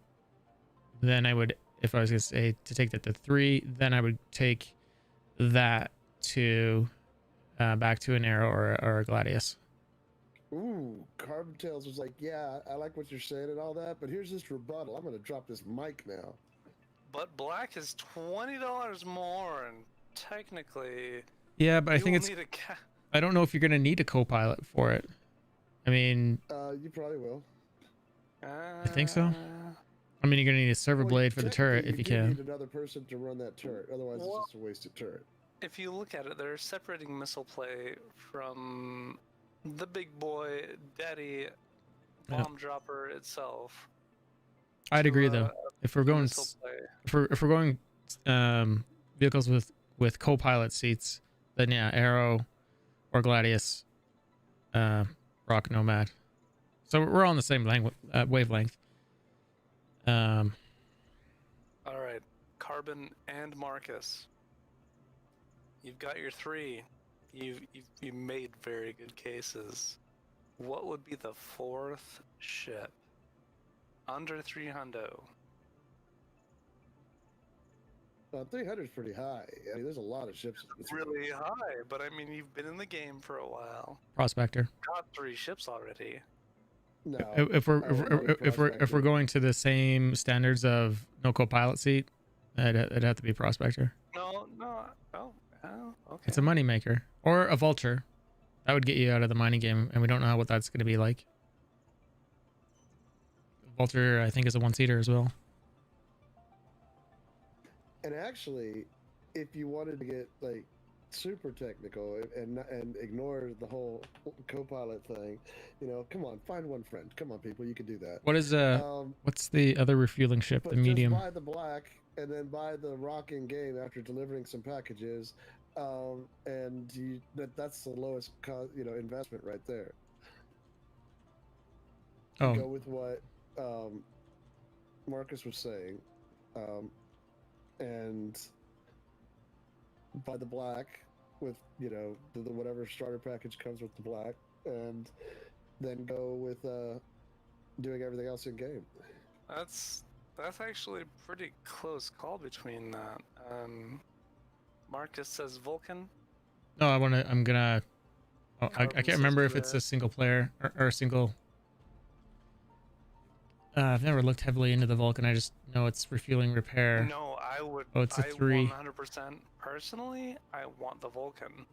then I would, if I was gonna say to take that to 3, then I would take that to back to an arrow or a gladius. Ooh, Carbon Tails was like, yeah, I like what you're saying and all that, but here's this rebuttal. I'm going to drop this mic now. But black is $20 more, and technically, Yeah, but I you think will it's. need a ca- I don't know if you're gonna need a co-pilot for it. I mean, You probably will. I think so. I mean, you're gonna need a server blade for the turret if you do can. need another person to run that turret. Otherwise, Well, it's just a wasted turret. if you look at it, they're separating missile play from the big boy daddy bomb dropper itself. I'd agree though. If we're going, missile play. if we're going vehicles with co-pilot seats, then yeah, arrow or gladius, rock nomad. So we're all on the same wavelength. All right, Carbon and Marcus. You've got your 3. You've made very good cases. What would be the 4th ship? Under 300. 300 is pretty high. I mean, there's a lot of ships. It's really high, but I mean, you've been in the game for a while. Prospector. Got 3 ships already. No. If we're going to the same standards of no co-pilot seat, it'd have to be prospector. No. Oh, okay. It's a money maker or a vulture. That would get you out of the mining game, and we don't know what that's going to be like. Vulture, I think, is a 1-seater as well. And actually, if you wanted to get like super technical and ignore the whole co-pilot thing, come on, find one friend. Come on, people, you can do that. What is what's the other refueling ship? The medium. Just buy the black and then buy the rock in game after delivering some packages, and that's the lowest investment right there. Oh. Go with what Marcus was saying, and buy the black with the whatever starter package comes with the black, and then go with doing everything else in game. That's actually a pretty close call between that. Marcus says Vulcan. No, I'm gonna. Oh, I can't remember if it's a single player or a single. I've never looked heavily into the Vulcan. I just know it's refueling repair. No, I would. Oh, it's a 3. 100%. Personally, I want the Vulcan.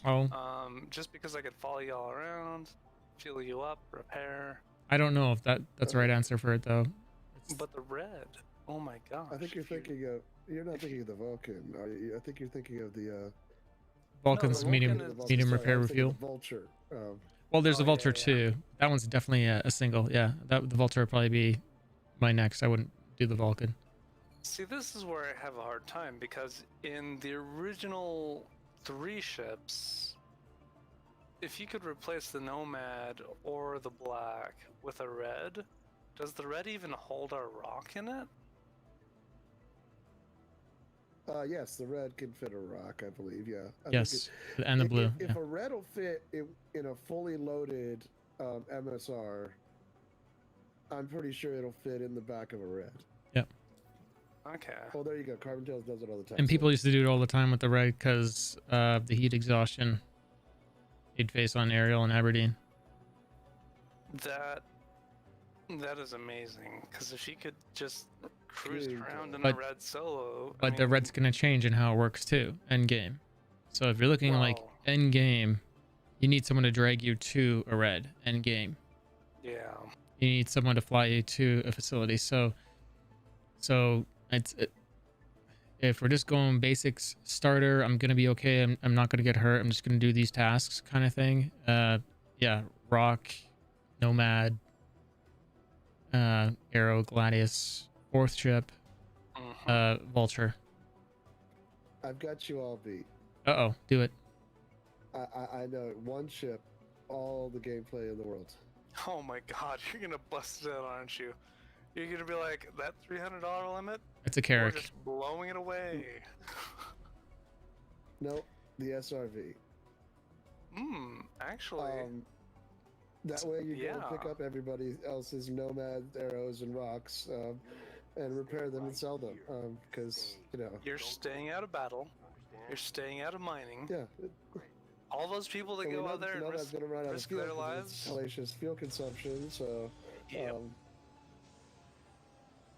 Oh. Just because I could follow you all around, fuel you up, repair. I don't know if that's the right answer for it though. But the red. Oh my gosh. I think you're thinking of. You're not thinking of the Vulcan. I think you're thinking of the. Vulcan's medium repair refuel. Vulture. Well, there's a Vulture too. That one's definitely a single. Yeah, the Vulture would probably be my next. I wouldn't do the Vulcan. See, this is where I have a hard time because in the original 3 ships, if you could replace the Nomad or the black with a red, does the red even hold our rock in it? Yes, the red can fit a rock, I believe. Yeah. Yes, and the blue. If a red will fit in a fully loaded MSR, I'm pretty sure it'll fit in the back of a red. Yeah. Okay. Well, there you go. Carbon Tails does it all the time. And people used to do it all the time with the red because of the heat exhaustion you'd face on Ariel and Aberdeen. That is amazing because if you could just cruise around in a red solo. But the red's gonna change in how it works too, end game. So if you're looking like end game, you need someone to drag you to a red end game. Yeah. You need someone to fly you to a facility. So if we're just going basics starter, I'm gonna be okay. I'm not gonna get hurt. I'm just gonna do these tasks kind of thing. Yeah, rock, nomad, arrow, gladius, 4th ship, vulture. I've got you all beat. Do it. I know one ship, all the gameplay in the world. Oh my god, you're gonna bust it out, aren't you? You're gonna be like, that $300 limit? It's a We're Carrack. just blowing it away. No, the SRV. Actually. That way you go pick up everybody else's Nomad arrows and rocks and repair them and sell them. Because, you know. You're staying out of battle. You're staying out of mining. Yeah. All those people that go out there and Nomad's gonna run out of risk fuel their 'cause lives. it's hellacious fuel consumption, so. Yep.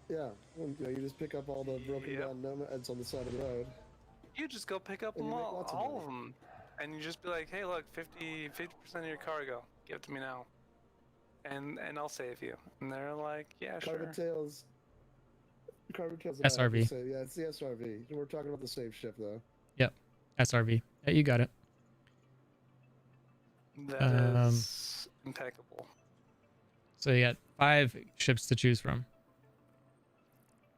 Yeah, you know, you just pick up all the broken down Nomads on the side of the road. You just go pick up And them you make all lots of of money. them. And you just be like, hey, look, 50% of your cargo. Give it to me now. And I'll save you. And they're like, yeah, Carbon sure. Tails. SRV. Yeah, it's the SRV. We're talking about the safe ship, though. Yep. SRV. Yeah, you got it. That is impeccable. So you got 5 ships to choose from.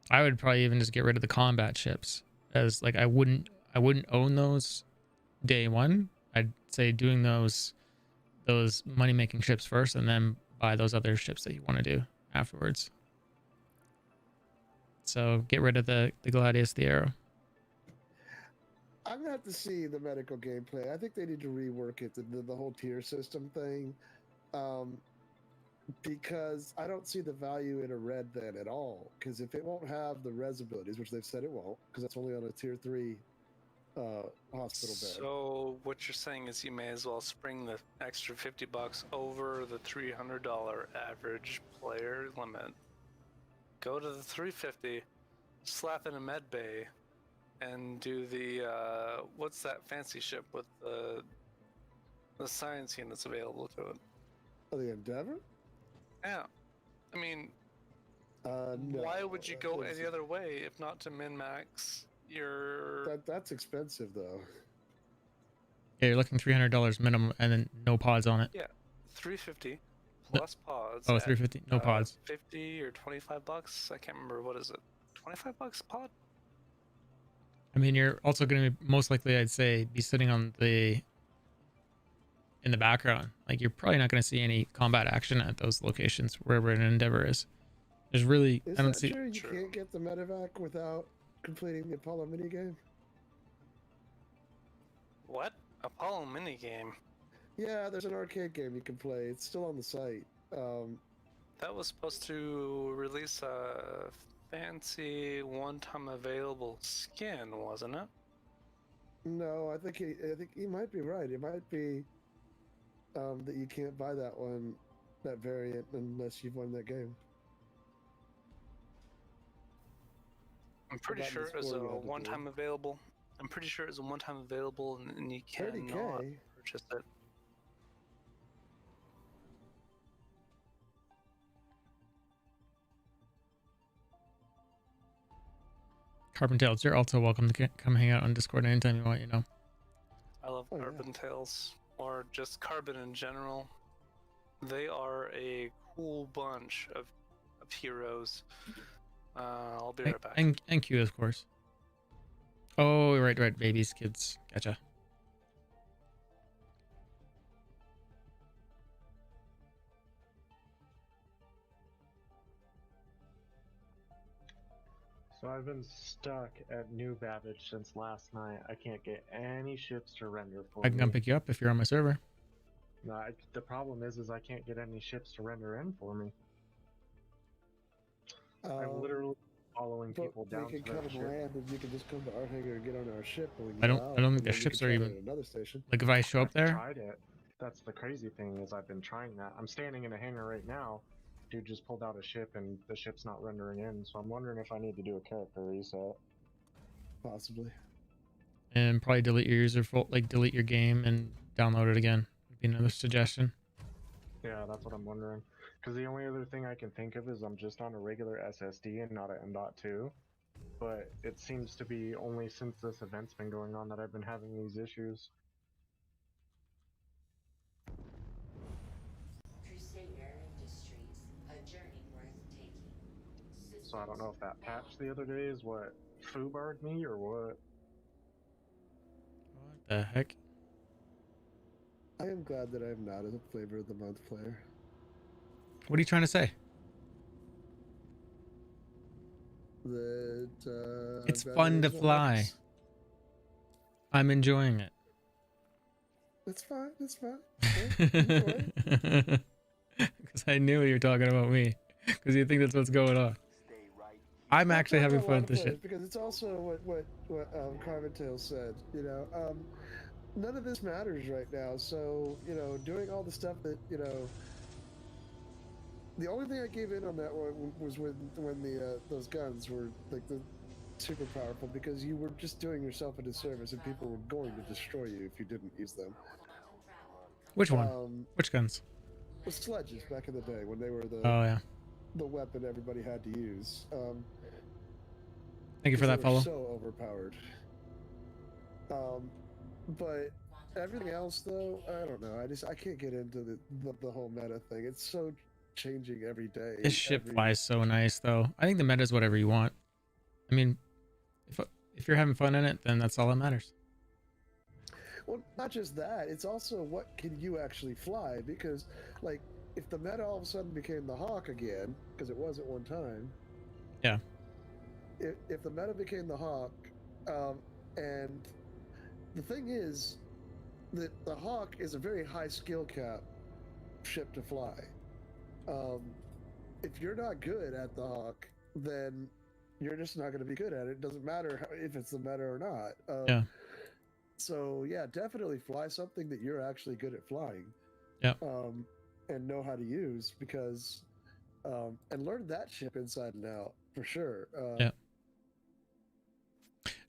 I would probably even just get rid of the combat ships, as like I wouldn't own those day one. I'd say doing those money making ships first, and then buy those other ships that you want to do afterwards. So get rid of the Gladius, the Arrow. I'm gonna have to see the medical gameplay. I think they need to rework it, the whole tier system thing, because I don't see the value in a red then at all. Because if it won't have the res abilities, which they've said it won't, because that's only on a tier 3 hospital bed. So what you're saying is you may as well spring the extra $50 over the $300 average player limit. Go to the 350, slap in a med bay, and do the what's that fancy ship with the science units available to it? Oh, the Endeavor? Yeah, I mean, no, why would you go any other way if not to min-max your? That's expensive though. Yeah, you're looking $300 minimum, and then no pods on it. Yeah, 350 plus pods. Oh, 350, no pods. 50 or $25. I can't remember. What is it? $25 a pod? I mean, you're also going to be most likely, I'd say, be sitting on in the background. Like, you're probably not going to see any combat action at those locations wherever an Endeavor is. There's really, Is I don't that see. true? You can't get the medevac without completing the Apollo minigame? What? Apollo minigame? Yeah, there's an arcade game you can play. It's still on the site. That was supposed to release a fancy one-time available skin, wasn't it? No, I think he might be right. It might be that you can't buy that variant, unless you've won that game. I'm pretty sure it was a one-time available. I'm pretty sure it's a one-time available, and you cannot 30K? purchase it. Carbon Tails, you're also welcome to come hang out on Discord anytime you want, you know. I love Carbon Tails, or just Carbon in general. They are a cool bunch of heroes. I'll be right back. And Q, of course. Oh, right, babies, kids. Gotcha. So I've been stuck at New Babbage since last night. I can't get any ships to render for I can come me. pick you up if you're on my server. No, the problem is I can't get any ships to render in for me. I'm literally following people down to They can that come ship. and land, and you can just come to our hangar and get on our ship. And we can I go don't out, think and the then you ships can are try it even at another station. like if I show up there. Tried it. That's the crazy thing is I've been trying that. I'm standing in a hangar right now. Dude just pulled out a ship and the ship's not rendering in. So I'm wondering if I need to do a character reset. Possibly. And probably delete your delete your game and download it again. Would be another suggestion. Yeah, that's what I'm wondering. Because the only other thing I can think of is I'm just on a regular SSD and not an M.2. But it seems to be only since this event's been going on that I've been having these issues. Crusader Industries, a journey worth taking. So I don't know if that patch the other day is what foobarred me or what. What the heck? I am glad that I'm not a flavor of the month player. What are you trying to say? That It's I've got fun to original fly. weapons. I'm enjoying it. That's fine. That's fine. Enjoy it. Because I knew you were talking about me. Because you think that's what's going on. I'm Not actually talking having about a fun lot with of this players, shit. because it's also what Carmen Tail said. You know, none of this matters right now. So you know, doing all the stuff that you know. The only thing I gave in on that one was when the those guns were like the super powerful, because you were just doing yourself a disservice and people were going to destroy you if you didn't use them. Which one? Which guns? The sledges back in the day when they were Oh, yeah. the weapon everybody had to use. Thank you for that they were follow. so overpowered. But everything else, though, I don't know. I can't get into the whole meta thing. It's so changing every day. This ship flies so nice, though. I think the meta is whatever you want. I mean, if you're having fun in it, then that's all that matters. Well, not just that. It's also what can you actually fly? Because, like, if the meta all of a sudden became the Hawk again, because it was at one time. Yeah. If the meta became the Hawk, and the thing is that the Hawk is a very high skill cap ship to fly. If you're not good at the Hawk, then you're just not going to be good at it. It doesn't matter if it's the meta or not. Yeah. So yeah, definitely fly something that you're actually good at flying. Yeah. And know how to use, because and learn that ship inside and out for sure. Yeah.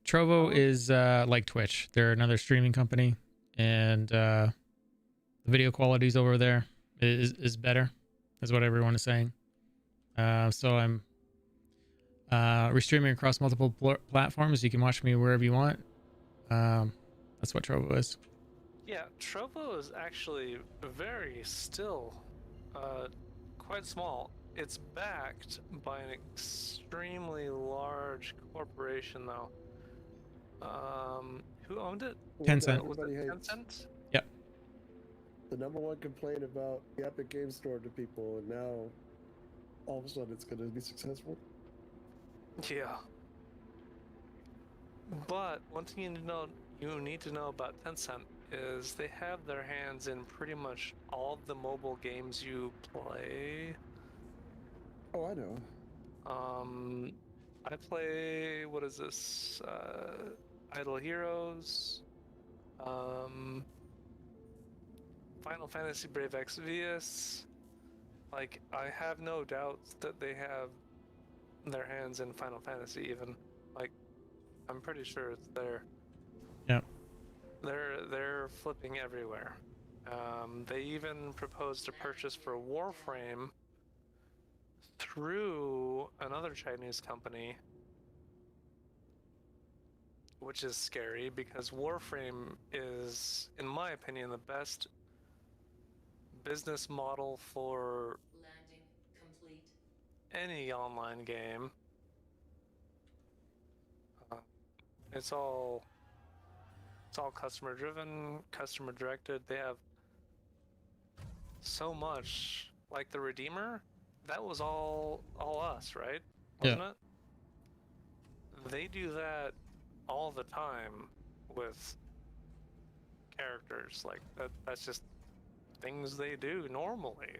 Trovo is like Twitch. They're another streaming company, and the video quality's over there is better, is what everyone is saying. So I'm restreaming across multiple platforms. You can watch me wherever you want. That's what Trovo is. Yeah, Trovo is actually very still, quite small. It's backed by an extremely large corporation, though. Who owned it? Tencent. Was it Tencent? Yep. The number one complaint about the Epic Game Store to people, and now all of a sudden it's going to be successful. Yeah. But one thing you need to know about Tencent is they have their hands in pretty much all of the mobile games you play. Oh, I know. I play, what is this? Idle Heroes, Final Fantasy Brave Exvius. Like, I have no doubts that they have their hands in Final Fantasy even. Like, I'm pretty sure it's there. Yeah. They're flipping everywhere. They even proposed a purchase for Warframe through another Chinese company, which is scary because Warframe is, in my opinion, the best business model for Landing complete. any online game. It's all customer driven, customer directed. They have so much, like the Redeemer, that was all us, right? Wasn't it? They do that all the time with characters. Like that's just things they do normally.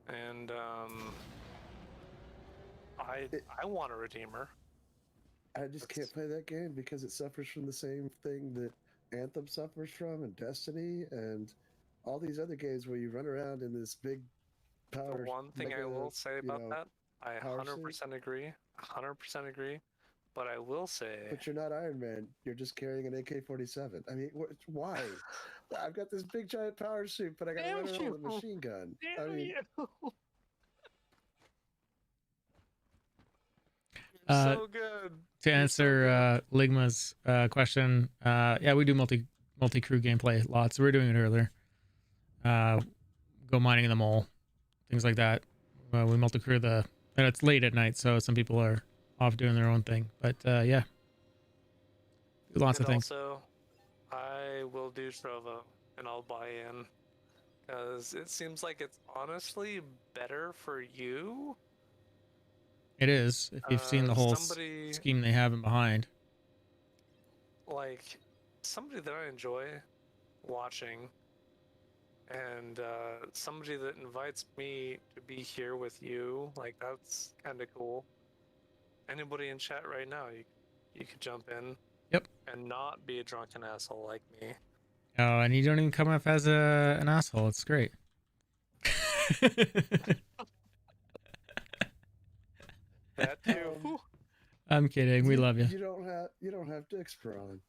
And I want a Redeemer. I just can't play that game because it suffers from the same thing that Anthem suffers from, and Destiny, and all these other games where you run around in this big power. The one thing I will say about that, I 100% agree. 100% agree. But I will say. But you're not Iron Man. You're just carrying an AK-47. I mean, why? I've got this big giant power suit, but I got to run around with a machine gun. I mean. So good. To answer Ligma's question, yeah, we do multi-crew gameplay lots. We were doing it earlier. Go mining in the mole, things like that. We multi-crew and it's late at night, so some people are off doing their own thing. But yeah, do lots of things. Also, I will do Trovo. and I'll buy in. Because it seems like it's honestly better for you. It is, if you've seen the whole somebody scheme they have in behind. like somebody that I enjoy watching, and somebody that invites me to be here with you, like that's kind of cool. Anybody in chat right now, you could jump in. Yep. And not be a drunken asshole like me. Oh, and you don't even come off as an asshole. It's great. That too. I'm kidding. We love you. You don't have Dexter on.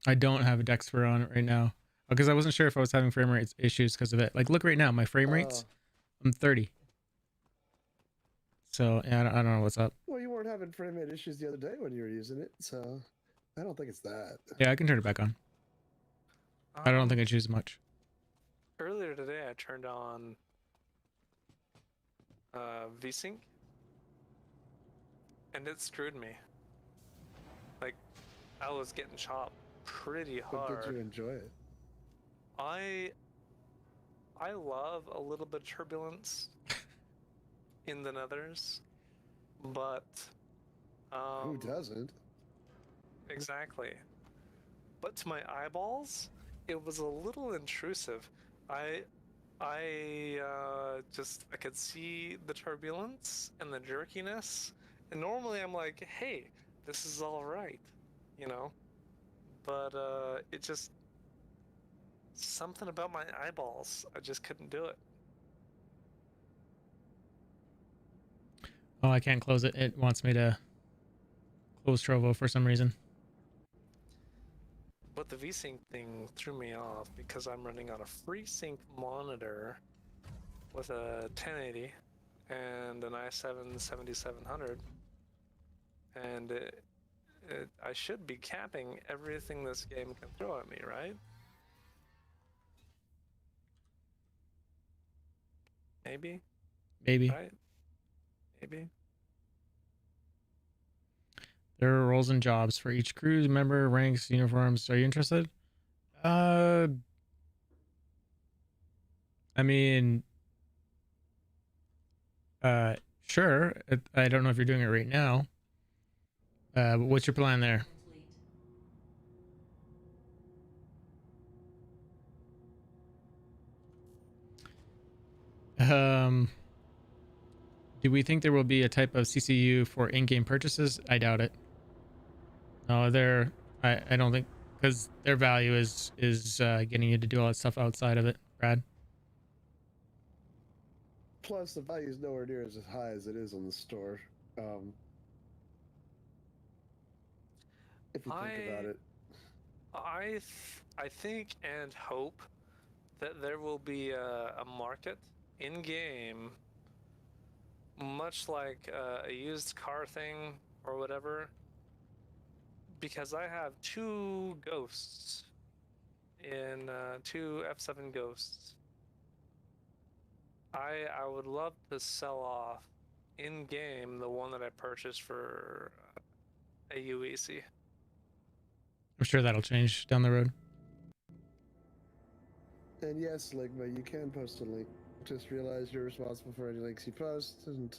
I don't have a Dexter on it right now because I wasn't sure if I was having frame rate issues because of it. Like, look right now, my frame rates, I'm 30. So yeah, I don't know what's up. Well, you weren't having frame rate issues the other day when you were using it, so I don't think it's that. Yeah, I can turn it back on. I don't think I choose much. Earlier today, I turned on VSync, and it screwed me. Like, I was getting chopped pretty hard. But did you enjoy it? I love a little bit of turbulence in the nethers, but who doesn't? Exactly. But to my eyeballs, it was a little intrusive. I could see the turbulence and the jerkiness, and normally I'm like, hey, this is all right, you know. But it just something about my eyeballs. I just couldn't do it. Oh, I can't close it. It wants me to close Trovo for some reason. But the VSync thing threw me off because I'm running on a FreeSync monitor with a 1080 and an i7 7700, and I should be capping everything this game can throw at me, right? Maybe. Right? Maybe. There are roles and jobs for each crew member, ranks, uniforms. Are you interested? I mean, sure. I don't know if you're doing it right now. But what's your plan there? Do we think there will be a type of CCU for in-game purchases? I doubt it. No, I don't think, because their value is getting you to do all that stuff outside of it, Brad. Plus, the value is nowhere near as high as it is on the store. If you think about it, I think and hope that there will be a market in game, much like a used car thing or whatever, because I have two ghosts in two F7 ghosts. I would love to sell off in game the one that I purchased for a UEC. I'm sure that'll change down the road. and yes, Ligma, you can post a link. Just realize you're responsible for any links you post, and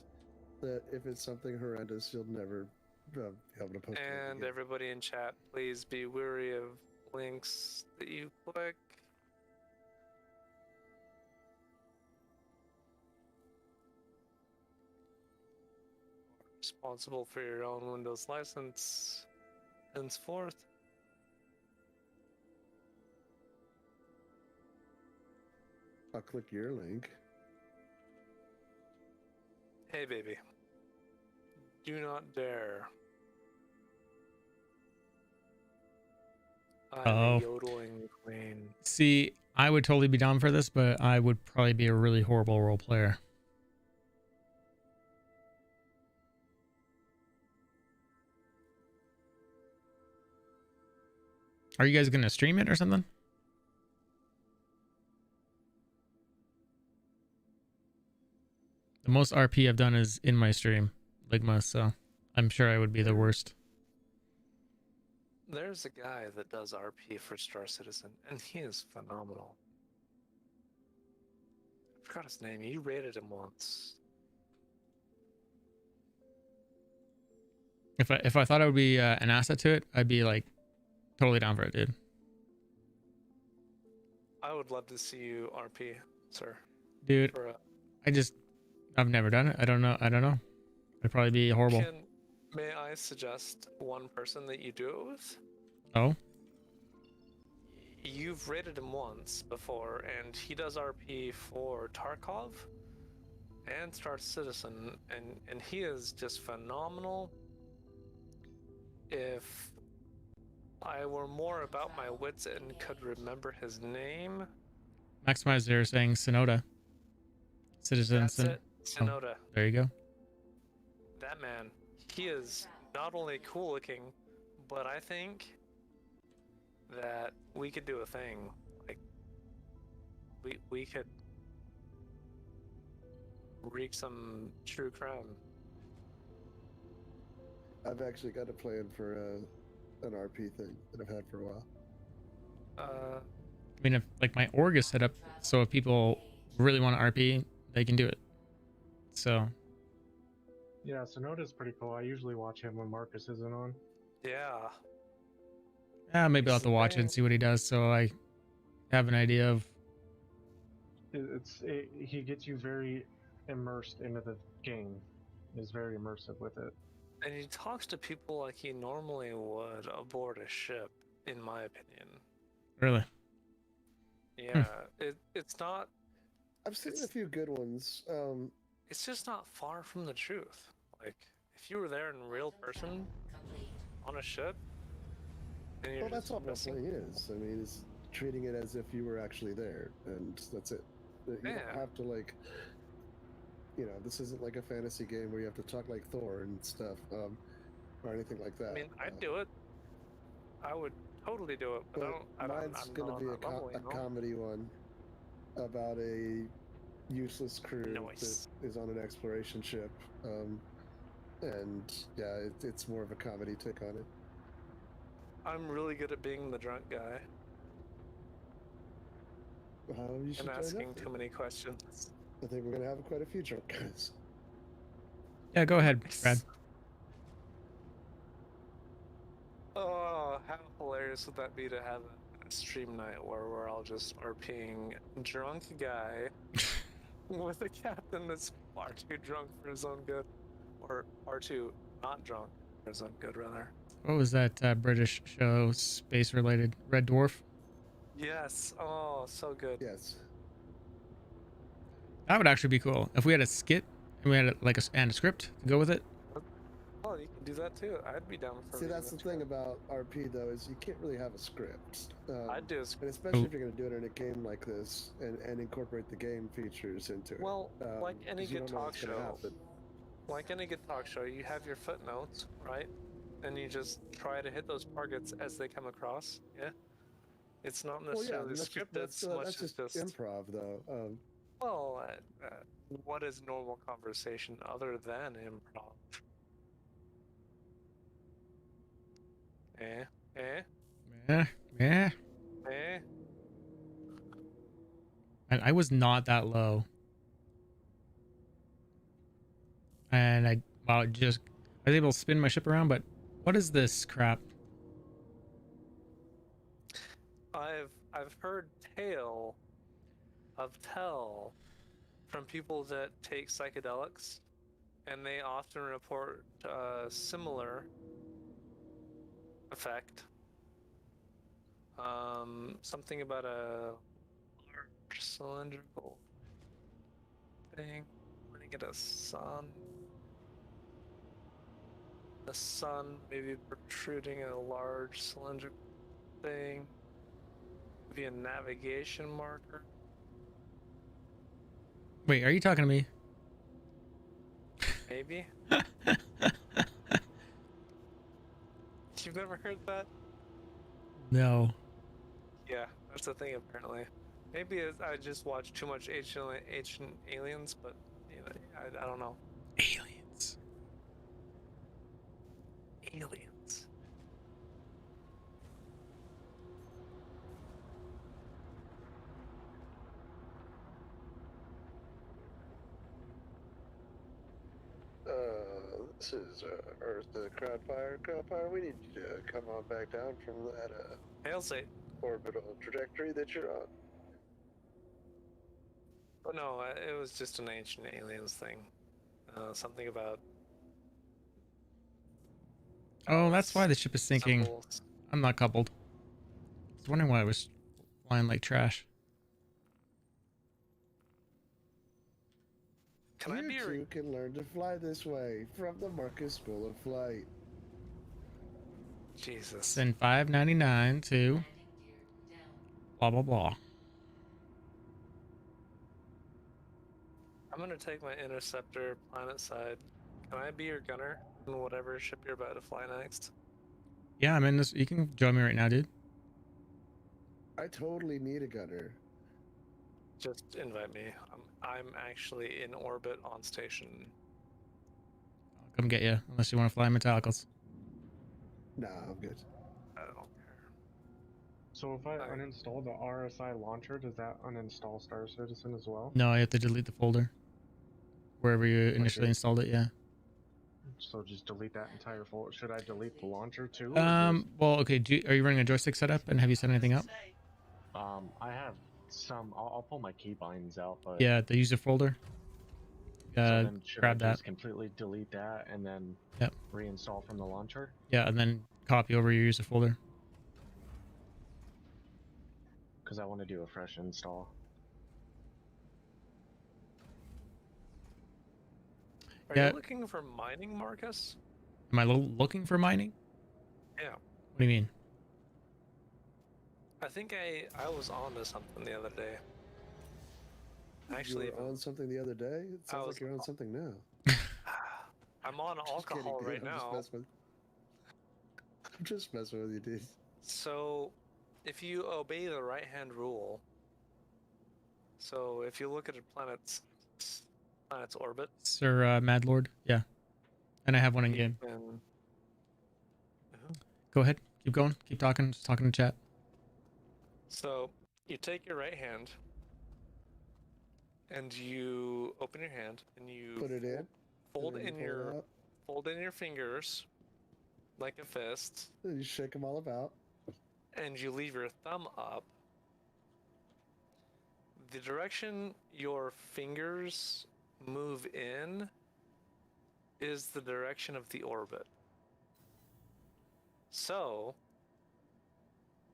that if it's something horrendous, you'll never be able to post it And again. everybody in chat, please be wary of links that you click. Responsible for your own Windows license henceforth. I'll click your link. Hey, baby. Do not dare. I'm a yodeling queen. See, I would totally be down for this, but I would probably be a really horrible role player. Are you guys going to stream it or something? The most RP I've done is in my stream, Ligma, so I'm sure I would be the worst. There's a guy that does RP for Star Citizen, and he is phenomenal. I forgot his name. You rated him once. If I thought I would be an asset to it, I'd be like totally down for it, dude. I would love to see you RP, sir. Dude, For, I've never done it. I don't know. It'd probably be horrible. May I suggest one person that you do it with? Oh? You've rated him once before, and he does RP for Tarkov and Star Citizen, and he is just phenomenal. If I were more about my wits and could remember his name. Maximizer saying Sonoda. Citizens. That's it. Sonoda. Oh, there you go. That man, he is not only cool looking, but I think that we could do a thing. Like, we could wreak some true crime. I've actually got a plan for an RP thing that I've had for a while. I mean, if like my org is set up so if people really want to RP, they can do it. So. Yeah, Sonoda's pretty cool. I usually watch him when Marcus isn't on. Yeah. Yeah, maybe I'll have to watch it and see what he does so I have an idea of. He gets you very immersed into the game. He's very immersive with it. And he talks to people like he normally would aboard a ship, in my opinion. Really? Yeah, it's not. I've seen a few good ones. It's just not far from the truth. Like, if you were there in real person, on a ship, and you're well, that's all missing... Wrestling is. I mean, it's treating it as if you were actually there, and that's it. You don't have to, like, you know, this isn't like a fantasy game where you have to talk like Thor and stuff, or anything like that. I mean, I'd do it. I would totally do it, but mine's going to be a comedy one about a useless crew that is on an exploration ship, and yeah, it's more of a comedy take on it. I'm really good at being the drunk guy. You should and asking too many questions. I think we're gonna have quite a few drunk guys. Yeah, go ahead, Brad. Oh, how hilarious would that be to have a stream night where we're all just RPing drunk guy with a captain that's far too drunk for his own good, or far too not drunk for his own good, rather. What was that British show, space-related? Red Dwarf? Yes. Oh, so good. Yes. That would actually be cool if we had a skit and we had like a script to go with it. Oh, you can do that too. I'd be down for. See, that's the thing about RP though, is you can't really have a script. I'd do a script, and especially if you're going to do it in a game like this and incorporate the game features into it. Well, like any good talk show, you have your footnotes, right? And you just try to hit those targets as they come across. Yeah. It's not necessarily scripted. That's just improv, though. Well, what is normal conversation other than improv? Yeah. And I was not that low. And I was able to spin my ship around, but what is this crap? I've heard tell from people that take psychedelics, and they often report similar effect. Something about a large cylindrical thing. When you get a sun. The sun maybe protruding a large cylindrical thing. Maybe a navigation marker. Wait, are you talking to me? Maybe. You've never heard that? No. Yeah, that's the thing apparently. Maybe I just watched too much Ancient Aliens, but you know, I don't know. Aliens. This is Earth to Crowdfire. Crowdfire, we need you to come on back down from that Hail State. orbital trajectory that you're on. Oh no, it was just an ancient aliens thing. Something about. Oh, that's why the ship is sinking. Symbols. I'm not coupled. I was wondering why I was flying like trash. Can I be You two can learn to fly this way from the Marcus School of Flight. Jesus. Send 599 to blah blah blah. I'm gonna take my interceptor planet side. Can I be your gunner in whatever ship you're about to fly next? Yeah, I'm in this. You can join me right now, dude. I totally need a gunner. Just invite me. I'm actually in orbit on station. I'll come get you, unless you want to fly Metallicals. Nah, I'm good. I don't care. So if I uninstall the RSI launcher, does that uninstall Star Citizen as well? No, you have to delete the folder wherever you initially installed it. Yeah. So just delete that entire folder. Should I delete the launcher too? Well, okay. Are you running a joystick setup, and have you set anything up? I have some. I'll pull my keybinds out, but Yeah, the user folder. so then should Grab I that. just completely delete that and then reinstall from the launcher? Yeah, and then copy over your user folder. Because I want to do a fresh install. Are you looking for mining, Marcus? Am I looking for mining? Yeah. What do you mean? I think I was on to something the other day. Actually, you were on something the other day? It sounds like you're on something now. I'm on alcohol right now. I'm just messing with you, dude. So, if you obey the right-hand rule, so if you look at a planet's orbit, Sir Mad Lord. Yeah, and I have one in game. Go ahead. Keep going. Keep talking. Just talking to chat. So you take your right hand and you open your hand and you put it in. Fold in your fingers like a fist. And you shake them all about. And you leave your thumb up. The direction your fingers move in is the direction of the orbit. So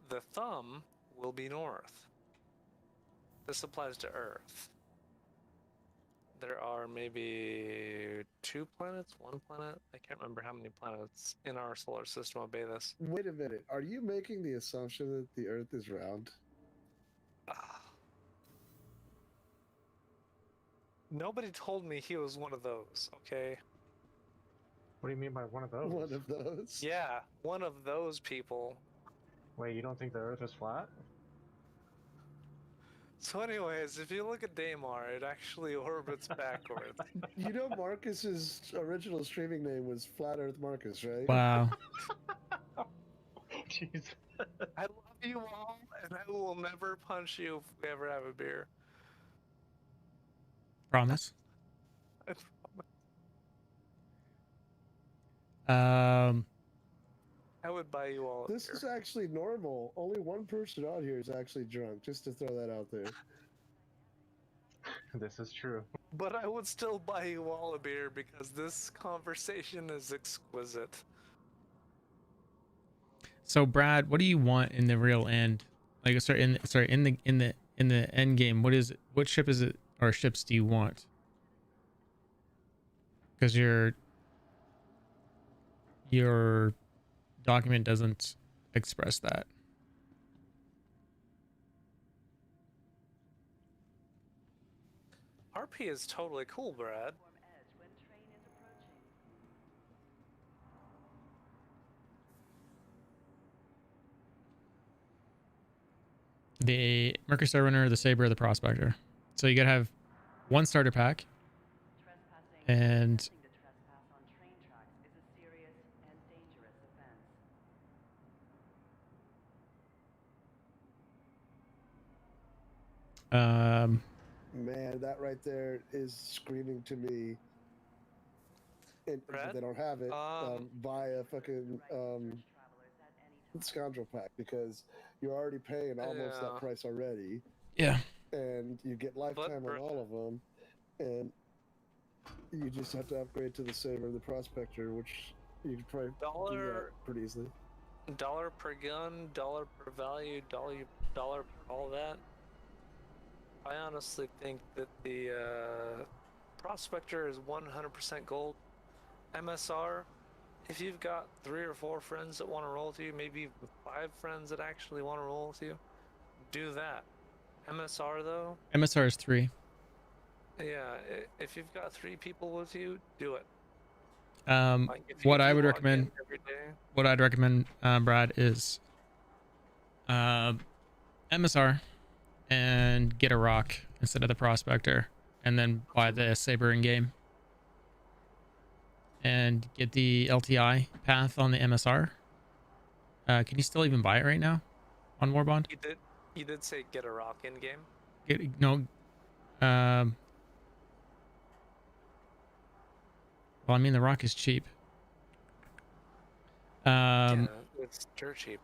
the thumb will be north. This applies to Earth. There are maybe 2 planets, 1 planet. I can't remember how many planets in our solar system obey this. Wait a minute. Are you making the assumption that the Earth is round? Nobody told me he was one of those, okay? What do you mean by one of those? One of those? Yeah, one of those people. Wait, you don't think the Earth is flat? So anyways, if you look at Daymar, it actually orbits backwards. You know Marcus's original streaming name was Flat Earth Marcus, right? Wow. Jeez. I love you all, and I will never punch you if we ever have a beer. Promise. I promise. I would buy you all a This beer. is actually normal. Only one person out here is actually drunk, just to throw that out there. This is true. But I would still buy you all a beer because this conversation is exquisite. So Brad, what do you want in the real end? Like, in the end game, what ship is it, or ships do you want? Because your document doesn't express that. RP is totally cool, Brad. The Mercury Star Runner, the Saber, or the Prospector. So you gotta have one starter pack, and Man, that right there is screaming to me. and if they don't have it, buy a fucking scoundrel pack, because you're already paying almost that price already. Yeah. And you get lifetime on all of them, and you just have to upgrade to the Saber and the Prospector, which you could probably do that pretty easily. $1 per gun, $1 per value, $1 per all that. I honestly think that the Prospector is 100% gold. MSR, if you've got 3 or 4 friends that want to roll with you, maybe 5 friends that actually want to roll with you, do that. MSR though? MSR is 3. Yeah, if you've got 3 people with you, do it. What I would recommend, Brad, is MSR and get a rock instead of the Prospector, and then buy the Saber in game and get the LTI path on the MSR. Can you still even buy it right now on Warbond? You did say get a rock in game? Well, I mean, the rock is cheap. Yeah, it's dirt cheap.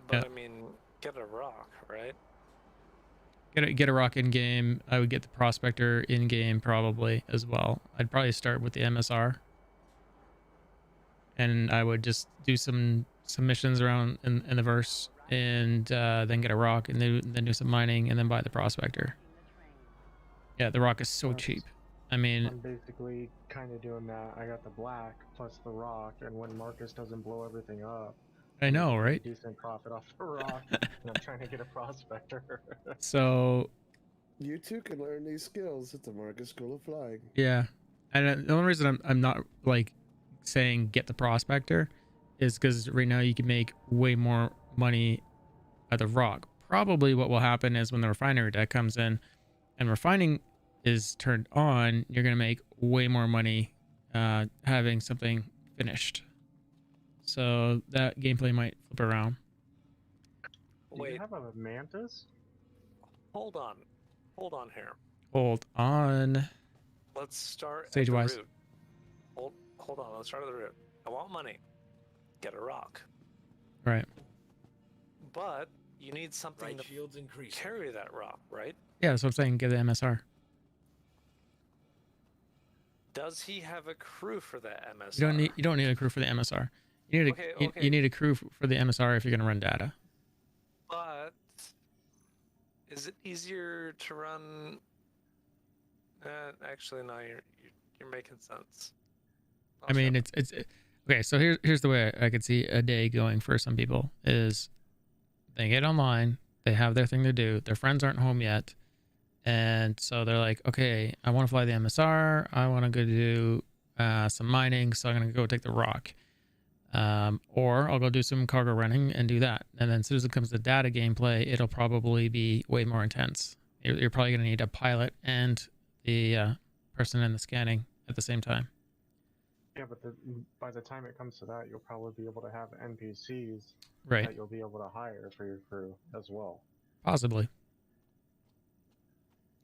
But I mean, get a rock, right? Get a rock in game. I would get the Prospector in game probably as well. I'd probably start with the MSR, and I would just do some missions around in the verse, and then get a rock, and then do some mining, and then buy the Prospector. Yeah, the rock is so cheap. I mean, I'm basically kind of doing that. I got the black plus the rock, and when Marcus doesn't blow everything up, I know, right? Decent profit off the rock, and I'm trying to get a Prospector. So you too can learn these skills at the Marcus School of Flying. Yeah, and the only reason I'm not like saying get the Prospector is because right now you can make way more money at the rock. Probably what will happen is when the refinery deck comes in and refining is turned on, you're gonna make way more money having something finished. So that gameplay might flip around. Do you have a Mantis? Hold on here. Hold on. Let's start Stage at the wise. root. Hold on, let's start at the root. I want money. Get a rock. Right. But you need something to shields increase. carry that rock, right? Yeah, that's what I'm saying. Get the MSR. Does he have a crew for that MSR? You don't need a crew for the MSR. You need you need a crew for the MSR if you're gonna run data. But is it easier to run? Actually, no. You're making sense. I mean, it's okay. So here's the way I could see a day going for some people is they get online, they have their thing to do, their friends aren't home yet, and so they're like, okay, I want to fly the MSR, I want to go do some mining, so I'm gonna go take the rock, or I'll go do some cargo running and do that. And then as soon as it comes to data gameplay, it'll probably be way more intense. You're probably gonna need a pilot and the person in the scanning at the same time. Yeah, but by the time it comes to that, you'll probably be able to have NPCs that you'll be able to hire for your crew as well. Possibly.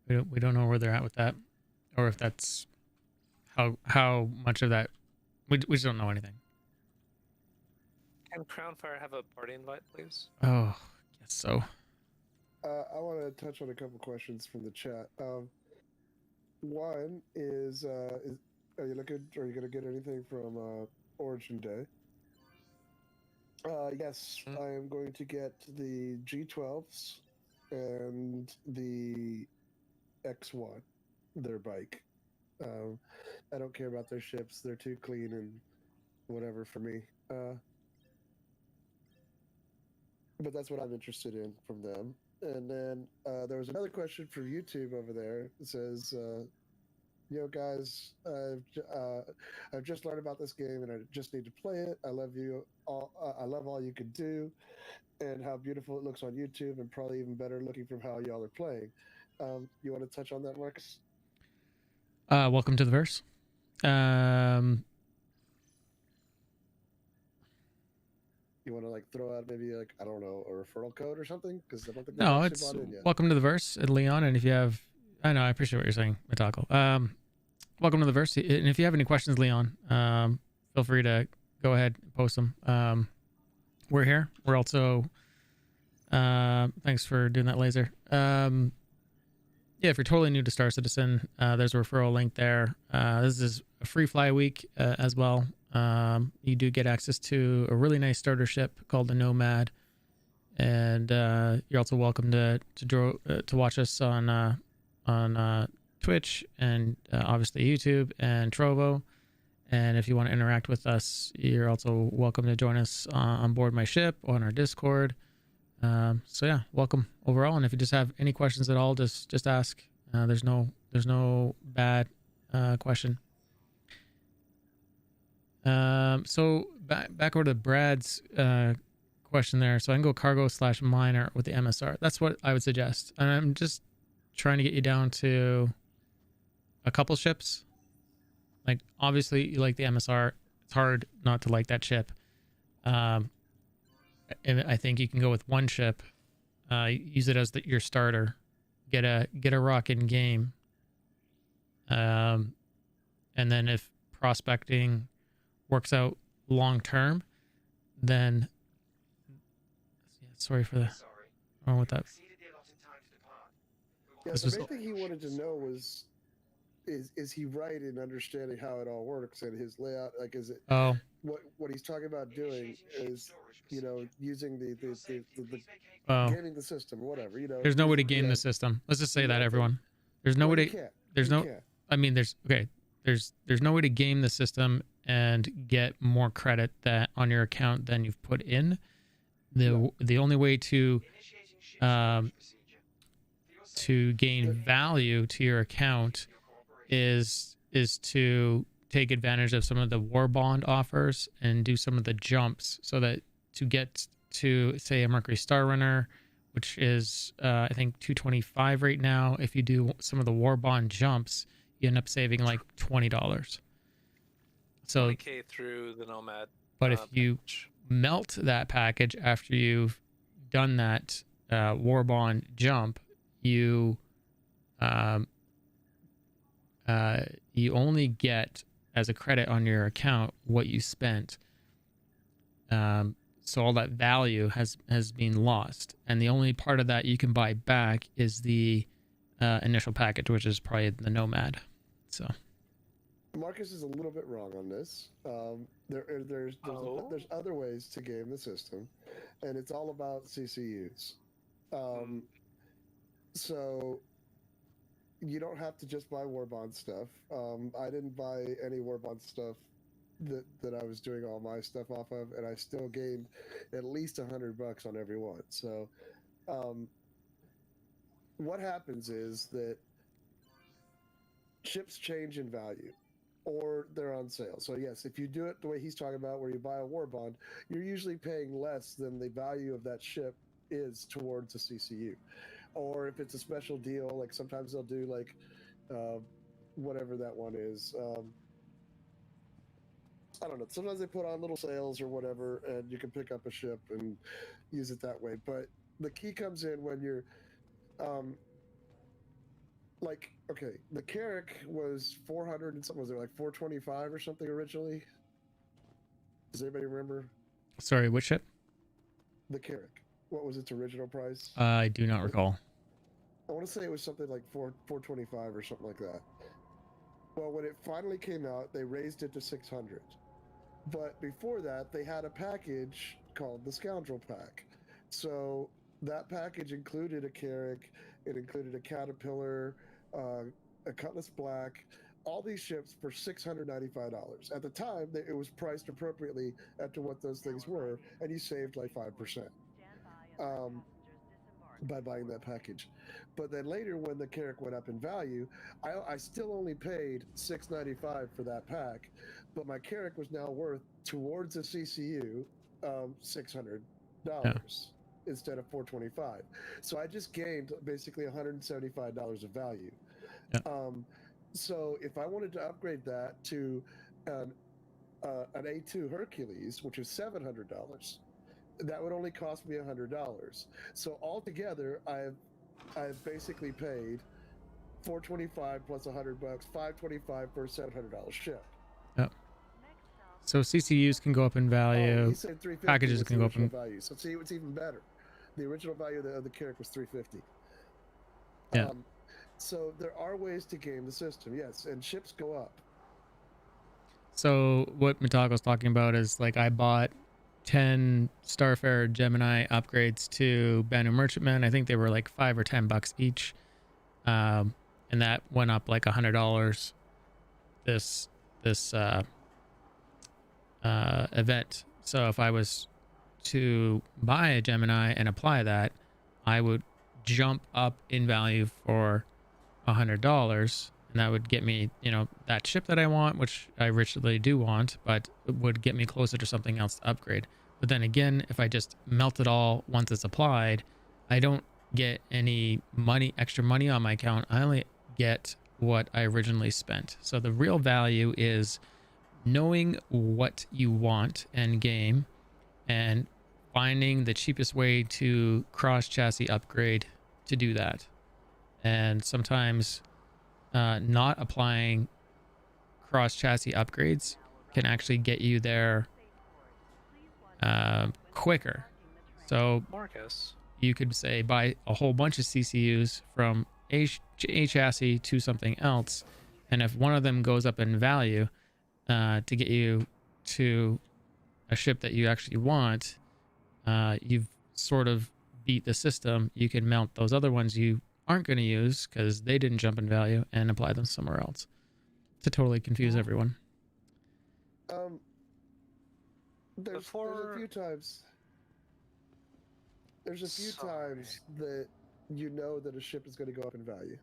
We don't know where they're at with that, or if that's how much of that. We just don't know anything. Can Crownfire have a party invite, please? Oh, guess so. I want to touch on a couple questions from the chat. One is are you going to get anything from Origin Day? Yes, I am going to get the G12s and the X1, their bike. I don't care about their ships. They're too clean and whatever for me. But that's what I'm interested in from them. And then there was another question from YouTube over there. It says, yo guys, I've just learned about this game and I just need to play it. I love you all. I love all you can do and how beautiful it looks on YouTube, and probably even better looking from how y'all are playing. You want to touch on that, Marcus? Welcome to the verse. You want to like throw out maybe like, I don't know, a referral code or something? Because I don't think No, it's welcome to the verse, Leon. And if you have, I know, I appreciate what you're saying, Mitako. welcome to the verse. And if you have any questions, Leon, feel free to go ahead and post them. We're here. We're also, thanks for doing that, Laser. Yeah, if you're totally new to Star Citizen, there's a referral link there. This is a free fly week as well. You do get access to a really nice starter ship called the Nomad, and you're also welcome to watch us on Twitch and obviously YouTube and Trovo. And if you want to interact with us, you're also welcome to join us on board my ship or on our Discord. So yeah, welcome overall. And if you just have any questions at all, just ask. There's no bad question. So back over to Brad's question there. So I can go cargo/minor with the MSR. That's what I would suggest. And I'm just trying to get you down to a couple ships. Like, obviously you like the MSR. It's hard not to like that ship. And I think you can go with one ship, use it as your starter, get a rock in game, and then if prospecting works out long term, then sorry for the wrong with that. Yeah, the main thing he wanted to know was, is he right in understanding how it all works and his layout? Like, is it what he's talking about doing is, you know, using the gaming the system, whatever, you know. There's no way to game the system. Let's just say that, everyone. There's no way to. There's no. I mean, there's no way to game the system and get more credit that on your account than you've put in. The only way to gain value to your account is to take advantage of some of the war bond offers and do some of the jumps, so that to get to, say, a Mercury Star Runner, which is I think 225 right now, if you do some of the war bond jumps, you end up saving like $20. So 20K through the Nomad. But if you melt that package after you've done that war bond jump, you only get as a credit on your account what you spent. So all that value has been lost, and the only part of that you can buy back is the initial package, which is probably the Nomad. So Marcus is a little bit wrong on this. There's other ways to game the system, and it's all about CCUs. So you don't have to just buy Warbond stuff. I didn't buy any Warbond stuff that I was doing all my stuff off of, and I still gained at least $100 on every one. So what happens is that ships change in value, or they're on sale. So yes, if you do it the way he's talking about, where you buy a war bond, you're usually paying less than the value of that ship is towards a CCU. Or if it's a special deal, like sometimes they'll do like whatever that one is. I don't know. Sometimes they put on little sales or whatever, and you can pick up a ship and use it that way. But the key comes in when you're like, okay, the Carrack was 400 and something. Was it like 425 or something originally? Does anybody remember? Sorry, which ship? The Carrack. What was its original price? I do not recall. I want to say it was something like 425 or something like that. Well, when it finally came out, they raised it to 600. But before that, they had a package called the Scoundrel Pack. So that package included a Carrack, it included a Caterpillar, a Cutlass Black, all these ships for $695. At the time, it was priced appropriately after what those things were, and you saved like 5%. By buying that package. But then later, when the Carrack went up in value, I still only paid $695 for that pack, but my Carrack was now worth towards a CCU $600 instead of $425. So I just gained basically $175 of value. So if I wanted to upgrade that to an A2 Hercules, which is $700, that would only cost me $100. So altogether, I've basically paid $425 plus $100, $525 for a $700 ship. Yep. So CCUs can go up in value. Oh, he said 350 packages was can the go up original in value. So see, it's even better. The original value of the character was 350. Yeah. So there are ways to game the system, yes, and ships go up. So what Mitago's talking about is like I bought 10 Starfarer Gemini upgrades to Banu Merchantman. I think they were like $5 or $10 each, and that went up like $100 this event. So if I was to buy a Gemini and apply that, I would jump up in value for $100, and that would get me, you know, that ship that I want, which I richly do want, but it would get me closer to something else to upgrade. But then again, if I just melt it all once it's applied, I don't get any money, extra money on my account. I only get what I originally spent. So the real value is knowing what you want end game and finding the cheapest way to cross chassis upgrade to do that. And sometimes not applying cross chassis upgrades can actually get you there quicker. So Marcus, you could say buy a whole bunch of CCUs from a chassis to something else, and if one of them goes up in value to get you to a ship that you actually want, you've sort of beat the system. You can mount those other ones you aren't going to use because they didn't jump in value and apply them somewhere else to totally confuse everyone. There's a few times. There's a few times that you know that a ship is going to go up in value.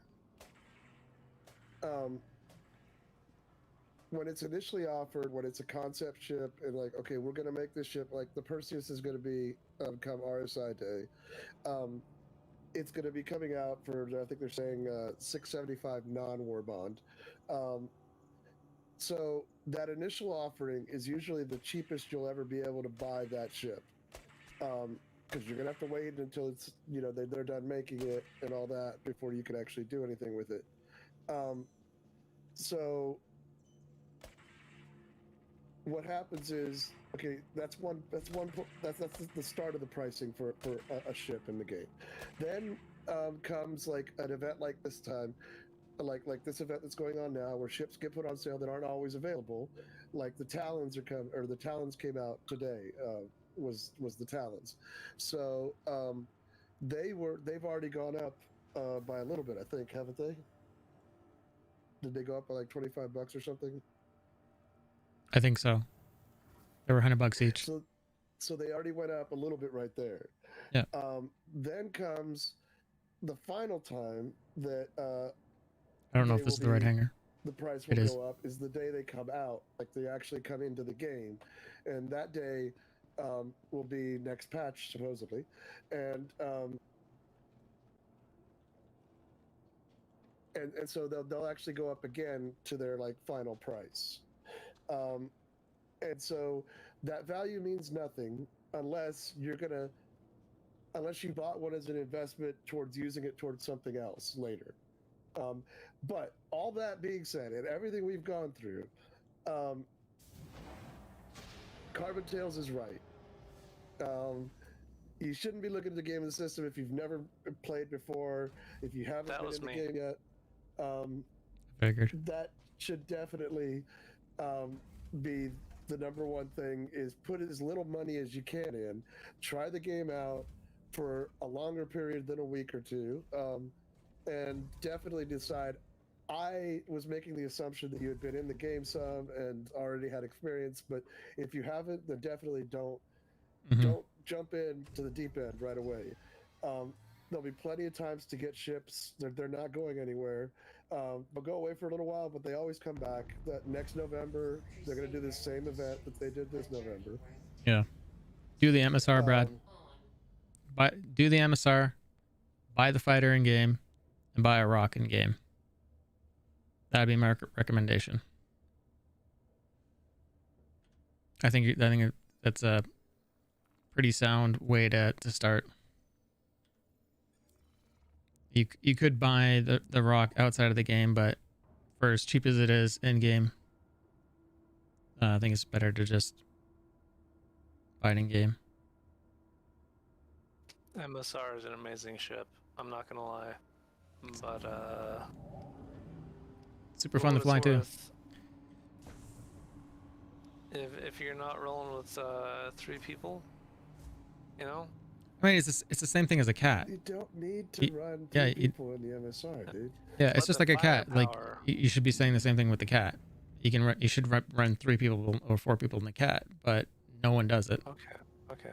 When it's initially offered, when it's a concept ship, and like, okay, we're going to make this ship, like the Perseus is going to be come RSI day. It's going to be coming out for, I think they're saying $675 non-war bond. So that initial offering is usually the cheapest you'll ever be able to buy that ship. Because you're going to have to wait until it's, you know, they're done making it and all that before you can actually do anything with it. So what happens is, okay, that's the start of the pricing for a ship in the game. Then comes like an event like this time, like this event that's going on now, where ships get put on sale that aren't always available. Like the Talons the Talons came out today. Was the Talons? So they've already gone up by a little bit, I think, haven't they? Did they go up by like $25 or something? I think so. They were $100 each. So they already went up a little bit right there. Yeah. Then comes the final time that I don't know if this is the right hanger. The price will go up is the day they come out, like they actually come into the game, and that day will be next patch supposedly, and so they'll actually go up again to their like final price. And so that value means nothing unless you bought one as an investment towards using it towards something else later. But all that being said, and everything we've gone through, Carbon Tales is right. You shouldn't be looking at the game of the system if you've never played before, if you haven't been in the game yet. Figured. That should definitely be the number one thing, is put as little money as you can in, try the game out for a longer period than a week or two, and definitely decide. I was making the assumption that you had been in the game some and already had experience, but if you haven't, then definitely don't jump in to the deep end right away. There'll be plenty of times to get ships. They're not going anywhere. But go away for a little while, but they always come back. That next November, they're going to do the same event that they did this November. Yeah. Do the MSR, Brad. Do the MSR, buy the fighter in game, and buy a rock in game. That'd be my recommendation. I think that's a pretty sound way to start. You could buy the rock outside of the game, but for as cheap as it is in game, I think it's better to just buy it in game. MSR is an amazing ship. I'm not gonna lie, but Super for fun to what fly it's too. worth, if you're not rolling with 3 people, you know, I mean, it's the same thing as a cat. You don't need to run yeah, two people in the MSR, dude. Yeah, it's But just the like a cat. Like firepower- you should be saying the same thing with the cat. You should run 3 people or 4 people in the cat, but no one does it. Okay.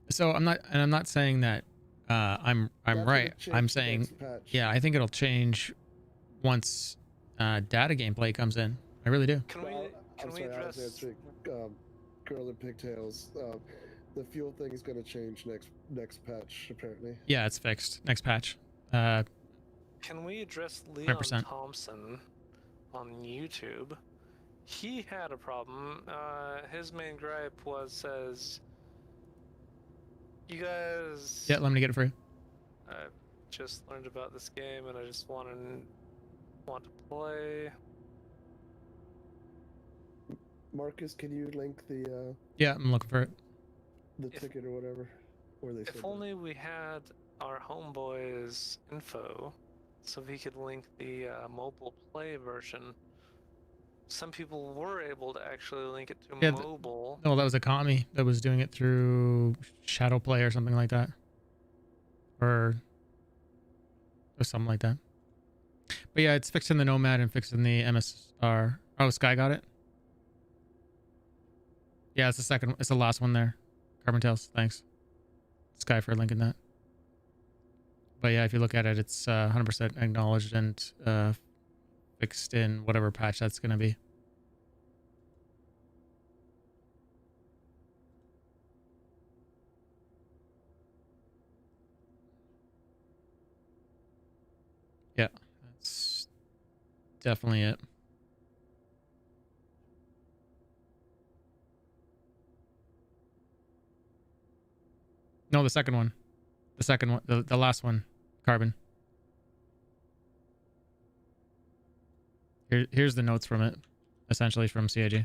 So I'm not saying that I'm That's gonna right. I'm change saying next patch. yeah, I think it'll change once data gameplay comes in. I really do. Can Well, we I'm sorry, I was answering Girl in Pigtails. The fuel thing is going to change next patch, apparently. Yeah, it's fixed. Next patch. Can we address Leon 100%. Thompson on YouTube? He had a problem. His main gripe says, you guys... Yeah, let me get it for you. I just learned about this game and I just want to play. Marcus, can you link the Yeah, I'm looking for it. ticket or whatever? Where they said If only we had our homeboy's info, so we could link the mobile play version. Some people were able to actually link it to Yeah, mobile. No, that was a commie that was doing it through Shadow Play or something like that. Or something like that. But yeah, it's fixed in the Nomad and fixed in the MSR. Oh, Sky got it? Yeah, it's the second. It's the last one there. Carbon Tails, thanks. Sky for linking that. But yeah, if you look at it, it's 100% acknowledged and fixed in whatever patch that's going to be. Yeah, that's definitely it. No, the second one. The second one. The last one. Carbon. Here's the notes from it. Essentially from CIG.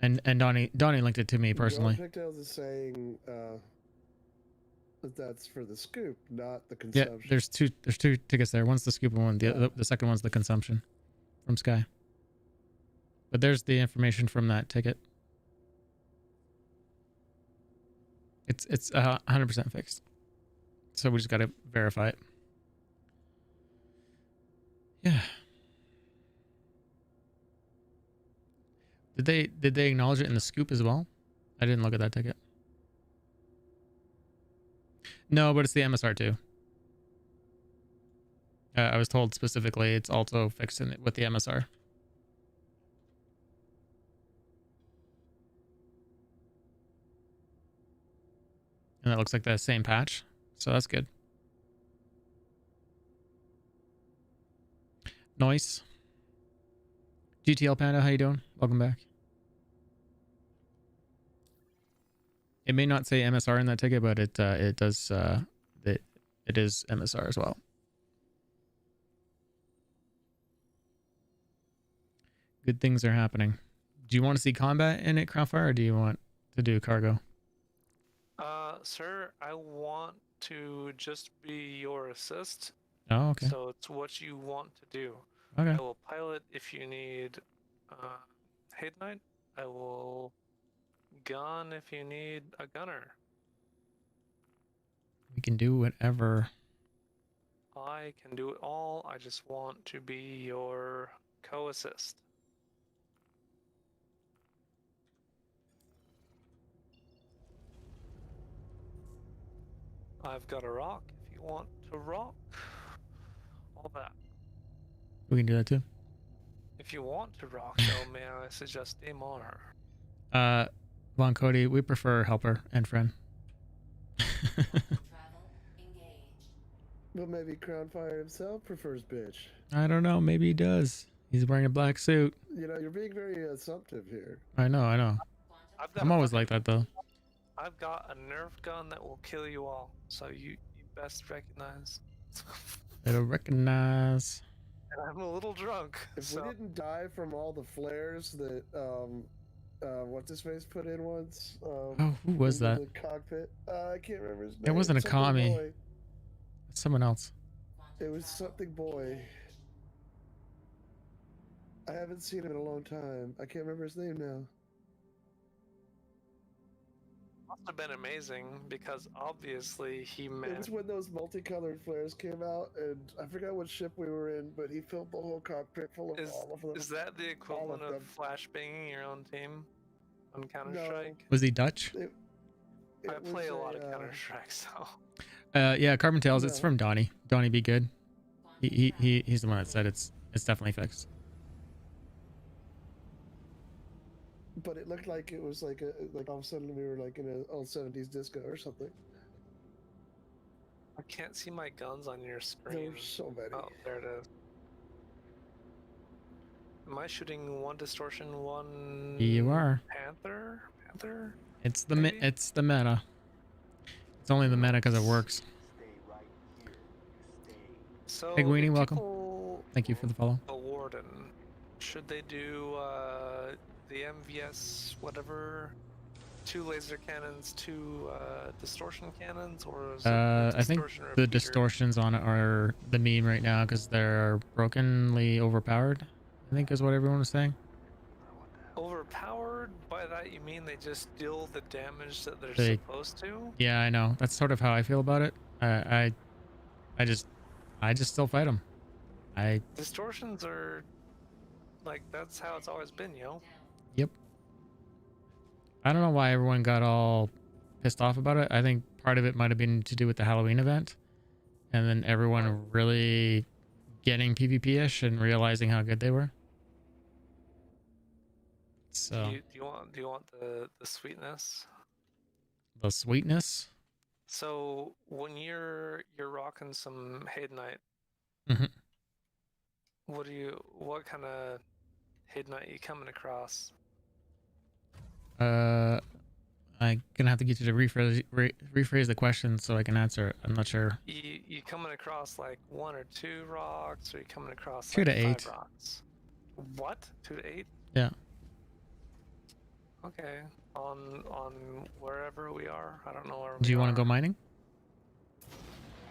And Donnie linked it to me personally. Pigtails is saying that that's for the scoop, not the consumption. Yeah, there's two tickets there. One's the scoop and one the second one's the consumption from Sky. But there's the information from that ticket. It's 100% fixed. So we just got to verify it. Yeah. Did they acknowledge it in the scoop as well? I didn't look at that ticket. No, but it's the MSR too. I was told specifically it's also fixed in it with the MSR. And that looks like the same patch, so that's good. Nice. GTL Panda, how you doing? Welcome back. It may not say MSR in that ticket, but it does. It is MSR as well. Good things are happening. Do you want to see combat in it, Crownfire, or do you want to do cargo? Sir, I want to just be your assist. Oh, okay. So it's what you want to do. Okay. I will pilot if you need Hate Knight. I will gun if you need a gunner. We can do whatever. I can do it all. I just want to be your co-assist. I've got a rock if you want to rock. All that. We can do that too. If you want to rock, though, may I suggest a Mar? Von Cody, we prefer helper and friend. Well, maybe Crownfire himself prefers bitch. I don't know. Maybe he does. He's wearing a black suit. You know, you're being very assumptive here. I know. I'm always like that, though. I've got a Nerf gun that will kill you all, so you best recognize. It'll recognize. And I'm a little drunk. If so we didn't die from all the flares that what's his face put in once. Oh, who was into that? The cockpit. I can't remember his name. It wasn't a Something commie. Boy. It's someone else. It was something boy. I haven't seen him in a long time. I can't remember his name now. must have been amazing because obviously he It was managed. when those multicolored flares came out, and I forgot what ship we were in, but he filled the whole cockpit full of all of them. Is that the equivalent of them. flash banging your own team on Counter Strike? Was he Dutch? I play a lot of Counter Strike, so. Yeah, Carbon Tales. No. It's from Donnie. Donnie, be good. He's the one that said it's definitely fixed. But it looked like it was like all of a sudden we were like in an old 70s disco or something. I can't see my guns on your screen. There's so many. Oh, there it is. Am I shooting one distortion, one? You are. Panther? It's the meta. It's only the meta because it works. So Hey, Weenie, if welcome. people Thank you for the follow. A warden. Should they do the MVS whatever? 2 laser cannons, 2 distortion cannons, or is it I think distortion the repeater? distortions on it are the meme right now because they're brokenly overpowered. I think is what everyone was saying. Overpowered? By that you mean they just deal the damage that they're They- supposed to? Yeah, I know. That's sort of how I feel about it. I just still fight them. Distortions are like that's how it's always been, yo. Yep. I don't know why everyone got all pissed off about it. I think part of it might have been to do with the Halloween event, and then everyone really getting PvP-ish and realizing how good they were. So Do you want the sweetness? the sweetness. So when you're rocking some Haydnite, Mhm. what kind of Haydnite you coming across? I'm gonna have to get you to rephrase the question so I can answer it. I'm not sure. You coming across like 1 or 2 rocks, or you coming across 2 like to 8. 5 rocks? What? 2 to 8? Yeah. Okay. On wherever we are. I don't know where. Do you want to go mining?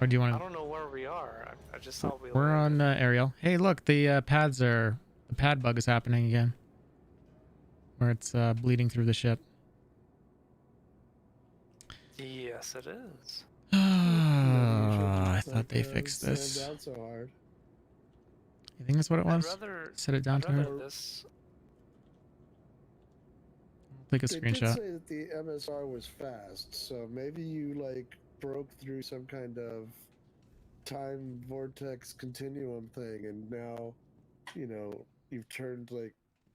Or do you want I to? don't know where we are. I just thought we. We're on Ariel. Hey, look, the the pad bug is happening again. Where it's bleeding through the ship. Yes, it is. I thought they fixed Sand this. down so hard. You think that's what it was? rather- Set it down I'd to her. rather this. Take a They did screenshot. say that the MSR was fast, so maybe you like broke through some kind of time vortex continuum thing, and now, you've turned like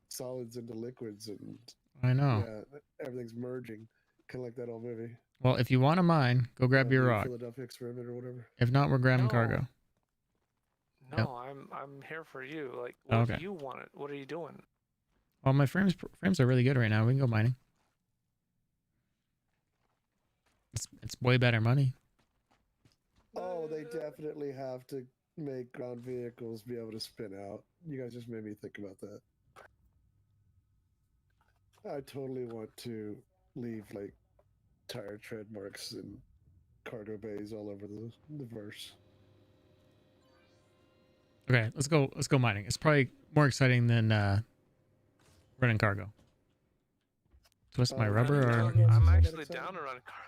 solids into liquids, and I know. yeah, everything's merging, kind of like that old movie. Well, if you want to mine, go grab your the rock. Philadelphia experiment or whatever. If not, we're grabbing No. cargo. No, Yep. I'm here for you. Like, what Okay. do you want? What are you doing? Well, my frames are really good right now. We can go mining. It's way better money. Oh, they definitely have to make ground vehicles be able to spin out. You guys just made me think about that. I totally want to leave like tire tread marks and cargo bays all over the verse. Okay, let's go mining. It's probably more exciting than running cargo. Twist my rubber or I'm actually down to run cargo.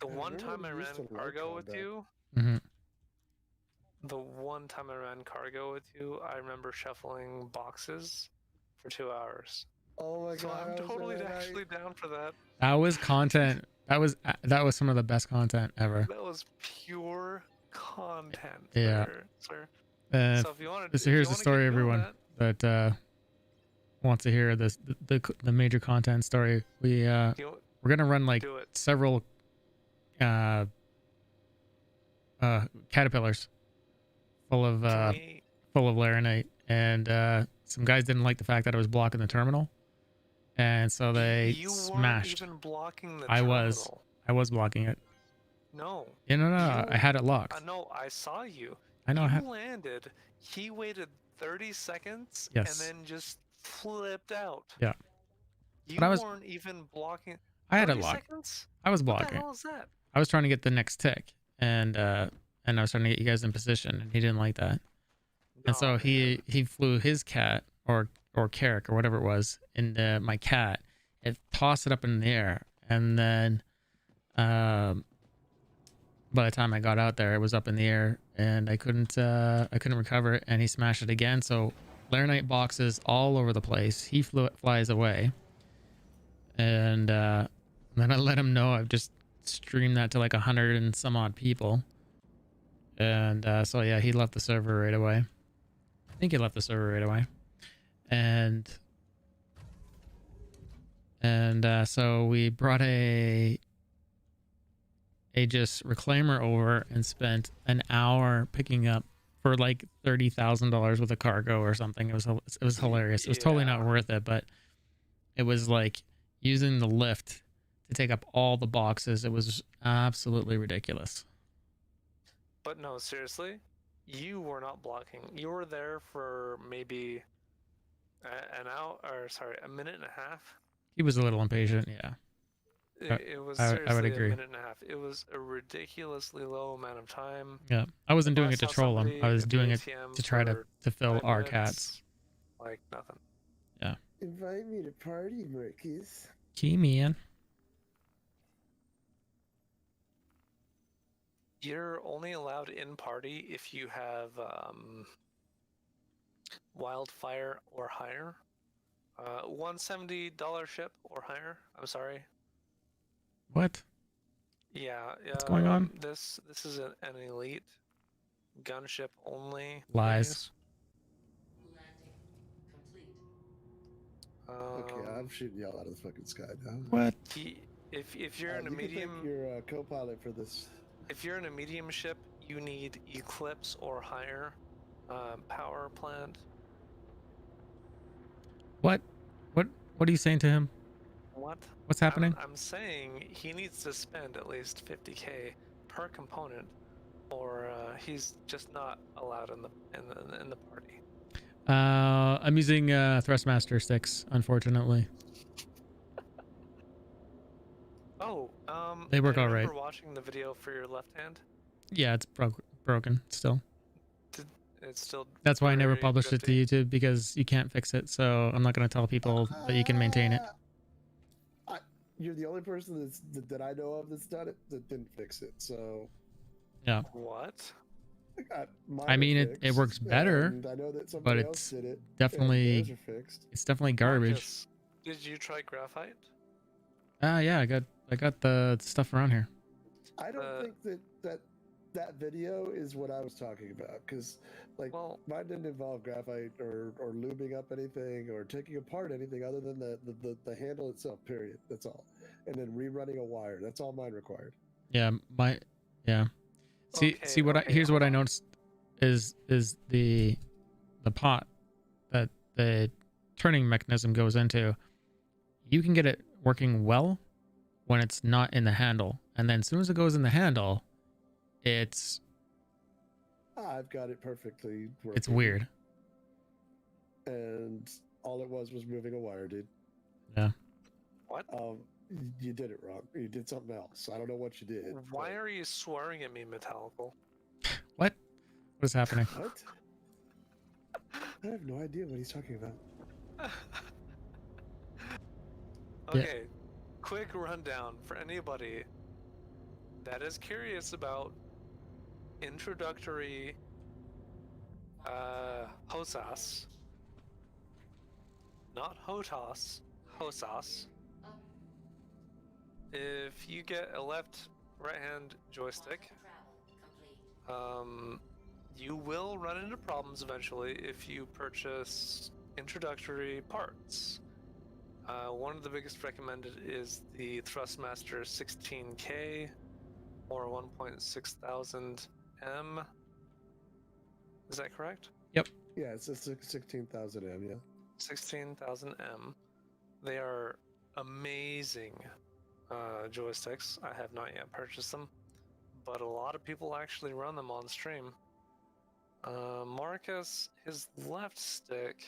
The I one remember time I we used ran to like cargo with combat. you, Mhm. the one time I ran cargo with you, I remember shuffling boxes for 2 hours. Oh my So god! I'm I was totally there that night. actually down for that. That was content. That was some of the best content ever. That was pure content. Yeah. Sir. Uh, So if you want so here's the story, everyone that wants to hear this the major content story. We're gonna run like do it. several caterpillars full of laranite, and some guys didn't like the fact that I was blocking the terminal, and so they You smashed. weren't even blocking the I terminal. was blocking it. No. No. I had it locked. No, I saw you. I know. You I had. landed. He waited 30 seconds Yes. and then just flipped out. Yeah. You But weren't even blocking. I had it 30 locked. seconds? I was What blocking. the hell is that? I was trying to get the next tick, and I was trying to get you guys in position, and he didn't like that. And so he flew his cat or Carrick or whatever it was into my cat. It tossed it up in the air, and then by the time I got out there, it was up in the air, and I couldn't recover it. And he smashed it again. So Laranite boxes all over the place. He flies away, and then I let him know I've just streamed that to like 100 and some odd people. And so yeah, he left the server right away. I think he left the server right away. And so we brought a just reclaimer over and spent an hour picking up for like $30,000 worth of cargo or something. It was hilarious. It was totally not worth it, but it was like using the lift to take up all the boxes. It was absolutely ridiculous. But no, seriously, you were not blocking. You were there for maybe a minute and a half. He was a little impatient, yeah. It was I would seriously agree. a minute and a half. It was a ridiculously low amount of time. Yeah, I wasn't doing I it to saw troll him. somebody I was at the doing it ATM to try to for fill 5 our minutes, cats. Like nothing. Yeah. Invite me to party, Marcus. Key man. You're only allowed in party if you have wildfire or higher. $170 ship or higher. I'm sorry. What? Yeah. What's going on? This is an elite gunship only. Lies. Okay, I'm shooting y'all out of the fucking sky now. What? If you're in a you medium, can thank your co-pilot for this. If you're in a medium ship, you need Eclipse or higher power plant. What are you saying to him? What? What's happening? I'm saying he needs to spend at least 50K per component, or he's just not allowed in the party. I'm using Thrustmaster 6, unfortunately. Oh, they work all right. Remember watching the video for your left hand? Yeah, it's broken still. It's still. That's why I never very published it to YouTube, because you can't fix it. So I'm not going to tell people that you can maintain it. You're the only person that I know of that's done it that didn't fix it. So. Yeah. What? I mean, it works better, I know that but else did it, definitely fixed. it's definitely garbage. Marcus, did you try graphite? Yeah, I got the stuff around here. I don't think that video is what I was talking about, because mine didn't involve graphite or lubing up anything or taking apart anything other than the handle itself. Period. That's all. And then rerunning a wire. That's all mine required. Yeah, Here's what I noticed is the pot that the turning mechanism goes into. You can get it working well when it's not in the handle, and then as soon as it goes in the handle, it's I've got it perfectly working. It's weird. And all it was moving a wire, dude. Yeah. What? You did it wrong. You did something else. I don't know what you did. Why are you swearing at me, Metallical? What? What is happening? What? I have no idea what he's talking about. Okay, quick rundown for anybody that is curious about introductory HOSAS. Not HOTAS, HOSAS. If you get a right-hand joystick, you will run into problems eventually if you purchase introductory parts. One of the biggest recommended is the Thrustmaster 16K or 1.6 thousand M. Is that correct? Yep. Yeah, it's a 16,000 M, yeah. 16,000 M. They are amazing joysticks. I have not yet purchased them. but a lot of people actually run them on stream. Marcus, his left stick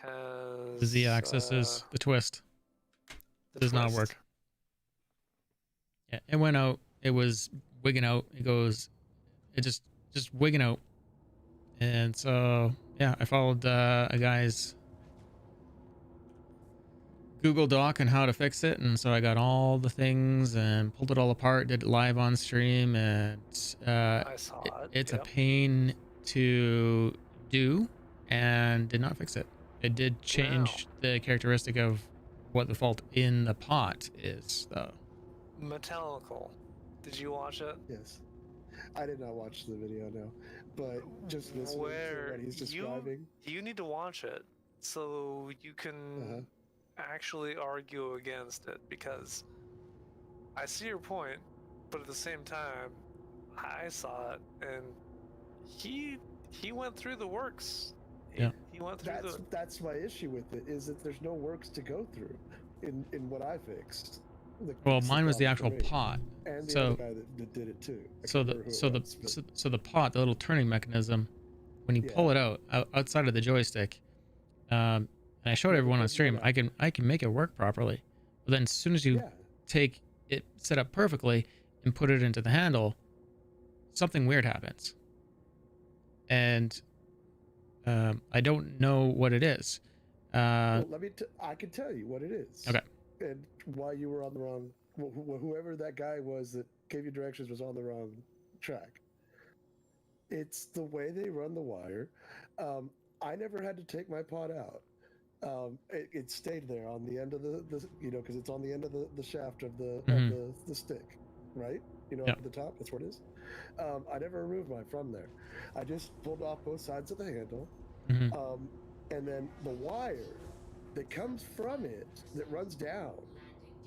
has The Z-axis is the twist. Does not work. Yeah, it went out. It was wigging out. It goes. It just wigging out. And so yeah, I followed a guy's Google Doc on how to fix it, and so I got all the things and pulled it all apart, did it live on stream, and I saw it. it's yep. a pain to do, and did not fix it. It did change the characteristic of what the fault in the pot is, though. Metallical. Did you watch it? Yes. I did not watch the video, no. But just listening to what he's describing. You need to watch it so you can actually argue against it, because I see your point, but at the same time, I saw it and he went through the works. He went through That's my issue with it, is that there's no works to go through in what I fixed. Well, mine was the actual pot. And the other guy that did it too. So the pot, the little turning mechanism, when you pull it out outside of the joystick, and I showed everyone on stream, I can make it work properly. But then as soon as you take it set up perfectly and put it into the handle, something weird happens. And I don't know what it is. Well, I can tell you what it is. Okay. And why you were on the wrong, whoever that guy was that gave you directions was on the wrong track. It's the way they run the wire. I never had to take my pot out. It stayed there on the end of the because it's on the end of the shaft of the stick, right? Up at the top, that's where it is. I never removed mine from there. I just pulled off both sides of the handle, and then the wire that comes from it, that runs down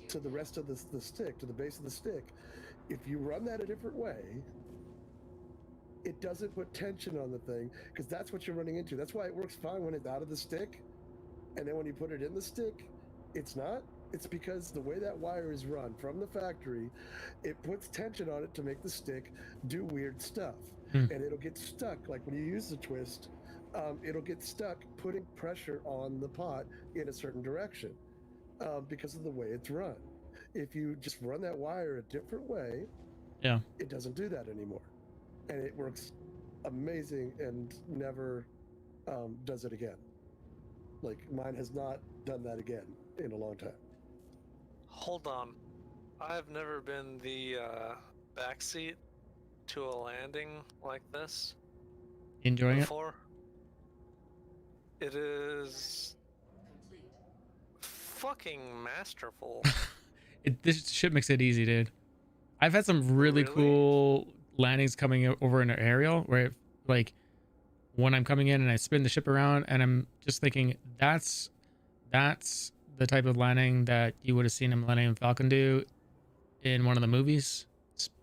to the rest of the stick, to the base of the stick, if you run that a different way, it doesn't put tension on the thing, because that's what you're running into. That's why it works fine when it's out of the stick, and then when you put it in the stick, it's not. It's because the way that wire is run from the factory, it puts tension on it to make the stick do weird stuff. And it'll get stuck, like when you use the twist, it'll get stuck putting pressure on the pot in a certain direction because of the way it's run. If you just run that wire a different way, it doesn't do that anymore. And it works amazing and never does it again. Like, mine has not done that again in a long time. Hold on. I've never been the backseat to a landing like this. Enjoying before. It is fucking masterful. This shit makes it easy, dude. I've had some really cool landings coming over in an aerial where, like, when I'm coming in and I spin the ship around, and I'm just thinking that's the type of landing that you would have seen a Millennium Falcon do in one of the movies.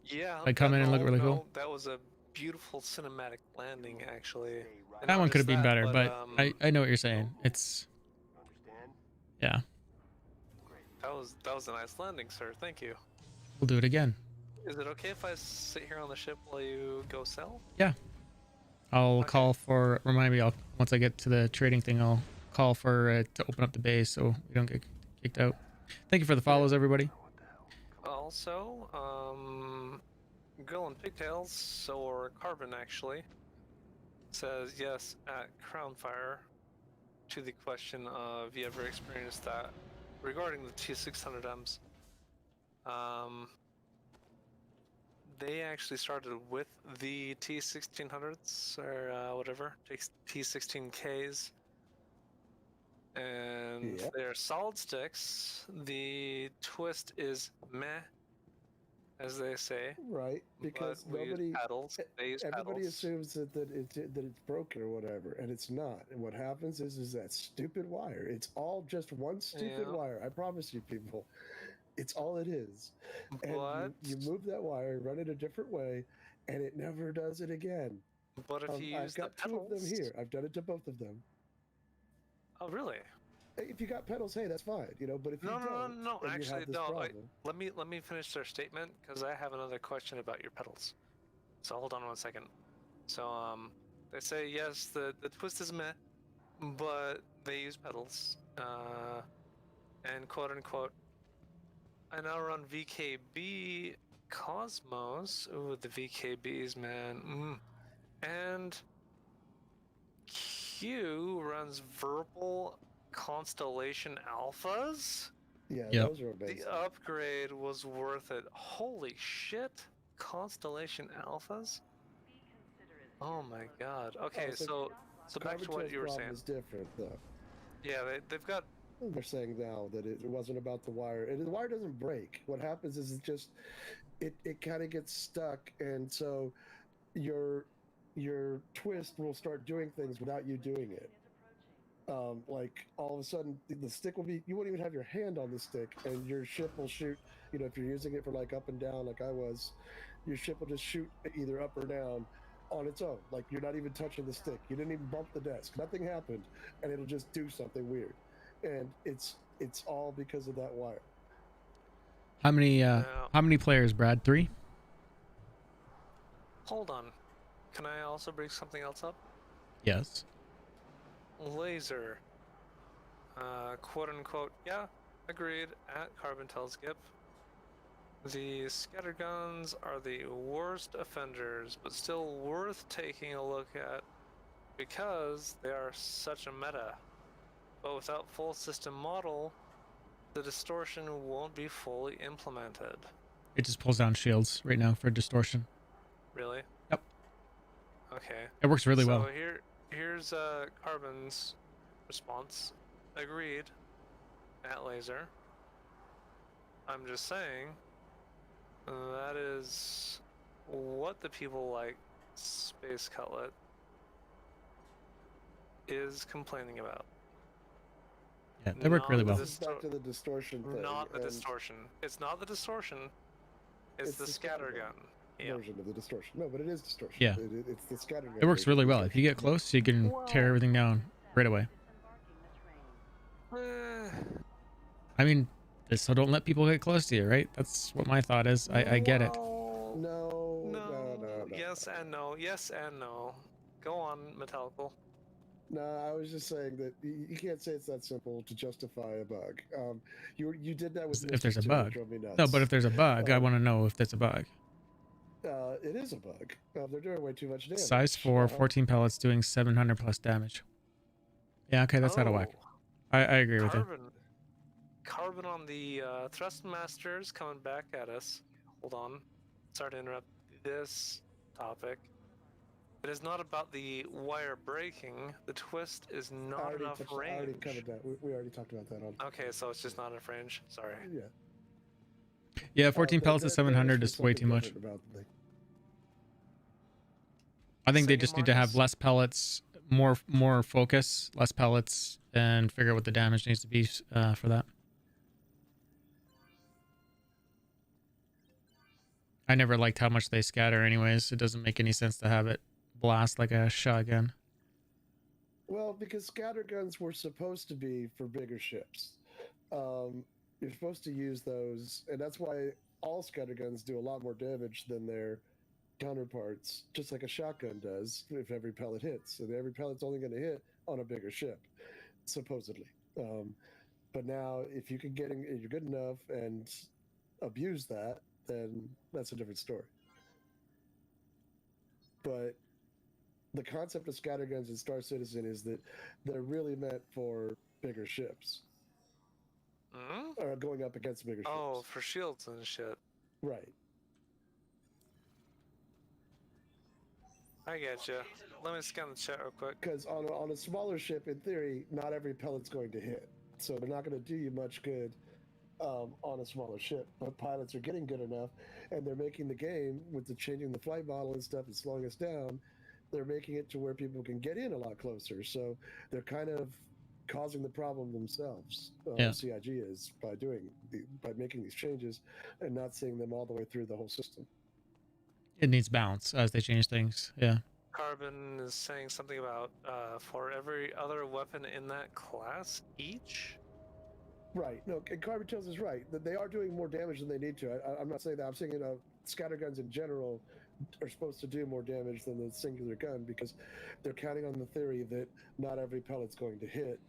Yeah, like come in and look really cool. That was a beautiful cinematic landing, actually. And that one could have been better, but I know what you're saying. It's yeah. That was a nice landing, sir. Thank you. We'll do it again. Is it okay if I sit here on the ship while you go sell? Yeah. I'll call for. Remind me. Once I get to the trading thing, I'll call for to open up the base so we don't get kicked out. Thank you for the follows, everybody. Also, Grill and Pigtails, or Carbon actually, says yes at Crownfire to the question of have you ever experienced that regarding the T600Ms. They actually started with the T1600s or whatever, T16Ks, and they're solid sticks. The twist is meh, as they say. Right, because everybody assumes that it's broken or whatever, and it's not. And what happens is that stupid wire. It's all just one stupid wire. I promise you, people. It's all it is. And you move that wire, run it a different way, and it never does it again. But if you use I've got two of them here. I've done it to both of them. Oh, really? If you got pedals, hey, that's fine, you know. But if No, you no, don't, no, no. and you Actually, have this no. problem, Let me finish their statement because I have another question about your pedals. So hold on one second. So they say yes, the twist is meh, but they use pedals. And quote unquote, I now run VKB Cosmos. Ooh, the VKBs, man. And Q runs Verbal Constellation Alphas. yeah, Yep. those are amazing. The upgrade was worth it. Holy shit! Constellation Alphas. Oh my god. Okay, Oh, so back to what Carbon you were problem saying. is different, though. Yeah, they've got. They're saying now that it wasn't about the wire, and the wire doesn't break. What happens is it kind of gets stuck, and so your twist will start doing things without you doing it. Like all of a sudden the stick will be, you won't even have your hand on the stick, and your ship will shoot, you know, if you're using it for like up and down like I was, your ship will just shoot either up or down on its own. Like you're not even touching the stick, you didn't even bump the desk, nothing happened, and it'll just do something weird. And it's all because of that wire. How many players, Brad? 3? Hold on. Can I also bring something else up? Yes. Laser. Quote unquote, yeah, agreed, at Carbon Telskip. The scatterguns are the worst offenders, but still worth taking a look at because they are such a meta. But without full system model, the distortion won't be fully implemented. It just pulls down shields right now for distortion. Really? Yep. Okay. It works really well. So here's Carbon's response. Agreed. At laser. I'm just saying that is what the people like Space Cutlet is complaining about. Yeah, they work really well. Back to the distortion thing. Not the distortion. It's not the distortion. It's the scattergun. Version of the distortion. No, but it is distortion. Yeah. It's the scattergun. It works really well. If you get close, you can tear everything down right away. I mean, so don't let people get close to you, right? That's what my thought is. I get it. No. Yes and no. Yes and no. Go on, Metallical. No, I was just saying that you can't say it's that simple to justify a bug. You did that with If there's a Mystics too, bug. which drove me nuts. No, but if there's a bug, I want to know if that's a bug. It is a bug. They're doing way too much damage. Size 4, 14 pellets doing 700 plus damage. Yeah, okay, that's out of whack. I agree with you. Carbon on the Thrustmasters coming back at us. Hold on. Sorry to interrupt this topic. It is not about the wire breaking. The twist is not enough range. I already covered that. We already talked about that on. Okay, so it's just not enough range. Sorry. Yeah. Yeah, 14 pellets at 700 is way too much. I think they just need to have less pellets, more focus, less pellets, and figure out what the damage needs to be for that. I never liked how much they scatter anyways. It doesn't make any sense to have it blast like a shotgun. Well, because scatterguns were supposed to be for bigger ships. You're supposed to use those, and that's why all scatterguns do a lot more damage than their counterparts, just like a shotgun does if every pellet hits. So every pellet's only going to hit on a bigger ship, supposedly. But now, if you can you're good enough and abuse that, then that's a different story. But the concept of scatterguns in Star Citizen is that they're really meant for bigger ships. Going up against bigger ships. Oh, for shields and shit. Right. I get you. Let me scan the chat real quick. Because on a smaller ship, in theory, not every pellet's going to hit. So they're not going to do you much good on a smaller ship. But pilots are getting good enough, and they're making the game, with the changing the flight model and stuff and slowing us down, they're making it to where people can get in a lot closer. So they're kind of causing the problem themselves. CIG is by making these changes and not seeing them all the way through the whole system. It needs balance as they change things. Yeah. Carbon is saying something about for every other weapon in that class each. Right. No, and Carbon Tails is right. That they are doing more damage than they need to. I'm not saying that. I'm saying scatterguns in general are supposed to do more damage than the singular gun because they're counting on the theory that not every pellet's going to hit.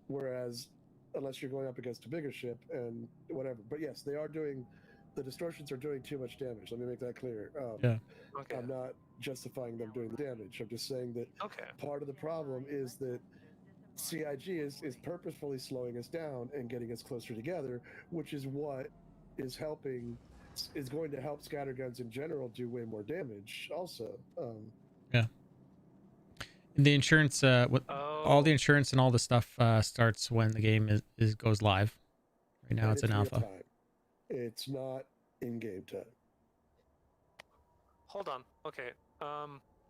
Whereas, unless you're going up against a bigger ship and whatever. But yes, they are doing. The distortions are doing too much damage. Let me make that clear. Yeah. Okay. I'm not justifying them doing the damage. I'm just saying that Okay. part of the problem is that CIG is purposefully slowing us down and getting us closer together, which is what is going to help scatterguns in general do way more damage. Also, Yeah. The insurance, all the insurance and all the stuff starts when the game goes live. Right now, it's an alpha. Time. It's not in-game time. Hold on. Okay.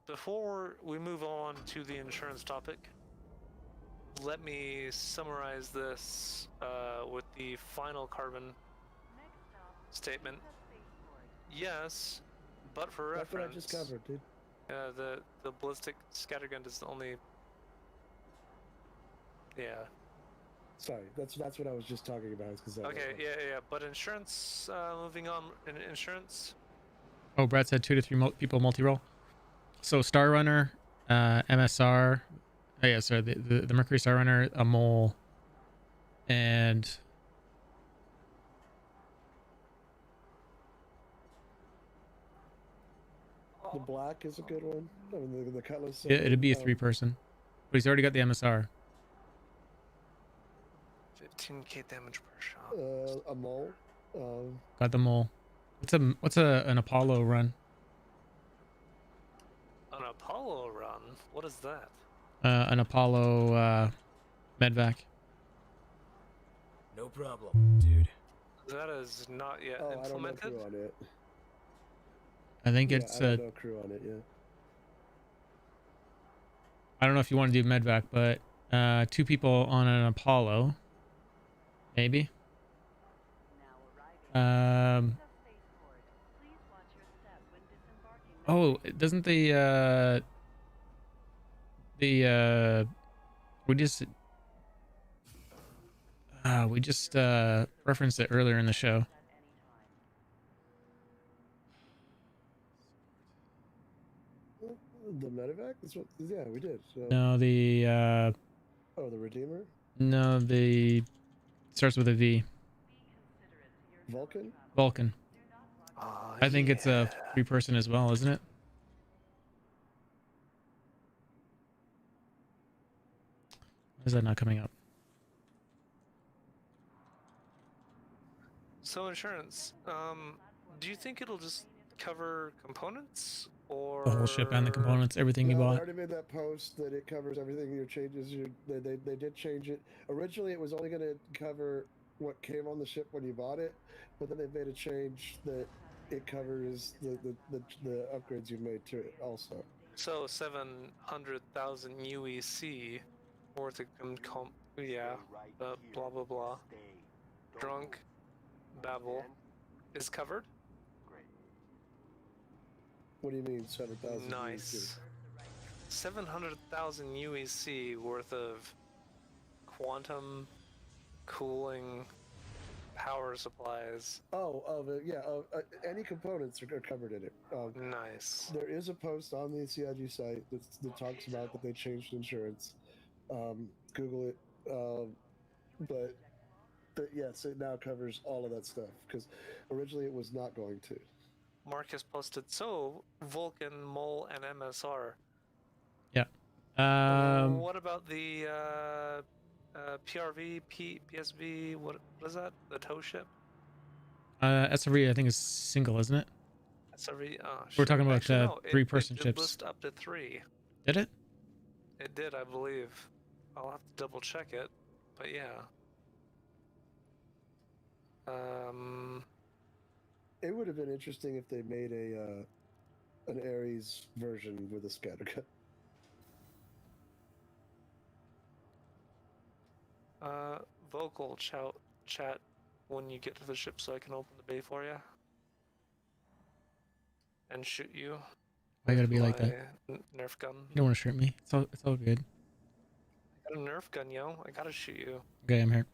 Before we move on to the insurance topic, let me summarize this with the final Carbon statement. Yes, but for That's reference, what I just covered, dude. The ballistic scattergun is the only. Yeah. Sorry, that's what I was just talking about. Okay, yeah. But insurance. Moving on. Insurance. Oh, Brad said 2 to 3 people multi-roll. So Star Runner, MSR. Oh yeah, sorry, the Mercury Star Runner, a mole, and the black is a good one. I mean, the Cutlass. Yeah, it'd be a 3-person, but he's already got the MSR. 15k damage per shot. A mole. Got the mole. What's an Apollo run? An Apollo run? What is that? An Apollo medvac. No problem, dude. That is not yet implemented. I don't know crew on it. I think it's. I don't know crew on it yet. I don't know if you want to do medvac, but 2 people on an Apollo, maybe. Oh, doesn't we just referenced it earlier in the show. The medevac? Yeah, we did. So. No, the Oh, the Redeemer? No, the starts with a V. Vulcan? Vulcan. I think it's a 3-person as well, isn't it? Why is that not coming up? So insurance. Do you think it'll just cover components or The whole ship and the components, everything you I bought. already made that post that it covers everything. Your changes. They did change it. Originally, it was only going to cover what came on the ship when you bought it, but then they've made a change that it covers the upgrades you made to it also. So 700,000 UEC worth of blah blah blah. Drunk babble is covered. What do you mean 7,000? Nice. 700,000 UEC worth of quantum cooling power supplies. Any components are covered in it. Nice. There is a post on the CIG site that talks about that they changed insurance. Google it. But yes, it now covers all of that stuff because originally it was not going to. Marcus posted, so Vulcan, Mole, and MSR. Yeah. What about the PRV, PSV? What is that? The tow ship? SRV, I think is single, isn't it? SRV. Oh, we're talking about actually, no, 3-person it ships. List up to 3. Did it? It did, I believe. I'll have to double check it, but yeah. It would have been interesting if they made an Ares version with a scattergun. Vocal chat when you get to the ship so I can open the bay for you and shoot you. Why you gotta be like that? Nerf gun. You don't want to shoot me. It's all good. I got a Nerf gun, yo. I gotta shoot you. Okay, I'm here.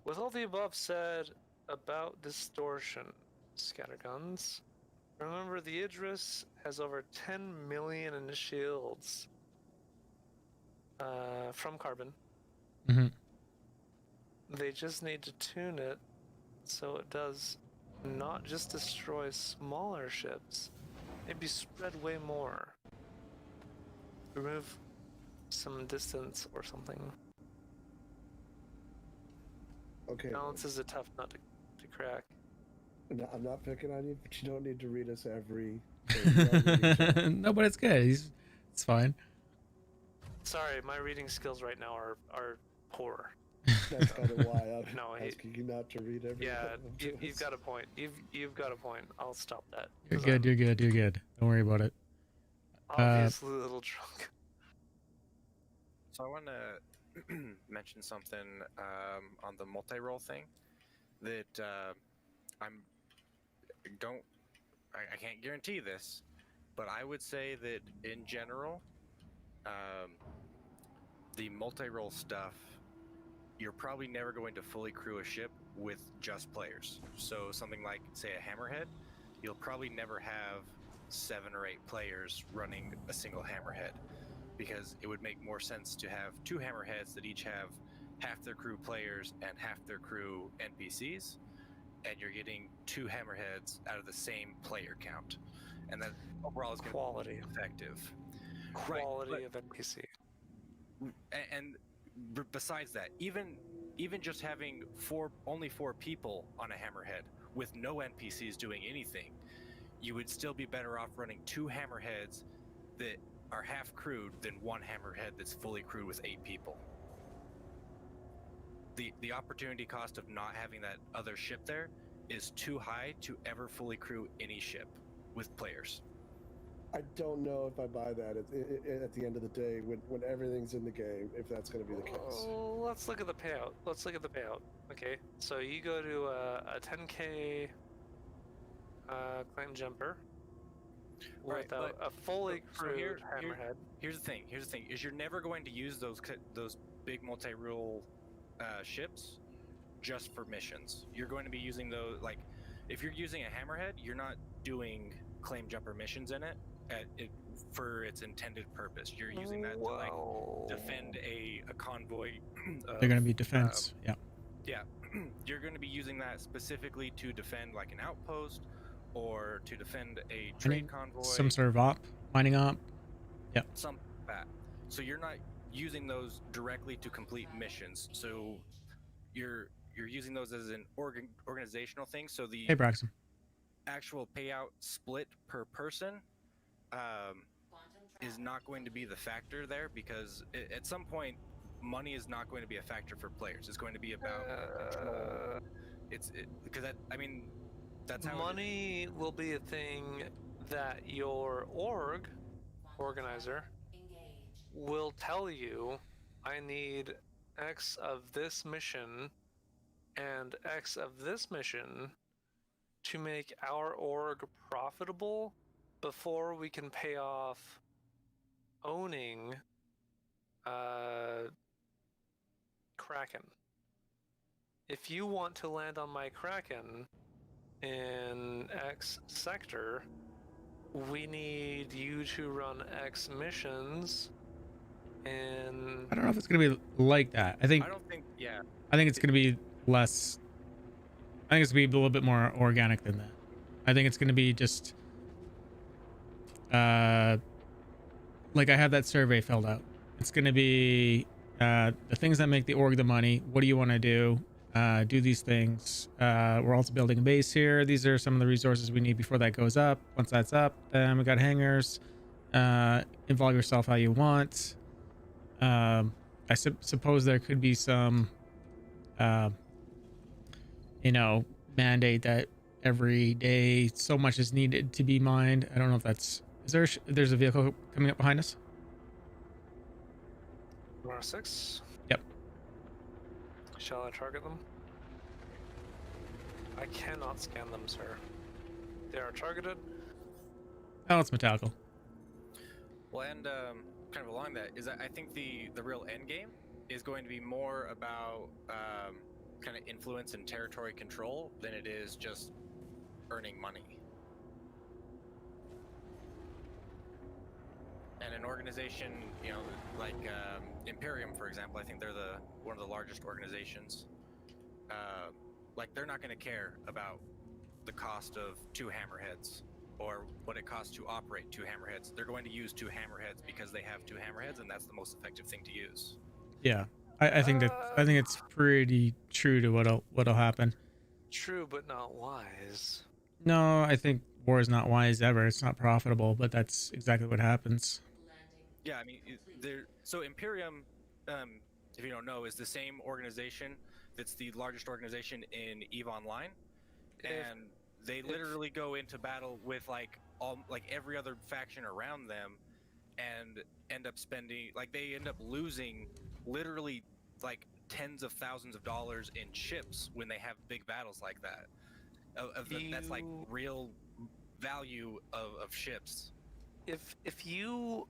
With all the above said about distortion, scatterguns, remember the Idris has over 10 million in shields from carbon. Mm-hmm. They just need to tune it so it does not just destroy smaller ships, maybe spread way more. Remove some distance or something. Okay. Balance is a tough nut to crack. No, I'm not picking on you, but you don't need to read us every. No, but it's good. It's fine. Sorry, my reading skills right now are poor. That's kind of why I'm No, asking you not to read every. Yeah, you've got a point. You've got a point. I'll stop that. You're good. You're good. You're good. Don't worry about it. Obviously a little drunk. So I want to mention something on the multi-role thing that I can't guarantee this, but I would say that in general, the multi-role stuff, you're probably never going to fully crew a ship with just players. So something like, say, a Hammerhead, you'll probably never have 7 or 8 players running a single Hammerhead, because it would make more sense to have 2 Hammerheads that each have half their crew players and half their crew NPCs, and you're getting 2 Hammerheads out of the same player count, and that overall is going to be effective. Quality of NPC. And besides that, even just having only 4 people on a Hammerhead with no NPCs doing anything, you would still be better off running 2 Hammerheads that are half crewed than 1 Hammerhead that's fully crewed with 8 people. The opportunity cost of not having that other ship there is too high to ever fully crew any ship with players. I don't know if I buy that at the end of the day when everything's in the game, if that's going to be the case. Oh, let's look at the payout. Okay, so you go to a 10k claim jumper with a fully crewed Hammerhead. Here's the thing, is you're never going to use those big multi-rule ships just for missions. You're going to be using those, like, if you're using a Hammerhead, you're not doing claim jumper missions in it. For its intended purpose, you're using that to like defend a convoy. They're going to be defense. Yeah, you're going to be using that specifically to defend like an outpost or to defend a trade convoy. Some sort of mining op. Yeah. Some that. So you're not using those directly to complete missions. So you're using those as an organizational thing. So the Braxton. Actual payout split per person is not going to be the factor there, because at some point money is not going to be a factor for players. It's going to be about control. That's how money will be a thing that your organizer will tell you, I need X of this mission and X of this mission to make our org profitable before we can pay off owning Kraken. If you want to land on my Kraken in X sector, we need you to run X missions. And I don't know if it's going to be like that. I think it's going to be less. I think it's going to be a little bit more organic than that. I think it's going to be just like I have that survey filled out. It's going to be the things that make the org the money. What do you want to do? Do these things. We're also building a base here. These are some of the resources we need before that goes up. Once that's up, then we got hangars. Involve yourself how you want. I suppose there could be some mandate that every day so much is needed to be mined. I don't know if that's there's a vehicle coming up behind us. R6. Yep. Shall I target them? I cannot scan them, sir. they are targeted. Oh, it's mechanical. Well, and kind of along that is that I think the real end game is going to be more about kind of influence and territory control than it is just earning money. And an organization, you know, like Imperium, for example, I think they're one of the largest organizations. Like, they're not going to care about the cost of 2 hammerheads or what it costs to operate 2 hammerheads. They're going to use 2 hammerheads because they have 2 hammerheads, and that's the most effective thing to use. Yeah, I think it's pretty true to what'll happen. True, but not wise. No, I think war is not wise ever. It's not profitable, but that's exactly what happens. Yeah, I mean, so Imperium, if you don't know, is the same organization that's the largest organization in EVE Online, and they literally go into battle with like every other faction around them, and end up spending, like, they end up losing literally like tens of thousands of dollars in ships when they have big battles like that. That's like real value of ships. If you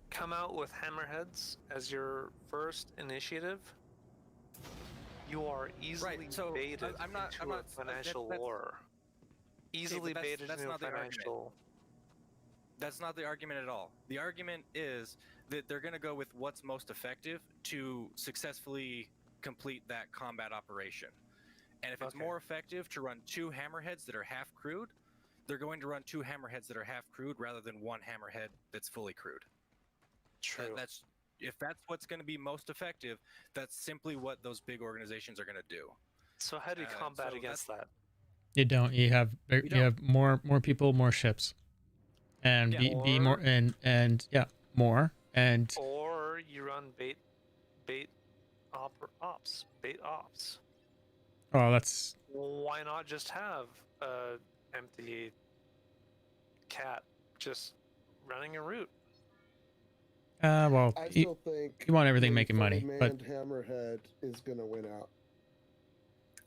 come out with hammerheads as your first initiative, you are easily baited into a financial war. Easily baited into a financial. That's not the argument at all. The argument is that they're going to go with what's most effective to successfully complete that combat operation. And if it's more effective to run 2 hammerheads that are half crewed, they're going to run 2 hammerheads that are half crewed rather than 1 hammerhead that's fully crewed. True. If that's what's going to be most effective, that's simply what those big organizations are going to do. So how do you combat against that? You don't. You have more people, more ships, and be more and yeah, more and. Or you run bait ops. Oh, that's. Why not just have a empty cat just running a route? Well, I still think you want everything making money, but Hammerhead is going to win out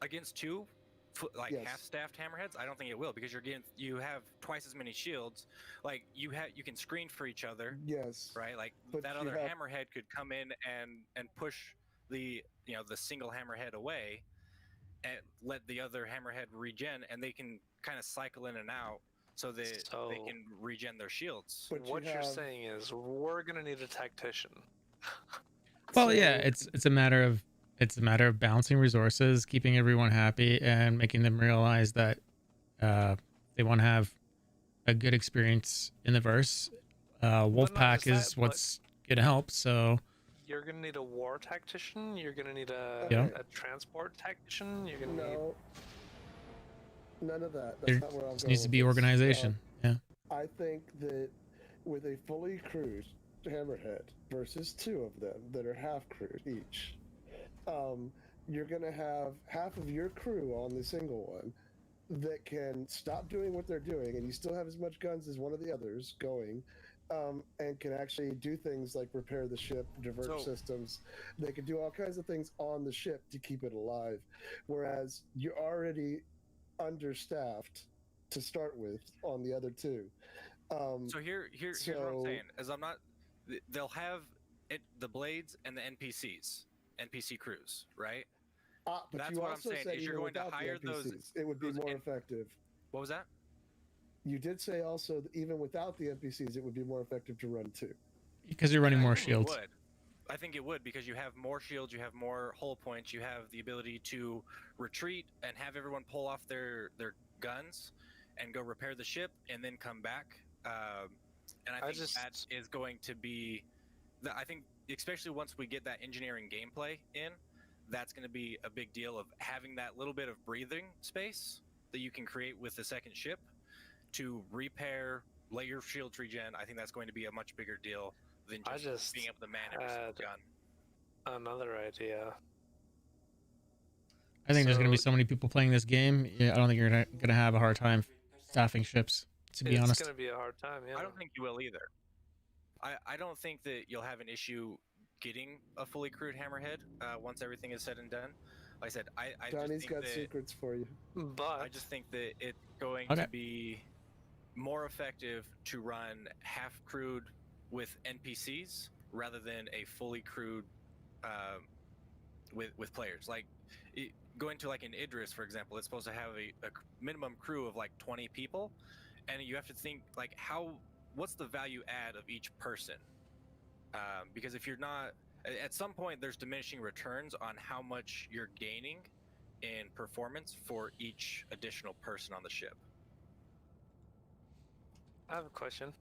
against 2 half-staffed hammerheads. I don't think it will, because you have twice as many shields. Like, you can screen for each other. Yes. Right. Like, that other hammerhead could come in and push the single hammerhead away, and let the other hammerhead regen, and they can kind of cycle in and out. So they can regen their shields. But what you're saying is we're gonna need a tactician. Well, yeah, it's a matter of balancing resources, keeping everyone happy, and making them realize that they want to have a good experience in the verse. Wolfpack is what's gonna help. So you're gonna need a war tactician. You're gonna need a transport tactician. You're gonna need. None of that. That's not where I'm going. Needs to be organization. Yeah. I think that with a fully crewed hammerhead versus 2 of them that are half crewed each, you're going to have half of your crew on the single one that can stop doing what they're doing, and you still have as much guns as one of the others going, and can actually do things like repair the ship, divert systems. They can do all kinds of things on the ship to keep it alive, whereas you're already understaffed to start with on the other 2. So here's what I'm saying: is they'll have the blades and the NPC crews, right? But that's you what also I'm saying. said Is you're going to hire those. It would be more effective. What was that? You did say also that even without the NPCs, it would be more effective to run 2. Because you're running more shields. I think it would, because you have more shields, you have more hull points, you have the ability to retreat and have everyone pull off their guns and go repair the ship and then come back. And I think that is going to be, I think, especially once we get that engineering gameplay in, that's going to be a big deal of having that little bit of breathing space that you can create with the second ship to repair, let your shields regen. I think that's going to be a much bigger deal than just being able to man every single gun. Another idea. I think there's going to be so many people playing this game. Yeah, I don't think you're going to have a hard time staffing ships, to be honest. It's going to be a hard time, yeah. I don't think you will either. I don't think that you'll have an issue getting a fully crewed hammerhead once everything is said and done. like I said, I Donnie's just think got that, secrets for you. But I just think that it's going Okay. to be more effective to run half crewed with NPCs rather than a fully crewed with players. Like going to like an Idris, for example, it's supposed to have a minimum crew of like 20 people, and you have to think like what's the value add of each person? Because if you're not, at some point there's diminishing returns on how much you're gaining in performance for each additional person on the ship. I have a question.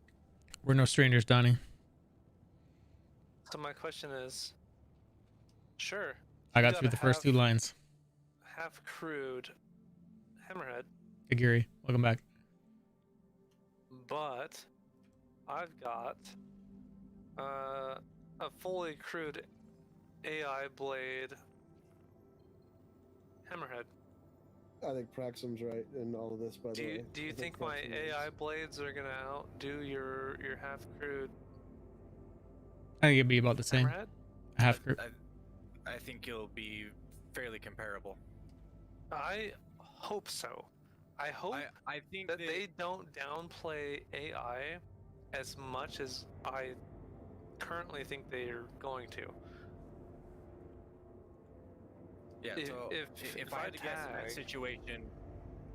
We're no strangers, Donnie. So my question is, sure, I you got through gotta the first 2 lines. half crewed Hammerhead, Agiri, welcome back. but I've got a fully crewed AI blade Hammerhead. I think Praxum's right in all of this, by the way. Do you I think my Praxum AI is. blades are gonna outdo your half crewed I think it'd be about the same. Hammerhead? Half group. I think it'll be fairly comparable. I hope so. I hope I think that they don't downplay AI as much as I currently think they're going to. Yeah, so if I had to guess in that situation,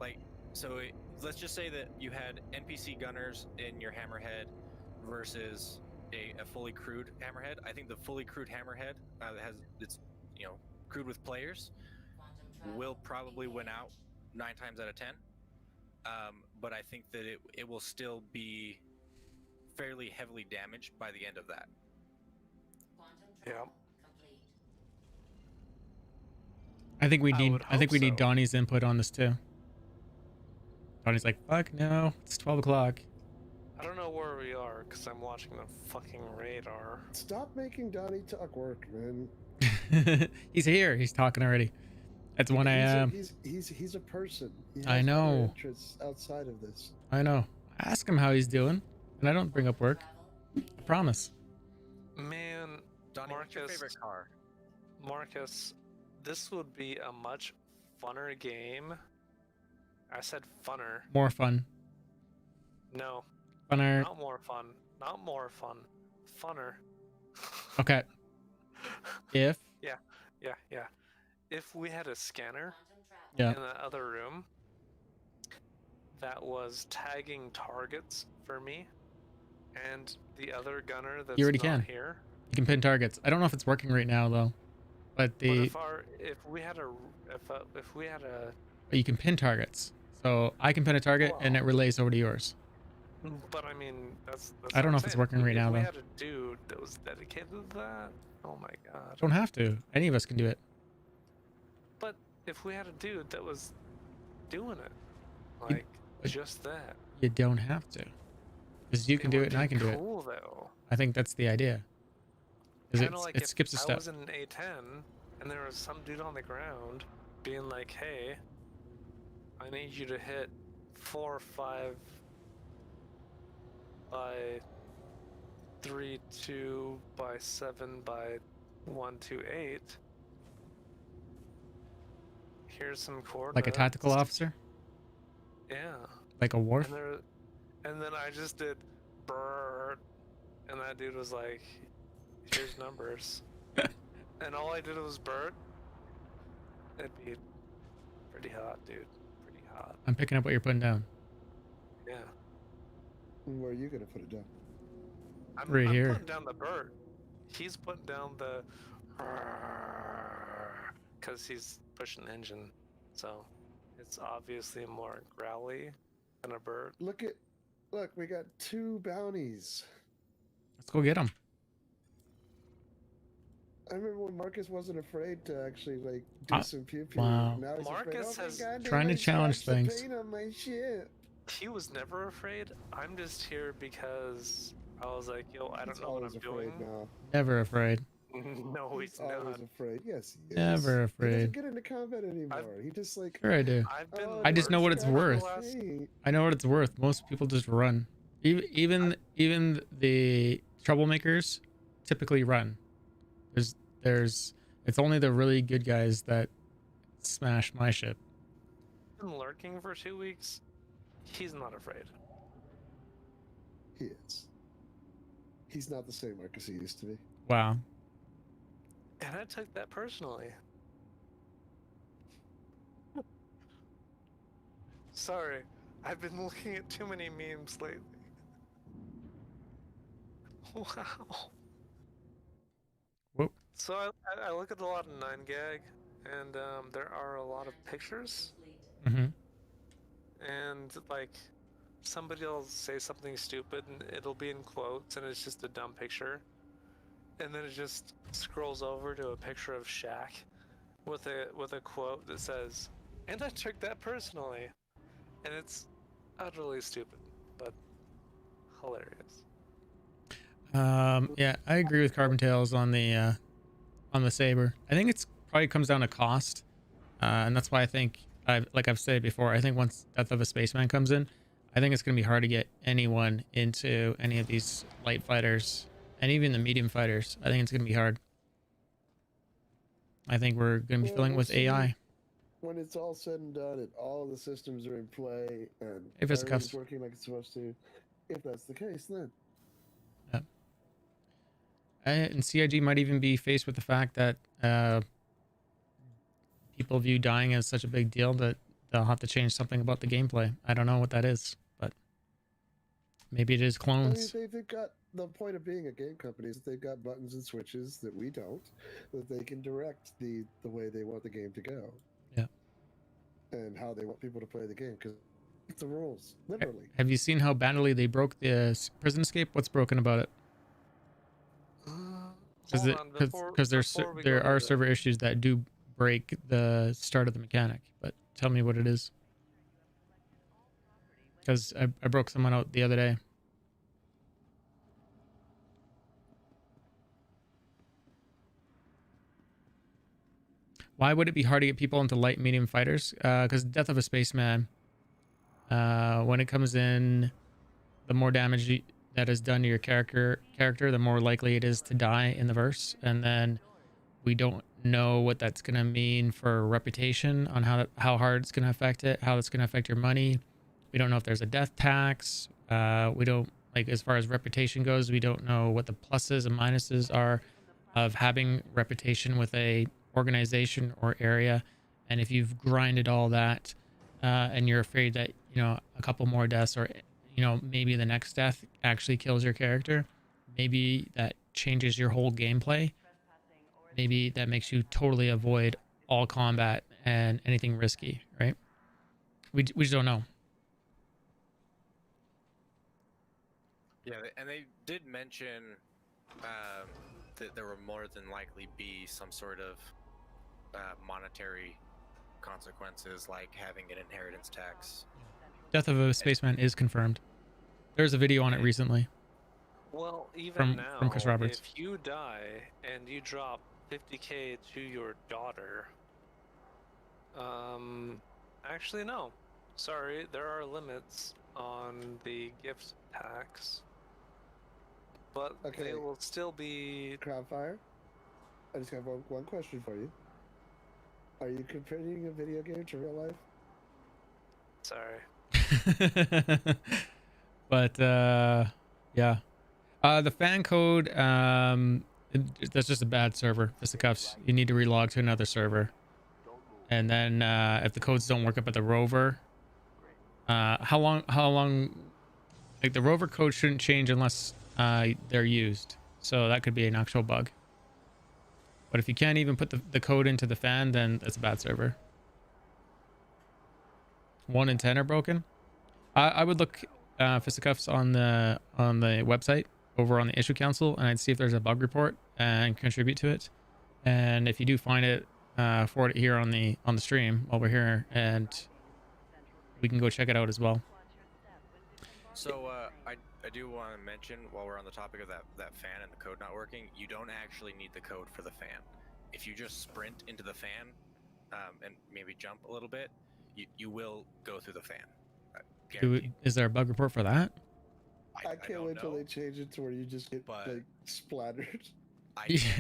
like, so let's just say that you had NPC gunners in your Hammerhead versus a fully crewed Hammerhead. I think the fully crewed Hammerhead that has it's crewed with players will probably win out 9 times out of 10. But I think that it will still be fairly heavily damaged by the end of that. Yeah. I think we need Donnie's input on this too. Donnie's like, fuck no, it's 12 o'clock. I don't know where we are because I'm watching the fucking radar. Stop making Donnie talk work, man. He's here. He's talking already. It's 1 a.m. He's a person. He has I know. other interests outside of this. I know. Ask him how he's doing, and I don't bring up work. I promise. Man, Donnie, what's your favorite car? Marcus, this would be a much funner game. I said funner. More fun. No. Funner. Not more fun. Not more fun. Funner. Okay. If. Yeah. If we had a scanner in the other room that was tagging targets for me, and the other gunner that's you already not can. here. You can pin targets. I don't know if it's working right now though, but if we had a but you can pin targets. So I can pin a target and it relays over to yours. But I mean, that's I don't know if it's working right now though. though. If we had a dude that was dedicated to that, oh my god. Don't have to. Any of us can do it. But if we had a dude that was doing it, like just that. You don't have to, because you can do it and I can do it. Cool though. I think that's the idea. Because Like it skips a I step. was in an A10 and there was some dude on the ground being like, "Hey, I need you to hit 4 or 5 by 3, 2 by 7 by 1, 2, 8. Here's some coordinates." Like a tactical officer? Yeah. Like a wharf? And then I just did brrr, and that dude was like, "Here's numbers." And all I did was bird. It'd be pretty hot, dude. Pretty hot. I'm picking up what you're putting down. Yeah. Where are you gonna put it down? I'm here. putting down the bird. He's putting down the because he's pushing the engine, so it's obviously more growly than a bird. Look, we got 2 bounties. Let's go get them. I remember when Marcus wasn't afraid to actually like do some pew pew. Wow. Now he's Marcus afraid, has trying to challenge things. Paint on my shit. He was never afraid. I'm just here because I was like, yo, I don't know what I'm doing. Now. Never afraid. No, he's not. Always afraid. Yes, he is. Never He afraid. doesn't get into combat anymore. He just like. Sure I do. I just know what it's worth. I know what it's worth. Most people just run. Even the troublemakers typically run. It's only the really good guys that smash my ship. Been lurking for 2 weeks. He's not afraid. He is. He's not the same Marcus he used to be. Wow. And I took that personally. Sorry, I've been looking at too many memes lately. Wow. Whoop. So I look at a lot of 9gag, and there are a lot of pictures, Mm-hmm. and like somebody will say something stupid, and it'll be in quotes, and it's just a dumb picture, and then it just scrolls over to a picture of Shaq with a quote that says, "And I took that personally," and it's utterly stupid, but hilarious. Yeah, I agree with Carbon Tails on the Saber. I think it's probably comes down to cost, and that's why I think I've said before. I think once Death of a Spaceman comes in, I think it's gonna be hard to get anyone into any of these light fighters and even the medium fighters. I think it's gonna be hard. I think we're gonna be filling with AI. When it's all said and done, and all the systems are in play, and If it's everything's working like it's supposed to, if that's the case, then. And CIG might even be faced with the fact that people view dying as such a big deal that they'll have to change something about the gameplay. I don't know what that is, but maybe it is clones. I mean, they've got the point of being a game company is that they've got buttons and switches that we don't, that they can direct the way they want the game to go. Yeah. And how they want people to play the game, because it's the rules, literally. Have you seen how badly they broke the prison escape? What's broken about it? Because there are server issues that do break the start of the mechanic. But tell me what it is. Because I broke someone out the other day. Why would it be hard to get people into light medium fighters? Because Death of a Spaceman, when it comes in, the more damage that is done to your character, the more likely it is to die in the verse. And then we don't know what that's going to mean for reputation, on how hard it's going to affect it, how it's going to affect your money. We don't know if there's a death tax. We don't, like, as far as reputation goes, we don't know what the pluses and minuses are of having reputation with a organization or area. And if you've grinded all that and you're afraid that, you know, a couple more deaths, or, you know, maybe the next death actually kills your character, maybe that changes your whole gameplay. Maybe that makes you totally avoid all combat and anything risky, right? We just don't know. Yeah, and they did mention that there will more than likely be some sort of monetary consequences, like having an inheritance tax. Death of a Spaceman is confirmed. There's a video on it recently. Well, even from Chris Roberts. If you die and you drop 50K to your daughter, actually no, sorry, there are limits on the gift tax, but they will still be. Crowdfire, I just have one question for you. Are you comparing a video game to real life? Sorry. But yeah, the fan code, that's just a bad server. Fisticuffs. You need to relog to another server, and then if the codes don't work up at the rover, how long? Like, the rover code shouldn't change unless they're used. So that could be an actual bug. But if you can't even put the code into the fan, then that's a bad server. 1 in 10 are broken. I would look Fisticuffs on the website over on the issue council, and I'd see if there's a bug report and contribute to it. And if you do find it, forward it here on the stream while we're here, and we can go check it out as well. So I do want to mention, while we're on the topic of that fan and the code not working, you don't actually need the code for the fan. If you just sprint into the fan and maybe jump a little bit, you will go through the fan. Is there a bug report for that? I can't wait till they change it to where you just get like splattered.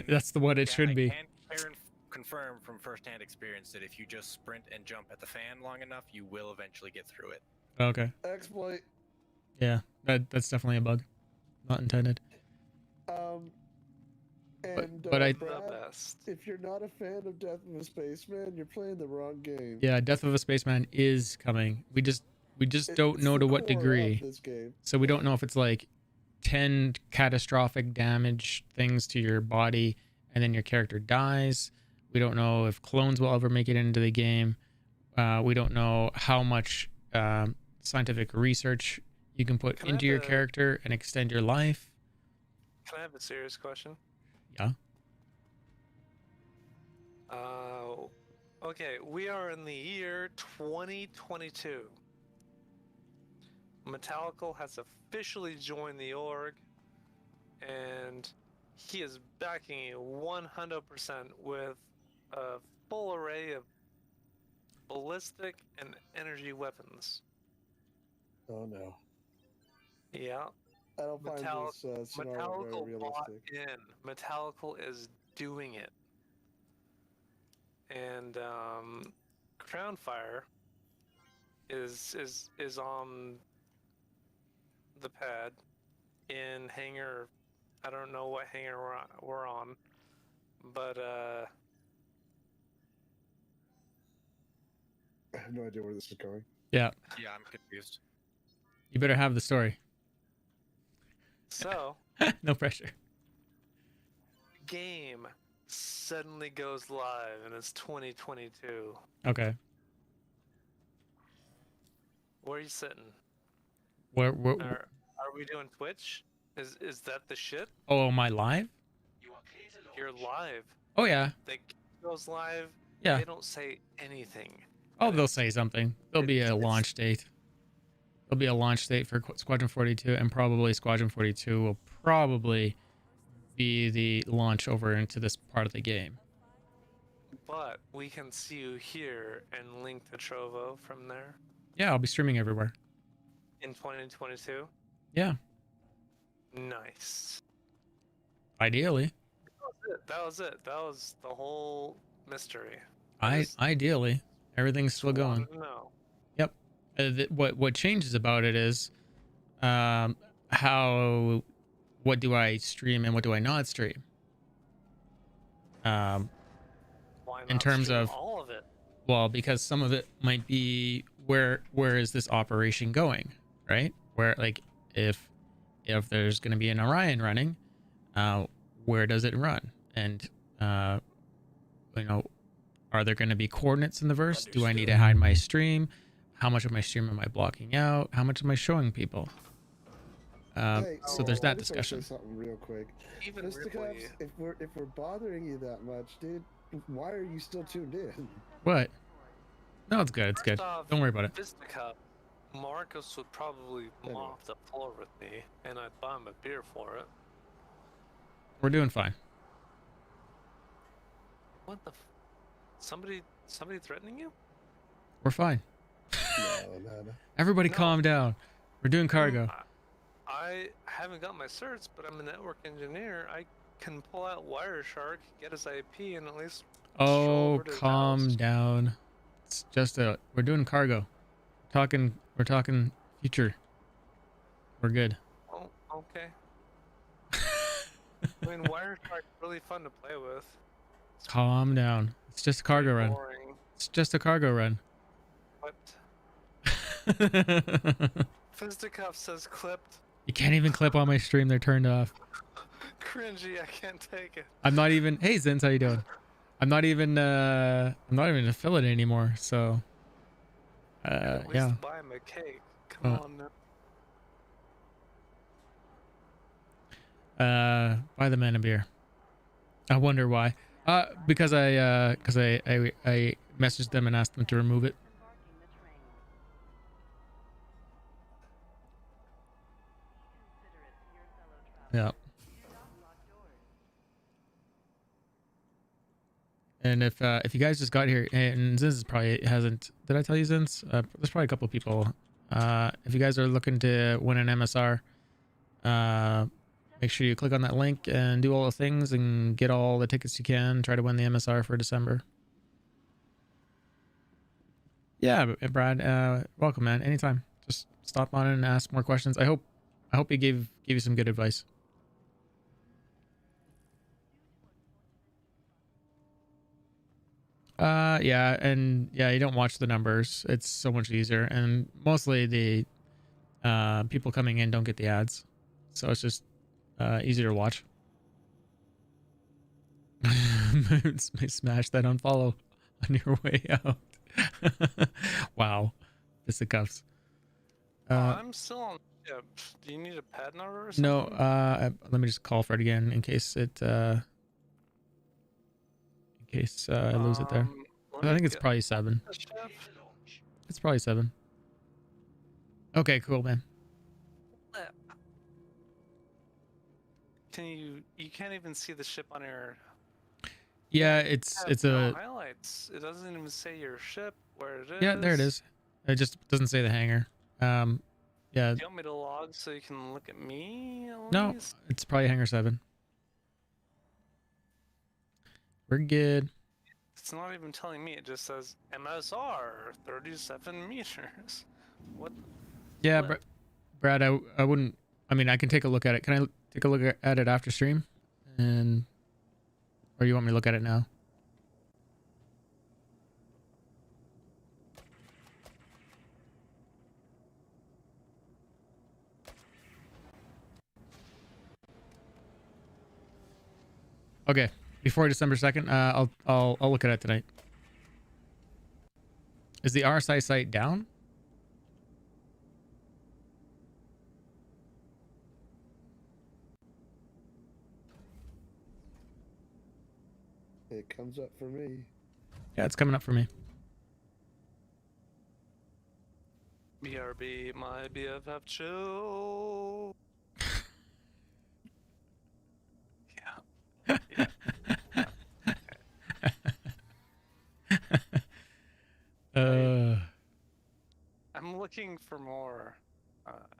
That's the one it should be. confirm from firsthand experience that if you just sprint and jump at the fan long enough, you will eventually get through it. Okay. Exploit. Yeah, that's definitely a bug. Not intended. And but I- Brad, if you're not a fan of Death of a Spaceman, you're playing the wrong game. Yeah, Death of a Spaceman is coming. We just don't know to what degree. This game. So we don't know if it's like 10 catastrophic damage things to your body and then your character dies. We don't know if clones will ever make it into the game. We don't know how much scientific research you can put into your character and extend your life. Can I have a serious question? Yeah. Okay, we are in the year 2022. Metallical has officially joined the org, and he is backing you 100% with a full array of ballistic and energy weapons. Oh no. Yeah. I don't find this scenario very realistic. Bought in. Metallical is doing it. And Crownfire is on the pad in hangar. I don't know what hangar we're on, but I have no idea where this is going. Yeah. Yeah, I'm confused. You better have the story. So no pressure. Game suddenly goes live and it's 2022. Okay. Where are you sitting? Where Are we doing Twitch? Is that the shit? Oh, am I live? You're live. Oh yeah. The game goes live. Yeah. They don't say anything. Oh, they'll say something. There'll be a launch date. There'll be a launch date for Squadron 42, and probably Squadron 42 will probably be the launch over into this part of the game. But we can see you here and link to Trovo from there Yeah, I'll be streaming everywhere. in 2022. Yeah, Nice. ideally. That was it. That was the whole mystery. Ideally, everything's still going. No. Yep. What changes about it is what do I stream and what do I not stream? Why In not terms stream of all of it. Well, because some of it might be where is this operation going, right? Where, like, if there's going to be an Orion running, where does it run? And are there going to be coordinates in the verse? Do I need to hide my stream? How much of my stream am I blocking out? How much am I showing people? So there's that discussion. Say something real quick. Even Mr. Ripley, Cups, if we're bothering you that much, dude, why are you still tuned in? What? No, it's good. It's good. First off, Don't worry about it. Vistacup, Marcus would probably mop the floor with me, and I'd buy him a beer for it. We're doing fine. What the? Somebody threatening you? We're fine. No. Everybody calm down. We're doing cargo. I haven't got my certs, but I'm a network engineer. I can pull out Wireshark, get his IP, and at least. Oh, calm down. It's just we're doing cargo. We're talking future. We're good. Oh, okay. I mean, Wireshark's really fun to play with. Calm down. It's just a cargo run. Boring. It's just a cargo run. What? Fisticuff says clipped. You can't even clip on my stream. They're turned off. Cringy. I can't take it. I'm not even. Hey, Zins, how you doing? I'm not even an affiliate anymore. So. At least Yeah. buy him a cake. Come on now. Buy the man a beer. I wonder why. Because I messaged them and asked them to remove it. Yeah. And if you guys just got here, and Zins probably hasn't, did I tell you, Zins? There's probably a couple of people. If you guys are looking to win an MSR, make sure you click on that link and do all the things and get all the tickets you can. Try to win the MSR for December. Yeah, Brad, welcome, man. Anytime. Just stop on and ask more questions. I hope he gave you some good advice. Yeah, and yeah, you don't watch the numbers. It's so much easier, and mostly the people coming in don't get the ads, so it's just easier to watch. Smash that unfollow on your way out. Wow, fisticuffs. I'm still on. Yeah, do you need a pad number or something? No, let me just call for it again in case I lose it there. I think it's probably 7. It's probably 7. Okay, cool, man. You can't even see the ship on your. Yeah, it's no a highlights. It doesn't even say your ship where it is. yeah, there it is. It just doesn't say the hangar. Yeah. Do you want me to log so you can look at me? No, it's probably hangar 7. We're good. It's not even telling me. It just says MSR 37 meters. What? Yeah, Brad, I wouldn't. I mean, I can take a look at it. Can I take a look at it after stream? Or you want me to look at it now? Okay, before December 2nd, I'll look at it tonight. Is the RSI site down? It comes up for me. Yeah, it's coming up for me. BRB, my BFF chill. Yeah. I'm looking for more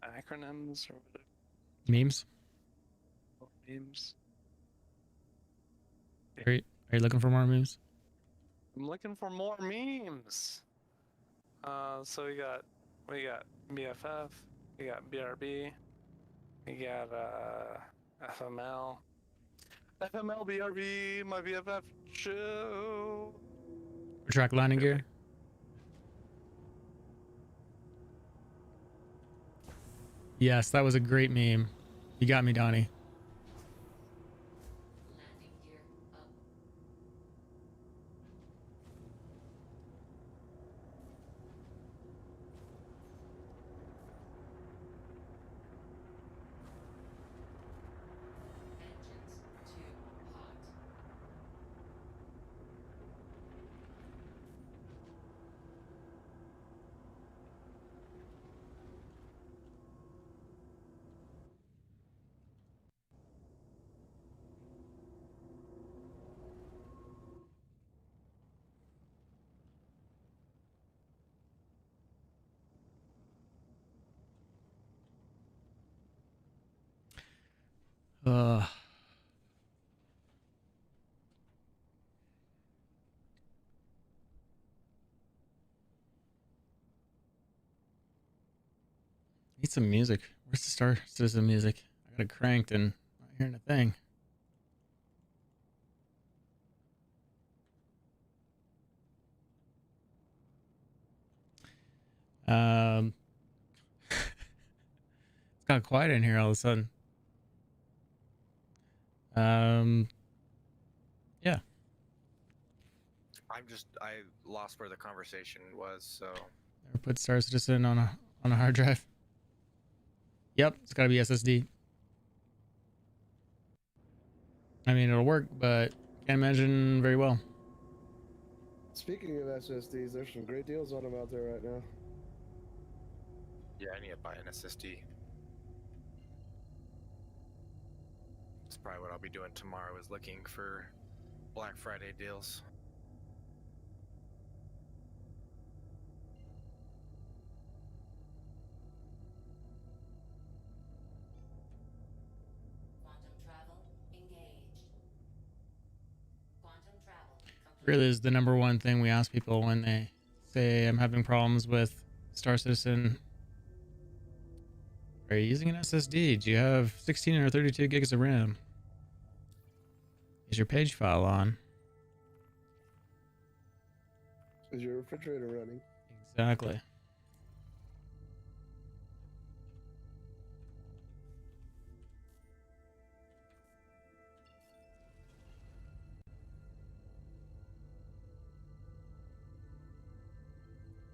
acronyms or whatever. Memes? Memes. Are you looking for more memes? I'm looking for more memes. So we got BFF, we got BRB, we got FML. FML BRB, my BFF show. Track landing gear? Yes, that was a great meme. You got me, Donnie. Need some music. Where's the Star Citizen music? I got it cranked and not hearing a thing. It's got quiet in here all of a sudden. Yeah. I lost where the conversation was, so. Never put Star Citizen on a hard drive. Yep, it's gotta be SSD. I mean, it'll work, but can't imagine very well. Speaking of SSDs, there's some great deals on them out there right now. Yeah, I need to buy an SSD. That's probably what I'll be doing tomorrow, is looking for Black Friday deals. Really is the number one thing we ask people when they say I'm having problems with Star Citizen. Are you using an SSD? Do you have 16 or 32 gigs of RAM? Is your page file on? Is your refrigerator running? Exactly.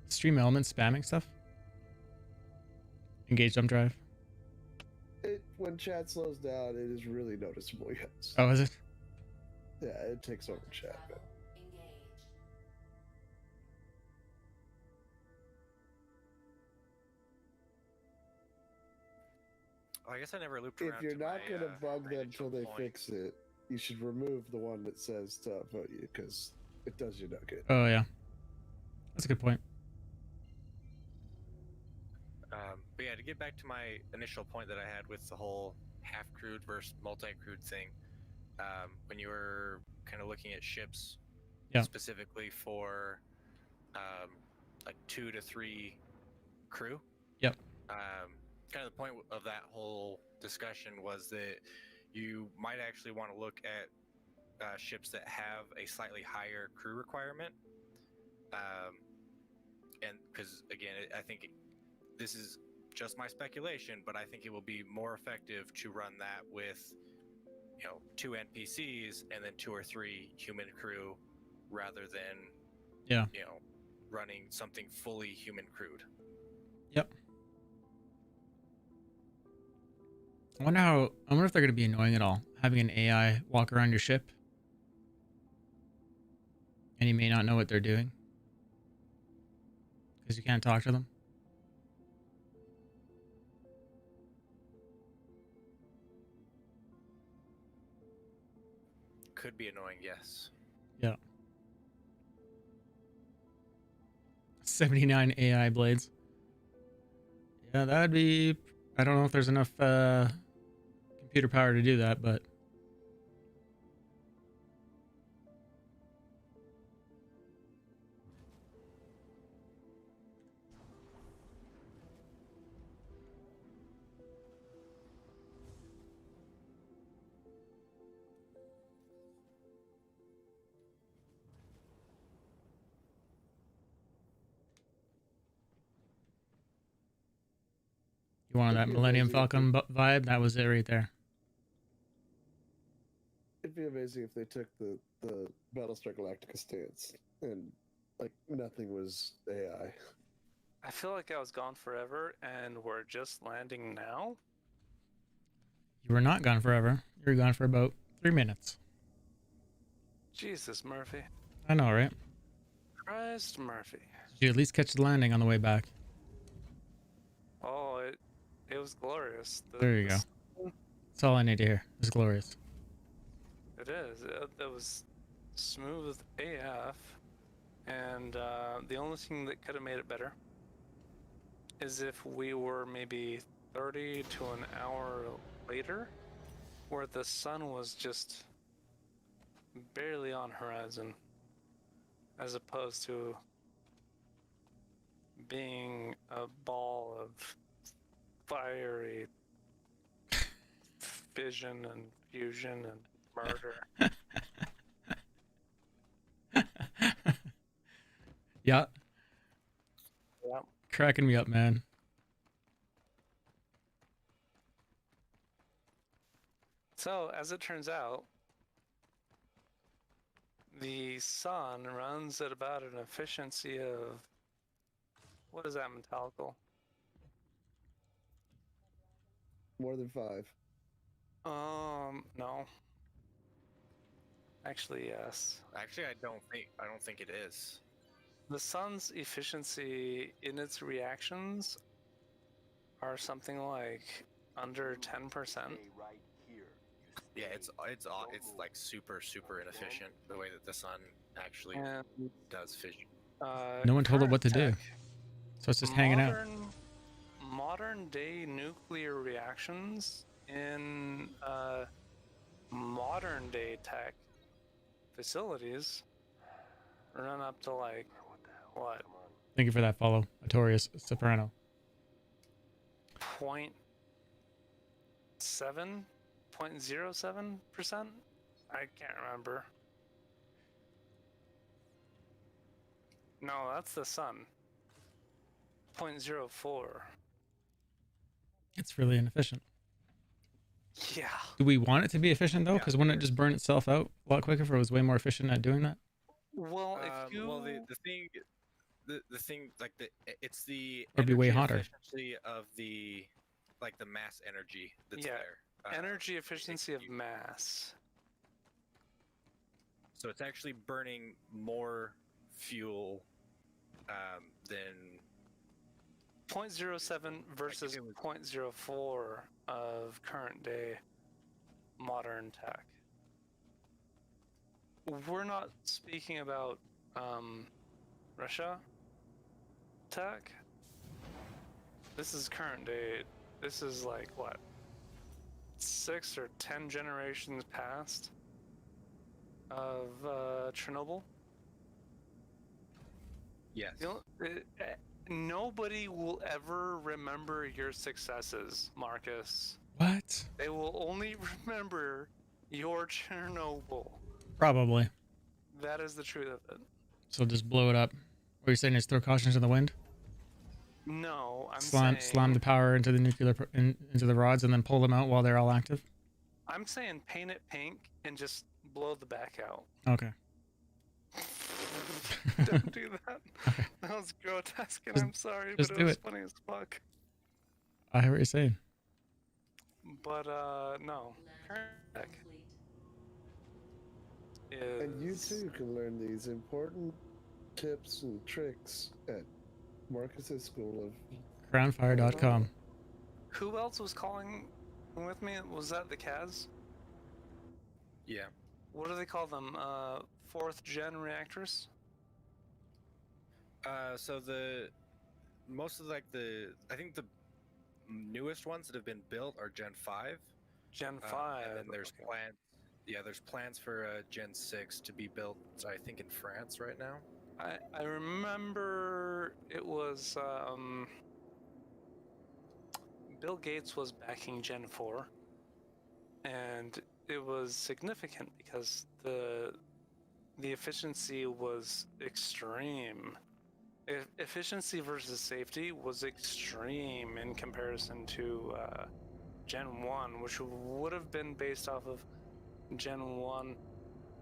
Stream Elements spamming stuff? Engage jump drive? When chat slows down, it is really noticeable, yes. Oh, is it? Yeah, it takes over chat. But... I guess I never looped If around. you're to not my, gonna bug them initial until they point. fix it, you should remove the one that says to upvote you, because it does you no good. Oh, yeah. That's a good point. But yeah, to get back to my initial point that I had with the whole half crewed versus multi-crewed thing, when you were kind of looking at ships specifically for like 2 to 3 crew. Yep. Kind of the point of that whole discussion was that you might actually want to look at ships that have a slightly higher crew requirement. And because again, I think this is just my speculation, but I think it will be more effective to run that with, 2 NPCs and then 2 or 3 human crew rather than, running something fully human crewed. Yep. I wonder if they're going to be annoying at all, having an AI walk around your ship. And you may not know what they're doing. Because you can't talk to them. Could be annoying, yes. Yeah. 79 AI blades. Yeah, that'd be... I don't know if there's enough computer power to do that, but... You wanted that Millennium Falcon vibe? That was it right there. It'd be amazing if they took the Battlestar Galactica stance and, like, nothing was AI. I feel like I was gone forever and we're just landing now. You were not gone forever. You were gone for about 3 minutes. Jesus, Murphy. I know, right? Christ, Murphy. Did you at least catch the landing on the way back? Oh, it was glorious. There you go. That's all I need to hear. It's glorious. It is. It was smooth AF, and the only thing that could have made it better is if we were maybe 30 to an hour later, where the sun was just barely on horizon, as opposed to being a ball of fiery fission and fusion and murder. Yeah. Yeah. Cracking me up, man. So, as it turns out, the sun runs at about an efficiency of, what is that, Metallical? More than 5. No. Actually, yes. Actually, I don't think it is. The sun's efficiency in its reactions are something like under 10%. Yeah, it's like super inefficient the way that the sun actually does fission. No one told it what to do. So it's just hanging out. Modern day nuclear reactions in modern day tech facilities run up to like what? Thank you for that follow, Artorias Soprano. 0.07%? I can't remember. No, that's the sun. 0.04. It's really inefficient. Yeah. Do we want it to be efficient though? Because wouldn't it just burn itself out a lot quicker if it was way more efficient at doing that? Well, if you well, the thing, like it's the Or be way energy hotter. efficiency of the mass energy that's there. Energy efficiency of mass. So it's actually burning more fuel than 0.07 versus 0.04 of current day modern tech. We're not speaking about Russia tech. This is current day. This is like what, 6 or 10 generations past of Chernobyl. Yes. Nobody will ever remember your successes, Marcus. What? They will only remember your Chernobyl. Probably. That is the truth of it. So just blow it up. What you're saying is throw caution to the wind? No, I'm Slam saying the power into the into the rods and then pull them out while they're all active? I'm saying paint it pink and just blow the back out. Okay. Don't do that. Okay. That was grotesque, and I'm sorry, but just it do was it. funny as fuck. I hear what you're saying. But no. Heck. And you too can learn these important tips and tricks at Marcus's School of Crownfire.com. Who else was calling with me? Was that the Kaz? Yeah. What do they call them? 4th gen reactors? So most of I think the newest ones that have been built are Gen 5. Gen 5. And then there's plans. Yeah, there's plans for Gen 6 to be built. I think in France right now. I remember it was Bill Gates was backing Gen 4, and it was significant because the efficiency was extreme. Efficiency versus safety was extreme in comparison to Gen 1, which would have been based off of Gen 1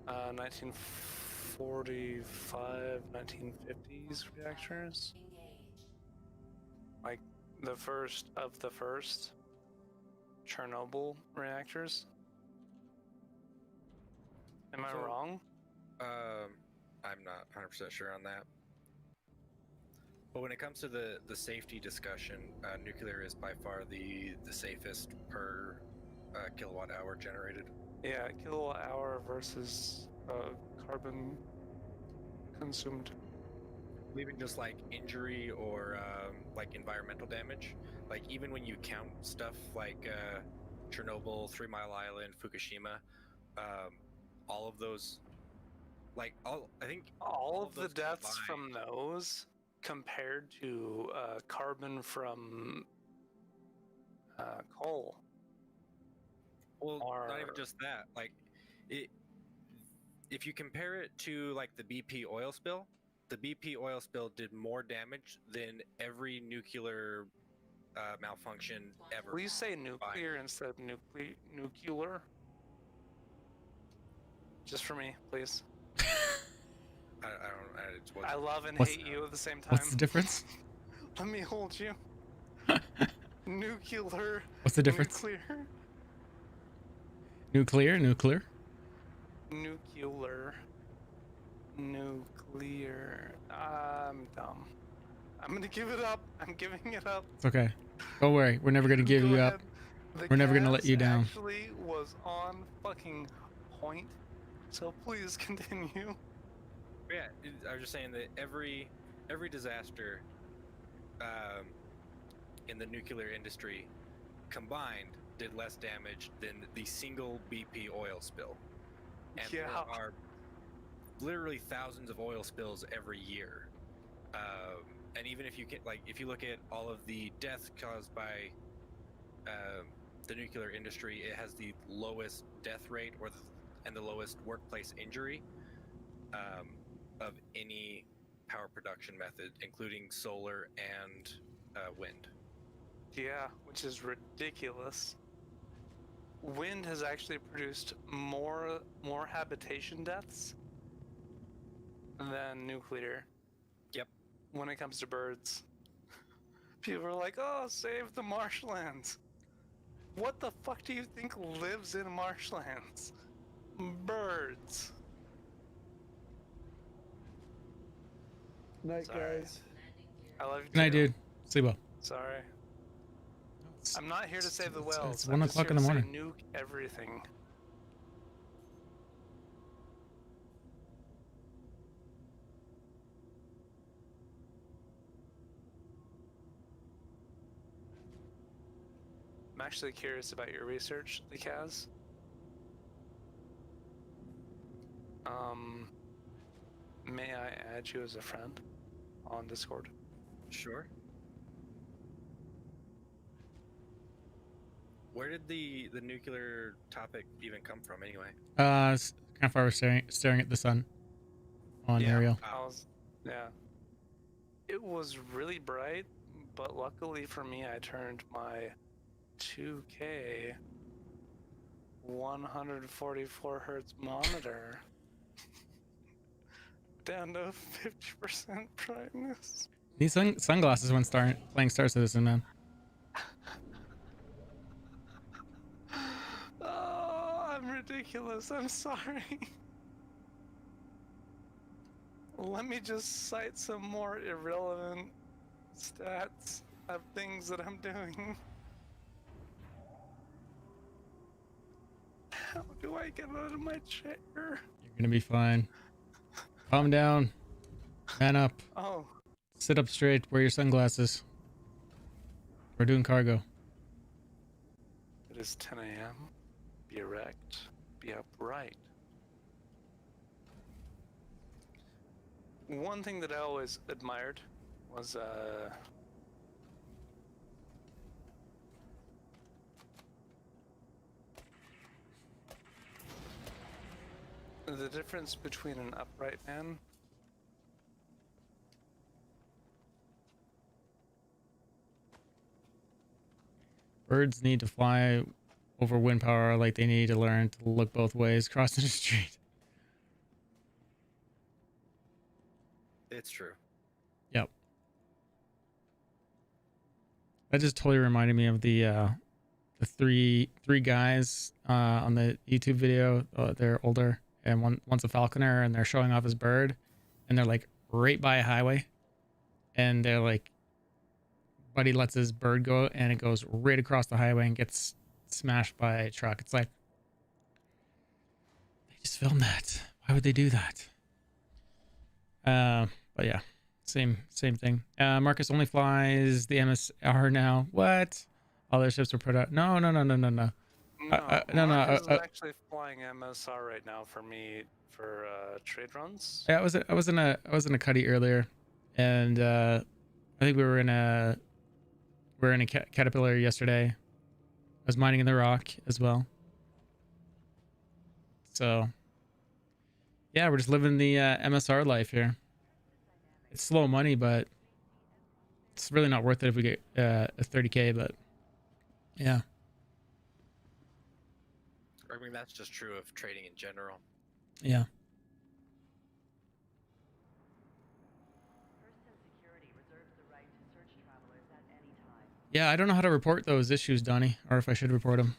1945, 1950s reactors. Like the first of the first Chernobyl reactors. Am I wrong? I'm not 100% sure on that. But when it comes to the safety discussion, nuclear is by far the safest per kilowatt hour generated. Yeah, kilowatt hour versus carbon consumed. Even just like injury or like environmental damage, like even when you count stuff like Chernobyl, 3 Mile Island, Fukushima, all of those, like I think all of the deaths combined, from those compared to carbon from coal. Well, not even just that. Like, if you compare it to like the BP oil spill, the BP oil spill did more damage than every nuclear malfunction ever. Will you say nuclear instead of nuclear? Just for me, please. I love and hate you at the same time. What's the difference? Let me hold you. Nuclear. What's the difference? Nuclear. Nuclear. I'm dumb. I'm gonna give it up. I'm giving it up. It's okay. Don't worry. We're never gonna give you up. We're never gonna let you down. Actually was on fucking point. So please continue. Yeah, I was just saying that every disaster in the nuclear industry combined did less damage than the single BP oil spill. And literally thousands of oil spills every year. And even if you can, like, if you look at all of the deaths caused by the nuclear industry, it has the lowest death rate and the lowest workplace injury of any power production method, including solar and wind. Yeah, which is ridiculous. Wind has actually produced more habitation deaths than nuclear. Yep. When it comes to birds. People are like, oh, save the marshlands. What the fuck do you think lives in marshlands? Birds. Night, Sorry. guys. I love you Good night, too. dude. Sleep well. Sorry. I'm not here to save the it's whales. 1 I'm just o'clock here in the to say morning. nuke everything. I'm actually curious about your research, Kaz. May I add you as a friend on Discord? Sure. Where did the nuclear topic even come from, anyway? It's kind of far staring at the sun on Ariel. Yeah. It was really bright, but luckily for me, I turned my 2K 144 hertz monitor down to 50% brightness. These sunglasses when playing Star Citizen, man. Oh, I'm ridiculous. I'm sorry. Let me just cite some more irrelevant stats of things that I'm doing. How do I get out of my chair? You're gonna be fine. Calm down. Man up. Oh. Sit up straight. Wear your sunglasses. We're doing cargo. It is 10 a.m. Be erect. Be upright. One thing that I always admired was the difference between an upright man Birds need to fly over wind power like they need to learn to look both ways crossing the street. It's true. Yep. That just totally reminded me of the three guys on the YouTube video. They're older, and one's a falconer, and they're showing off his bird, and they're like right by a highway, and they're like, buddy lets his bird go, and it goes right across the highway and gets smashed by a truck. It's like, they just filmed that. Why would they do that? But yeah, same thing. Marcus only flies the MSR now. What? All their ships were put out. No. Marcus is actually flying MSR right now for me for trade runs. Yeah, I was in a cuddy earlier, and I think we were in a Caterpillar yesterday. I was mining in the rock as well. So yeah, we're just living the MSR life here. It's slow money, but it's really not worth it if we get a 30K. But yeah. I mean, that's just true of trading in general. Yeah. Yeah, I don't know how to report those issues, Donnie, or if I should report them.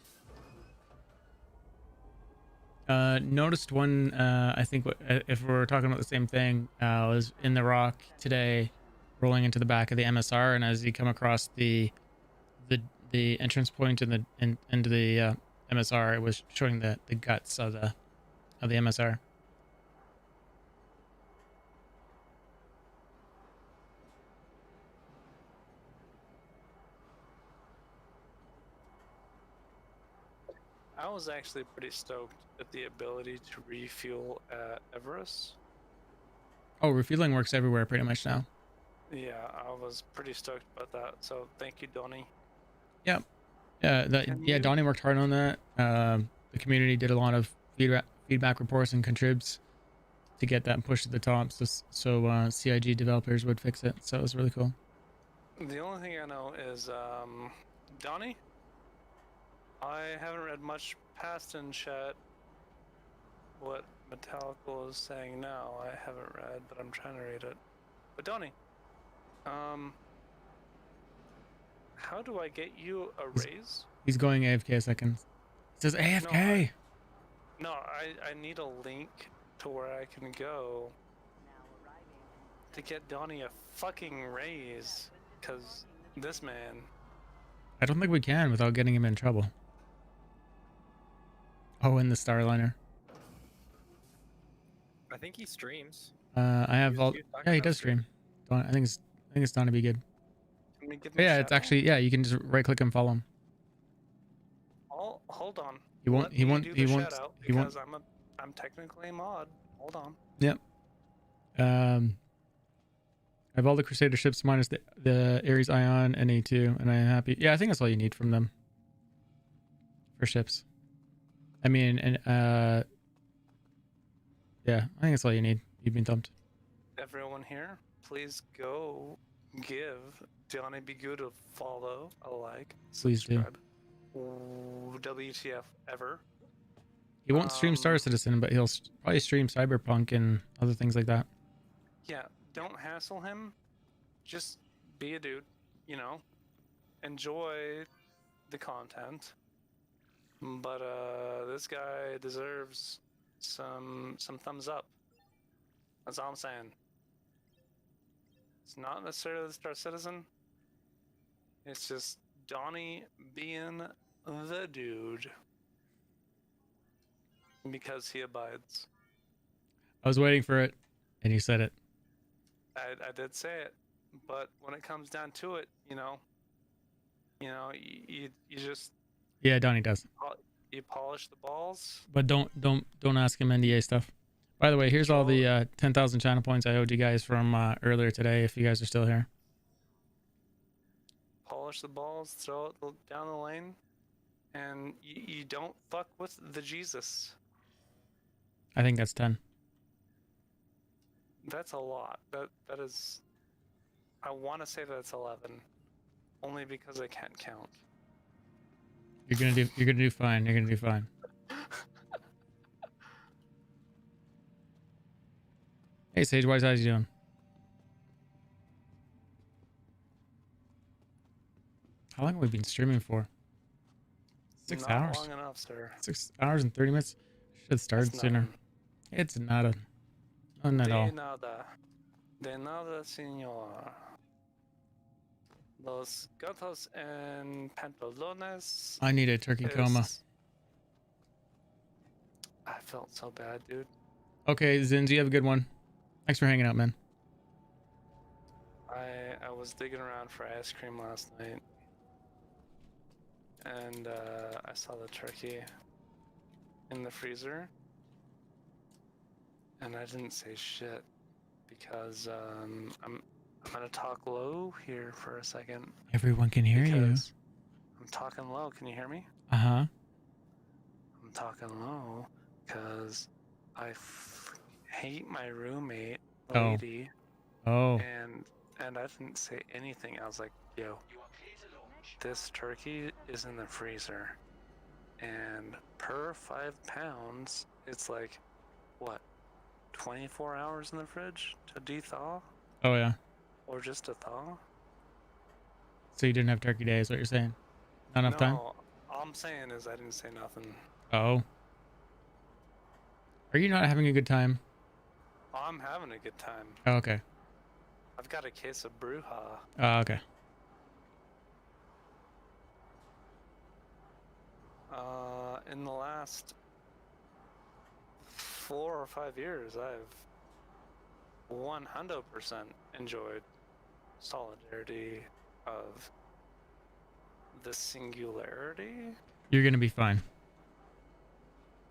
Noticed one, I think if we're talking about the same thing, was in the rock today, rolling into the back of the MSR, and as you come across the entrance point into the MSR, it was showing the guts of the MSR. I was actually pretty stoked at the ability to refuel at Everest. Oh, refueling works everywhere pretty much now. Yeah, I was pretty stoked about that. So thank you, Donnie. Yep. Yeah, Donnie worked hard on that. The community did a lot of feedback reports and contribs to get that pushed to the top, so CIG developers would fix it. So it was really cool. The only thing I know is, Donnie, I haven't read much past in chat what Metallical is saying now. I haven't read, but I'm trying to read it. But Donnie, how do I get you a raise? He's going AFK a second. It says AFK. No, I need a link to where I can go to get Donnie a fucking raise, because this man... I don't think we can without getting him in trouble. Oh, in the Starliner. I think he streams. I have all. Yeah, he does stream. I think it's done to be good. Can we give him But a yeah, it's actually you can just right click and follow him. Oh, hold on. He won't. He won't. He won't. He won't. Because I'm technically a mod. Hold on. Yep. I have all the Crusader ships minus the Ares Ion and A2, and I am happy. Yeah, I think that's all you need from them. For ships. I mean, and yeah, I think that's all you need. You've been thumped. Everyone here, please go give Johnny Be Good a follow, a like, Please subscribe. WTF ever. He won't stream Star Citizen, but he'll probably stream Cyberpunk and other things like that. Yeah, don't hassle him. Just be a dude, you know. Enjoy the content. But this guy deserves some thumbs up. That's all I'm saying. It's not necessarily the Star Citizen. It's just Donnie being the dude. Because he abides. I was waiting for it, and you said it. I did say it, but when it comes down to it, you just... Yeah, Donnie does. You polish the balls. But don't ask him NDA stuff. By the way, here's all the 10,000 channel points I owed you guys from earlier today. If you guys are still here. Polish the balls, throw it down the lane, and you don't fuck with the Jesus. I think that's 10. That's a lot. That is. I want to say that's 11, only because I can't count. You're gonna do fine. You're gonna do fine. Hey Sage, how's you doing? How long have we been streaming for? 6 hours. Not long enough, sir. 6 hours and 30 minutes. Should start sooner. It's nada. None at all. De nada, señor. Los gatos en pantalones. I need a turkey coma. I felt so bad, dude. Okay, Zinz, you have a good one. Thanks for hanging out, man. I was digging around for ice cream last night, and I saw the turkey in the freezer, and I didn't say shit because I'm gonna talk low here for a second. Everyone can hear you. I'm talking low. Can you hear me? Uh-huh. I'm talking low because I hate my roommate lady. Oh. And I didn't say anything. I was like, yo, this turkey is in the freezer, and per 5 pounds, it's like, what, 24 hours in the fridge to de-thaw? Oh yeah. Or just to thaw? So you didn't have turkey day is what you're saying? Not enough time? No, all I'm saying is I didn't say nothing. Oh. Are you not having a good time? I'm having a good time. Oh, okay. I've got a case of Bruja. Oh, okay. In the last 4 or 5 years, I've 100% enjoyed Solidarity of the Singularity. You're gonna be fine.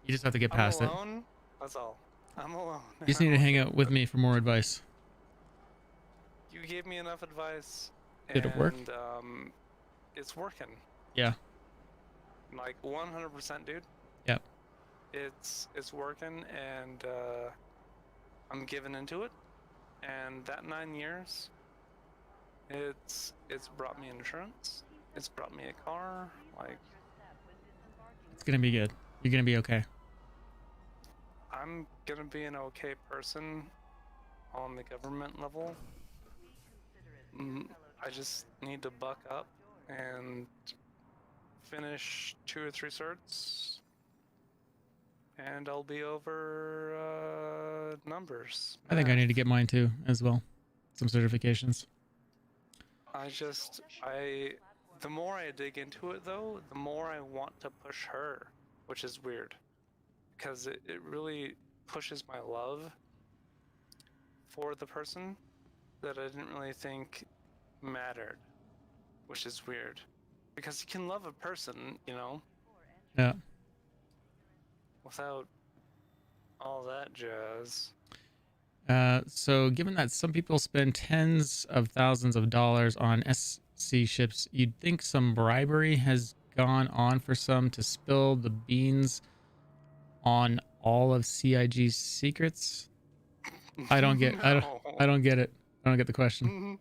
You just have to get past I'm alone. That's all. I'm alone. You just need to hang out with me for more advice. You gave me enough advice. Did it work? And it's working. Yeah. Like 100%, dude. Yep. It's working, and I'm giving into it. And that 9 years, it's brought me insurance. It's brought me a car. Like, It's gonna be good. You're gonna be okay. I'm gonna be an okay person on the government level. I just need to buck up and finish 2 or 3 certs, and I'll be over numbers. I think I need to get mine too, as well. Some certifications. The more I dig into it, though, the more I want to push her, which is weird, because it really pushes my love for the person that I didn't really think mattered, which is weird, because you can love a person, you know, Yeah. without all that jazz. So given that some people spend tens of thousands of dollars on SC ships, you'd think some bribery has gone on for some to spill the beans on all of CIG's secrets? I don't get I don't get it. I don't get the question.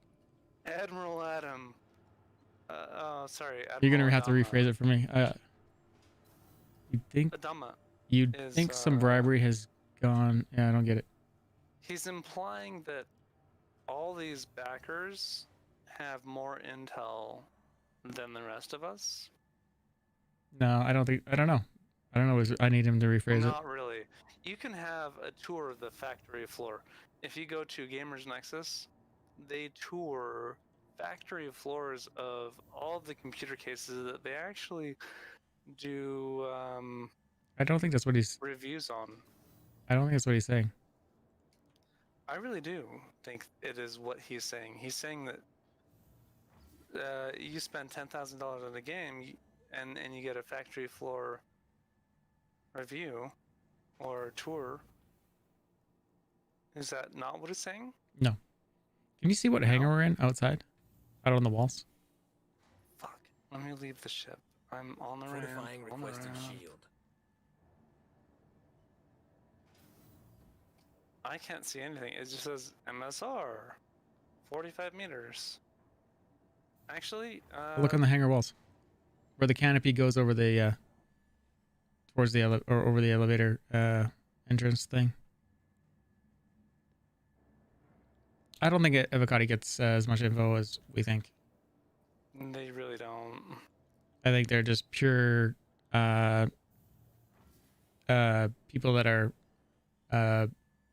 Admiral Adam. Sorry. Admiral You're gonna have to Adama. rephrase it for me. Adama You'd is, think some bribery has gone. Yeah, I don't get it. He's implying that all these backers have more intel than the rest of us. No, I don't think. I don't know. I don't know. I need him to rephrase it. Not really. You can have a tour of the factory floor. If you go to Gamers Nexus, they tour factory floors of all the computer cases that they actually do I don't think that's what he's. reviews on. I don't think that's what he's saying. I really do think it is what he's saying. He's saying that you spend $10,000 on a game and you get a factory floor review or tour. Is that not what it's saying? No. Can you see what hangar we're in outside? Out on the walls? Fuck. Let me leave the ship. I'm on the Fortifying ramp. On the requested ramp. shield. I can't see anything. It just says MSR. 45 meters. Actually, Look on the hangar walls, where the canopy goes over the towards the over the elevator entrance thing. I don't think Evocati gets as much info as we think. they really don't. I think they're just pure people that are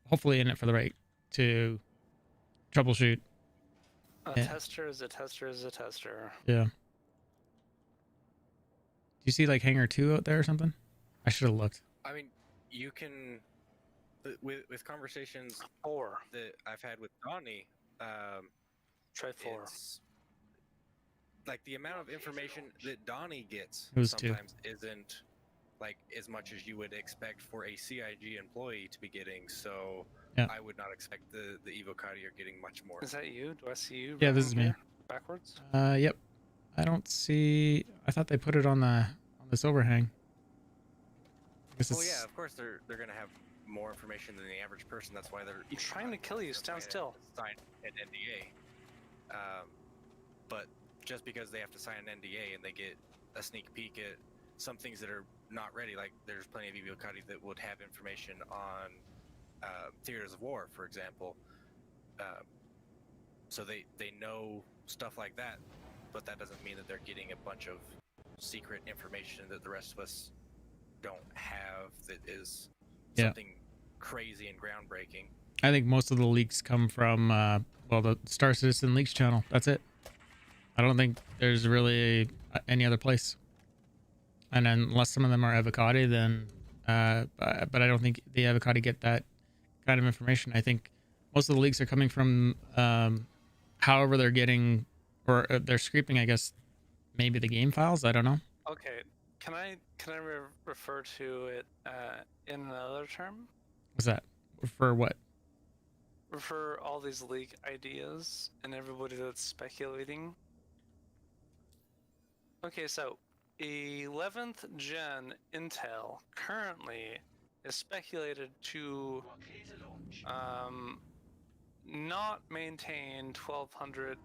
hopefully in it for the right to troubleshoot. A tester is a tester is a tester. Yeah. Do you see like hangar 2 out there or something? I should have looked. I mean, you can with conversations that I've had with Donnie. Try 4. Like the amount of information that Donnie gets It was 2. sometimes isn't like as much as you would expect for a CIG employee to be getting. So yeah. I would not expect the Evocati are getting much more. Is that you? Do I see you? Yeah, this is me. Backwards? Yep. I don't see. I thought they put it on this overhang. Well, yeah, of course they're gonna have more information than the average person. That's why they're trying to kill you. Stand still. Sign an NDA. But just because they have to sign an NDA and they get a sneak peek at some things that are not ready, like there's plenty of Evocati that would have information on theaters of war, for example. So they know stuff like that, but that doesn't mean that they're getting a bunch of secret information that the rest of us don't have that is something crazy and groundbreaking. I think most of the leaks come from the Star Citizen Leaks channel. That's it. I don't think there's really any other place. And unless some of them are Evocati, then but I don't think the Evocati get that kind of information. I think most of the leaks are coming from however they're getting, or they're scraping, I guess, maybe the game files. I don't know. Okay, can I refer to it in another term? What's that? For what? For all these leak ideas and everybody that's speculating. Okay, so 11th gen Intel currently is speculated to not maintain 1200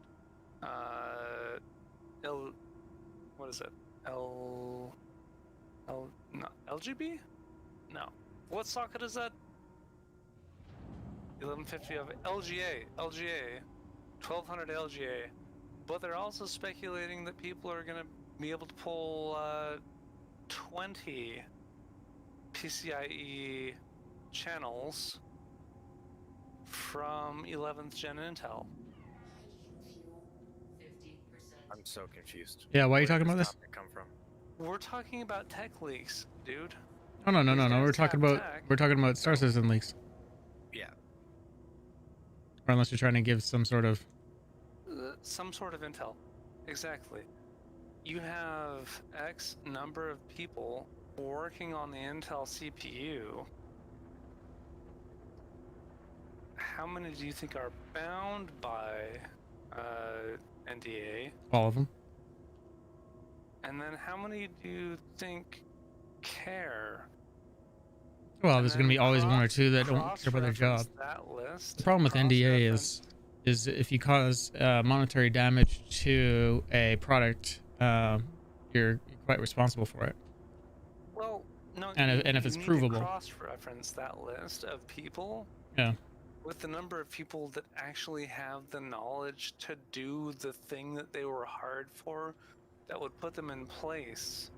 what is it? No, LGB? No. What socket is that? 1150 of LGA, 1200 LGA. But they're also speculating that people are going to be able to pull 20 PCIe channels from 11th gen Intel. I'm so confused. Yeah, why are you Where talking did about this? topic come from? We're talking about tech leaks, dude. Oh no. These We're guys talking have about tech. Star Citizen leaks. Yeah. Or unless you're trying to give some sort of Some sort of intel. Exactly. You have X number of people working on the Intel CPU. How many do you think are bound by NDA? all of them. And then how many do you think care? Well, And there's going to then be always one or two that don't care about their job. cross-reference that list, The problem with NDA cross-reference- is if you cause monetary damage to a product, you're quite responsible for it. Well, no. And if you it's need provable. to cross-reference that list of people. Yeah. With the number of people that actually have the knowledge to do the thing that they were hired for, that would put them in place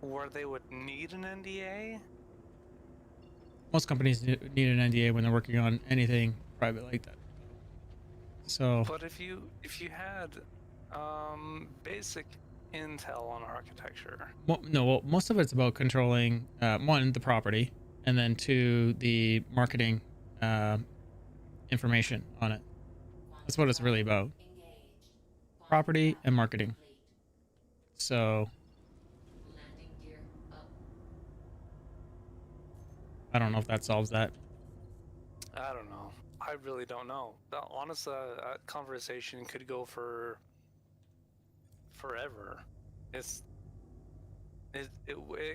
where they would need an NDA. Most companies need an NDA when they're working on anything private like that. So. But if you had basic intel on architecture. Well, most of it's about controlling one, the property, and then two, the marketing information on it. That's what it's really about. Property and marketing. So I don't know if that solves that. I don't know. I really don't know. Honestly, a conversation could go for forever. It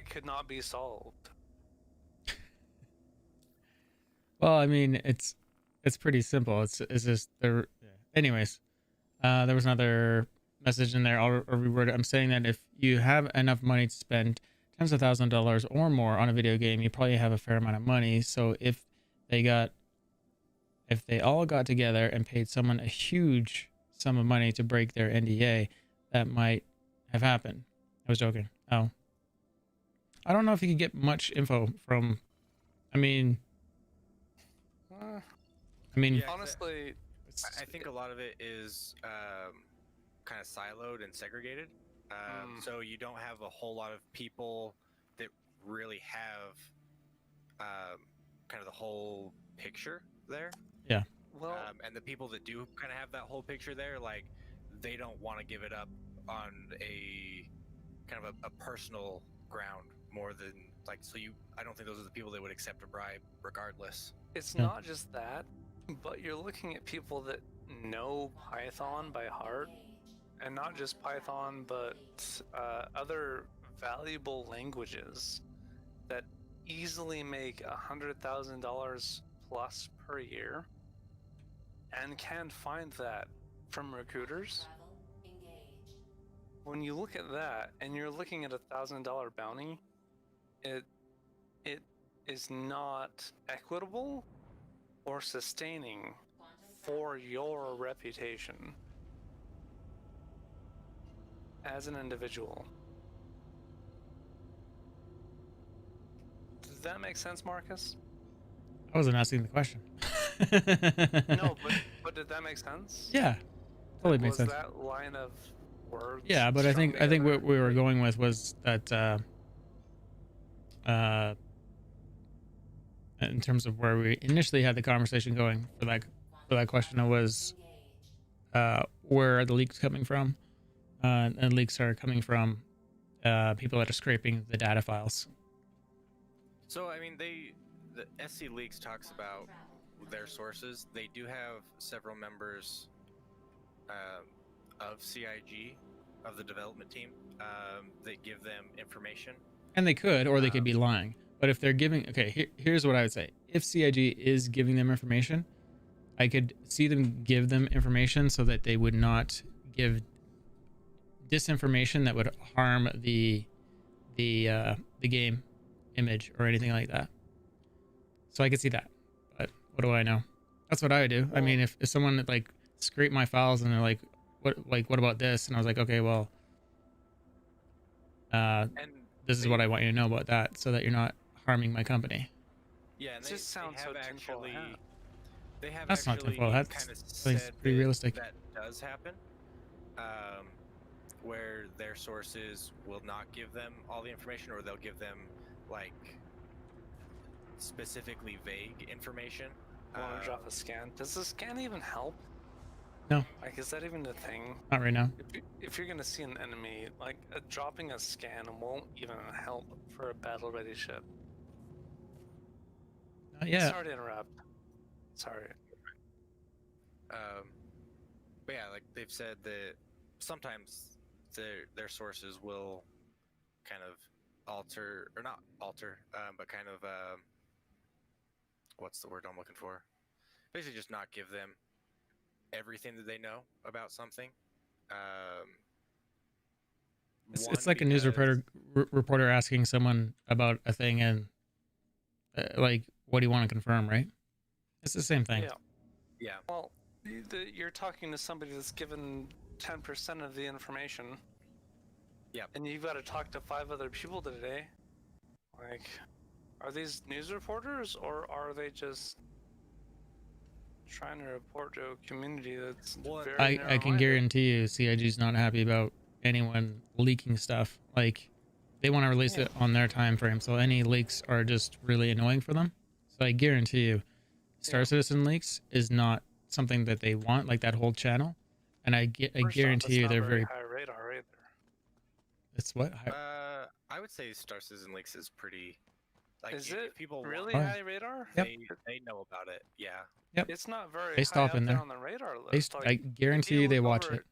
could not be solved. Well, I mean, it's pretty simple. It's just there. Anyways, there was another message in there. I'll reword it. I'm saying that if you have enough money to spend tens of thousands of dollars or more on a video game, you probably have a fair amount of money. So if they all got together and paid someone a huge sum of money to break their NDA, that might have happened. I was joking. Oh, I don't know if you could get much info from. Yeah, honestly, I think a lot of it is kind of siloed and segregated. So you don't have a whole lot of people that really have kind of the whole picture there. Yeah. Well, and the people that do kind of have that whole picture there, like, they don't want to give it up on a kind of a personal ground more than like. So I don't think those are the people that would accept a bribe regardless. It's not just that, but you're looking at people that know Python by heart, and not just Python, but other valuable languages that easily make $100,000 plus per year, and can find that from recruiters. When you look at that, and you're looking at $1,000 bounty, it is not equitable or sustaining for your reputation as an individual. Does that make sense, Marcus? I wasn't asking the question. No, but did that make sense? Yeah, totally makes sense. Was that line of words? Yeah, but I think what we were going with was that in terms of where we initially had the conversation going for that question, it was where are the leaks coming from? And leaks are coming from people that are scraping the data files. So I mean, the SC Leaks talks about their sources. They do have several members of CIG, of the development team, that give them information. And they could, or they could be lying. But if they're giving, okay, here's what I would say. If CIG is giving them information, I could see them give them information so that they would not give disinformation that would harm the game image or anything like that. So I could see that. But what do I know? That's what I would do. I mean, if someone like scraped my files and they're like, what about this? And I was like, okay, well, this is what I want you to know about that, so that you're not harming my company. Yeah, and It just sounds so tinfoil hat. They have That's not actually tinfoil hat. kind of That's said pretty realistic. that does happen, where their sources will not give them all the information, or they'll give them like specifically vague information. Want to drop a scan? Does the scan even help? No. Like, is that even a thing? Not right now. If you're gonna see an enemy, like dropping a scan won't even help for a battle-ready ship. Not yet. Sorry to interrupt. Sorry. But yeah, like they've said that sometimes their sources will kind of alter, or not alter, but kind of what's the word I'm looking for? Basically, just not give them everything that they know about something. It's like a news reporter asking someone about a thing and like, what do you want to confirm, right? It's the same thing. Yeah. Yeah. Well, you're talking to somebody that's given 10% of the information. Yeah. And you've got to talk to 5 other people today. Like, are these news reporters, or are they just trying to report to a community that's very I can narrow-minded? guarantee you CIG's not happy about anyone leaking stuff. Like, they want to release it on their time frame, so any leaks are just really annoying for them. So I guarantee you Star Citizen leaks is not something that they want, like that whole channel. And I guarantee you they're very high radar either. It's what? I would say Star Citizen leaks is pretty. Like, Is if it people really want, high radar? Yep. They know about it. Yeah. Yep. It's not very They high stop up in there there. on the radar list. I guarantee you they watch it.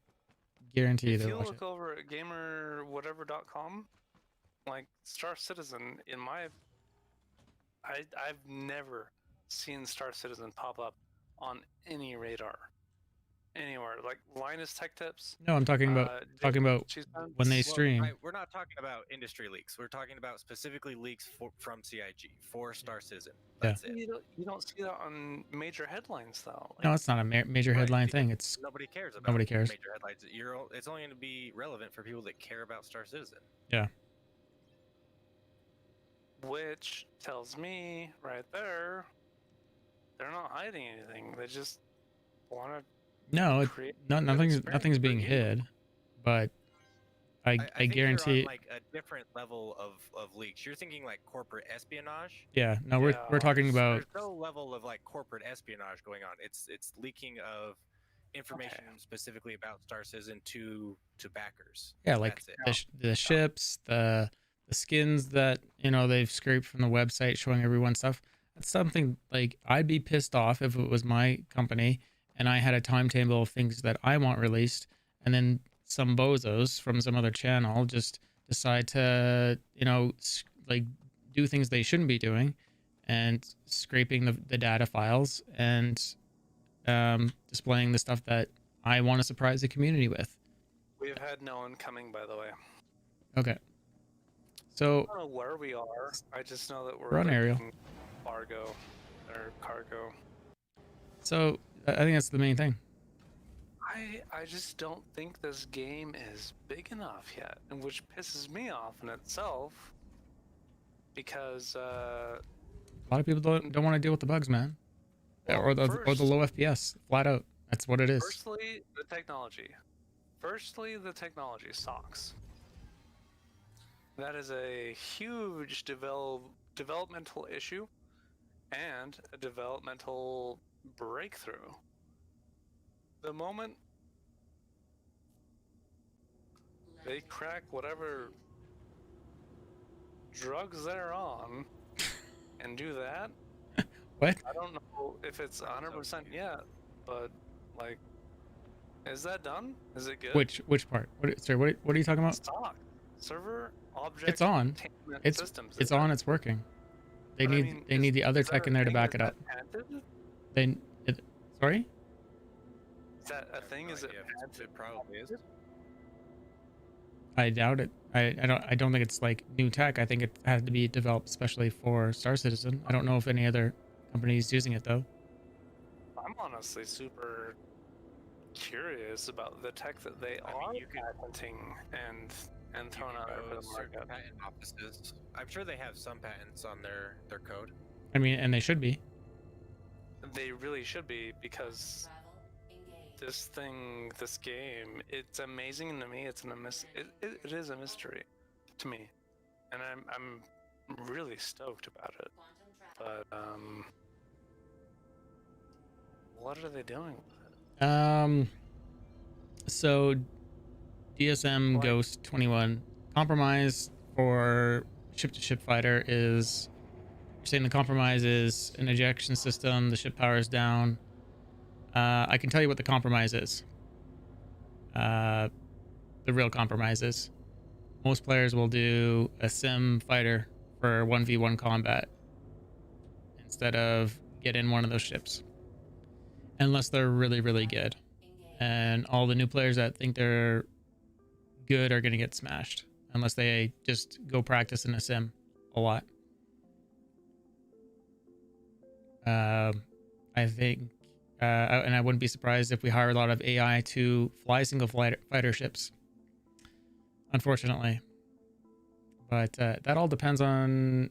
Guarantee you If they you watch it. look over at gamerwhatever.com, like Star Citizen, I've never seen Star Citizen pop up on any radar anywhere. Like Linus Tech Tips. No, I'm talking about when they stream. We're not talking about industry leaks. We're talking about specifically leaks from CIG for Star Citizen. That's it. You don't see that on major headlines though. No, it's not a major headline thing. It's nobody cares about nobody cares. major headlines. It's only going to be relevant for people that care about Star Citizen. Yeah. Which tells me right there, they're not hiding anything. They just want to. No, nothing's being hid, but I think guarantee. You're on, like, a different level of leaks. You're thinking like corporate espionage. Yeah, no, we're talking about. There's no level of like corporate espionage going on. It's leaking of information specifically about Star Citizen to backers. Yeah, like the ships, the skins that they've scraped from the website showing everyone stuff. That's something like I'd be pissed off if it was my company and I had a timetable of things that I want released, and then some bozos from some other channel just decide to, like do things they shouldn't be doing and scraping the data files and displaying the stuff that I want to surprise the community with. We've had no one coming, by the way. Okay. So I don't know where we are. I just know that we're on aerial. Fargo or cargo. So I think that's the main thing. I just don't think this game is big enough yet, and which pisses me off in itself, because a lot of people don't want to deal with the bugs, man, or the low FPS. Flat out, that's what it is. Firstly, the technology sucks. That is a huge developmental issue and a developmental breakthrough. The moment they crack whatever drugs they're on and do that, What? I don't know if it's 100% yet, but like, is that done? Is it good? Which part? Sorry, what are you talking about? Stock server object. It's on. containment It's systems. it's on. It's working. They But I need mean, they need the other is that tech in there to thing? back Is it up. that patented? Sorry. Is that a thing? Is it idea. patented? It probably is. I doubt it. I don't think it's like new tech. I think it had to be developed especially for Star Citizen. I don't know if any other company's using it though. I'm honestly super curious about the tech that they are patenting and throwing out there for the certain market. patent offices. I'm sure they have some patents on their code. I mean, and they should be. They really should be, because this game, it's amazing to me. It is a mystery to me, and I'm really stoked about it. But what are they doing with it? So DSM Ghost 21 compromise for ship-to-ship fighter is, you're saying the compromise is an ejection system, the ship power is down. I can tell you what the compromise is. The real compromise is most players will do a sim fighter for 1v1 combat instead of get in one of those ships, unless they're really, really good. And all the new players that think they're good are going to get smashed unless they just go practice in a sim a lot. I think, and I wouldn't be surprised if we hire a lot of AI to fly single fighter ships, unfortunately. But that all depends on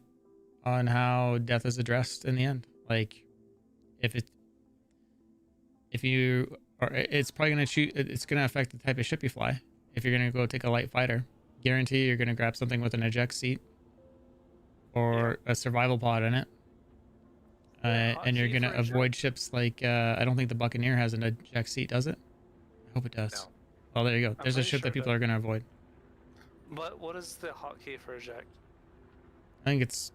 how death is addressed in the end. Like, it's probably it's gonna affect the type of ship you fly. If you're gonna go take a light fighter, guarantee you're gonna grab something with an eject seat or a survival pod in it, and you're gonna avoid ships like I don't think the Buccaneer has an eject seat, does it? I hope it does. No. Well, there you go. There's a ship that people are gonna avoid. But what is the hotkey for eject? I think is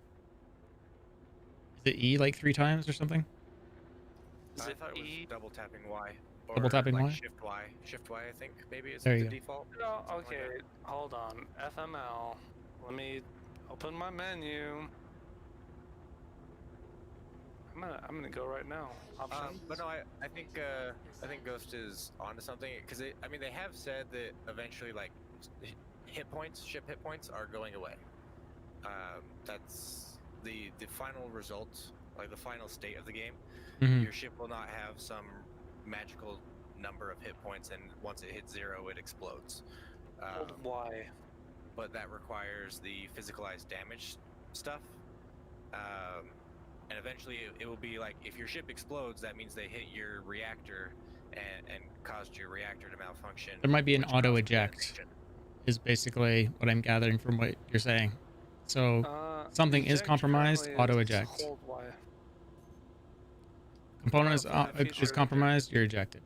it E like 3 times or something? Is I thought it was double tapping Y. Or Double tapping like Y? Shift Y. Shift Y, I think, maybe is There the you go. default. No, Something like okay, hold on. FML. Let me open my menu. I'm gonna go right now. Options. But no, I think Ghost is onto something, because I mean, they have said that eventually, like, ship hit points are going away. That's the final result, like the final state of the game. Mhm. Your ship will not have some magical number of hit points, and once it hits 0, it explodes. Why? But that requires the physicalized damage stuff. And eventually it will be like, if your ship explodes, that means they hit your reactor and caused your reactor to malfunction. There might be an which auto causes eject, detonation. is basically what I'm gathering from what you're saying. So something is eject compromised, currently auto is eject. hold Y. Component that is feature- compromised, you're ejected.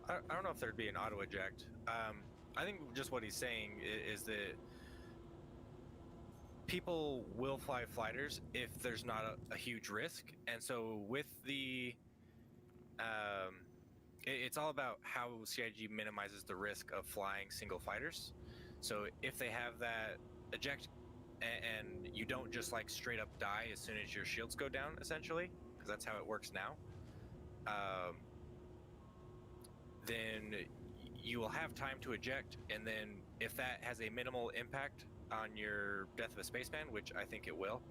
I don't know if there'd be an auto eject. I think just what he's saying is that people will fly fighters if there's not a huge risk, and so with the it's all about how CIG minimizes the risk of flying single fighters. So if they have that eject and you don't just like straight up die as soon as your shields go down, essentially, because that's how it works now, then you will have time to eject, and then if that has a minimal impact on your death of a spaceman, which I think it will,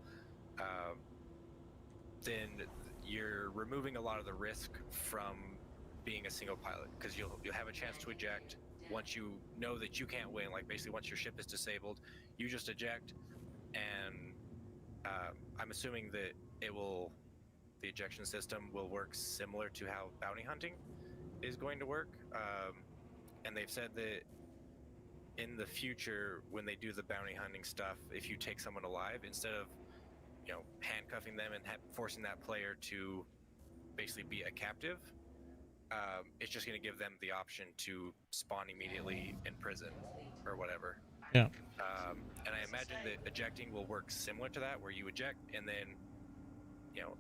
then you're removing a lot of the risk from being a single pilot, because you'll have a chance to eject once you know that you can't win. Like, basically, once your ship is disabled, you just eject, and I'm assuming that the ejection system will work similar to how bounty hunting is going to work. And they've said that in the future, when they do the bounty hunting stuff, if you take someone alive, instead of handcuffing them and forcing that player to basically be a captive, it's just going to give them the option to spawn immediately in prison or whatever. Yeah. And I imagine that ejecting will work similar to that, where you eject and then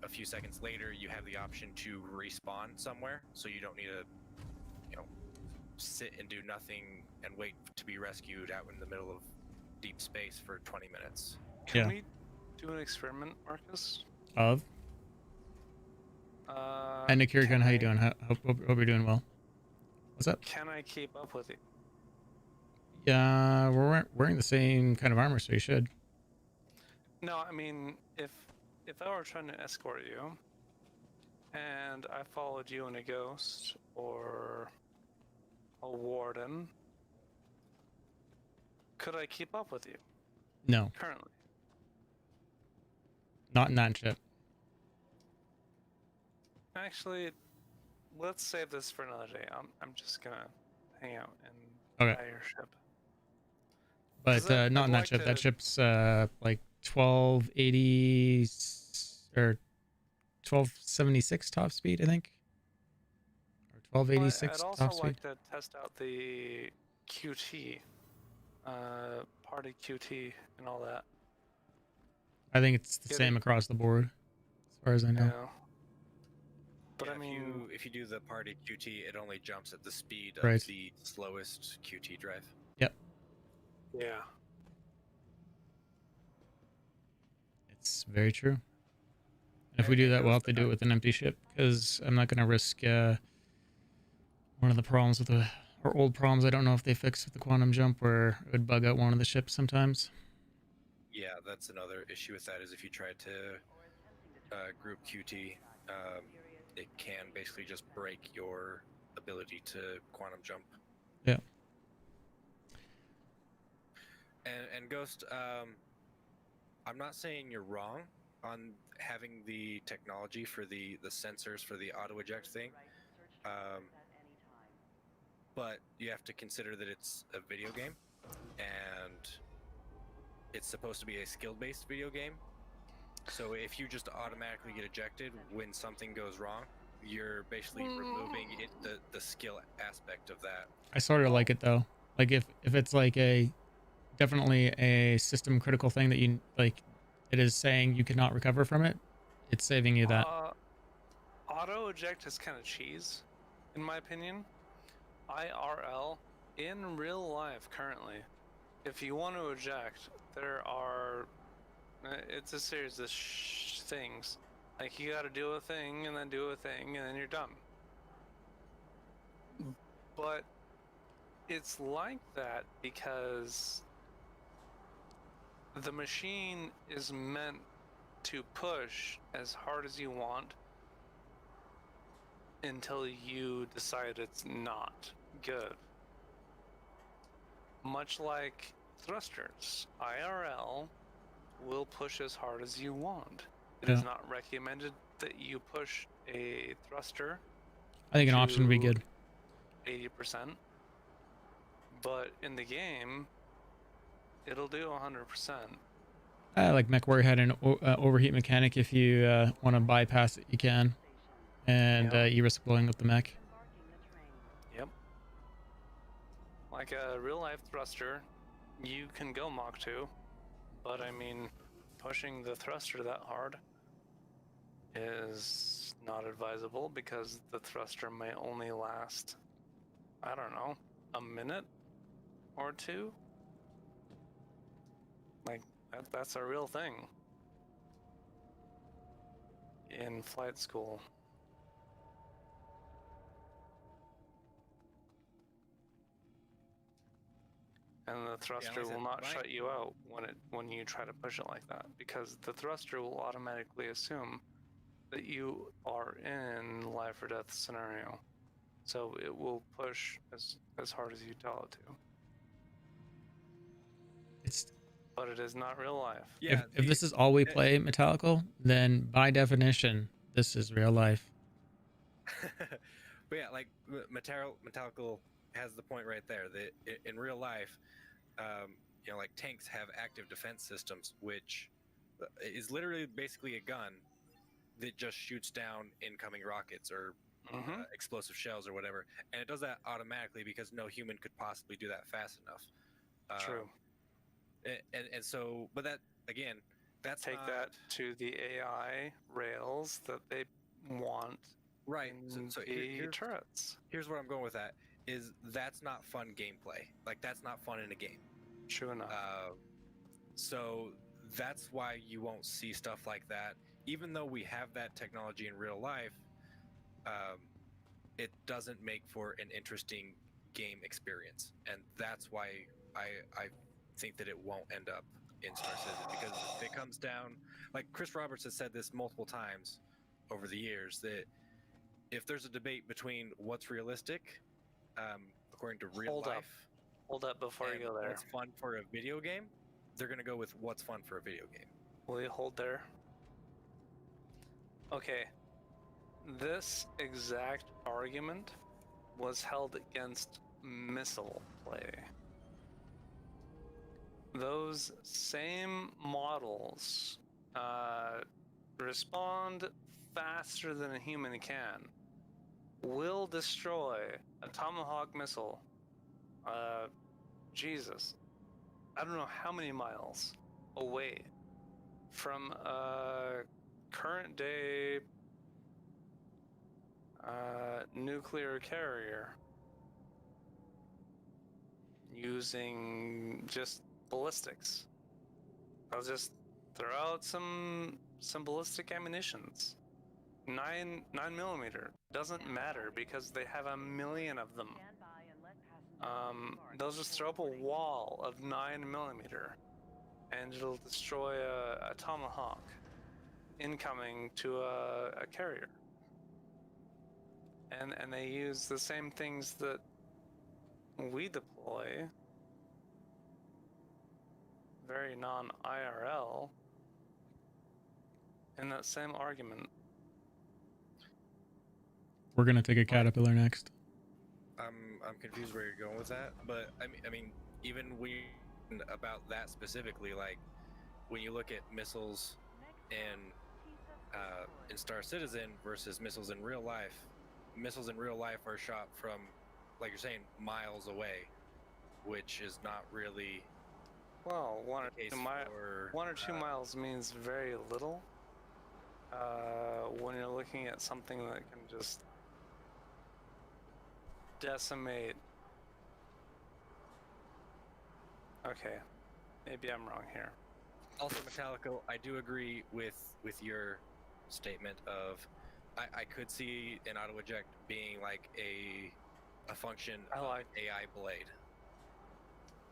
a few seconds later, you have the option to respawn somewhere, so you don't need to, sit and do nothing and wait to be rescued out in the middle of deep space for 20 minutes. Can we do an experiment, Marcus? Of? And Nick Kirikan, how you doing? Hope you're doing well. What's up? Can I keep up with you? Yeah, we're wearing the same kind of armor, so you should. No, I mean, if I were trying to escort you, and I followed you in a ghost or a warden, could I keep up with you? No. Currently. Not in that ship. Actually, let's save this for another day. I'm just gonna hang out and buy your ship. But not in that ship. That ship's like 1280 or 1276 top speed, I think. Or 1286 I'd also top speed. like to test out the QT, party QT, and all that. I think it's the same across the board, as far as I know. Yeah. But Yeah, I mean, if you do the party QT, it only jumps at the speed of Right. the slowest QT drive. Yep. yeah. It's very true. And if we do that, we'll have to do it with an empty ship, because I'm not going to risk one of the problems with or old problems I don't know if they fixed with the quantum jump, where it would bug out one of the ships sometimes. Yeah, that's another issue with that, is if you try to group QT, it can basically just break your ability to quantum jump. Yeah. And Ghost, I'm not saying you're wrong on having the technology for the sensors for the auto eject thing, but you have to consider that it's a video game, and it's supposed to be a skill-based video game. So if you just automatically get ejected when something goes wrong, you're basically removing the skill aspect of that. I sort of like it though. Like if it's like definitely a system critical thing that you like, it is saying you cannot recover from it. It's saving you that. Auto eject is kind of cheese, in my opinion. IRL, in real life currently, if you want to eject, there are it's a series of things. Like, you gotta do a thing, and then do a thing, and then you're done. But it's like that because the machine is meant to push as hard as you want until you decide it's not good. Much like thrusters, IRL will push as hard as you want. It is not recommended that you push a thruster. I think an option would be good. 80%. But in the game, it'll do 100%. Like mech warrior had an overheat mechanic. If you want to bypass it, you can, and you risk blowing up the mech. Yep. Like a real life thruster, you can go Mach 2, but I mean, pushing the thruster that hard is not advisable because the thruster may only last, I don't know, a minute or two. Like, that's a real thing in flight school. And the thruster will not shut you out when you try to push it like that, because the thruster will automatically assume that you are in life or death scenario. So it will push as hard as you tell it to. But it is not real life. Yeah, if this is all we play Metallical, then by definition, this is real life. But yeah, like Metallical has the point right there that in real life, like tanks have active defense systems, which is literally basically a gun that just shoots down incoming rockets or explosive shells or whatever, and it does that automatically because no human could possibly do that fast enough. True. And so, but that again, that's take not, that to the AI rails that they want right. in So the turrets. here's where I'm going with that. Is that's not fun gameplay. Like that's not fun in a game. True enough. So that's why you won't see stuff like that. Even though we have that technology in real life, it doesn't make for an interesting game experience, and that's why I think that it won't end up in Star Citizen, because if it comes down, like Chris Roberts has said this multiple times over the years, that if there's a debate between what's realistic, according to real life, Hold up before you go there. what's fun for a video game, they're going to go with what's fun for a video game. Will you hold there? Okay. This exact argument was held against missile play. Those same models respond faster than a human can, will destroy a Tomahawk missile. Jesus. I don't know how many miles away from a current day nuclear carrier using just ballistics. I'll just throw out some ballistic ammunitions. 9mm doesn't matter because they have 1 million of them. They'll just throw up a wall of 9mm and it'll destroy a Tomahawk incoming to a carrier. And they use the same things that we deploy, very non-IRL, in that same argument. We're gonna take a caterpillar next. I'm confused where you're going with that, but I mean, even about that specifically, like when you look at missiles in Star Citizen versus missiles in real life are shot from, like you're saying, miles away, which is not really. Well, 1 or 2 miles means very little. When you're looking at something that can just decimate. Okay, maybe I'm wrong here. Also, Metallico, I do agree with your statement of I could see an auto eject being like a function of AI blade.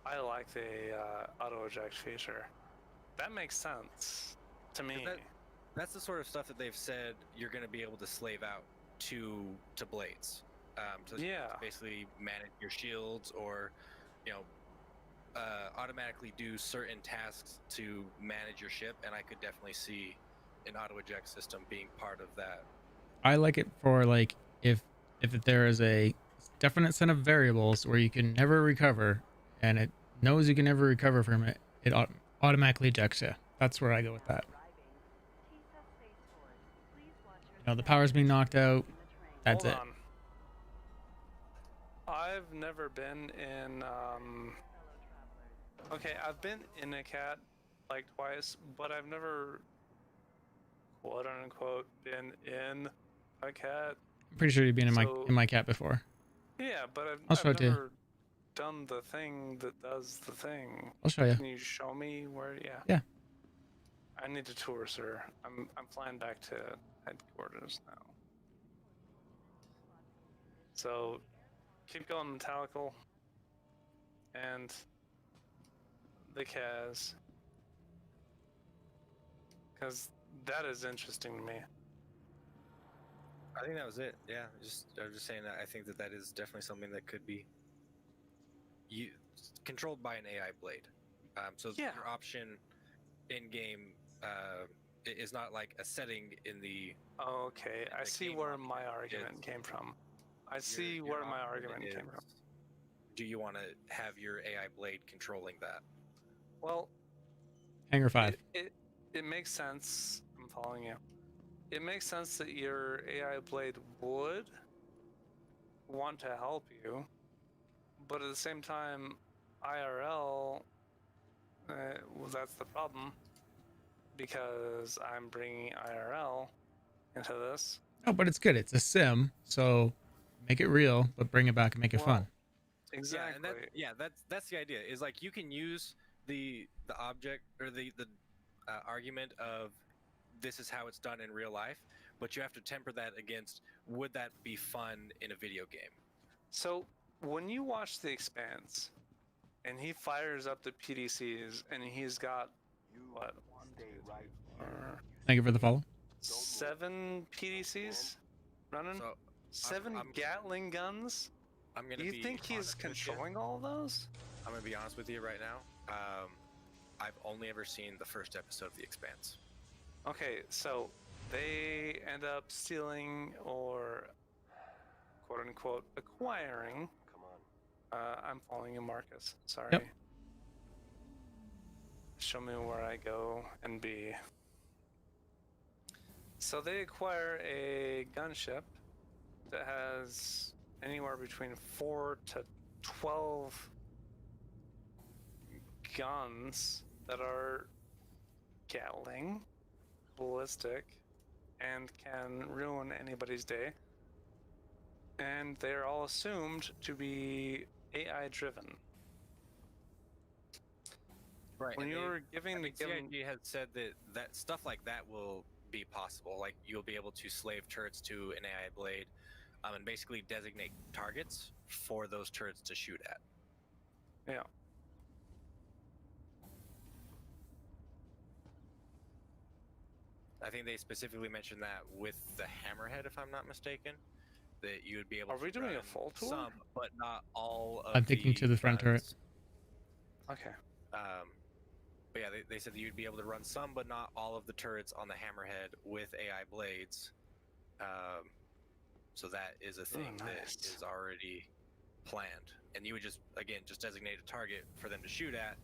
I like the auto eject feature. That makes sense to me. That's the sort of stuff that they've said you're going to be able to slave out to blades. To basically manage your shields, or automatically do certain tasks to manage your ship, and I could definitely see an auto eject system being part of that. I like it for like if there is a definite set of variables where you can never recover, and it knows you can never recover from it, it automatically ejects you. That's where I go with that. The power's being knocked out. That's Hold it. on. I've never been in. Okay, I've been in a cat like twice, but I've never, quote unquote, been in a cat. I'm pretty sure you've been in my cat before. Yeah, but I'll show it I've to you. never done the thing that does the thing. I'll show you. Can you show me where? Yeah. Yeah. I need a tour, sir. I'm flying back to headquarters now. So, keep going, Metallical. And the Kaz. Because that is interesting to me. I think that was it. Yeah, I was just saying that I think that is definitely something that could be controlled by an AI blade. So your option in game is not like a setting in the. Okay, I see where my argument came from. I see where my argument came from. Do you want to have your AI blade controlling that? Well, Hangar 5. It makes sense. I'm following you. It makes sense that your AI blade would want to help you, but at the same time, IRL, well, that's the problem. because I'm bringing IRL into this. Oh, but it's good. It's a sim, so make it real, but bring it back and make it fun. Exactly. That's the idea. Is like you can use the object or the argument of this is how it's done in real life, but you have to temper that against would that be fun in a video game? So when you watch The Expanse, and he fires up the PDCs, and he's got what? 1, 2, 3, 4, Thank you for the follow. 7 PDCs running. So 7 Gatling guns. I'm gonna. You be think he's honest with you. controlling all of those? I'm gonna be honest with you right now. I've only ever seen the first episode of The Expanse. Okay, so they end up stealing or quote unquote acquiring. Come on. I'm following you, Marcus. Sorry. Yep. Show me where I go and be. So they acquire a gunship that has anywhere between 4 to 12 guns that are Gatling, ballistic, and can ruin anybody's day. And they're all assumed to be AI driven. Right. When you were giving the CIG has said that stuff like that will be possible. Like you'll be able to slave turrets to an AI blade, and basically designate targets for those turrets to shoot at. Yeah. I think they specifically mentioned that with the Hammerhead, if I'm not mistaken, that you would be able. Are we doing a full tour? Some, but not all. Of I'm thinking to the front turret. Okay. But yeah, they said that you'd be able to run some, but not all of the turrets on the Hammerhead with AI blades. So that is a thing that is already planned, and you would just designate a target for them to shoot at,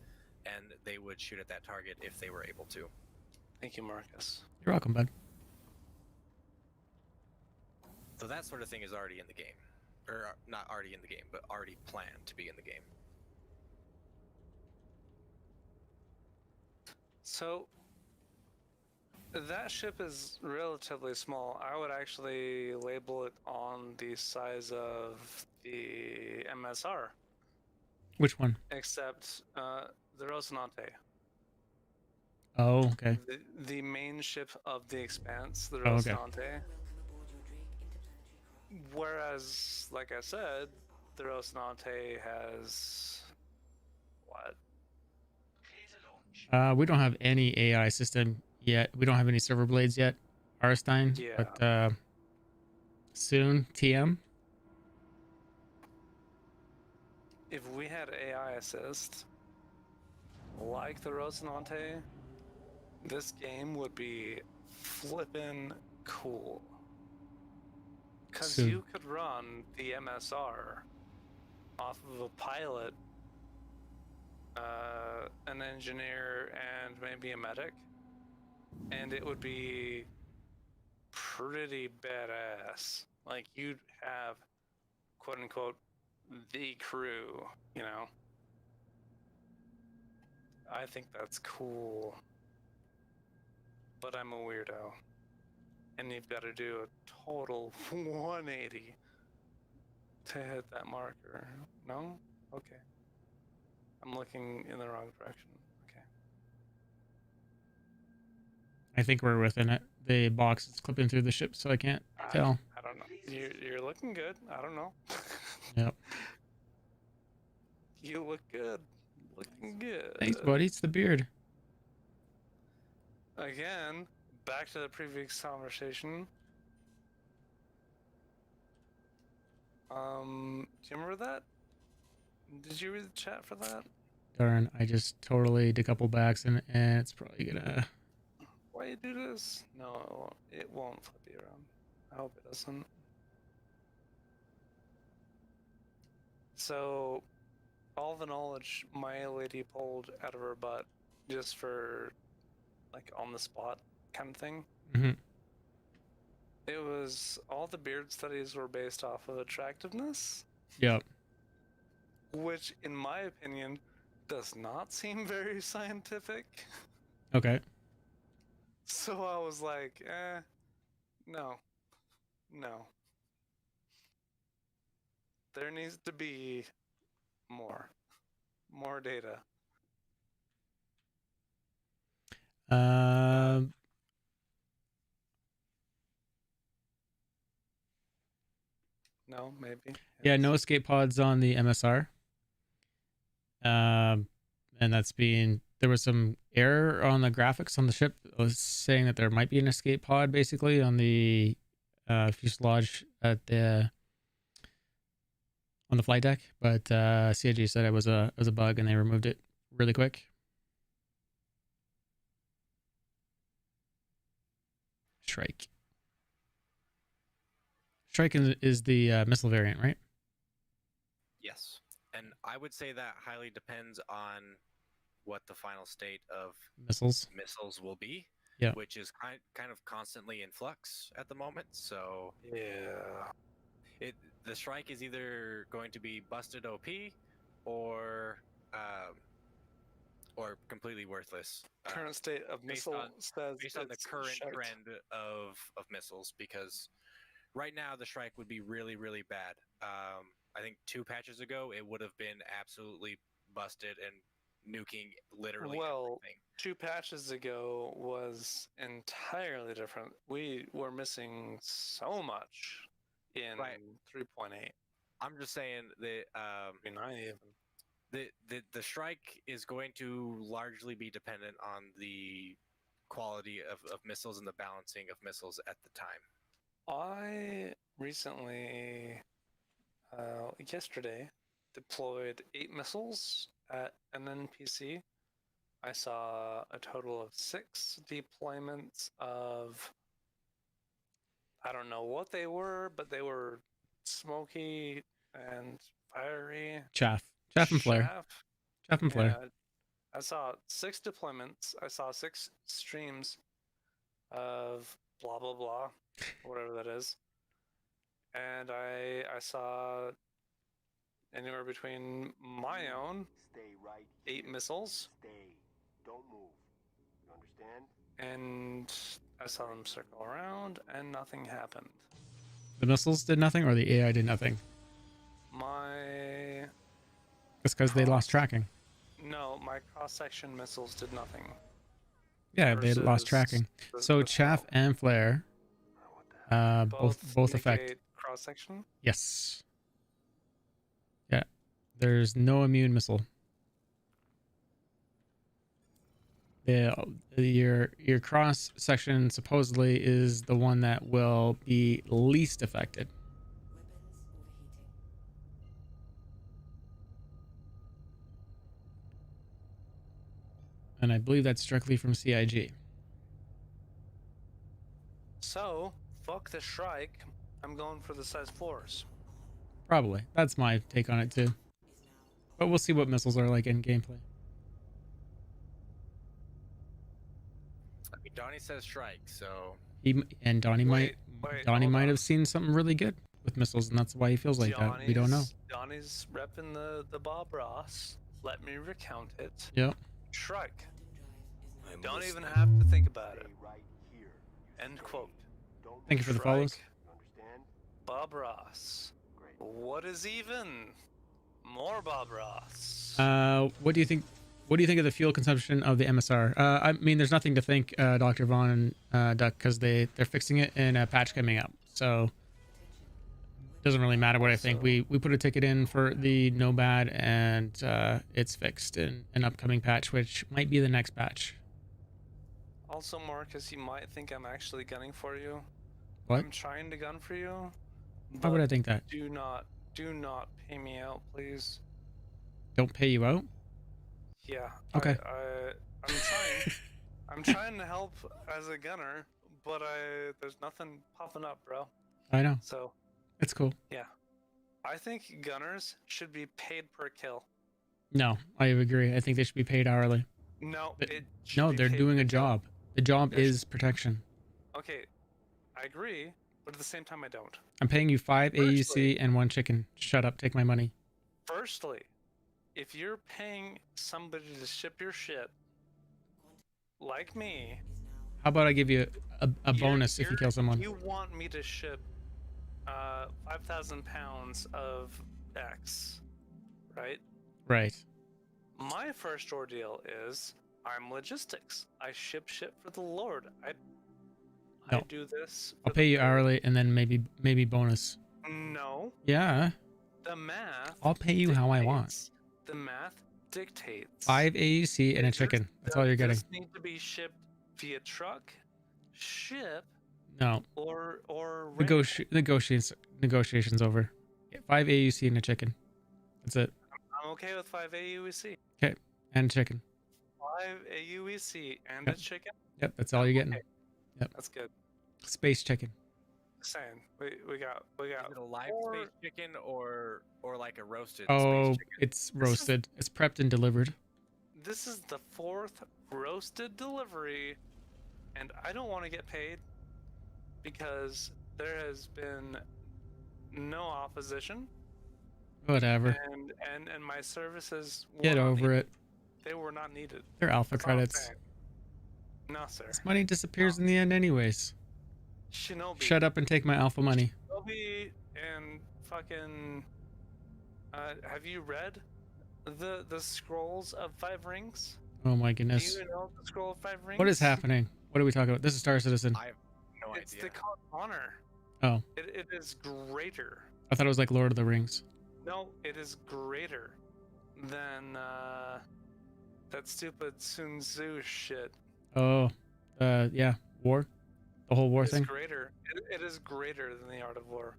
and they would shoot at that target if they were able to. Thank you, Marcus. You're welcome, bud. So that sort of thing is already in the game, or not already in the game, but already planned to be in the game. So that ship is relatively small. I would actually label it on the size of the MSR. Which one? Except the Rocinante. Oh, okay. The main ship of the Expanse, the Oh, okay. Rocinante. Whereas, like I said, the Rocinante has what? We don't have any AI system yet. We don't have any server blades yet, Arstein. Yeah. But soon, TM. If we had AI assist, like the Rocinante, this game would be flippin' cool. Because you could run the MSR off of a pilot, an engineer, and maybe a medic, and it would be pretty badass. Like, you'd have, quote unquote, the crew, you know? I think that's cool. But I'm a weirdo. And you've got to do a total 180 to hit that marker. No? Okay. I'm looking in the wrong direction. Okay. I think we're within it. The box is clipping through the ship, so I can't tell. I don't know. You're looking good. I don't know. Yep. You look good. Looking good. Thanks, buddy. It's the beard. Again, back to the previous conversation. Do you remember that? Did you read the chat for that? Darn, I just totally decoupled by accident, and it's probably gonna... Why you do this? No, it won't flip you around. I hope it doesn't. So, all the knowledge my lady pulled out of her butt just for, like, on the spot kind of thing. Mm-hmm. It was, all the beard studies were based off of attractiveness. Yep. Which, in my opinion, does not seem very scientific. Okay. So I was like, no. There needs to be more data. No, maybe. Yeah, no escape pods on the MSR. And that's being, there was some error on the graphics on the ship. It was saying that there might be an escape pod basically on the fuselage at the on the flight deck, but CIG said it was a bug and they removed it really quick. Shrike is the missile variant, right? Yes, and I would say that highly depends on what the final state of Missiles will be. Yeah. Which is kind of constantly in flux at the moment. So yeah, the Shrike is either going to be busted OP or completely worthless. Current state of missile says based on the current trend of missiles, because right now the Shrike would be really, really bad. I think 2 patches ago it would have been absolutely busted and nuking literally everything. 2 patches ago was entirely different. We were missing so much in 3.8. I'm just saying that 3.9 even. The Shrike is going to largely be dependent on the quality of missiles and the balancing of missiles at the time. I recently, yesterday, deployed 8 missiles at an NPC. I saw a total of 6 deployments of, I don't know what they were, but they were smoky and fiery. Chaff and flare. Chaff and flare. I saw 6 deployments. I saw 6 streams of blah blah blah, whatever that is, and I saw anywhere between my own 8 missiles. Don't move. You understand? And I saw them circle around, and nothing happened. The missiles did nothing, or the AI did nothing? It's because they lost tracking. No, my cross-section missiles did nothing. Yeah, they lost tracking. So chaff and flare, both affect cross-section. Yes. Yeah, there's no immune missile. Your cross section supposedly is the one that will be least affected. And I believe that's directly from CIG. So, fuck the Shrike. I'm going for the size 4s. Probably. That's my take on it too. But we'll see what missiles are like in gameplay. I mean, Donnie says Shrike, so Donnie might have seen something really good with missiles, and that's why he feels like that. We don't know. Donnie's repping the Bob Ross. Let me recount it. Yep. Shrike. Don't even have to think about it. End quote. Thank you for the follows. Bob Ross. What is even? More Bob Ross. What do you think? What do you think of the fuel consumption of the MSR? I mean, there's nothing to think, Dr. Vaughn and Duck, because they're fixing it in a patch coming up. So it doesn't really matter what I think. We put a ticket in for the no bad, and it's fixed in an upcoming patch, which might be the next patch. Also, Marcus, you might think I'm actually gunning for you. What? I'm trying to gun for you. Why would I think that? Do not pay me out, please. Don't pay you out? Yeah. Okay. I'm trying. I'm trying to help as a gunner, but there's nothing popping up, bro. I know. So. It's cool. Yeah. I think gunners should be paid per kill. No, I agree. I think they should be paid hourly. No, they're doing a job. The job is protection. Okay, I agree, but at the same time, I don't. I'm paying you 5 AUC and 1 chicken. Shut up. Take my money. Firstly, if you're paying somebody to ship your shit, like me, How about I give you a bonus if you kill someone? You want me to ship 5,000 pounds of X, right? Right. My first ordeal is I'm logistics. I ship shit for the Lord. I No. do this. I'll pay you hourly and then maybe bonus. No. Yeah. The math. I'll pay you how I want. The math dictates. 5 AUC and a chicken. That's all you're getting. Does this need to be shipped via truck, ship, No. or Negotiations over. Yeah, 5 AUC and a chicken. That's it. I'm okay with 5 AUEC. Okay. And a chicken. 5 AUEC and Yep. a chicken. Yep, that's all you're getting. Okay. Yep. That's good. Space chicken. Saying we got. Is it a live space chicken or like a roasted Oh, space chicken? it's roasted. It's prepped and delivered. This is the 4th roasted delivery, and I don't want to get paid because there has been no opposition. Whatever. And my services were Get not over needed. it. They were not needed. They're alpha That's all I'm credits. saying. No, sir. This money disappears in the end anyways. Shinobi. Shut up and take my alpha money. Shinobi and fucking. Have you read the scrolls of 5 rings? Oh my Do goodness. you know the scroll of 5 rings? What is happening? What are we talking about? This is Star Citizen. I have no It's idea. the call of honor. Oh, It is greater. I thought it was like Lord of the Rings. No, it is greater than that stupid Sun Tzu shit. Oh, yeah, war, the whole war It's thing. greater. It is greater than the art of war.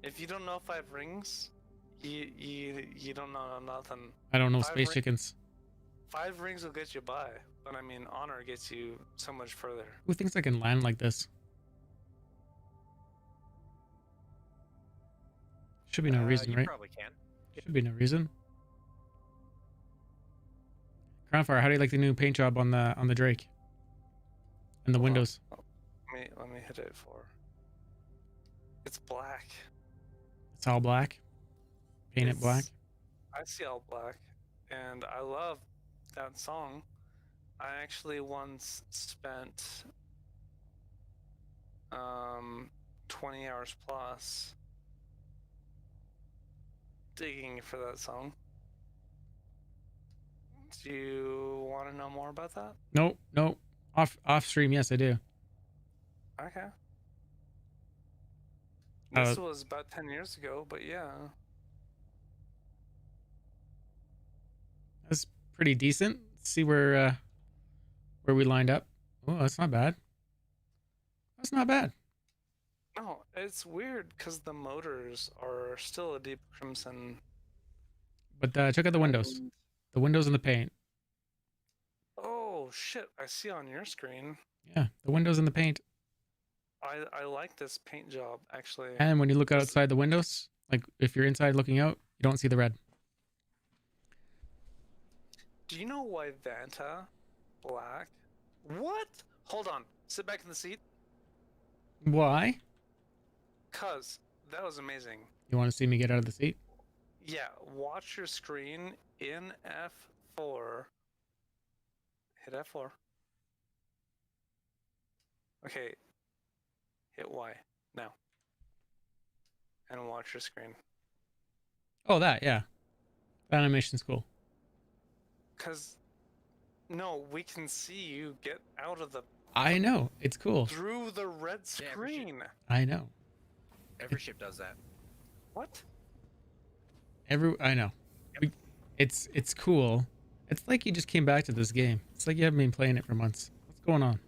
If you don't know 5 rings, you don't know nothing. I don't know 5 space chickens. 5 rings will get you by, but I mean honor gets you so much further. Who thinks I can land like this? Should be no reason, you right? probably can. Should be no reason. Crownfire, how do you like the new paint job on the Drake and the Hold on. windows? Let me hit it for. It's black. It's all black. Paint it black. I see all black, and I love that song. I actually once spent 20 hours plus digging for that song. Do you want to know more about that? Nope, nope. Off stream, yes, I do. Okay. This was about 10 years ago, but yeah. That's pretty decent. Let's see where we lined up. Oh, that's not bad. That's not bad. No, it's weird because the motors are still a deep crimson. But check out the windows. The windows and the paint. Oh shit! I see on your screen. Yeah, the windows and the paint. I like this paint job actually. And when you look outside the windows, like if you're inside looking out, you don't see the red. Do you know why Vanta black? What? Hold on. Sit back in the seat. Why? Cause that was amazing. You want to see me get out of the seat? Yeah, watch your screen in F4. Hit F4. Okay. Hit Y now. And watch your screen. Oh, that, yeah. That animation's cool. Cause no, we can see you get out of the I know. It's cool. through the red screen. I know. Every ship does that. What? I know. It's cool. It's like you just came back to this game. It's like you haven't been playing it for months. What's going on?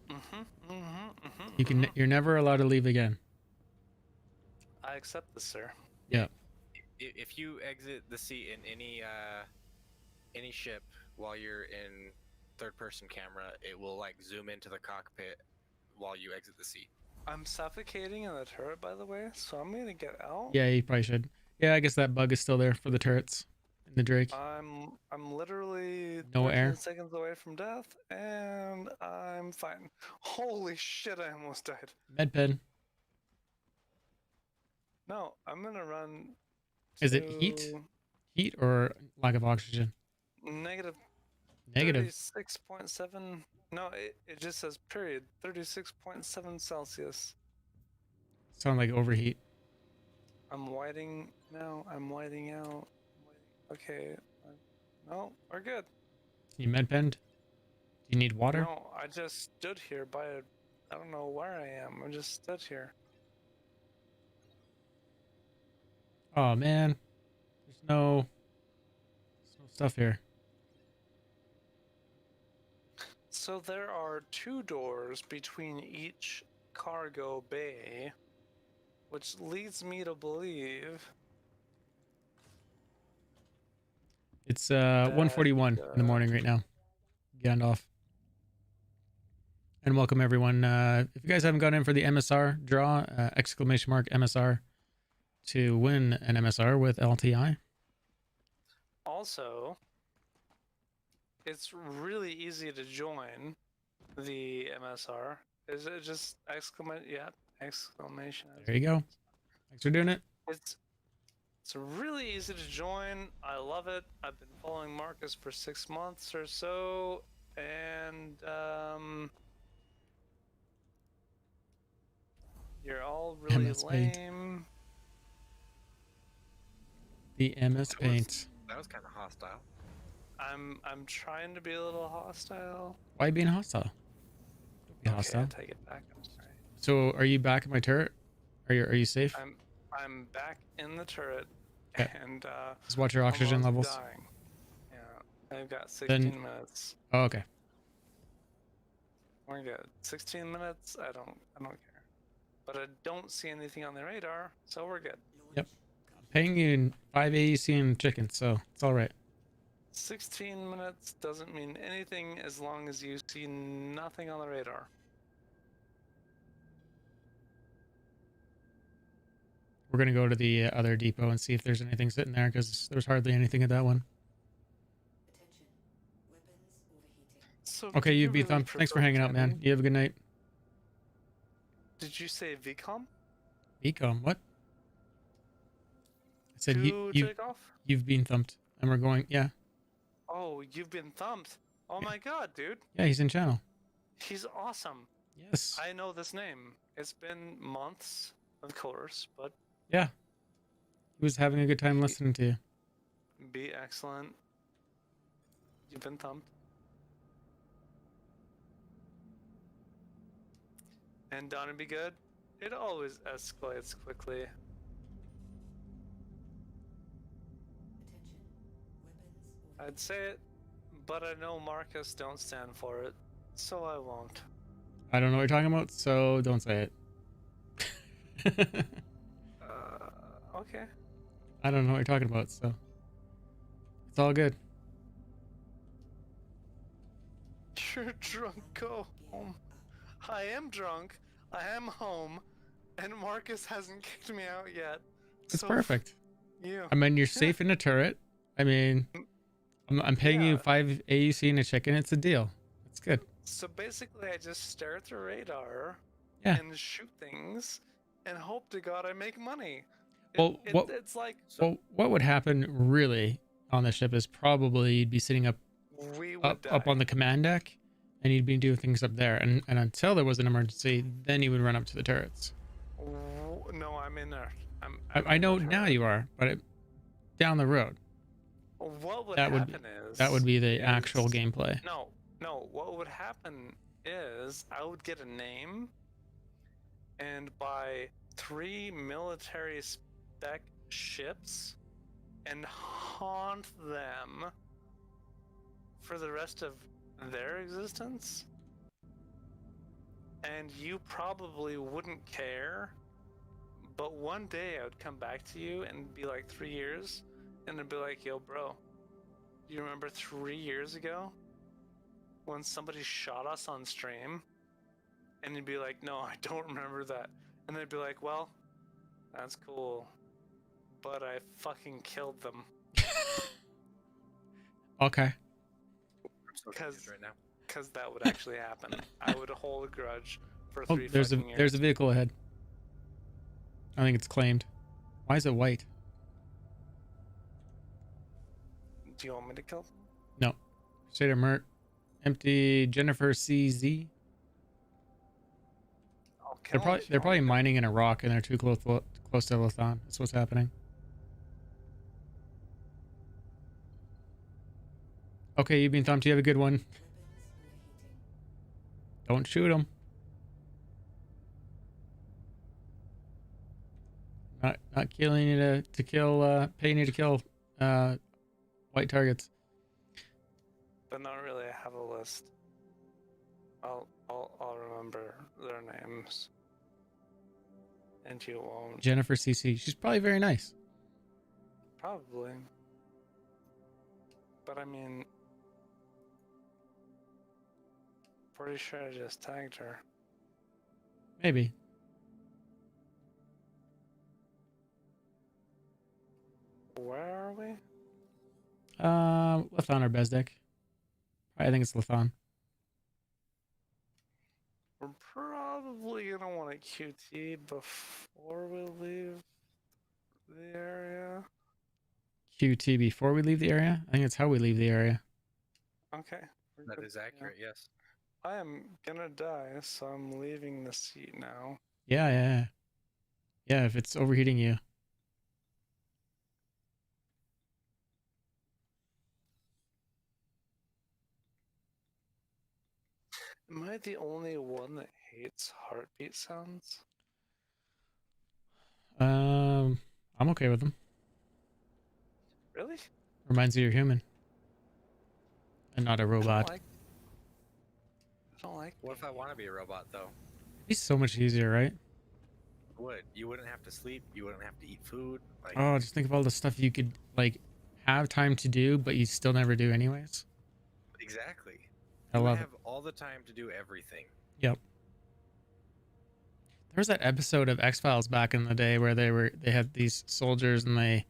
You're never allowed to leave again. I accept this, sir. Yeah. If you exit the seat in any ship while you're in third-person camera, it will like zoom into the cockpit while you exit the seat. I'm suffocating in the turret, by the way, so I'm gonna get out. Yeah, you probably should. Yeah, I guess that bug is still there for the turrets in the Drake. I'm literally No 13 air. seconds away from death, and I'm fine. Holy shit! I almost died. Medpen. No, I'm gonna run. Is it heat? Heat or lack of oxygen? Negative. Negative. 36.7. No, it just says period. 36.7 Celsius. Sound like overheat. I'm whiting now. I'm whiting out. Okay. No, we're good. You med bend? Do you need water? No, I just stood here by a. I don't know where I am. I just stood here. Oh man, there's no stuff here. So there are 2 doors between each cargo bay, which leads me to believe It's 1:41 in the morning right now. Gandalf. And welcome everyone. If you guys haven't gone in for the MSR draw, exclamation mark MSR to win an MSR with LTI. also it's really easy to join the MSR. Is it just exclamation? Yeah, exclamation. There you go. Thanks for doing it. It's really easy to join. I love it. I've been following Marcus for 6 months or so, and you're all really MS Paint. lame. The MS Paint. That was kind of hostile. I'm trying to be a little hostile. Why being hostile? Don't be Okay, hostile. I take it back. I'm sorry. So are you back in my turret? Are you safe? I'm back in the turret, Okay. and Just watch your oxygen almost levels. dying. Yeah, I've got 16 minutes. Oh, okay. We're good. 16 minutes. I don't care. But I don't see anything on the radar, so we're good. Yep. I'm paying you in 5 AEC and chicken, so it's all right. 16 minutes doesn't mean anything as long as you see nothing on the radar. We're gonna go to the other depot and see if there's anything sitting there because there's hardly anything at that one. So Okay, do you you be really thumped. Thanks for prefer hanging out, man. cannon? You have a good night. Did you say VCOM? Ecom, what? I said To take off? you've been thumped, and we're going. Yeah, Oh, you've been thumped. Oh my god, dude. yeah. He's in channel. He's awesome. Yes. I know this name. It's been months, of course, but Yeah. He was having a good time listening to you. be excellent. You've been thumped. And Donnie be good. It always escalates quickly. I'd say it, but I know Marcus don't stand for it, so I won't. I don't know what you're talking about, so don't say it. Okay. I don't know what you're talking about, so it's all good. You're drunk, go home. I am drunk, I am home, and Marcus hasn't kicked me out yet. It's so perfect. You. I mean, you're safe in a turret. I mean, I'm paying you 5 AUC and a chicken. It's a deal. It's good. So basically, I just stare at the radar Yeah. and shoot things and hope to God I make money. Well, It's like well, what would happen really on the ship is probably you'd be sitting up we would up on the command deck, and you'd be doing things up there. And until there was an emergency, then you would run up to the turrets. No, I'm in there. I know now you are, but down the road. What would that happen would be the actual gameplay. No. What would happen is I would get a name, and buy 3 military spec ships, and haunt them for the rest of their existence. And you probably wouldn't care, but one day I would come back to you and be like 3 years, and I'd be like, yo, bro, you remember 3 years ago when somebody shot us on stream? And you'd be like, no, I don't remember that. And they'd be like, well, that's cool, but I fucking killed them. Okay. Because that would actually happen. I would hold a grudge for 3 there's fucking years. there's a vehicle ahead. I think it's claimed. Why is it white? Do you want me to kill? No. Crusader Mert. Empty Jennifer CZ. They're probably mining in a rock and they're too close to Lathan. That's what's happening. Okay, you've been thumped. You have a good one. Don't shoot him. Not killing you to kill. Paying you to kill white targets. But not really. I have a list. I'll remember their names. And you won't. Jennifer CC. She's probably very nice. Probably. But I mean, pretty sure I just tagged her. Maybe. Where are we? Lathan or Bezdek. I think it's Lathan. We're probably gonna want a QT before we leave the area. QT before we leave the area? I think it's how we leave the area. Okay. That is accurate, yes. I am gonna die, so I'm leaving the seat now. Yeah, if it's overheating you. Am I the only one that hates heartbeat sounds? I'm okay with them. Really? Reminds you you're human. And not a robot. I don't like What if I want to be a robot, though? It'd be so much easier, right? Would. You wouldn't have to sleep. You wouldn't have to eat food. Like, Oh, just think of all the stuff you could, like, have time to do, but you still never do anyways. exactly. I You would love it. have all the time to do everything. Yep. There was that episode of X-Files back in the day where they had these soldiers and they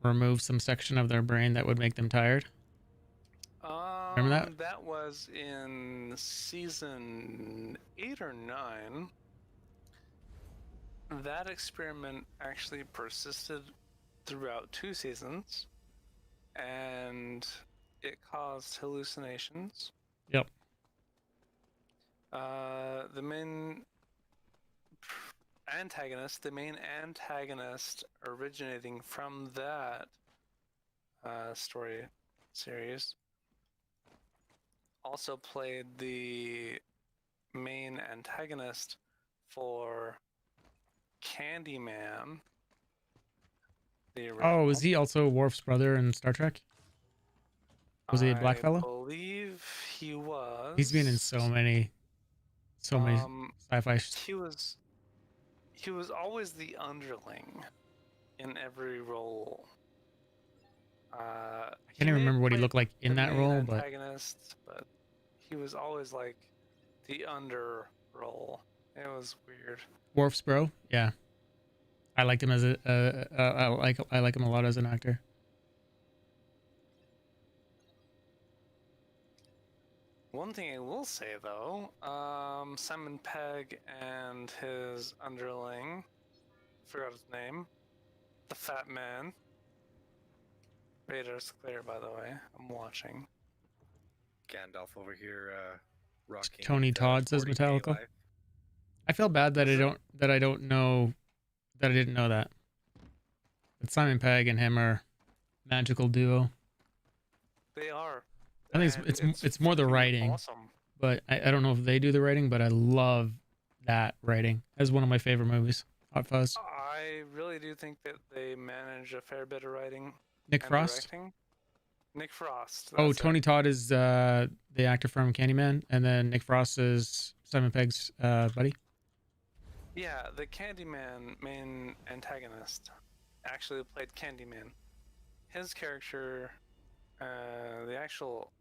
removed some section of their brain that would make them tired. Remember that? That was in season 8 or 9. That experiment actually persisted throughout 2 seasons, and it caused hallucinations. Yep. The main antagonist originating from that story series also played the main antagonist for Candyman. Oh, is he also Worf's brother in Star Trek? Was he a black fellow? I believe he was. He's been in so many sci-fi. He was always the underling in every role. I can't even remember what he looked like in that role, but he was always like the under role. It was weird. Worf's bro, yeah. I liked him as I like him a lot as an actor. One thing I will say though, Simon Pegg and his underling, forgot his name, the fat man. Radar's clear, by the way. I'm watching. Gandalf over here, rocking. Tony Todd says 40K Metallica. life. I feel bad that I didn't know that. But Simon Pegg and him are magical duo. They are. I think it's more the writing. Awesome. But I don't know if they do the writing, but I love that writing. That's one of my favorite movies. Hot Fuzz. I really do think that they manage a fair bit of writing. Nick and Frost? directing. Nick Frost. Oh, that's Tony it. Todd is the actor from Candyman, and then Nick Frost is Simon Pegg's buddy. Yeah, the Candyman main antagonist actually played Candyman. His character, the actual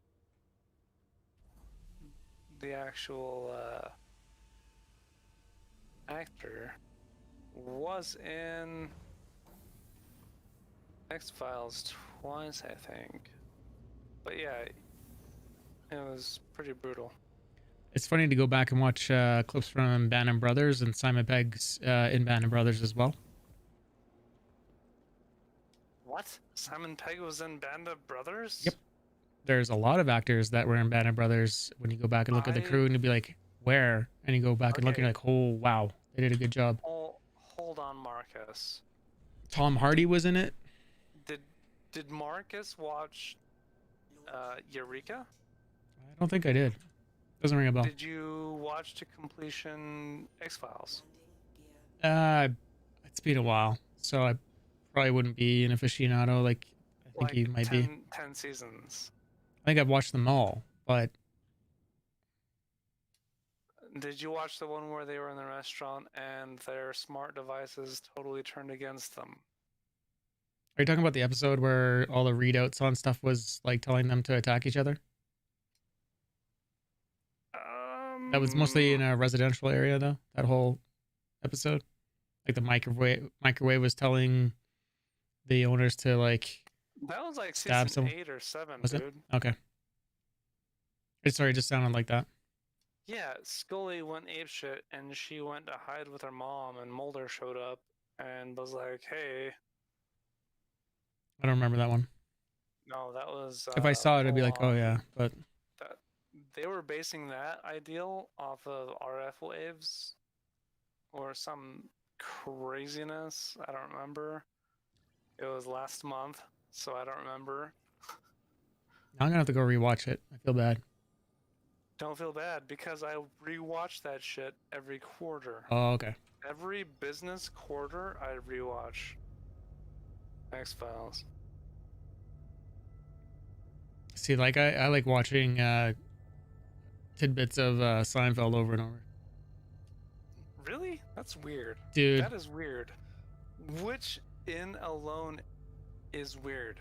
actor was in X-Files twice, I think. But yeah, it was pretty brutal. It's funny to go back and watch clips from Band of Brothers, and Simon Pegg's in Band of Brothers as well. What? Simon Pegg was in Band of Brothers? Yep. there's a lot of actors that were in Band of Brothers. When you go back and look at the crew, and you'd be like, where? And you go back and look, and you're like, oh wow, they did a good job. Hold on, Marcus. Tom Hardy was in it. Did Marcus watch Eureka? I don't think I did. Doesn't ring a bell. Did you watch to completion X-Files? It's been a while, so I probably wouldn't be an aficionado. Like I think you might be. 10 seasons. I think I've watched them all, but did you watch the one where they were in the restaurant and their smart devices totally turned against them? Are you talking about the episode where all the readouts on stuff was like telling them to attack each other? That was mostly in a residential area, though. That whole episode, like the microwave was telling the owners to like. That was like stab season someone. 8 or 7, Was dude. it? Okay. Sorry, it just sounded like that. Yeah, Scully went apeshit and she went to hide with her mom, and Mulder showed up and was like, "Hey." I don't remember that one. No, that was. If I saw it, I'd be like, oh yeah, but. They were basing that ideal off of RF waves or some craziness. I don't remember. It was last month, so I don't remember. I'm gonna have to go rewatch it. I feel bad. Don't feel bad because I rewatch that shit every quarter. Oh, okay. Every business quarter, I rewatch X-Files. See, like I like watching tidbits of Seinfeld over and over. Really? That's weird. Dude. That is weird. Which in alone is weird.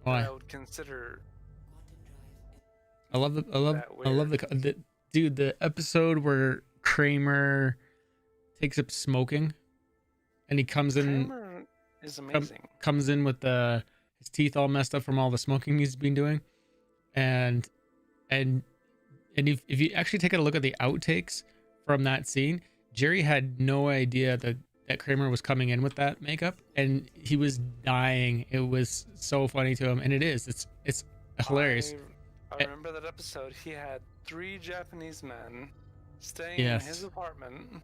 Why? I would consider. I love the dude, the episode where Kramer takes up smoking and he comes in. Kramer is amazing. Comes in with his teeth all messed up from all the smoking he's been doing. And if you actually take a look at the outtakes from that scene, Jerry had no idea that Kramer was coming in with that makeup, and he was dying. It was so funny to him, and it's hilarious. I remember that episode. He had 3 Japanese men staying in his apartment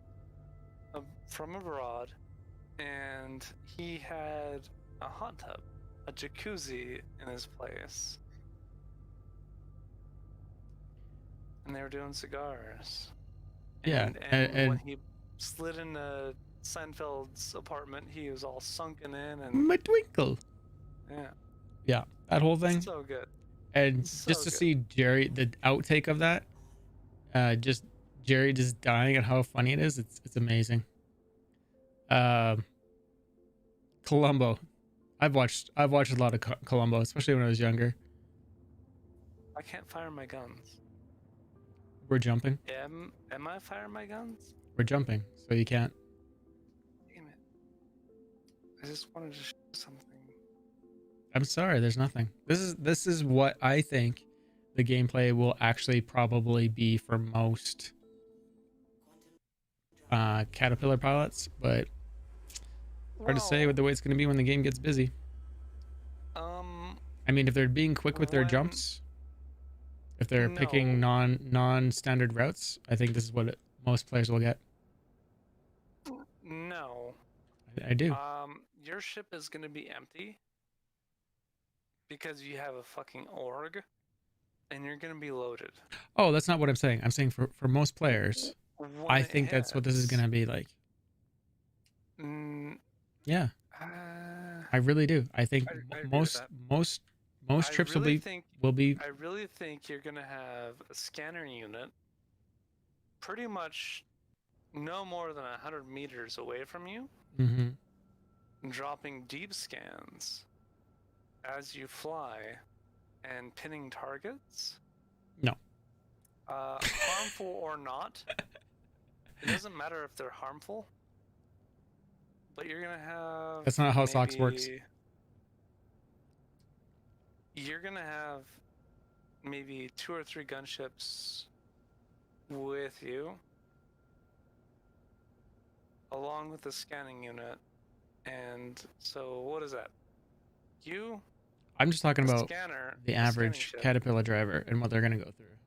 from abroad, and he had a hot tub, a jacuzzi in his place. And they were doing cigars. And when he slid into Seinfeld's apartment, he was all sunken in and my twinkle. Yeah, that whole thing. So good. And just to see Jerry, the outtake of that, just Jerry just dying and how funny it is. It's amazing. Columbo, I've watched a lot of Columbo, especially when I was younger. I can't fire my guns. We're jumping. Am I firing my guns? We're jumping, so you can't. Damn it. I just wanted to show something. I'm sorry, there's nothing. This is what I think the gameplay will actually probably be for most Caterpillar pilots, but hard to say with the way it's going to be when the game gets busy. I mean, if they're being quick with their jumps, if they're picking non-standard routes, I think this is what most players will get. No. I do. Your ship is going to be empty because you have a fucking org, and you're going to be loaded. Oh, that's not what I'm saying. I'm saying for most players, I think that's what this is going to be like. Yeah. I really do. I think most trips will be. I really think you're gonna have a scanner unit, pretty much, no more than 100 meters away from you, dropping deep scans as you fly, and pinning targets. No. Harmful or not, it doesn't matter if they're harmful. But you're gonna have. That's not how SOX works. You're gonna have maybe 2 or 3 gunships with you, along with the scanning unit. And so, what is that? I'm just talking The about scanner, the scanning average ship. Caterpillar driver and what they're going to go through.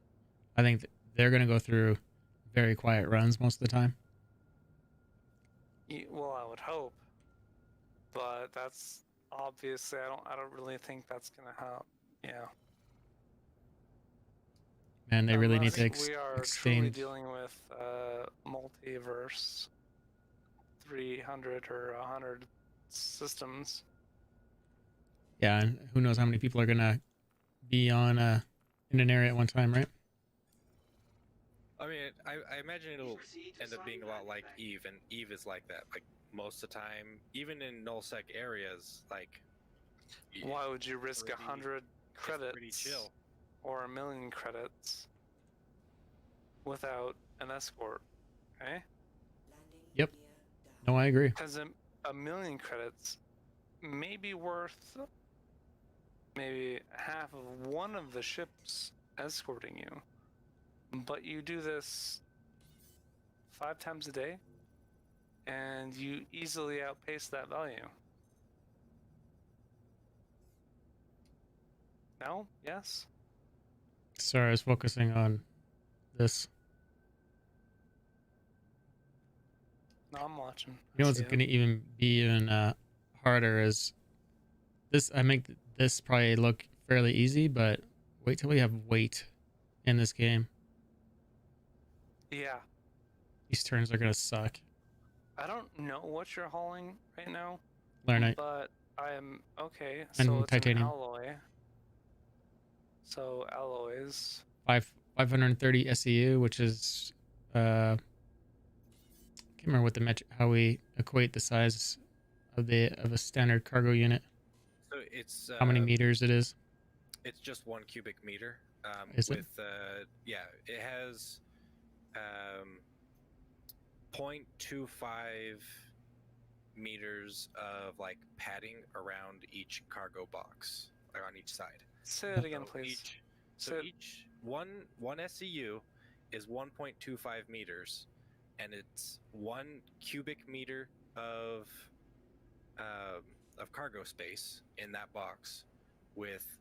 I think they're going to go through very quiet runs most of the time. Well, I would hope, but that's obviously I don't really think that's gonna help. Yeah. Man, they really need to Unless we are truly extend. dealing with multiverse 300 or 100 systems. Yeah, and who knows how many people are going to be on in an area at one time, right? I mean, I imagine it'll end up being a lot like Eve, and Eve is like that. Like most of the time, even in nullsec areas, like Why would you risk 100 credits pretty chill. or 1,000,000 credits without an escort? Okay. Yep. No, I agree. Because 1,000,000 credits may be worth maybe half of one of the ships escorting you, but you do this 5 times a day, and you easily outpace that value. No? Yes? Sorry, I was focusing on this. No, I'm watching. You know what's going to even be even harder is this. I make this probably look fairly easy, but wait till we have weight in this game. Yeah. These turns are going to suck. I don't know what you're hauling right now. Learnite. But I'm okay. And So it's titanium. an alloy. So alloys. 530 SEU, which is can't remember what the metric, how we equate the size of a standard cargo unit. So it's how many meters it is. It's just 1 cubic meter. Is with it? Yeah, it has 0.25 meters of like padding around each cargo box, like on each side. Say that again, please. Each one SCU is 1.25 meters, and it's 1 cubic meter of cargo space in that box, with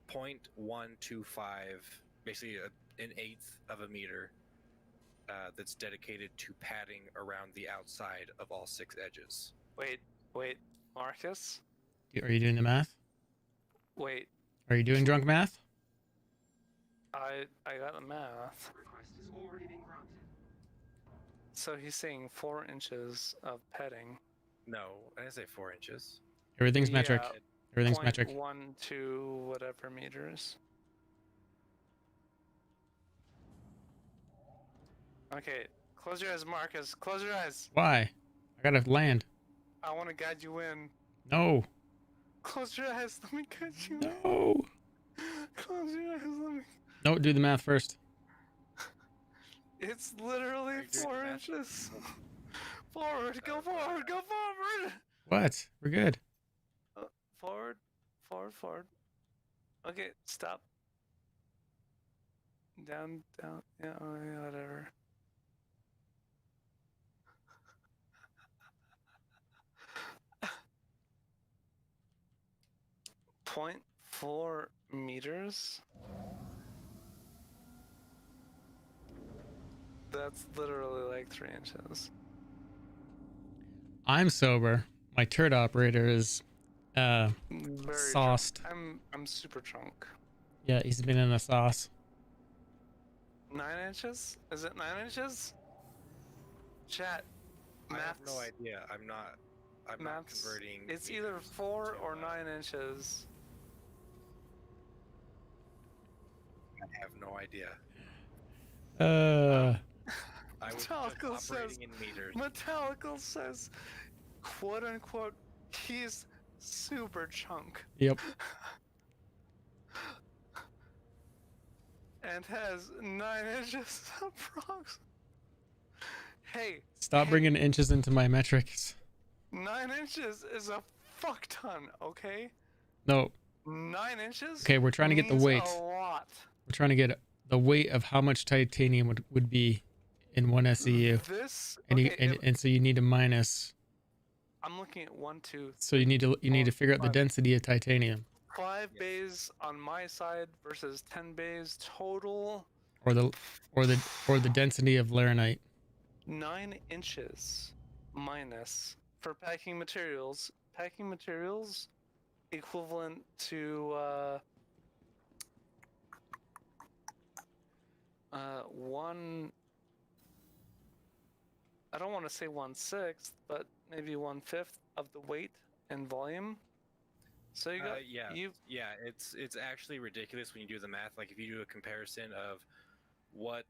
0.125, basically an eighth of a meter, that's dedicated to padding around the outside of all 6 edges. Wait, Marcus? Are you doing the math? Wait. Are you doing drunk math? I got the math. Request is already being granted. So he's saying 4 inches of padding. No, I didn't say 4 inches. Everything's metric. Everything's metric. 0.12 whatever meters. Okay, close your eyes, Marcus. Close your eyes. Why? I gotta land. I want to guide you in. No. Close your eyes. Let me guide you in. No. Close your eyes. Let me. No, do the math first. It's literally 4 inches. Forward. Go forward. Go forward. What? We're good. Forward. Okay, stop. Down. Yeah, whatever. .4 meters? That's literally like 3 inches. I'm sober. My turret operator is sauced. I'm super drunk. Yeah, he's been in the sauce. 9 inches? Is it 9 inches? Chat. I have no idea. I'm not converting. It's either 4 or 9 inches. I have no idea. I was Metallical just operating in meters. Metallical says, quote unquote, he's super chunk. Yep. And has 9 inches approx. Hey. Stop bringing inches into my metrics. 9 inches is a fuck ton, okay? No. 9 inches? Okay, we're trying to get the weight. A lot. We're trying to get the weight of how much titanium would be in 1 SEU. This, and okay, and so you need to minus I'm looking at 1, 2, So you need to figure out the 5. density of titanium, 5 bays on my side versus 10 bays total. or the density of laranite. 9 inches minus for packing materials. Packing materials equivalent to one. I don't want to say 1/6, but maybe 1/5 of the weight and volume. So you got it's actually ridiculous when you do the math. Like if you do a comparison of what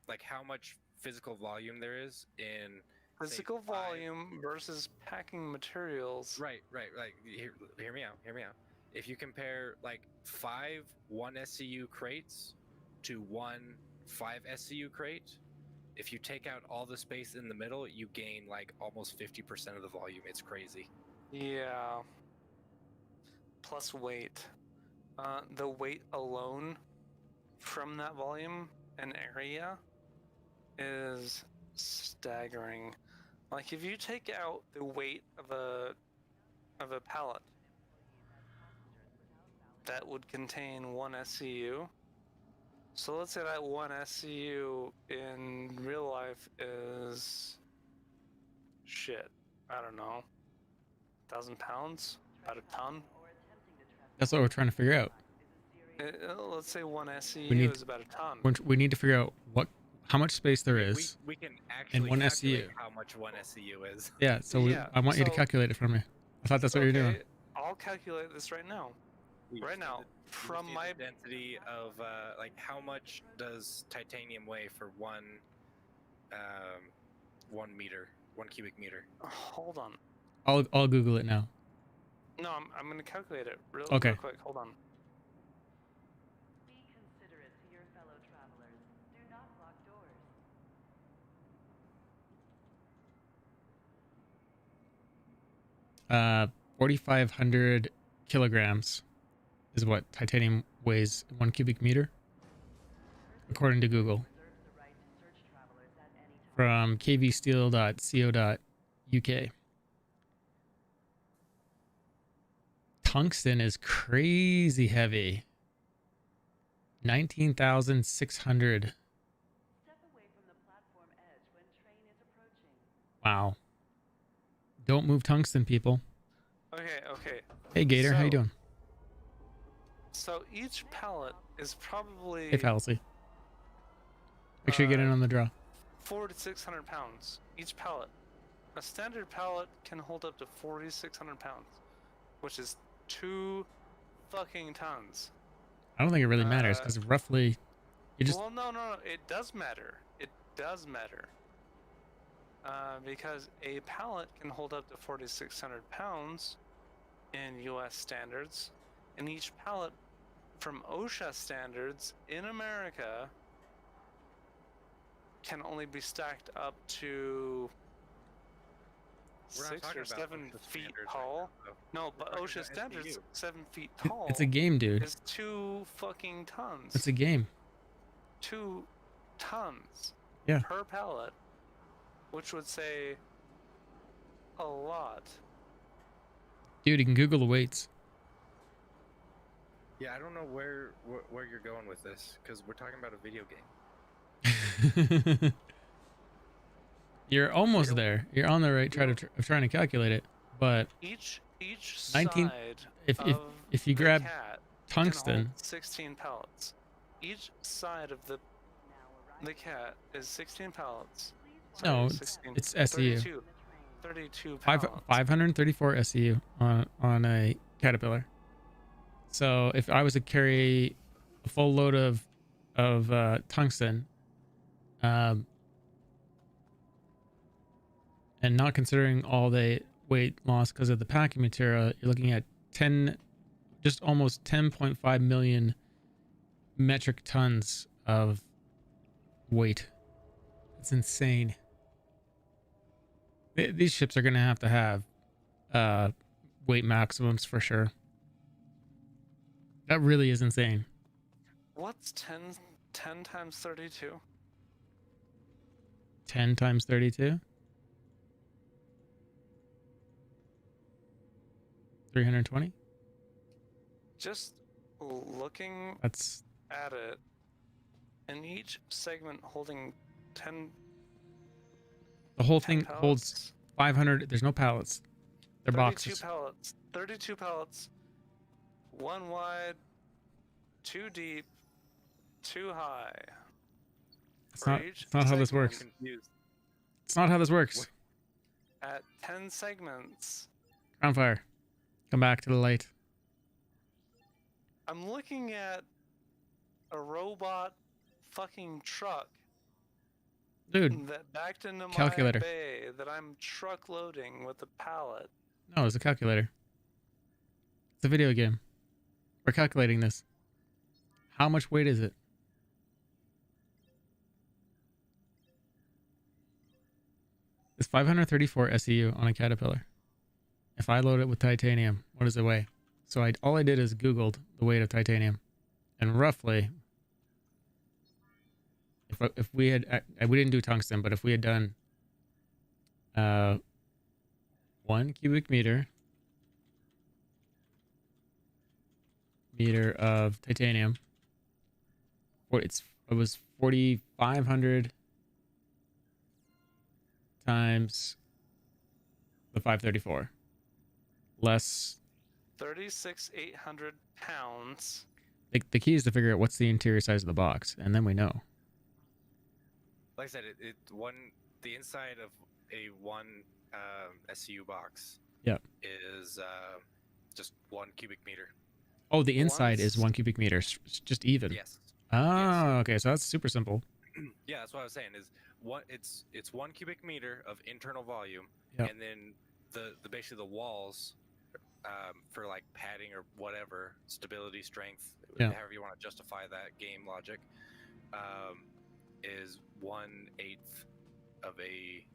like how much physical volume there is in physical volume versus packing materials. Right. Like hear me out. If you compare like 5 1 SCU crates to 1 5 SCU crate, if you take out all the space in the middle, you gain like almost 50% of the volume. It's crazy. Yeah. Plus weight. The weight alone from that volume and area is staggering. Like if you take out the weight of a pallet that would contain 1 SCU. So let's say that 1 SCU in real life is shit. I don't know. 1,000 pounds? About a ton? That's what we're trying to figure out. Let's say 1 SCU is about a ton. We need to figure out how much space there is. We can actually in 1 calculate SCU. how much 1 SCU is. Yeah, so I want you to calculate it for me. I thought that's what you're doing. I'll calculate this right now. From my density of like how much does titanium weigh for 1 meter, 1 cubic meter? Hold on. I'll Google it now. No, I'm gonna calculate it real quick. Hold on. Be considerate to your fellow travelers. Do not lock doors. 4,500 kilograms is what titanium weighs 1 cubic meter, according to Google, from kvsteel.co.uk. Tungsten is crazy heavy. 19,600. Wow. Don't move tungsten, people. Okay. Hey, Gator, how you doing? So each pallet is probably... Hey, Fallacy. Make sure you get in on the draw. 400 to 600 pounds. Each pallet. A standard pallet can hold up to 4,600 pounds, which is 2 fucking tons. I don't think it really matters, because roughly you just... Well, no. It does matter. It does matter. Because a pallet can hold up to 4,600 pounds in US standards, and each pallet from OSHA standards in America can only be stacked up to 6 or 7 feet tall. No, but OSHA standards 7 feet tall. It's a game, dude. Is 2 fucking tons. It's a game. 2 tons. Yeah. Per pallet, which would say a lot. Dude, you can Google the weights. Yeah, I don't know where you're going with this, because we're talking about a video game. You're almost there. You're on the right track of trying to calculate it, but each 19. Side If you grab cat tungsten, can hold 16 pallets. Each side of the cat is 16 pallets. Sorry, no, 16, it's SEU. 32 pallets. 534 SEU on a Caterpillar. So if I was to carry a full load of tungsten, and not considering all the weight loss because of the packing material, you're looking at just almost 10.5 million metric tons of weight. It's insane. These ships are going to have weight maximums for sure. That really is insane. What's 10 times 32? 10 times 32? 320. Just looking That's at it, and each segment holding 10. the whole 10 thing holds pallets? 500. There's no pallets. They're 32 boxes. pallets. 32 pallets. 1 wide, 2 deep, 2 high. It's not how this works. It's not how this works. At 10 segments. Ground fire. Come back to the light. I'm looking at a robot fucking truck. Dude, That backed into calculator. my bay that I'm truck loading with a pallet. No, it's a calculator. It's a video game. We're calculating this. How much weight is it? It's 534 SEU on a Caterpillar. If I load it with titanium, what does it weigh? So all I did is Googled the weight of titanium, and roughly, if we had, we didn't do tungsten, but if we had done 1 cubic meter of titanium, it was 4,500 times the 534, less 36,800 pounds. the key is to figure out what's the interior size of the box, and then we know. Like I said, the inside of a 1 SCU box. Yep. Is just 1 cubic meter. Oh, the inside is 1 cubic meter, just even. Yes. Oh, okay, so that's super simple. Yeah, that's what I was saying. It's 1 cubic meter of internal volume, Yep. and then the basically the walls, for like padding or whatever, stability, strength, Yeah. however you want to justify that game logic, is 1/8 of a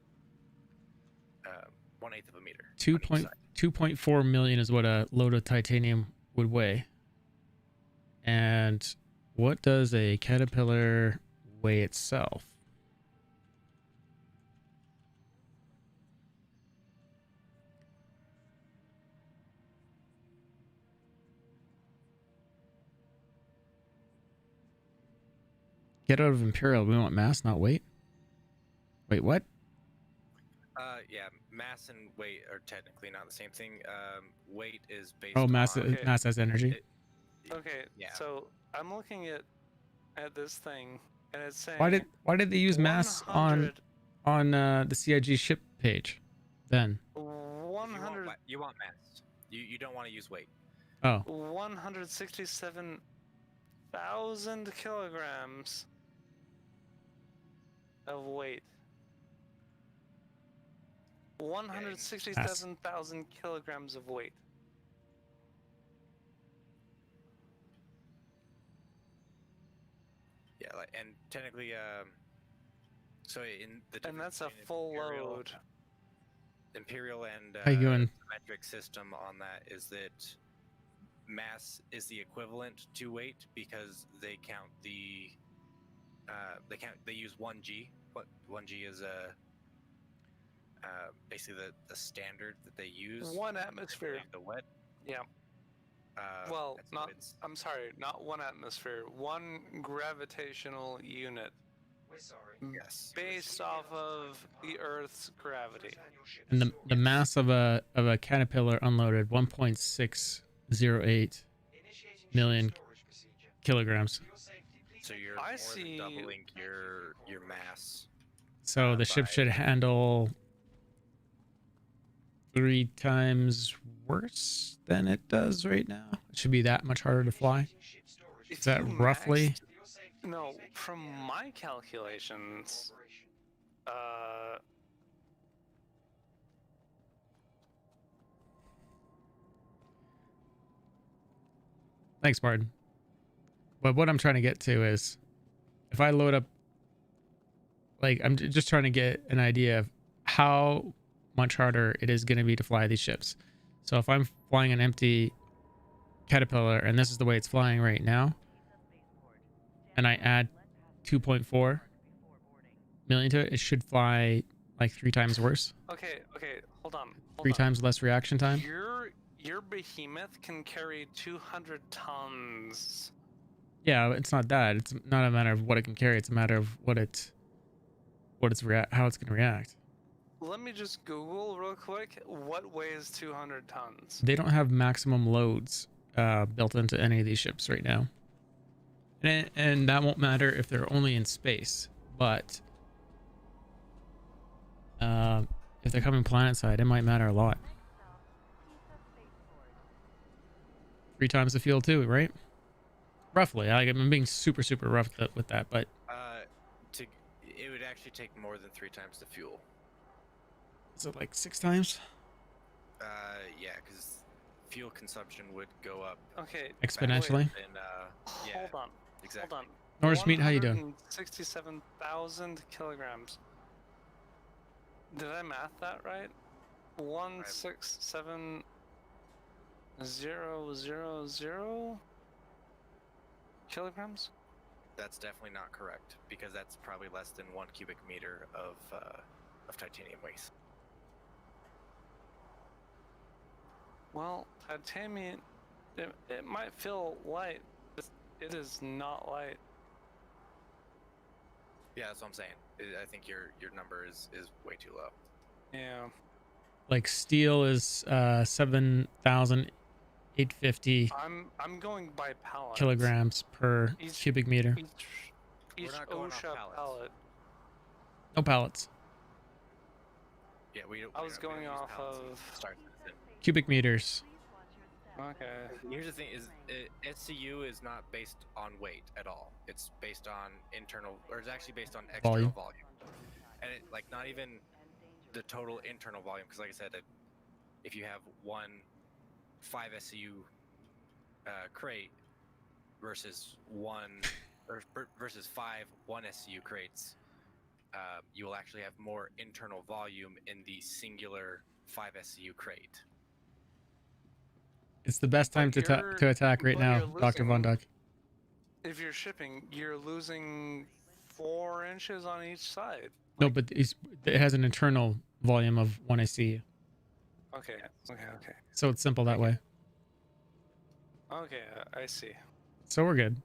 1/8 of a meter. 2.4 million is what a load of titanium would weigh. And what does a Caterpillar weigh itself? Get out of Imperial. We want mass, not weight. Wait, what? Yeah, mass and weight are technically not the same thing. Weight is based Oh, mass on... mass has energy. Okay, yeah. so I'm looking at this thing, and it's saying... Why did they use mass on the CIG ship page then? 100... You want mass. You don't want to use weight. Oh. 167,000 kilograms of weight. 167,000 kilograms of weight. Yeah, and technically, so in the and that's a full load. Imperial and How you doing? metric system on that is that mass is the equivalent to weight because they count they use 1G. What 1G is basically the standard that they use. 1 atmosphere. The wet. Yeah. Well, I'm sorry, not 1 atmosphere. 1 gravitational unit. We're sorry. Yes. Based off of the Earth's gravity. And the mass of a Caterpillar unloaded 1.608 million kilograms. So you're more than doubling your mass. So the ship should handle 3 times worse than it does right now. It should be that much harder to fly. Is that roughly? No, from my calculations, Thanks, Martin. But what I'm trying to get to is, if I load up, like, I'm just trying to get an idea of how much harder it is going to be to fly these ships. So if I'm flying an empty Caterpillar, and this is the way it's flying right now, and I add 2.4 million to it, it should fly like 3 times worse. Okay, hold on. 3 times less reaction time. Your behemoth can carry 200 tons. Yeah, it's not that. It's not a matter of what it can carry. It's a matter of how it's going to react. Let me just Google real quick. What weighs 200 tons? They don't have maximum loads built into any of these ships right now, and that won't matter if they're only in space. But if they're coming planet side, it might matter a lot. 3 times the fuel too, right? Roughly. I'm being super rough with that, but it would actually take more than 3 times the fuel. is it like 6 times? Yeah, because fuel consumption would go up. Okay. Exponentially. And yeah, Hold on. exactly. Hold on. Norris Meat, how you doing? 67,000 kilograms. Did I math that right? 167,000 kilograms? That's definitely not correct, because that's probably less than 1 cubic meter of titanium waste. Well, titanium, it might feel light. It is not light. Yeah, that's what I'm saying. I think your number is way too low. Yeah. Like steel is 7,850 I'm going by pallets. kilograms per cubic meter. Each OSHA pallet. No pallets. Yeah, I was going off of Cubic meters. Okay. Here's the thing: SCU is not based on weight at all. It's based on internal, or it's actually based on external volume. And it, like, not even the total internal volume, because like I said, if you have 5 SCU crate versus 5 1 SCU crates, you will actually have more internal volume in the singular 5 SCU crate. It's the best time to attack right now, Dr. Von Duck. If you're shipping, you're losing 4 inches on each side. No, but it has an internal volume of 1 SCU. Okay. So it's simple that way. Okay, I see. So we're good.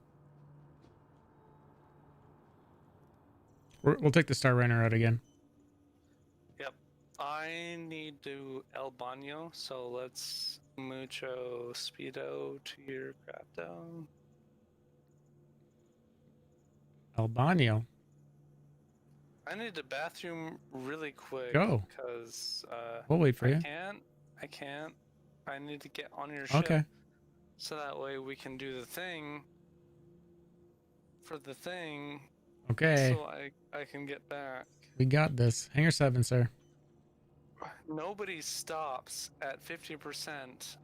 We'll take the Star Runner out again. Yep. I need to El Baño, so let's mucho speedo to your crapdo. El Baño. I need the bathroom really quick. Go. Because we'll wait for you. I can't. I need to get on your ship. Okay. So that way we can do the thing. For the thing. Okay. So I can get back. We got this. Hangar 7, sir. Nobody stops at 50%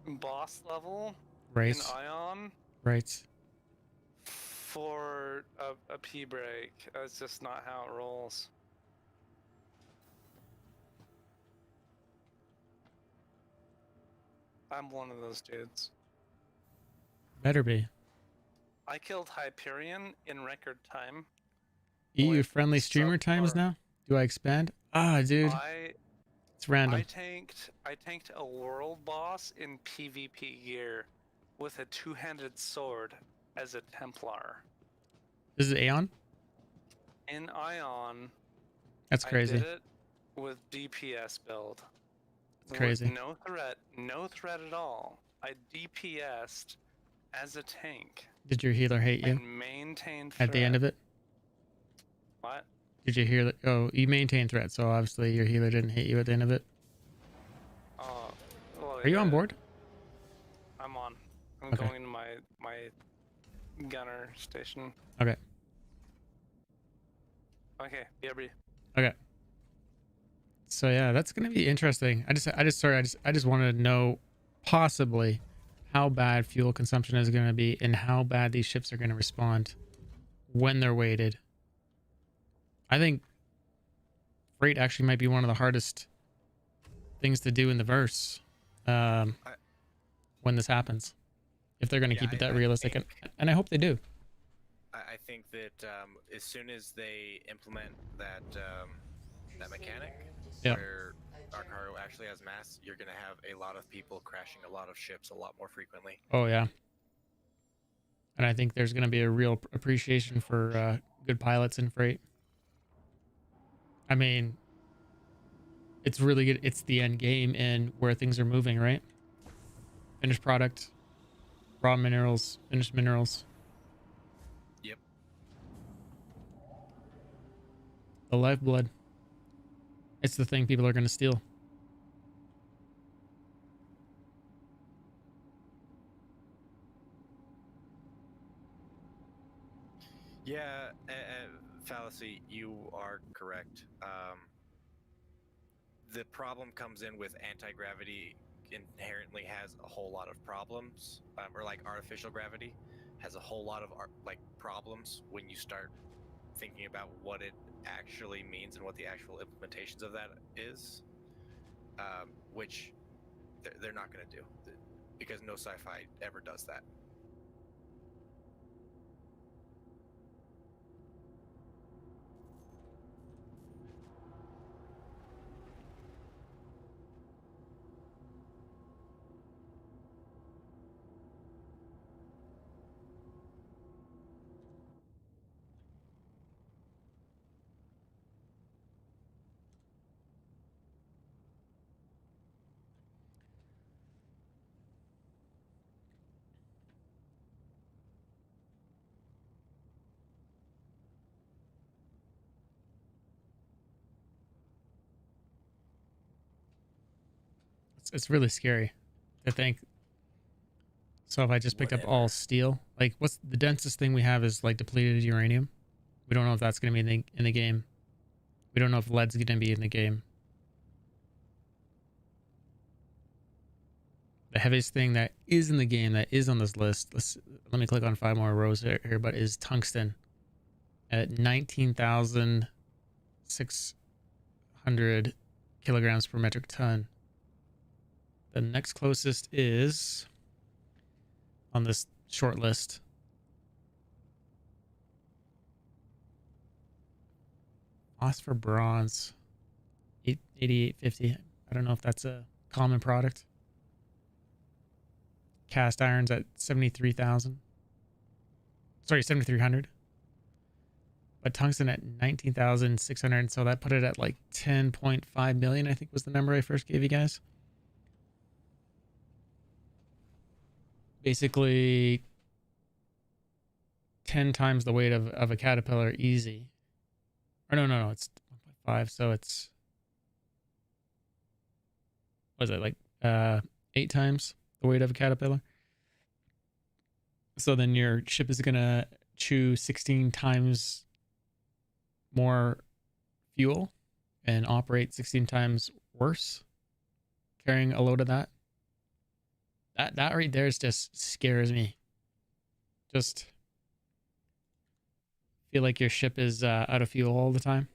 boss level Right. in Ion. Right. For a pee break. That's just not how it rolls. I'm one of those dudes. Better be. I killed Hyperion in record time. EU friendly streamer times now? Do I expand? Dude. It's random. I tanked a world boss in PvP gear with a 2-handed sword as a Templar. This is Aeon? In Ion. That's crazy. I did it with DPS build. It's crazy. With no threat at all. I DPS'd as a tank. Did your healer hate you? And maintained threat. At the end of it? What? Did you hear that? Oh, you maintained threat, so obviously your healer didn't hate you at the end of it. Well, are you on board? I'm on. I'm Okay. going to my gunner station. Okay. Okay, BRB. Okay. So yeah, that's gonna be interesting. I just wanted to know possibly how bad fuel consumption is gonna be and how bad these ships are gonna respond when they're weighted. I think freight actually might be one of the hardest things to do in the verse when this happens, if they're gonna keep it that realistic, and I hope they do. I think that as soon as they implement that mechanic, where our cargo actually has mass, you're going to have a lot of people crashing a lot of ships a lot more frequently. Oh yeah. And I think there's going to be a real appreciation for good pilots in freight. I mean, it's really good. It's the end game and where things are moving, right? Finished product, raw minerals, finished minerals. Yep. The lifeblood. It's the thing people are going to steal. Yeah, Fallacy, you are correct. The problem comes in with anti-gravity inherently has a whole lot of problems, or like artificial gravity has a whole lot of like problems when you start thinking about what it actually means and what the actual implementations of that is, which they're not going to do because no sci-fi ever does that. It's really scary to think. So if I just picked up all steel, like what's the densest thing we have is like depleted uranium. We don't know if that's going to be in the game. We don't know if lead's going to be in the game. The heaviest thing that is in the game that is on this list, let me click on 5 more rows here, but is tungsten at 19,600 kilograms per metric ton. The next closest is on this short list. Phosphor bronze, 8850. I don't know if that's a common product. Cast irons at 73,000. Sorry, 7,300. But tungsten at 19,600. So that put it at like 10.5 million, I think was the number I first gave you guys. Basically 10 times the weight of a caterpillar easy. Or no, it's 1.5. So it's, what is it, like 8 times the weight of a caterpillar? So then your ship is going to chew 16 times more fuel and operate 16 times worse carrying a load of that. That right there just scares me. Just feel like your ship is out of fuel all the time.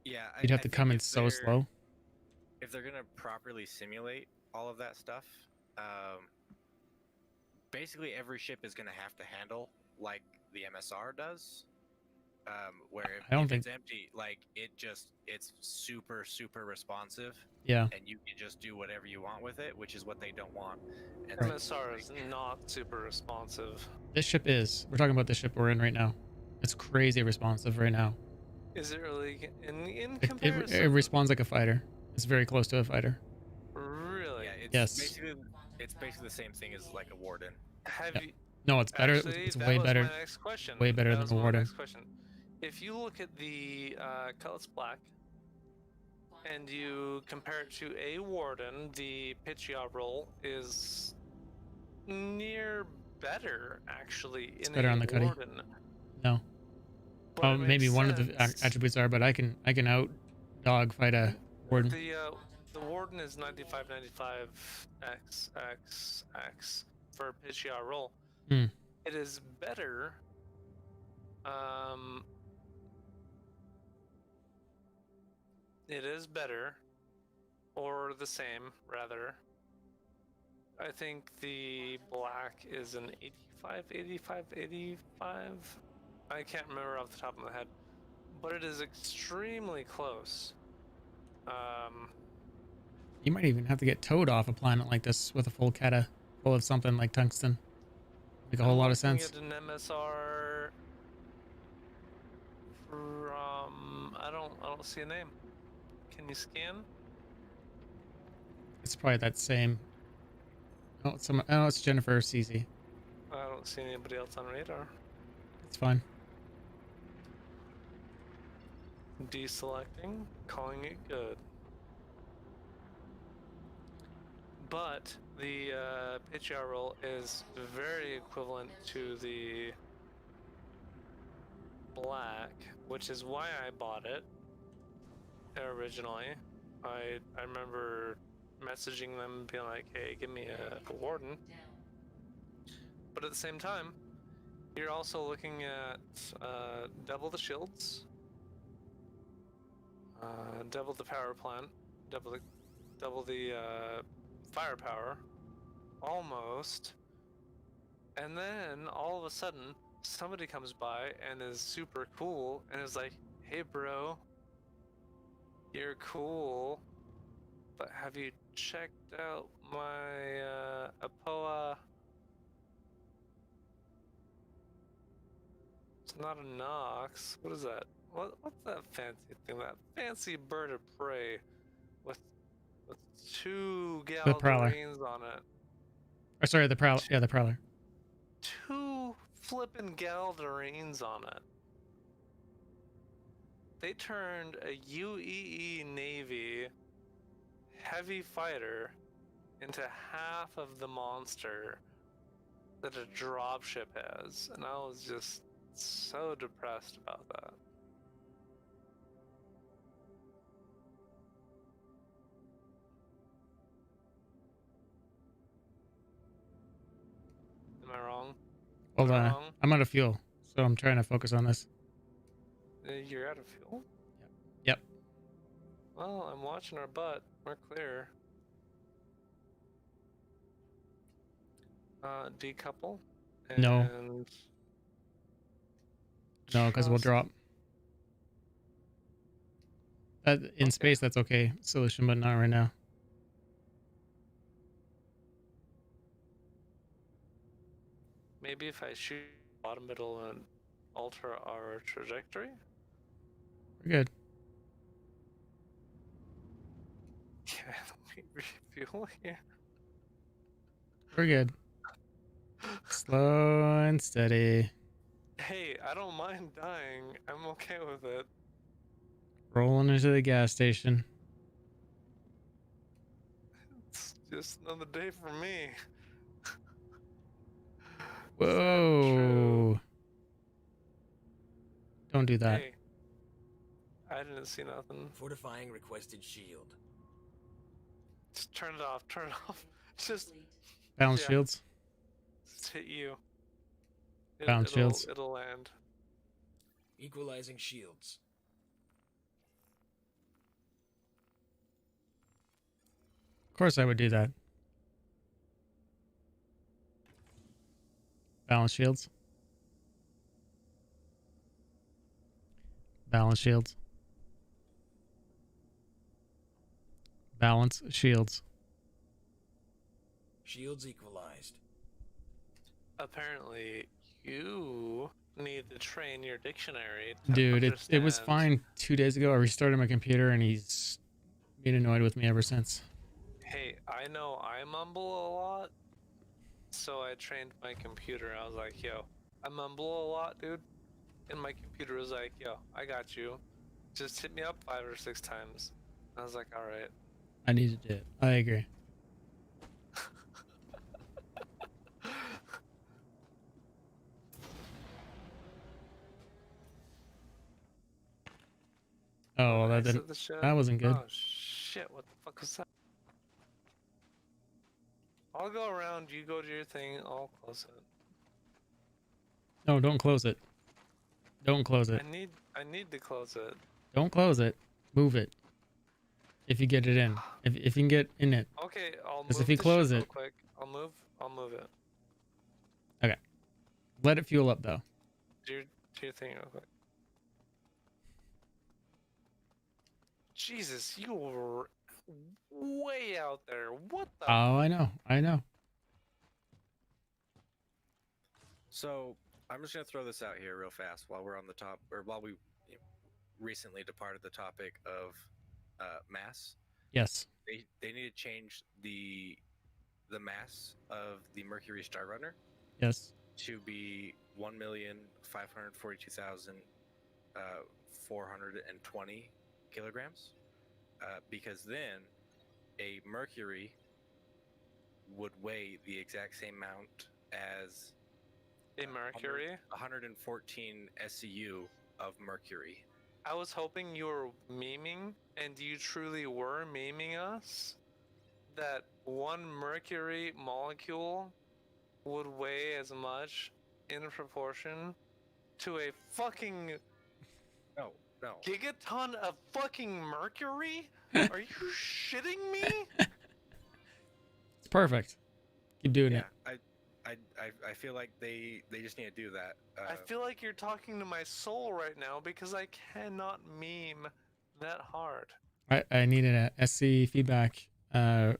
Yeah, you'd have to come in so slow. If they're gonna properly simulate all of that stuff, basically every ship is gonna have to handle like the MSR does. Where if it's empty, like it's super responsive. Yeah. And you can just do whatever you want with it, which is what they don't want. And MSR is not super responsive. This ship is. We're talking about the ship we're in right now. It's crazy responsive right now. Is it really in comparison? It responds like a fighter. It's very close to a fighter. Really? Yeah, it's basically the same thing as like a Warden. Have you? No, it's better. Actually, it's that way was better. My next question. Way better than a Warden. Next question. If you look at the Cutlass Black and you compare it to a Warden, the pitch yaw roll is near better actually. It's better on the cutty. No. But oh, maybe one of the attributes are, but I can out dog fight a Warden. The Warden is 95 x for pitch yaw roll. It is better. It is better, or the same, rather. I think the black is an 85. I can't remember off the top of my head, but it is extremely close. You might even have to get towed off a planet like this with a full cata full of something like tungsten. Make a whole lot of sense. Looking at an MSR from I don't see a name. Can you scan? It's probably that same. Oh, it's Jennifer CZ. I don't see anybody else on radar. It's fine. Deselecting, calling it good. But the PTR roll is very equivalent to the black, which is why I bought it originally. I remember messaging them being like, hey, give me a warden. But at the same time, you're also looking at double the shields, double the power plant, double the firepower, almost. And then all of a sudden, somebody comes by and is super cool and is like, hey bro, you're cool, but have you checked out my APOA? It's not a Nox. What is that? What's that fancy thing? That fancy bird of prey with 2 The Prowler. Galderines on it. Or sorry, the Prowler. Yeah, the Prowler. 2 flippin' Galderines on it. They turned a UEE Navy heavy fighter into half of the monster that a dropship has, and I was just so depressed about that. Am I wrong? Hold on. I'm out of fuel, so I'm trying to focus on this. You're out of fuel? Yep. Well, I'm watching our butt. We're clear. Decouple. And No. No, because we'll drop. In space, that's okay. Solution, but not right now. Maybe if I shoot bottom, it'll alter our trajectory? We're good. Yeah, let me refuel here. We're good. Slow and steady. Hey, I don't mind dying. I'm okay with it. Rolling into the gas station. It's just another day for me. Whoa. Don't do that. Hey, I didn't see nothing. Fortifying requested shield. Just turn it off. Turn it off. Just Balance shields. Just hit you. Balance shields. It'll land. Equalizing shields. Of course I would do that. Balance shields. Balance shields. Balance shields. Shields equalized. Apparently, you need to train your dictionary to Dude, it was understand. fine 2 days ago. I restarted my computer and he's been annoyed with me ever since. Hey, I know I mumble a lot, so I trained my computer. I was like, yo, I mumble a lot, dude. And my computer was like, yo, I got you. Just hit me up 5 or 6 times. I was like, alright. I needed it. I agree. Oh, well, that Exit didn't. the ship. That wasn't good. Oh shit! What the fuck was that? I'll go around. You go to your thing. I'll close it. No, don't close it. Don't close it. I need to close it. Don't close it. Move it. If you get it in. If you can get in it. Okay, I'll move. Because if you the close ship it. real quick. I'll move it. Okay. Let it fuel up though. Do your thing real quick. Jesus, you were way out there. What the? Oh, I know. So I'm just gonna throw this out here real fast while we're on the top, or while we recently departed the topic of mass. Yes. They need to change the mass of the Mercury Star Runner. Yes. To be 1,542,420 kilograms, because then a Mercury would weigh the exact same amount as A Mercury? 114 SCU of Mercury. I was hoping you were memeing, and you truly were memeing us, that one Mercury molecule would weigh as much in proportion to a fucking no gigaton of fucking mercury? Are you shitting me? It's perfect. Keep doing it. I feel like they just need to do that. I feel like you're talking to my soul right now because I cannot meme that hard. I need an SC feedback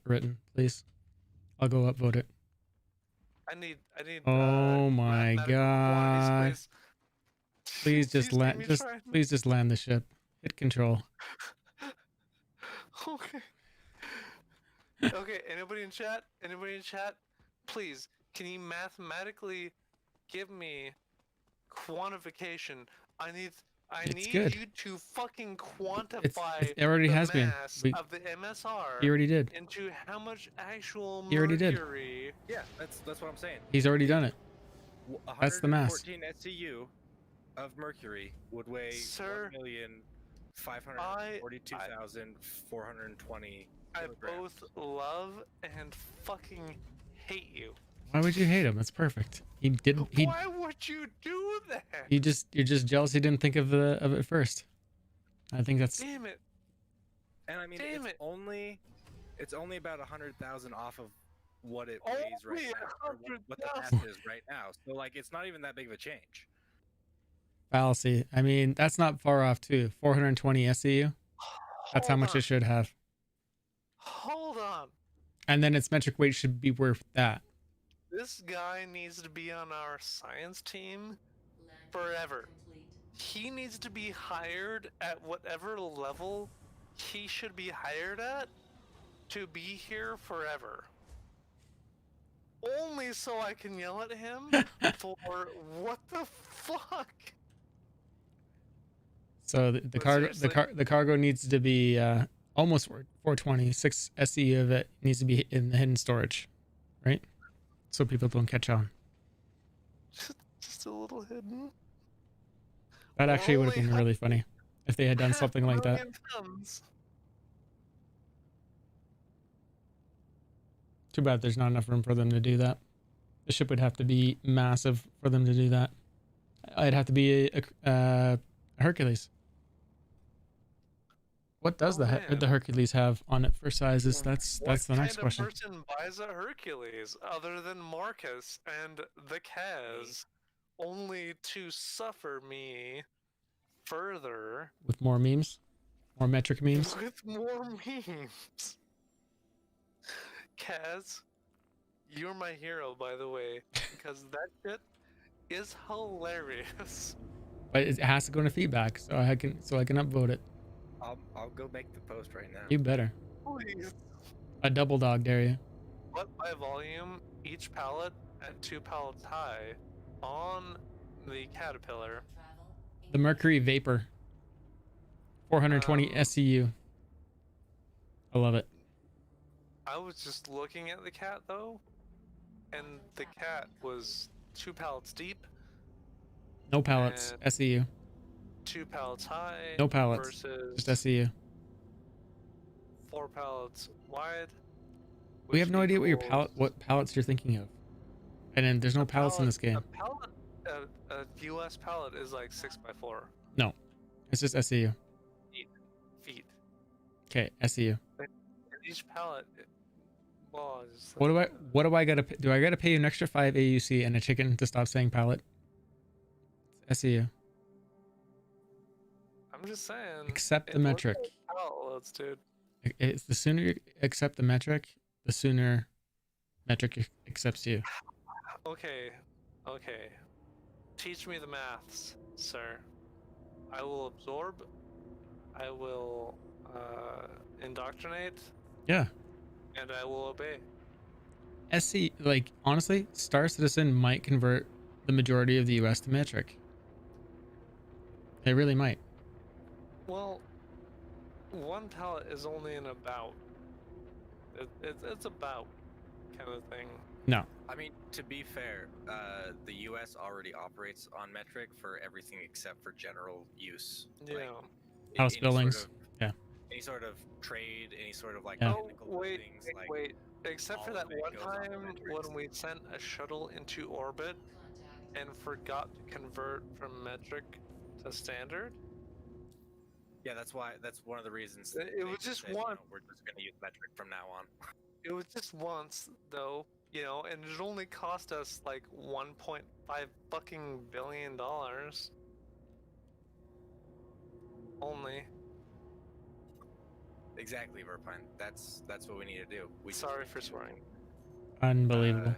written, please. I'll go upvote it. I need. Oh my god! Please just land. Please just land the ship. Hit control. Okay. Okay. Anybody in chat? Anybody in chat? Please, can you mathematically give me quantification? I need good. you to fucking quantify it already the has been. mass of the MSR. He already did. Into how much actual He already did. mercury. Yeah, that's what I'm saying. He's already done it. That's the mass. 114 SCU of Mercury would weigh 1,542,420 I kilograms. both love and fucking hate you. Why would you hate him? That's perfect. He didn't. Why would you do that? You're just jealous he didn't think of it first. I think that's. Damn it. And I mean, it's only about 100,000 off of what it Only weighs right now, or what the mass is right now. So like, it's not even that big of a change. Fallacy. I mean, that's not far off too. 420 SCU. That's how much it should have. Hold on. And then its metric weight should be worth that. This guy needs to be on our science team forever. He needs to be hired at whatever level he should be hired at to be here forever. Only so I can yell at him for what the fuck? So the cargo needs to be almost 420. 6 SCU of it needs to be in the hidden storage, right? So people don't catch on. Just a little hidden. That actually would have been really funny if they had done something like that. Too bad there's not enough room for them to do that. The ship would have to be massive for them to do that. It'd have to be a Hercules. What does the Hercules have on it for sizes? That's the next question. What kind of person buys a Hercules other than Marcus and the Kaz, only to suffer me further with more memes, more metric memes? With more memes. Kaz, you're my hero, by the way, because that shit is hilarious. But it has to go into feedback, so I can upvote it. I'll go make the post right now. You better. Please. A double dog, dare you? But by volume, each pallet at 2 pallets high on the Caterpillar. The Mercury Vapor. 420 SCU. I love it. I was just looking at the cat though, and the cat was 2 pallets deep. No pallets. SCU. 2 pallets high. No pallets. Versus just SCU. 4 pallets wide. We have no idea what pallets you're thinking of. And then there's no pallets in this game. A US pallet is like 6x4. No, it's just SCU. Feet. Okay, SCU. And each pallet. Well, what do I gotta? Do I gotta pay an extra 5 AUC and a chicken to stop saying pallet? It's SCU. I'm just saying. Accept the metric. Pallets, dude. It's the sooner you accept the metric, the sooner metric accepts you. Okay, okay. Teach me the maths, sir. I will absorb. I will indoctrinate. Yeah. And I will obey. SC, like, honestly, Star Citizen might convert the majority of the US to metric. They really might. Well, one pallet is only an about. It's about kind of thing. No. I mean, to be fair, the U.S. already operates on metric for everything except for general use. Yeah. Like, House any buildings. Sort of, yeah. Any sort of trade, any sort of like Yeah. technical things, like wait. Except for all that of it one goes on the time metrics. when we sent a shuttle into orbit and forgot to convert from metric to standard. Yeah, that's one of the reasons. It was just said, one. we're just going to use metric from now on. It was just once, though, and it only cost us like 1.5 fucking billion dollars. Only. Exactly, Verpine. That's what we need to do. Sorry for swearing. Unbelievable.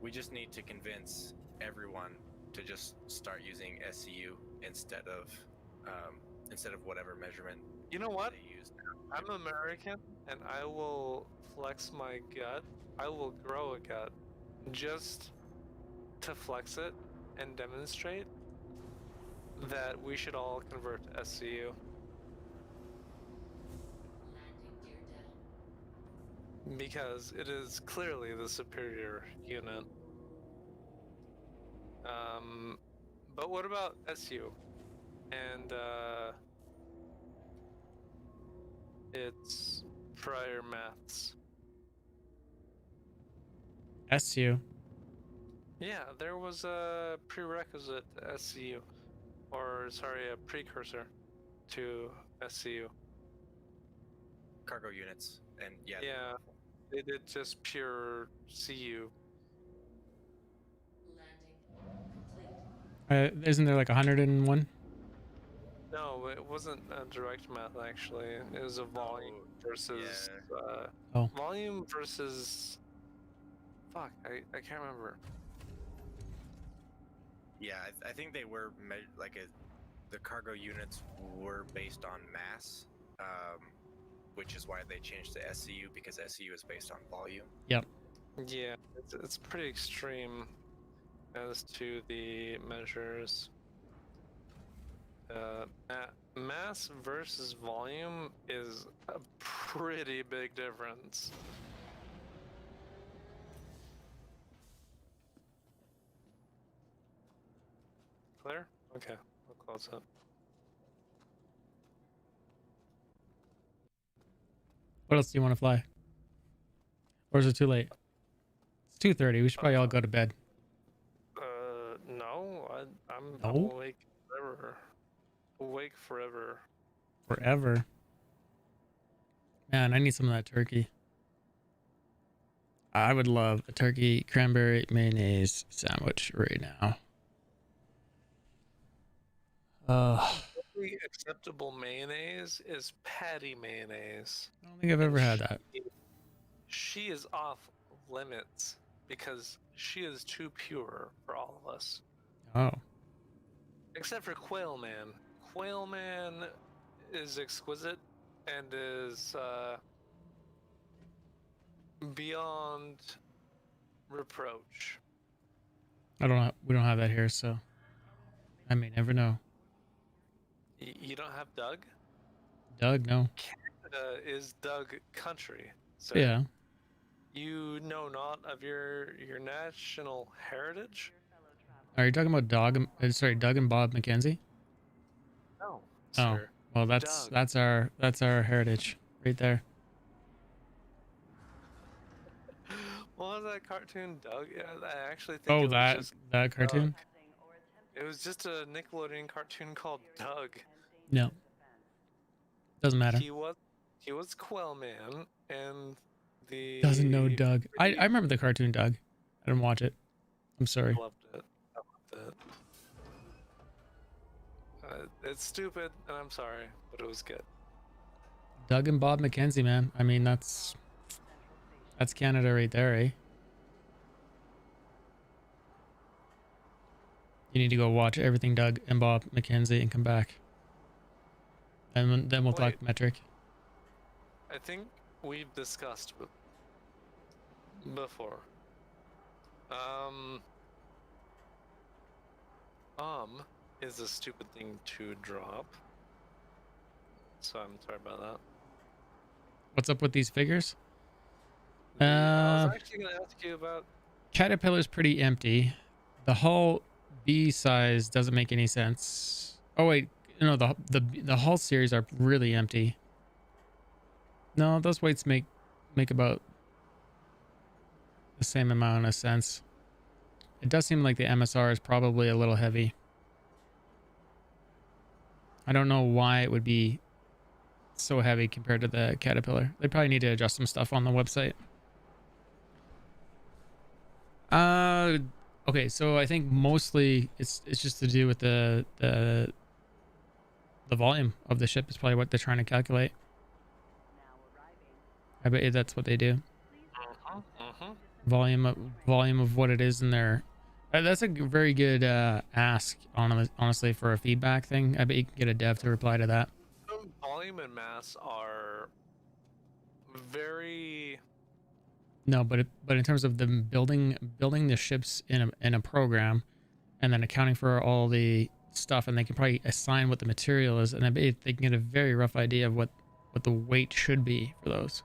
We just need to convince everyone to just start using SCU instead of whatever measurement. You know what? They use. I'm American, and I will flex my gut. I will grow a gut just to flex it and demonstrate that we should all convert to SCU. Because it is clearly the superior unit. But what about SU? And its prior maths. SU. Yeah, there was a prerequisite to SCU. Or, sorry, a precursor to SCU. Cargo units, and yeah. Yeah, they did just pure CU. Isn't there like 101? No, it wasn't a direct math actually. It was a volume versus volume versus. Fuck, I can't remember. Yeah, I think they were the cargo units were based on mass, which is why they changed to SCU, because SCU is based on volume. Yep. Yeah, it's pretty extreme as to the measures. Mass versus volume is a pretty big difference. Clear? Okay, I'll close up. What else do you want to fly? Or is it too late? It's 2:30. We should probably all go to bed. No, I'm No? awake forever. Awake forever. Forever. Man, I need some of that turkey. I would love a turkey cranberry mayonnaise sandwich right now. The acceptable mayonnaise is patty mayonnaise. I don't think I've ever had that. She is off limits because she is too pure for all of us. Oh. Except for Quail Man. Quail Man is exquisite and is beyond reproach. We don't have that here, so I may never know. You don't have Doug? Doug, no. Canada is Doug country. So Yeah. you know not of your national heritage? Are you talking about Doug and Bob McKenzie? No. Oh, Sir. well, that's Doug. that's our heritage right there. What was that cartoon, Doug? Yeah, I actually think it was that just that cartoon? It was just a Nickelodeon cartoon called Doug. No. Doesn't matter. He was Quail Man, and the Doesn't know Doug. I remember the cartoon Doug. I didn't watch it. I'm sorry. I loved it. It's stupid, and I'm sorry, but it was good. Doug and Bob McKenzie, man. I mean, that's Canada right there, eh? You need to go watch everything Doug and Bob McKenzie and come back. And then we'll talk metric. I think we've discussed before. Is a stupid thing to drop. So I'm sorry about that. What's up with these figures? I was actually going to ask you about... Caterpillar's pretty empty. The hull B size doesn't make any sense. Oh wait, no, the hull series are really empty. No, those weights make about the same amount of sense. It does seem like the MSR is probably a little heavy. I don't know why it would be so heavy compared to the Caterpillar. They probably need to adjust some stuff on the website. Okay, so I think mostly it's just to do with the volume of the ship is probably what they're trying to calculate. I bet you that's what they do. Volume of what it is in there. That's a very good ask, honestly, for a feedback thing. I bet you can get a dev to reply to that. Volume and mass are very... No, but in terms of them building the ships in a program, and then accounting for all the stuff, and they can probably assign what the material is, and I bet they can get a very rough idea of what the weight should be for those.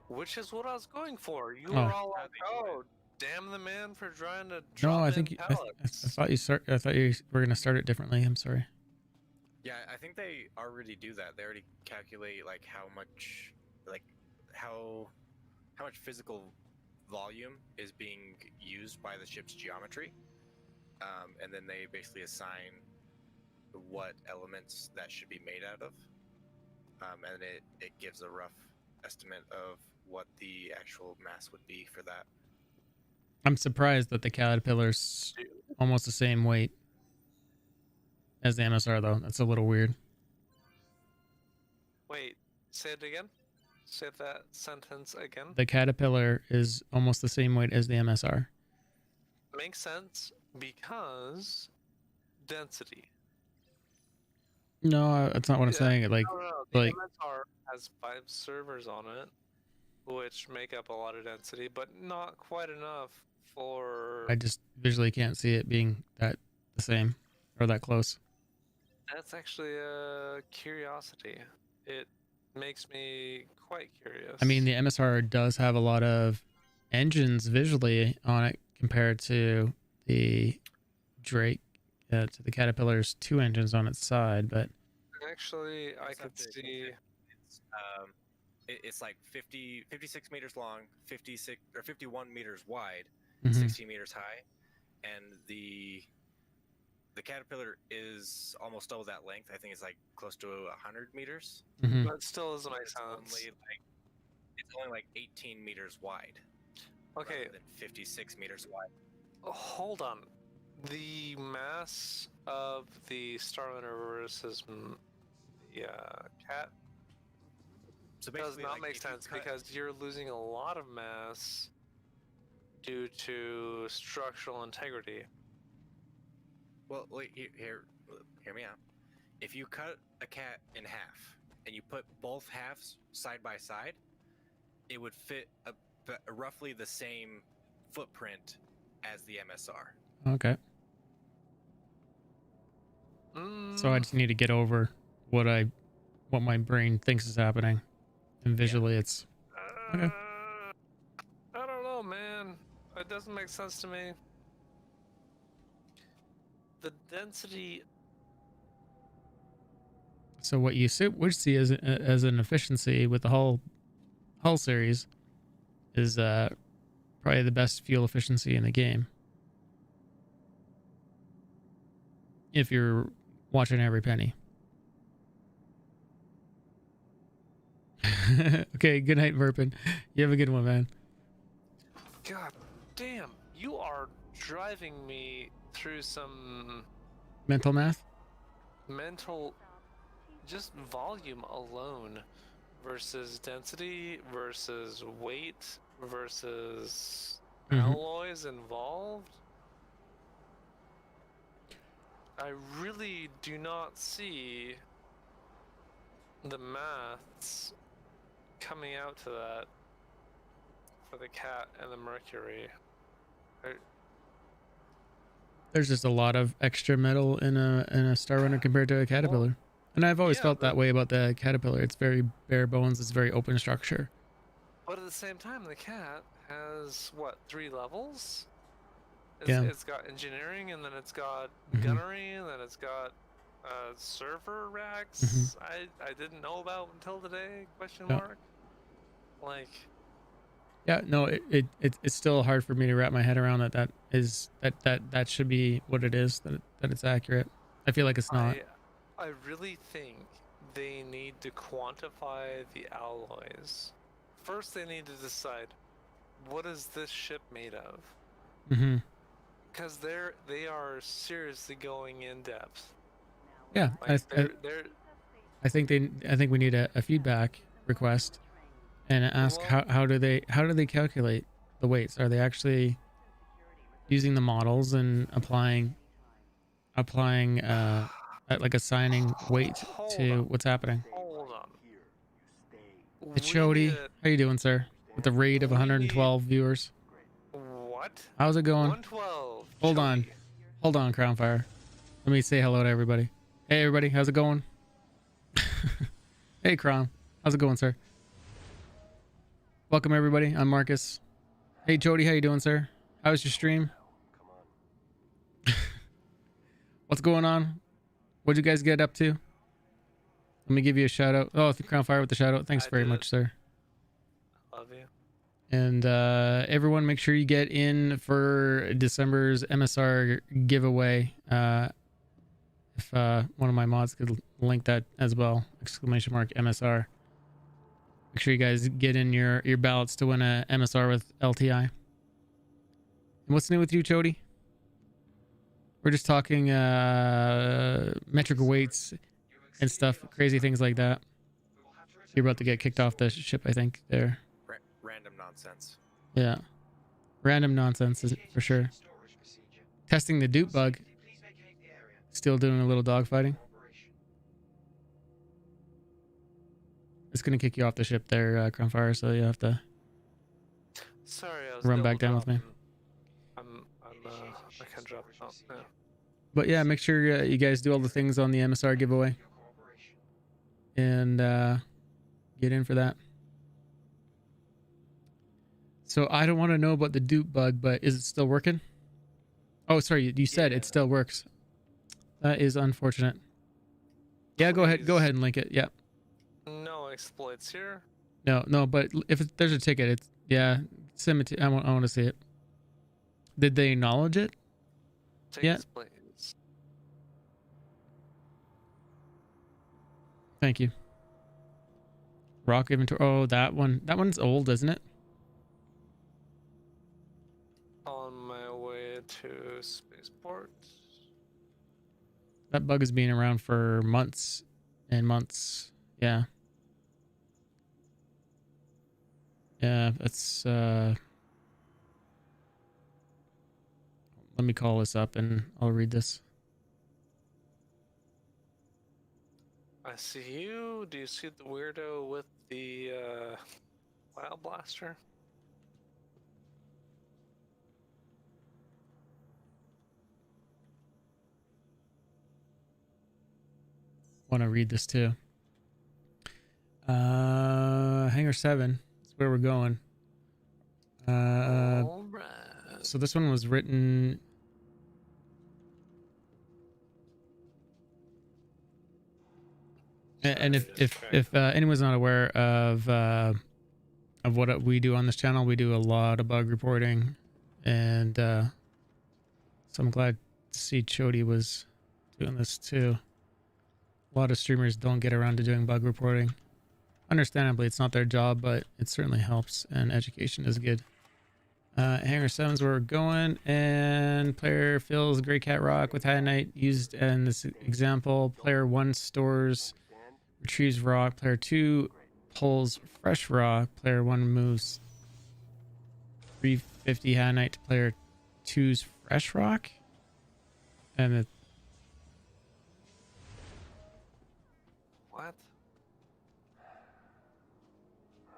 Which is what I was going for. You were all like, "Oh, damn the man for trying to drop No, I in think pallets." I thought you were gonna start it differently. I'm sorry. Yeah, I think they already do that. They already calculate like how much physical volume is being used by the ship's geometry, and then they basically assign what elements that should be made out of, and it gives a rough estimate of what the actual mass would be for that. I'm surprised that the Caterpillar's almost the same weight as the MSR, though. That's a little weird. Wait, say it again. Say that sentence again. The Caterpillar is almost the same weight as the MSR. Makes sense because density. No, that's not what I'm saying. Like, no. The MSR has 5 servers on it, which make up a lot of density, but not quite enough for... I just visually can't see it being that the same or that close. That's actually a curiosity. It makes me quite curious. I mean, the MSR does have a lot of engines visually on it compared to the Drake, to the Caterpillar's 2 engines on its side, but... Actually, I could see... It's like 56 meters long, 51 meters wide, Mhm. 60 meters high, and the Caterpillar is almost double that length. I think it's like close to 100 meters. Mhm. But it still doesn't make sense. It's only like 18 meters wide. Okay. Rather than 56 meters wide. Hold on. The mass of the Starliner versus the Cat does not make sense because you're losing a lot of mass due to structural integrity. Well, wait, hear me out. If you cut a cat in half and you put both halves side by side, it would fit roughly the same footprint as the MSR. Okay. So I just need to get over what my brain thinks is happening, and visually it's okay. I don't know, man. It doesn't make sense to me. The density. So what you would see as an efficiency with the hull series is probably the best fuel efficiency in the game. If you're watching every penny. Okay, good night, Verpin. You have a good one, man. God damn, you are driving me through some Mental math? mental just volume alone versus density versus weight versus alloys involved, I really do not see the maths coming out to that for the cat and the mercury. There's just a lot of extra metal in a Star Runner compared to a Caterpillar. And I've always felt that way about the Caterpillar. It's very bare bones. It's very open structure. But at the same time, the cat has, what, 3 levels? It's got engineering, and then it's got gunnery, and then it's got server racks I didn't know about until today, question mark. Like... Yeah, no, it's still hard for me to wrap my head around that should be what it is, that it's accurate. I feel like it's not. I really think they need to quantify the alloys. First, they need to decide, what is this ship made of? Because they are seriously going in depth. Yeah, like I think we need a feedback request and ask how do they calculate the weights? Are they actually using the models and applying like assigning weight to what's happening? Hold on. It's Chody. How you doing, sir? With the rate of 112 viewers. What? How's it going? 112. Hold on, Crownfire. Let me say hello to everybody. Hey, everybody. How's it going? Hey, Crown. How's it going, sir? Welcome, everybody. I'm Marcus. Hey, Jody. How you doing, sir? How was your stream? What's going on? What'd you guys get up to? Let me give you a shout out. Oh, Crownfire with the shout out. Thanks very much, sir. Love you. And everyone, make sure you get in for December's MSR giveaway. If one of my mods could link that as well, !MSR. Make sure you guys get in your ballots to win a MSR with LTI. And what's new with you, Chody? We're just talking metric weights and stuff, crazy things like that. You're about to get kicked off the ship, I think, there. Random nonsense. Yeah. Random nonsense, for sure. Testing the dupe bug. Still doing a little dogfighting. It's going to kick you off the ship there, Crownfire, so you have to run back down with me. I can drop out now. But yeah, make sure you guys do all the things on the MSR giveaway. And get in for that. So I don't want to know about the dupe bug, but is it still working? Oh, sorry, you said it still works. That is unfortunate. Yeah, go ahead and link it. Yeah. No exploits here. No, but if there's a ticket, it's send it to. I want to see it. Did they acknowledge it? Tickets, please. Thank you. Rock inventory. Oh, that one's old, isn't it? On my way to spaceport. That bug has been around for months and months. Yeah. Yeah, that's let me call this up and I'll read this. I see you. Do you see the weirdo with the wild blaster? Want to read this too. Hangar 7 is where we're going. All right. So this one was written. And if anyone's not aware of what we do on this channel, we do a lot of bug reporting, and so I'm glad to see Chody was doing this too. A lot of streamers don't get around to doing bug reporting. Understandably, it's not their job, but it certainly helps, and education is good. Hangar 7's where we're going, and player fills Grey Cat Rock with Hadanite used in this example. Player 1 stores retrieves rock. Player 2 pulls fresh rock. Player 1 moves 350 Hanite to player 2's fresh rock. And it, What?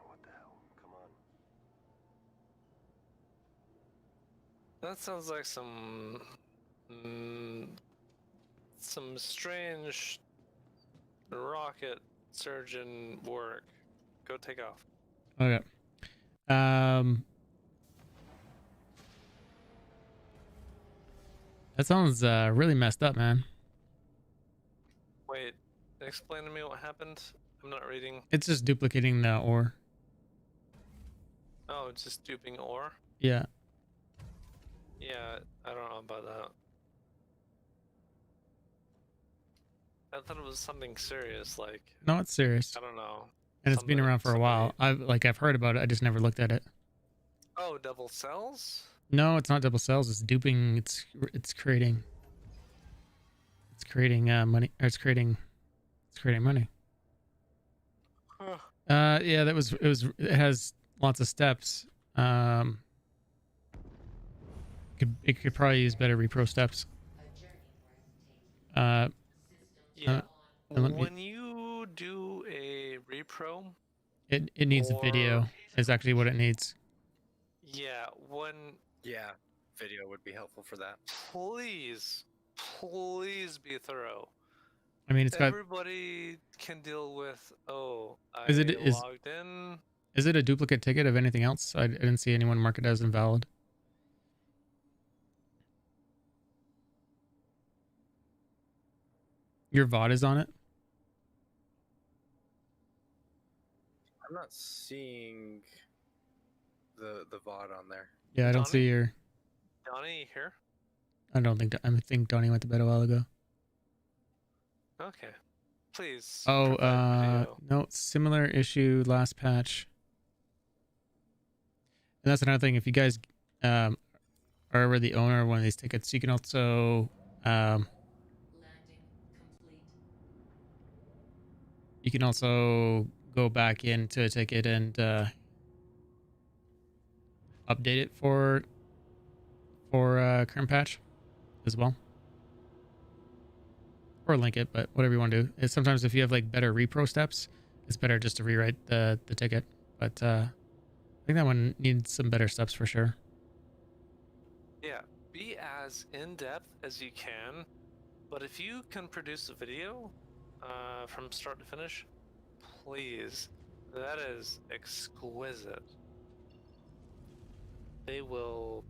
What the hell? Come on. That sounds like some strange rocket surgeon work. Go take off. okay. That sounds really messed up, man. Wait, explain to me what happened. I'm not reading. It's just duplicating the ore. Oh, it's just duping ore? Yeah. Yeah, I don't know about that. I thought it was something serious, like... No, it's serious. I don't know. And it's been around for a while. I've heard about it. I just never looked at it. Oh, double cells? No, it's not double cells. It's duping. It's creating money. Or it's creating money. Huh. Yeah, it has lots of steps. It could probably use better repro steps. Yeah. When you do a repro, it needs a video. Is actually what it needs. yeah, Yeah, video would be helpful for that. please be thorough. I mean, it's got. Everybody can deal with, oh, I Is it logged in. Is it a duplicate ticket of anything else? I didn't see anyone mark it as invalid. Your VOD is on it? I'm not seeing the VOD on there. Yeah, I don't see your. Donnie here? I think Donnie went to bed a while ago. Okay. Please. Oh, provide video. no, similar issue last patch. And that's another thing. If you guys are ever the owner of one of these tickets, you can also go back into a ticket and update it for current patch as well, or link it, but whatever you want to do. It's sometimes if you have like better repro steps, it's better just to rewrite the ticket. But I think that one needs some better steps for sure. Yeah, be as in-depth as you can, but if you can produce a video from start to finish, please. That is exquisite. They will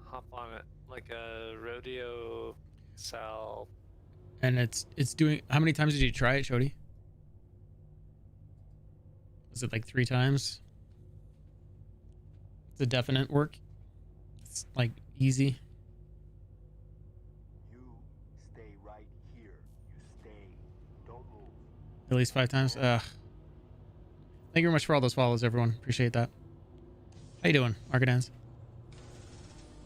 hop on it like a rodeo style. And it's doing. How many times did you try it, Shody? Was it like 3 times? It's a definite work. It's like easy. You stay right here. You stay. Don't move. At least 5 times. Thank you very much for all those follows, everyone. Appreciate that. How you doing, Arcanans?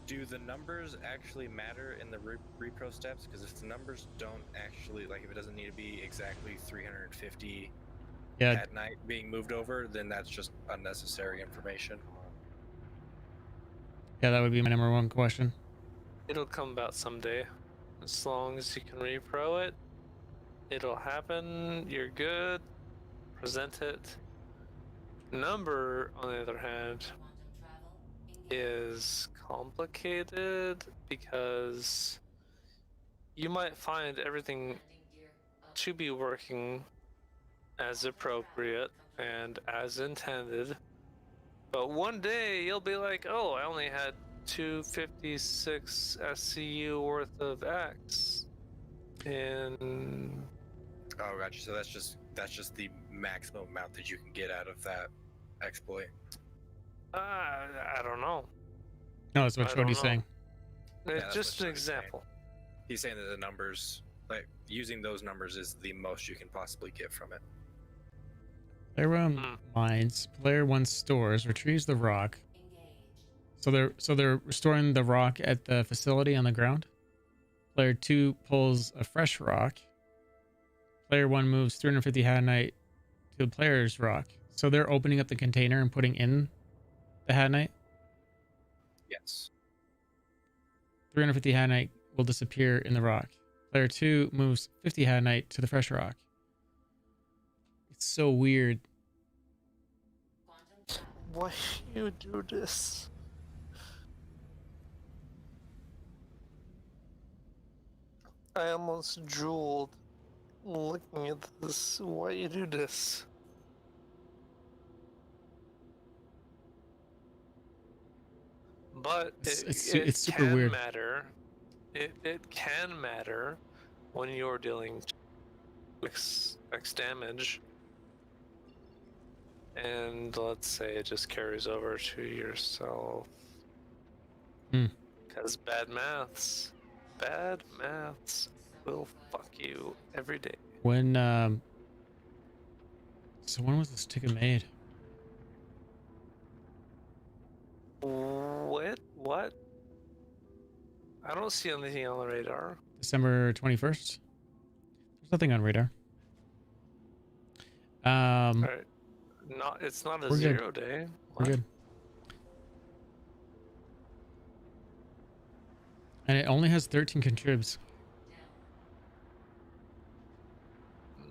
Do the numbers actually matter in the repro steps? Because if the numbers don't actually, like if it doesn't need to be exactly 350 at night being moved over, then that's just unnecessary information. Yeah, that would be my number 1 question. It'll come about someday. As long as you can repro it, it'll happen. You're good. Present it. Number, on the other hand, is complicated because you might find everything to be working as appropriate and as intended, but one day you'll be like, oh, I only had 256 SCU worth of X, and oh, gotcha. So that's just the maximum amount that you can get out of that exploit. I don't know. No, that's what Shody's saying. It's just an example. He's saying that the numbers, like using those numbers, is the most you can possibly get from it. Player 1 mines. Player 1 stores, retrieves the rock. So they're restoring the rock at the facility on the ground. Player 2 pulls a fresh rock. Player 1 moves 350 Hadonite to the player's rock. So they're opening up the container and putting in the Hadonite. Yes. 350 Hadonite will disappear in the rock. Player 2 moves 50 Hadonite to the fresh rock. It's so weird. Why you do this? I almost drooled looking at this. Why you do this? But It's super can weird. matter. It can matter when you're dealing X damage. And let's say it just carries over to yourself. Because bad maths will fuck you every day. When so when was this ticket made? What? I don't see anything on the radar. December 21st. There's nothing on radar. Alright. It's not a We're good. 0 day. We're good. And it only has 13 contribs.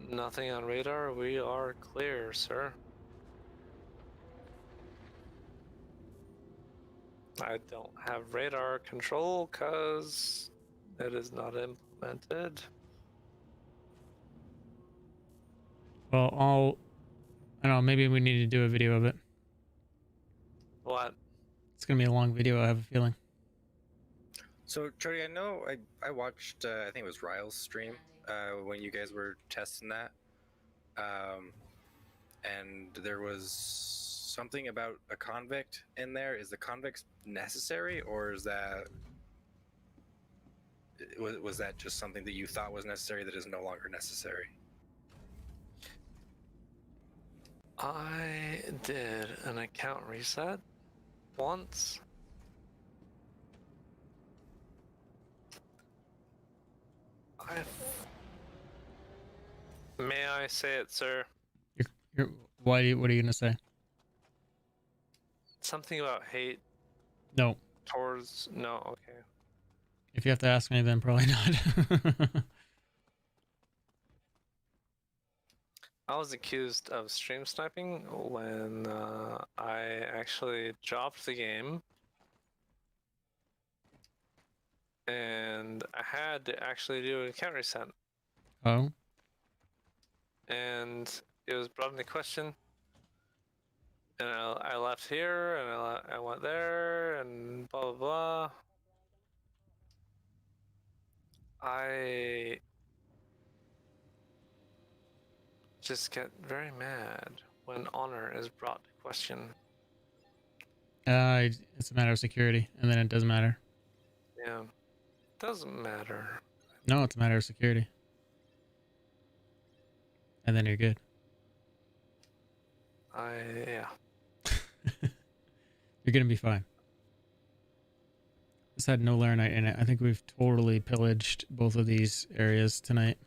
Nothing on radar. We are clear, sir. I don't have radar control because it is not implemented. Well, I don't know, maybe we need to do a video of it. What? It's gonna be a long video, I have a feeling. So, Jody, I know I watched, I think it was Ryle's stream when you guys were testing that. And there was something about a convict in there. Is the convict necessary, or is that... Was that just something that you thought was necessary that is no longer necessary? I did an account reset once. May I say it, sir? What are you gonna say? Something about hate No. towards... No, okay. If you have to ask me, then probably not. I was accused of stream sniping when I actually dropped the game. And I had to actually do an account reset. Oh? And it was brought into question. And I left here, and I went there, and blah, blah, blah. I just get very mad when honor is brought to question. It's a matter of security, and then it does matter. Yeah. Doesn't matter. No, it's a matter of security. And then you're good. Yeah. You're gonna be fine. This had no Laranite in it. I think we've totally pillaged both of these areas tonight.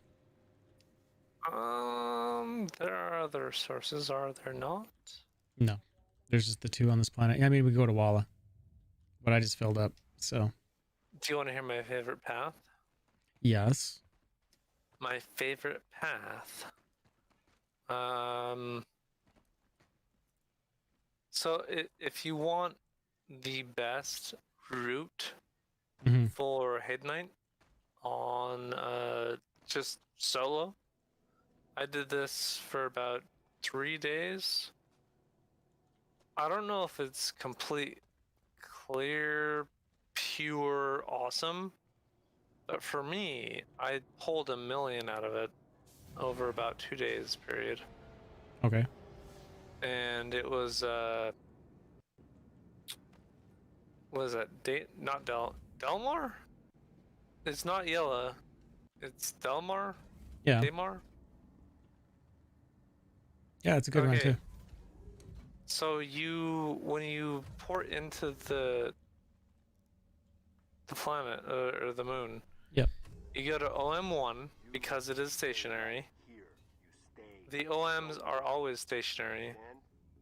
There are other sources, are there not? No. There's just the two on this planet. Yeah, I mean, we go to Walla. But I just filled up, so... Do you want to hear my favorite path? Yes. My favorite path. So if you want the best route for Head Knight on just solo, I did this for about 3 days. I don't know if it's complete, clear, pure awesome, but for me, I pulled 1 million out of it over about 2 days period. Okay. And it was what is that? Not Delmar? It's not Yella. It's Delmar? Yeah. Damar? Yeah, it's a good one too. So when you port into the planet or the moon, yep, you go to OM1 because it is stationary, the OMs are always stationary,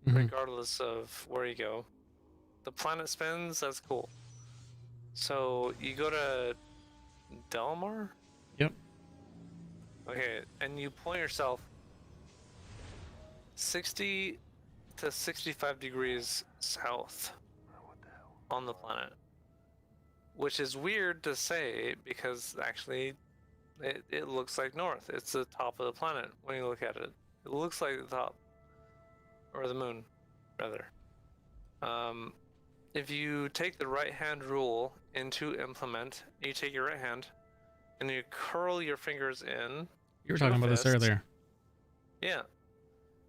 Mhm. regardless of where you go. The planet spins, that's cool. So you go to Delmar? Yep. Okay, and you point yourself 60 to 65 degrees south on the planet. Which is weird to say because actually it looks like north. It's the top of the planet when you look at it. It looks like the top. Or the moon, rather. If you take the right hand rule into implement, you take your right hand and you curl your fingers in. You were talking about this earlier. Yeah.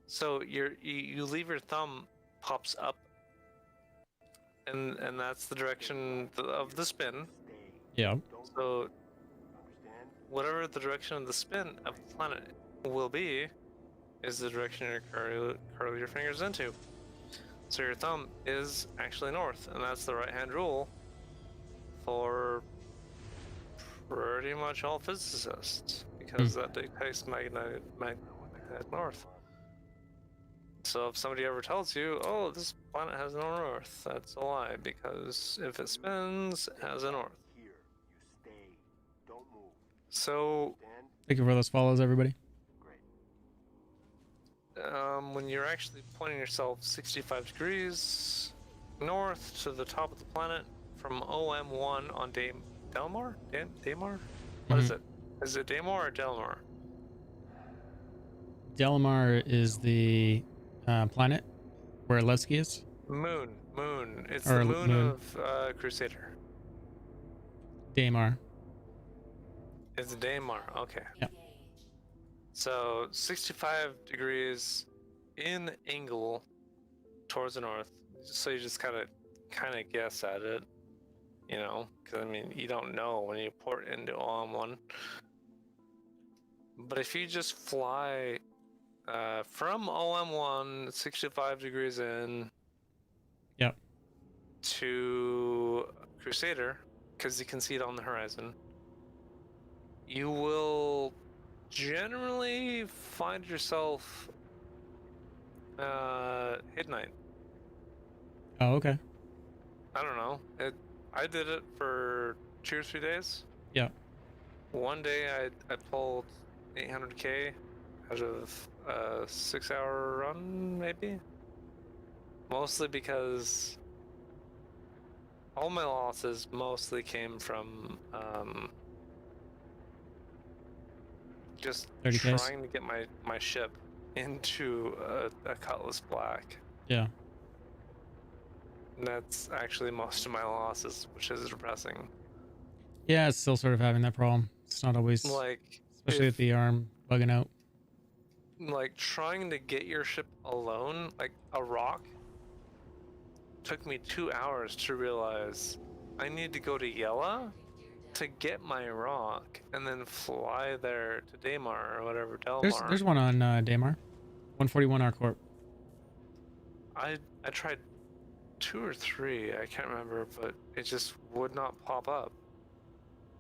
So you leave your thumb pops up, and that's the direction of the spin. Yeah. So whatever the direction of the spin of the planet will be, is the direction you curl your fingers into. So your thumb is actually north, and that's the right-hand rule for pretty much all physicists, because that dictates magnetic north. So if somebody ever tells you, oh, this planet has no north, that's a lie, because if it spins, it has a north. So Thank you for those follows, everybody. when you're actually pointing yourself 65 degrees north to the top of the planet from OM1 on Delmar? Daymar? What is it? Is it Daymar or Delmar? Delamar is the planet where Levski is. Moon. It's Or the moon moon. of Crusader. Daymar. It's Daymar. Okay. Yeah. So 65 degrees in angle towards the north. So you just kind of guess at it, you know, because I mean you don't know when you port into OM1. But if you just fly from OM1 65 degrees in, yep, to Crusader, because you can see it on the horizon, you will generally find yourself midnight. Oh, okay. I don't know. I did it for 2 or 3 days. Yeah. One day I pulled 800k out of a 6-hour run, maybe. Mostly because all my losses mostly came from just 30Ks? trying to get my ship into a Cutlass Black. Yeah. And that's actually most of my losses, which is depressing. Yeah, it's still sort of having that problem. It's not always, Like, especially with the arm bugging out. Like, trying to get your ship alone, like a rock, took me 2 hours to realize I need to go to Yella to get my rock and then fly there to Daymar or whatever, Delmar. There's one on Daymar. 141 R Corp. I tried 2 or 3, I can't remember, but it just would not pop up.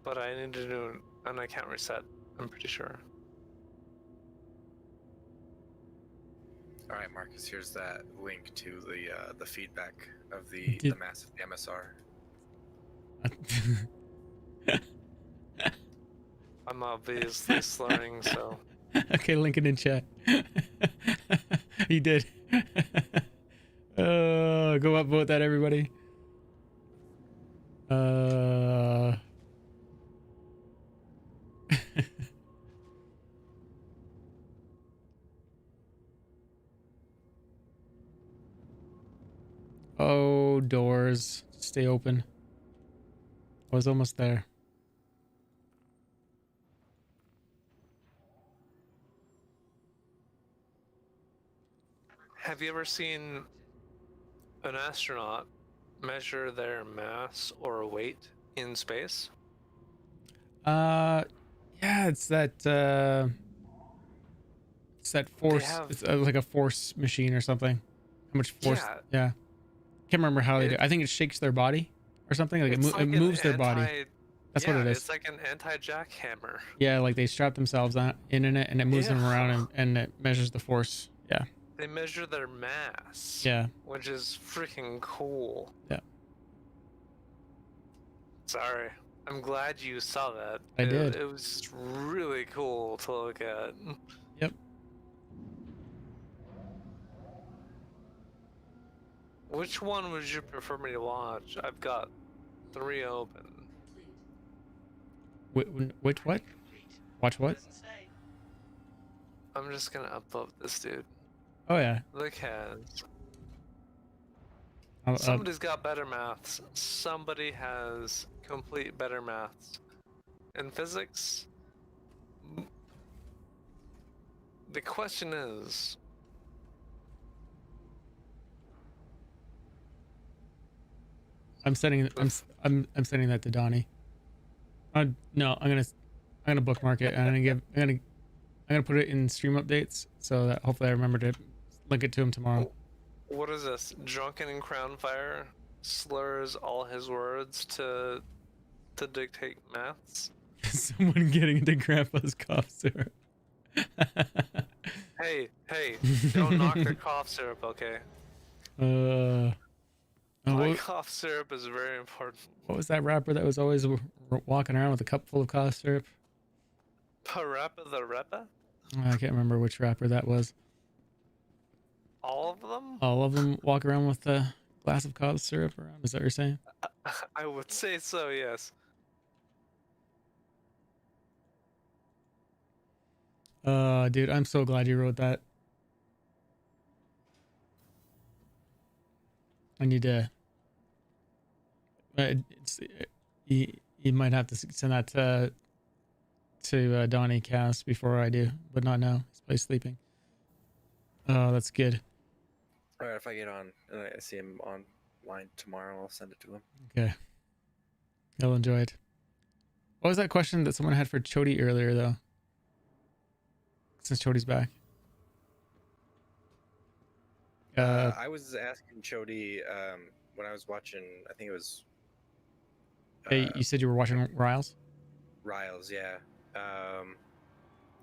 But I need to do an account reset, I'm pretty sure. All right, Marcus. Here's that link to the feedback of the massive MSR. I'm obviously slurring, so. Okay, link it in chat. He did. Go upvote that, everybody. Oh, doors. Stay open. I was almost there. Have you ever seen an astronaut measure their mass or weight in space? Yeah, it's that force. It's like a force machine or something. How much force? Yeah. Can't remember how they do. I think it shakes their body or something. Like it moves their body. That's yeah, what it is. It's like an anti-jackhammer. Yeah, like they strap themselves on in it and it moves them around and it measures the force. Yeah. They measure their mass. Yeah. Which is freaking cool. Yeah. Sorry. I'm glad you saw that. I did. It was really cool to look at. Yep. Which one would you prefer me to watch? I've got 3 open. Which what? Watch what? I'm just gonna upload this dude. Oh yeah. Look at somebody's got better maths. Somebody has complete better maths. In physics, the question is, I'm sending that to Donnie. No, I'm gonna bookmark it and I'm gonna put it in stream updates so that hopefully I remember to link it to him tomorrow. what is this? Drunken in Crownfire slurs all his words to dictate maths. Someone getting into Grandpa's cough syrup. Hey, don't knock the cough syrup, okay? My cough syrup is very important. What was that rapper that was always walking around with a cup full of cough syrup? Parappa the Repa? I can't remember which rapper that was. All of them? All of them walk around with a glass of cough syrup around. Is that what you're saying? I would say so, yes. Dude, I'm so glad you wrote that. I need to. You might have to send that to Donnie Cass before I do, but not now. He's probably sleeping. Oh, that's good. All right, if I get on and I see him online tomorrow, I'll send it to him. Okay. He'll enjoy it. What was that question that someone had for Chody earlier, though? Since Chody's back. I was asking Chody when I was watching, I think it was... Hey, you said you were watching Riles? Riles, yeah.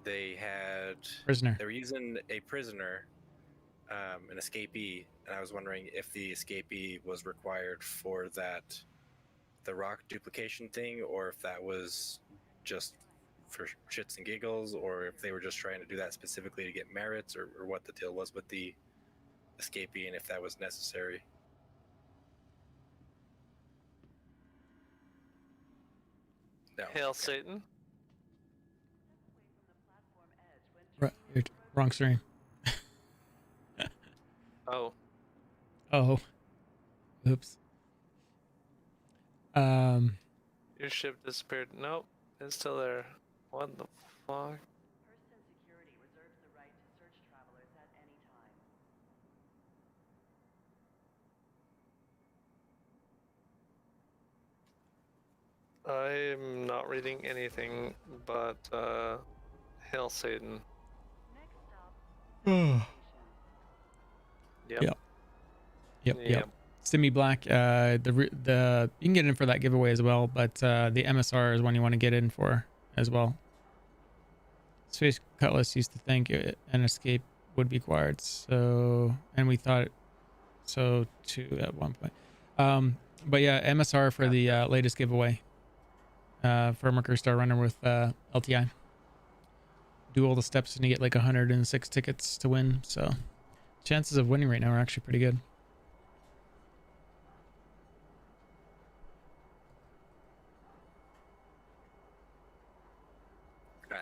They had... Prisoner. They were using a prisoner, an escapee, and I was wondering if the escapee was required for the rock duplication thing, or if that was just for shits and giggles, or if they were just trying to do that specifically to get merits, or what the deal was with the escapee, and if that was necessary. No. Hail Satan. Wrong stream. Oh. Oh. Oops. Your ship disappeared. Nope, it's still there. What the fuck? I'm not reading anything but Hail Satan. Yep. Simi Black, the you can get in for that giveaway as well, but the MSR is one you want to get in for as well. Space Cutlass used to think an escape would be required, so, and we thought so too at one point. But yeah, MSR for the latest giveaway for Mercury Star Runner with LTI. Do all the steps and you get like 106 tickets to win, so chances of winning right now are actually pretty good.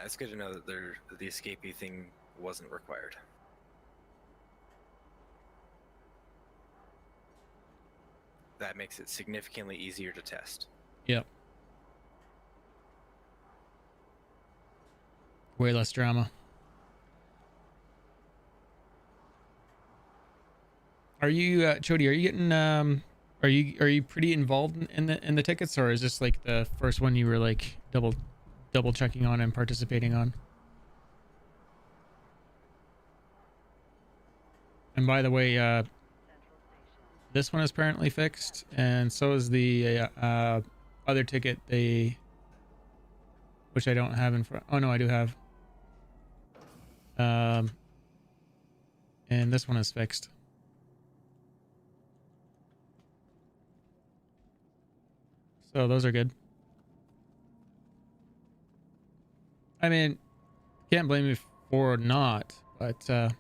It's good to know that the escapee thing wasn't required. That makes it significantly easier to test. Yep. Way less drama. Are you Chody, are you getting are you pretty involved in the tickets, or is this like the first one you were like double checking on and participating on? And by the way, this one is apparently fixed, and so is the other ticket. which I don't have in front. Oh no, I do have. And this one is fixed. So those are good. I mean, can't blame me for not, but it's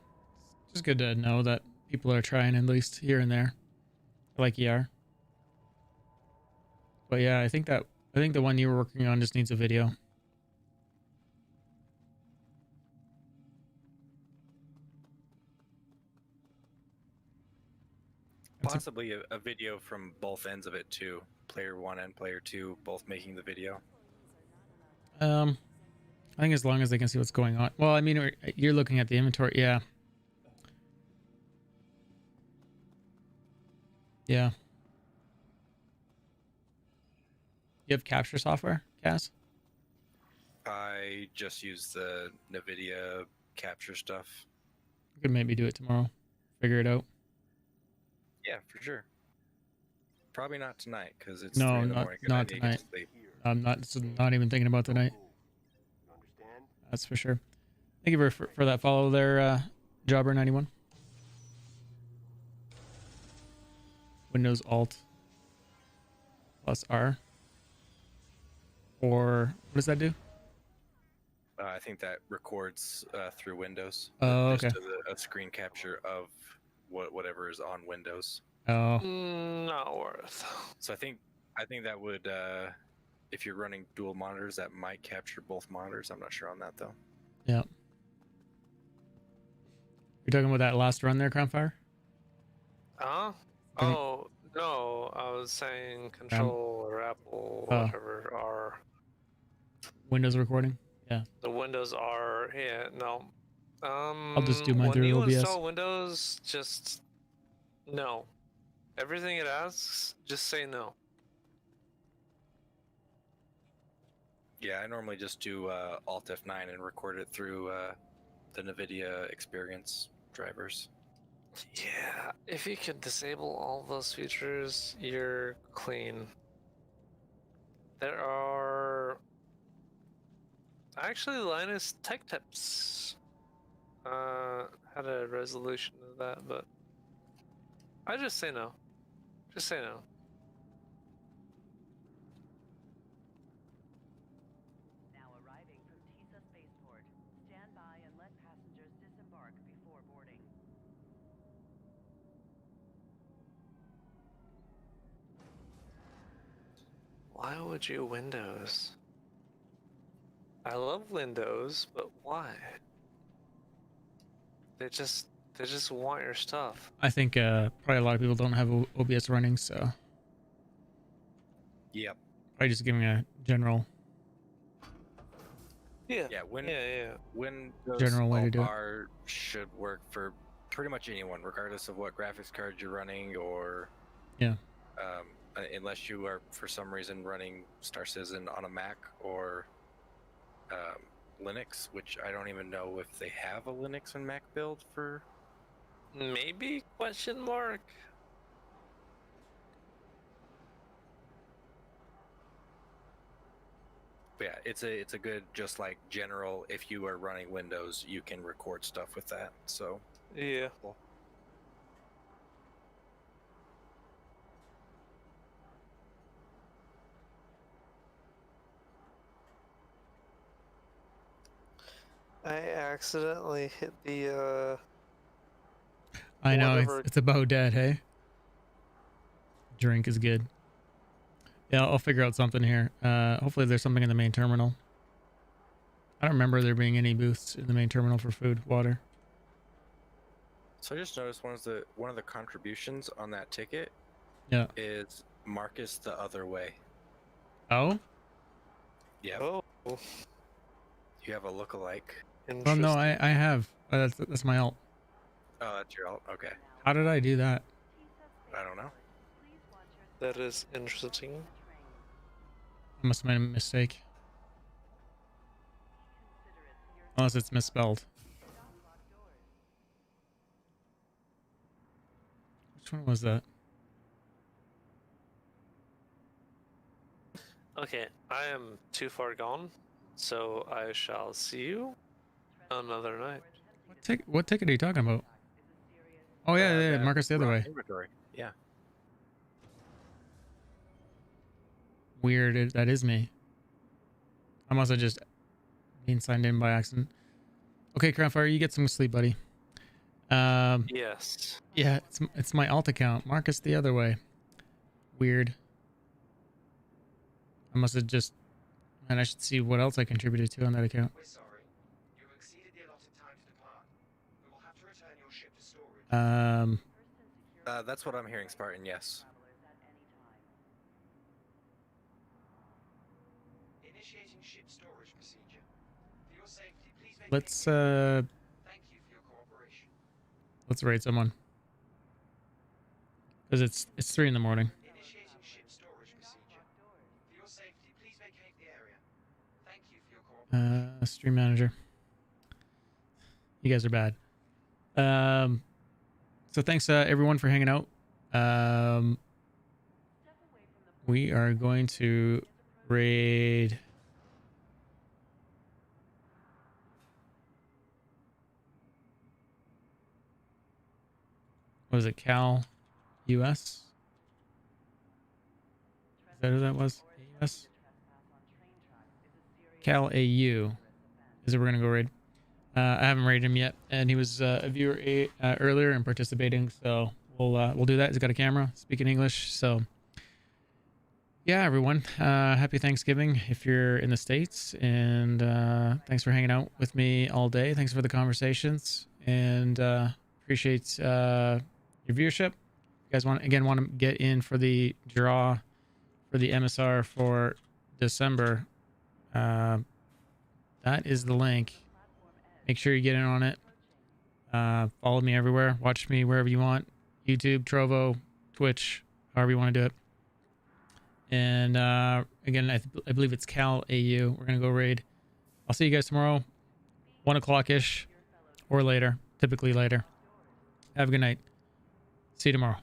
just good to know that people are trying at least here and there, like you are. But yeah, I think the one you were working on just needs a video. Possibly a video from both ends of it too. Player 1 and player 2 both making the video. I think as long as they can see what's going on. Well, I mean, you're looking at the inventory. Yeah. Yeah. You have capture software, Cass? I just use the NVIDIA capture stuff. You could maybe do it tomorrow. Figure it out. Yeah, for sure. Probably not tonight because it's No, 3 in the morning. And I not need to tonight. get to sleep. I'm not even thinking about tonight. That's for sure. Thank you for that follow there, Jobber91. Windows Alt plus R. Or what does that do? I think that records through Windows. Oh, Just okay. does a screen capture of whatever is on Windows. Oh. Not worth. So I think that would, if you're running dual monitors, that might capture both monitors. I'm not sure on that though. Yeah. You're talking about that last run there, Crownfire? Huh? Oh, no. I was saying Control or Apple, whatever, are. Windows recording? Yeah. The Windows are, yeah, no. I'll just do mine when through you OBS. install Windows, just no. Everything it asks, just say no. Yeah, I normally just do Alt F9 and record it through the NVIDIA Experience drivers. Yeah, if you could disable all those features, you're clean. There are actually Linus Tech Tips had a resolution of that, but I just say no. Just say no. Now arriving from Tisa Spaceport. Stand by and let passengers disembark before boarding. Why would you Windows? I love Windows, but why? They just want your stuff. I think probably a lot of people don't have OBS running, so Yep. probably just giving a general Yeah. Windows General way to Alt do it. R should work for pretty much anyone, regardless of what graphics card you're running, or yeah. Unless you are for some reason running Star Citizen on a Mac or Linux, which I don't even know if they have a Linux and Mac build for. Maybe? Question mark. But yeah, it's a good, just like general, if you are running Windows, you can record stuff with that. So Yeah. I accidentally hit the I know whatever. it's about dead, hey. Drink is good. Yeah, I'll figure out something here. Hopefully there's something in the main terminal. I don't remember there being any booths in the main terminal for food, water. So I just noticed one of the contributions on that ticket is Marcus the other way. Oh? Yeah. Oh. You have a lookalike. Well, no, I have. That's my alt. Oh, that's your alt. Okay. How did I do that? I don't know. That is interesting. I must have made a mistake. Unless it's misspelled. Which one was that? Okay, I am too far gone. So I shall see you another night. What ticket are you talking about? Oh yeah, that Marcus the other raw way. inventory. Yeah. Weird. That is me. I must have just been signed in by accident. Okay, Crownfire, you get some sleep, buddy. Yes. Yeah, it's my alt account. Marcus the other way. Weird. I must have just... And I should see what else I contributed to on that account. We're sorry. You've exceeded the allotted time to depart. We will have to return your ship to storage. That's what I'm hearing, Spartan. Yes. Initiating ship storage procedure. For your safety, please vacate Let's the area. Thank you for your cooperation. let's raid someone. Because it's 3 in the morning. Initiating ship storage procedure. For your safety, please vacate the area. Thank you for your cooperation. Stream manager. You guys are bad. So thanks everyone for hanging out. We are going to raid what was it, Cal US? Is that who that was? AUS? Cal AU is who we're gonna go raid. I haven't raided him yet, and he was a viewer earlier and participating, so we'll do that. He's got a camera, speaking English, so yeah, everyone, happy Thanksgiving if you're in the States, and thanks for hanging out with me all day. Thanks for the conversations, and appreciate your viewership. You guys want to get in for the draw for the MSR for December? That is the link. Make sure you get in on it. Follow me everywhere. Watch me wherever you want. YouTube, Trovo, Twitch, however you want to do it. And again, I believe it's Cal AU. We're going to go raid. I'll see you guys tomorrow, 1 o'clock-ish or later, typically later. Have a good night. See you tomorrow.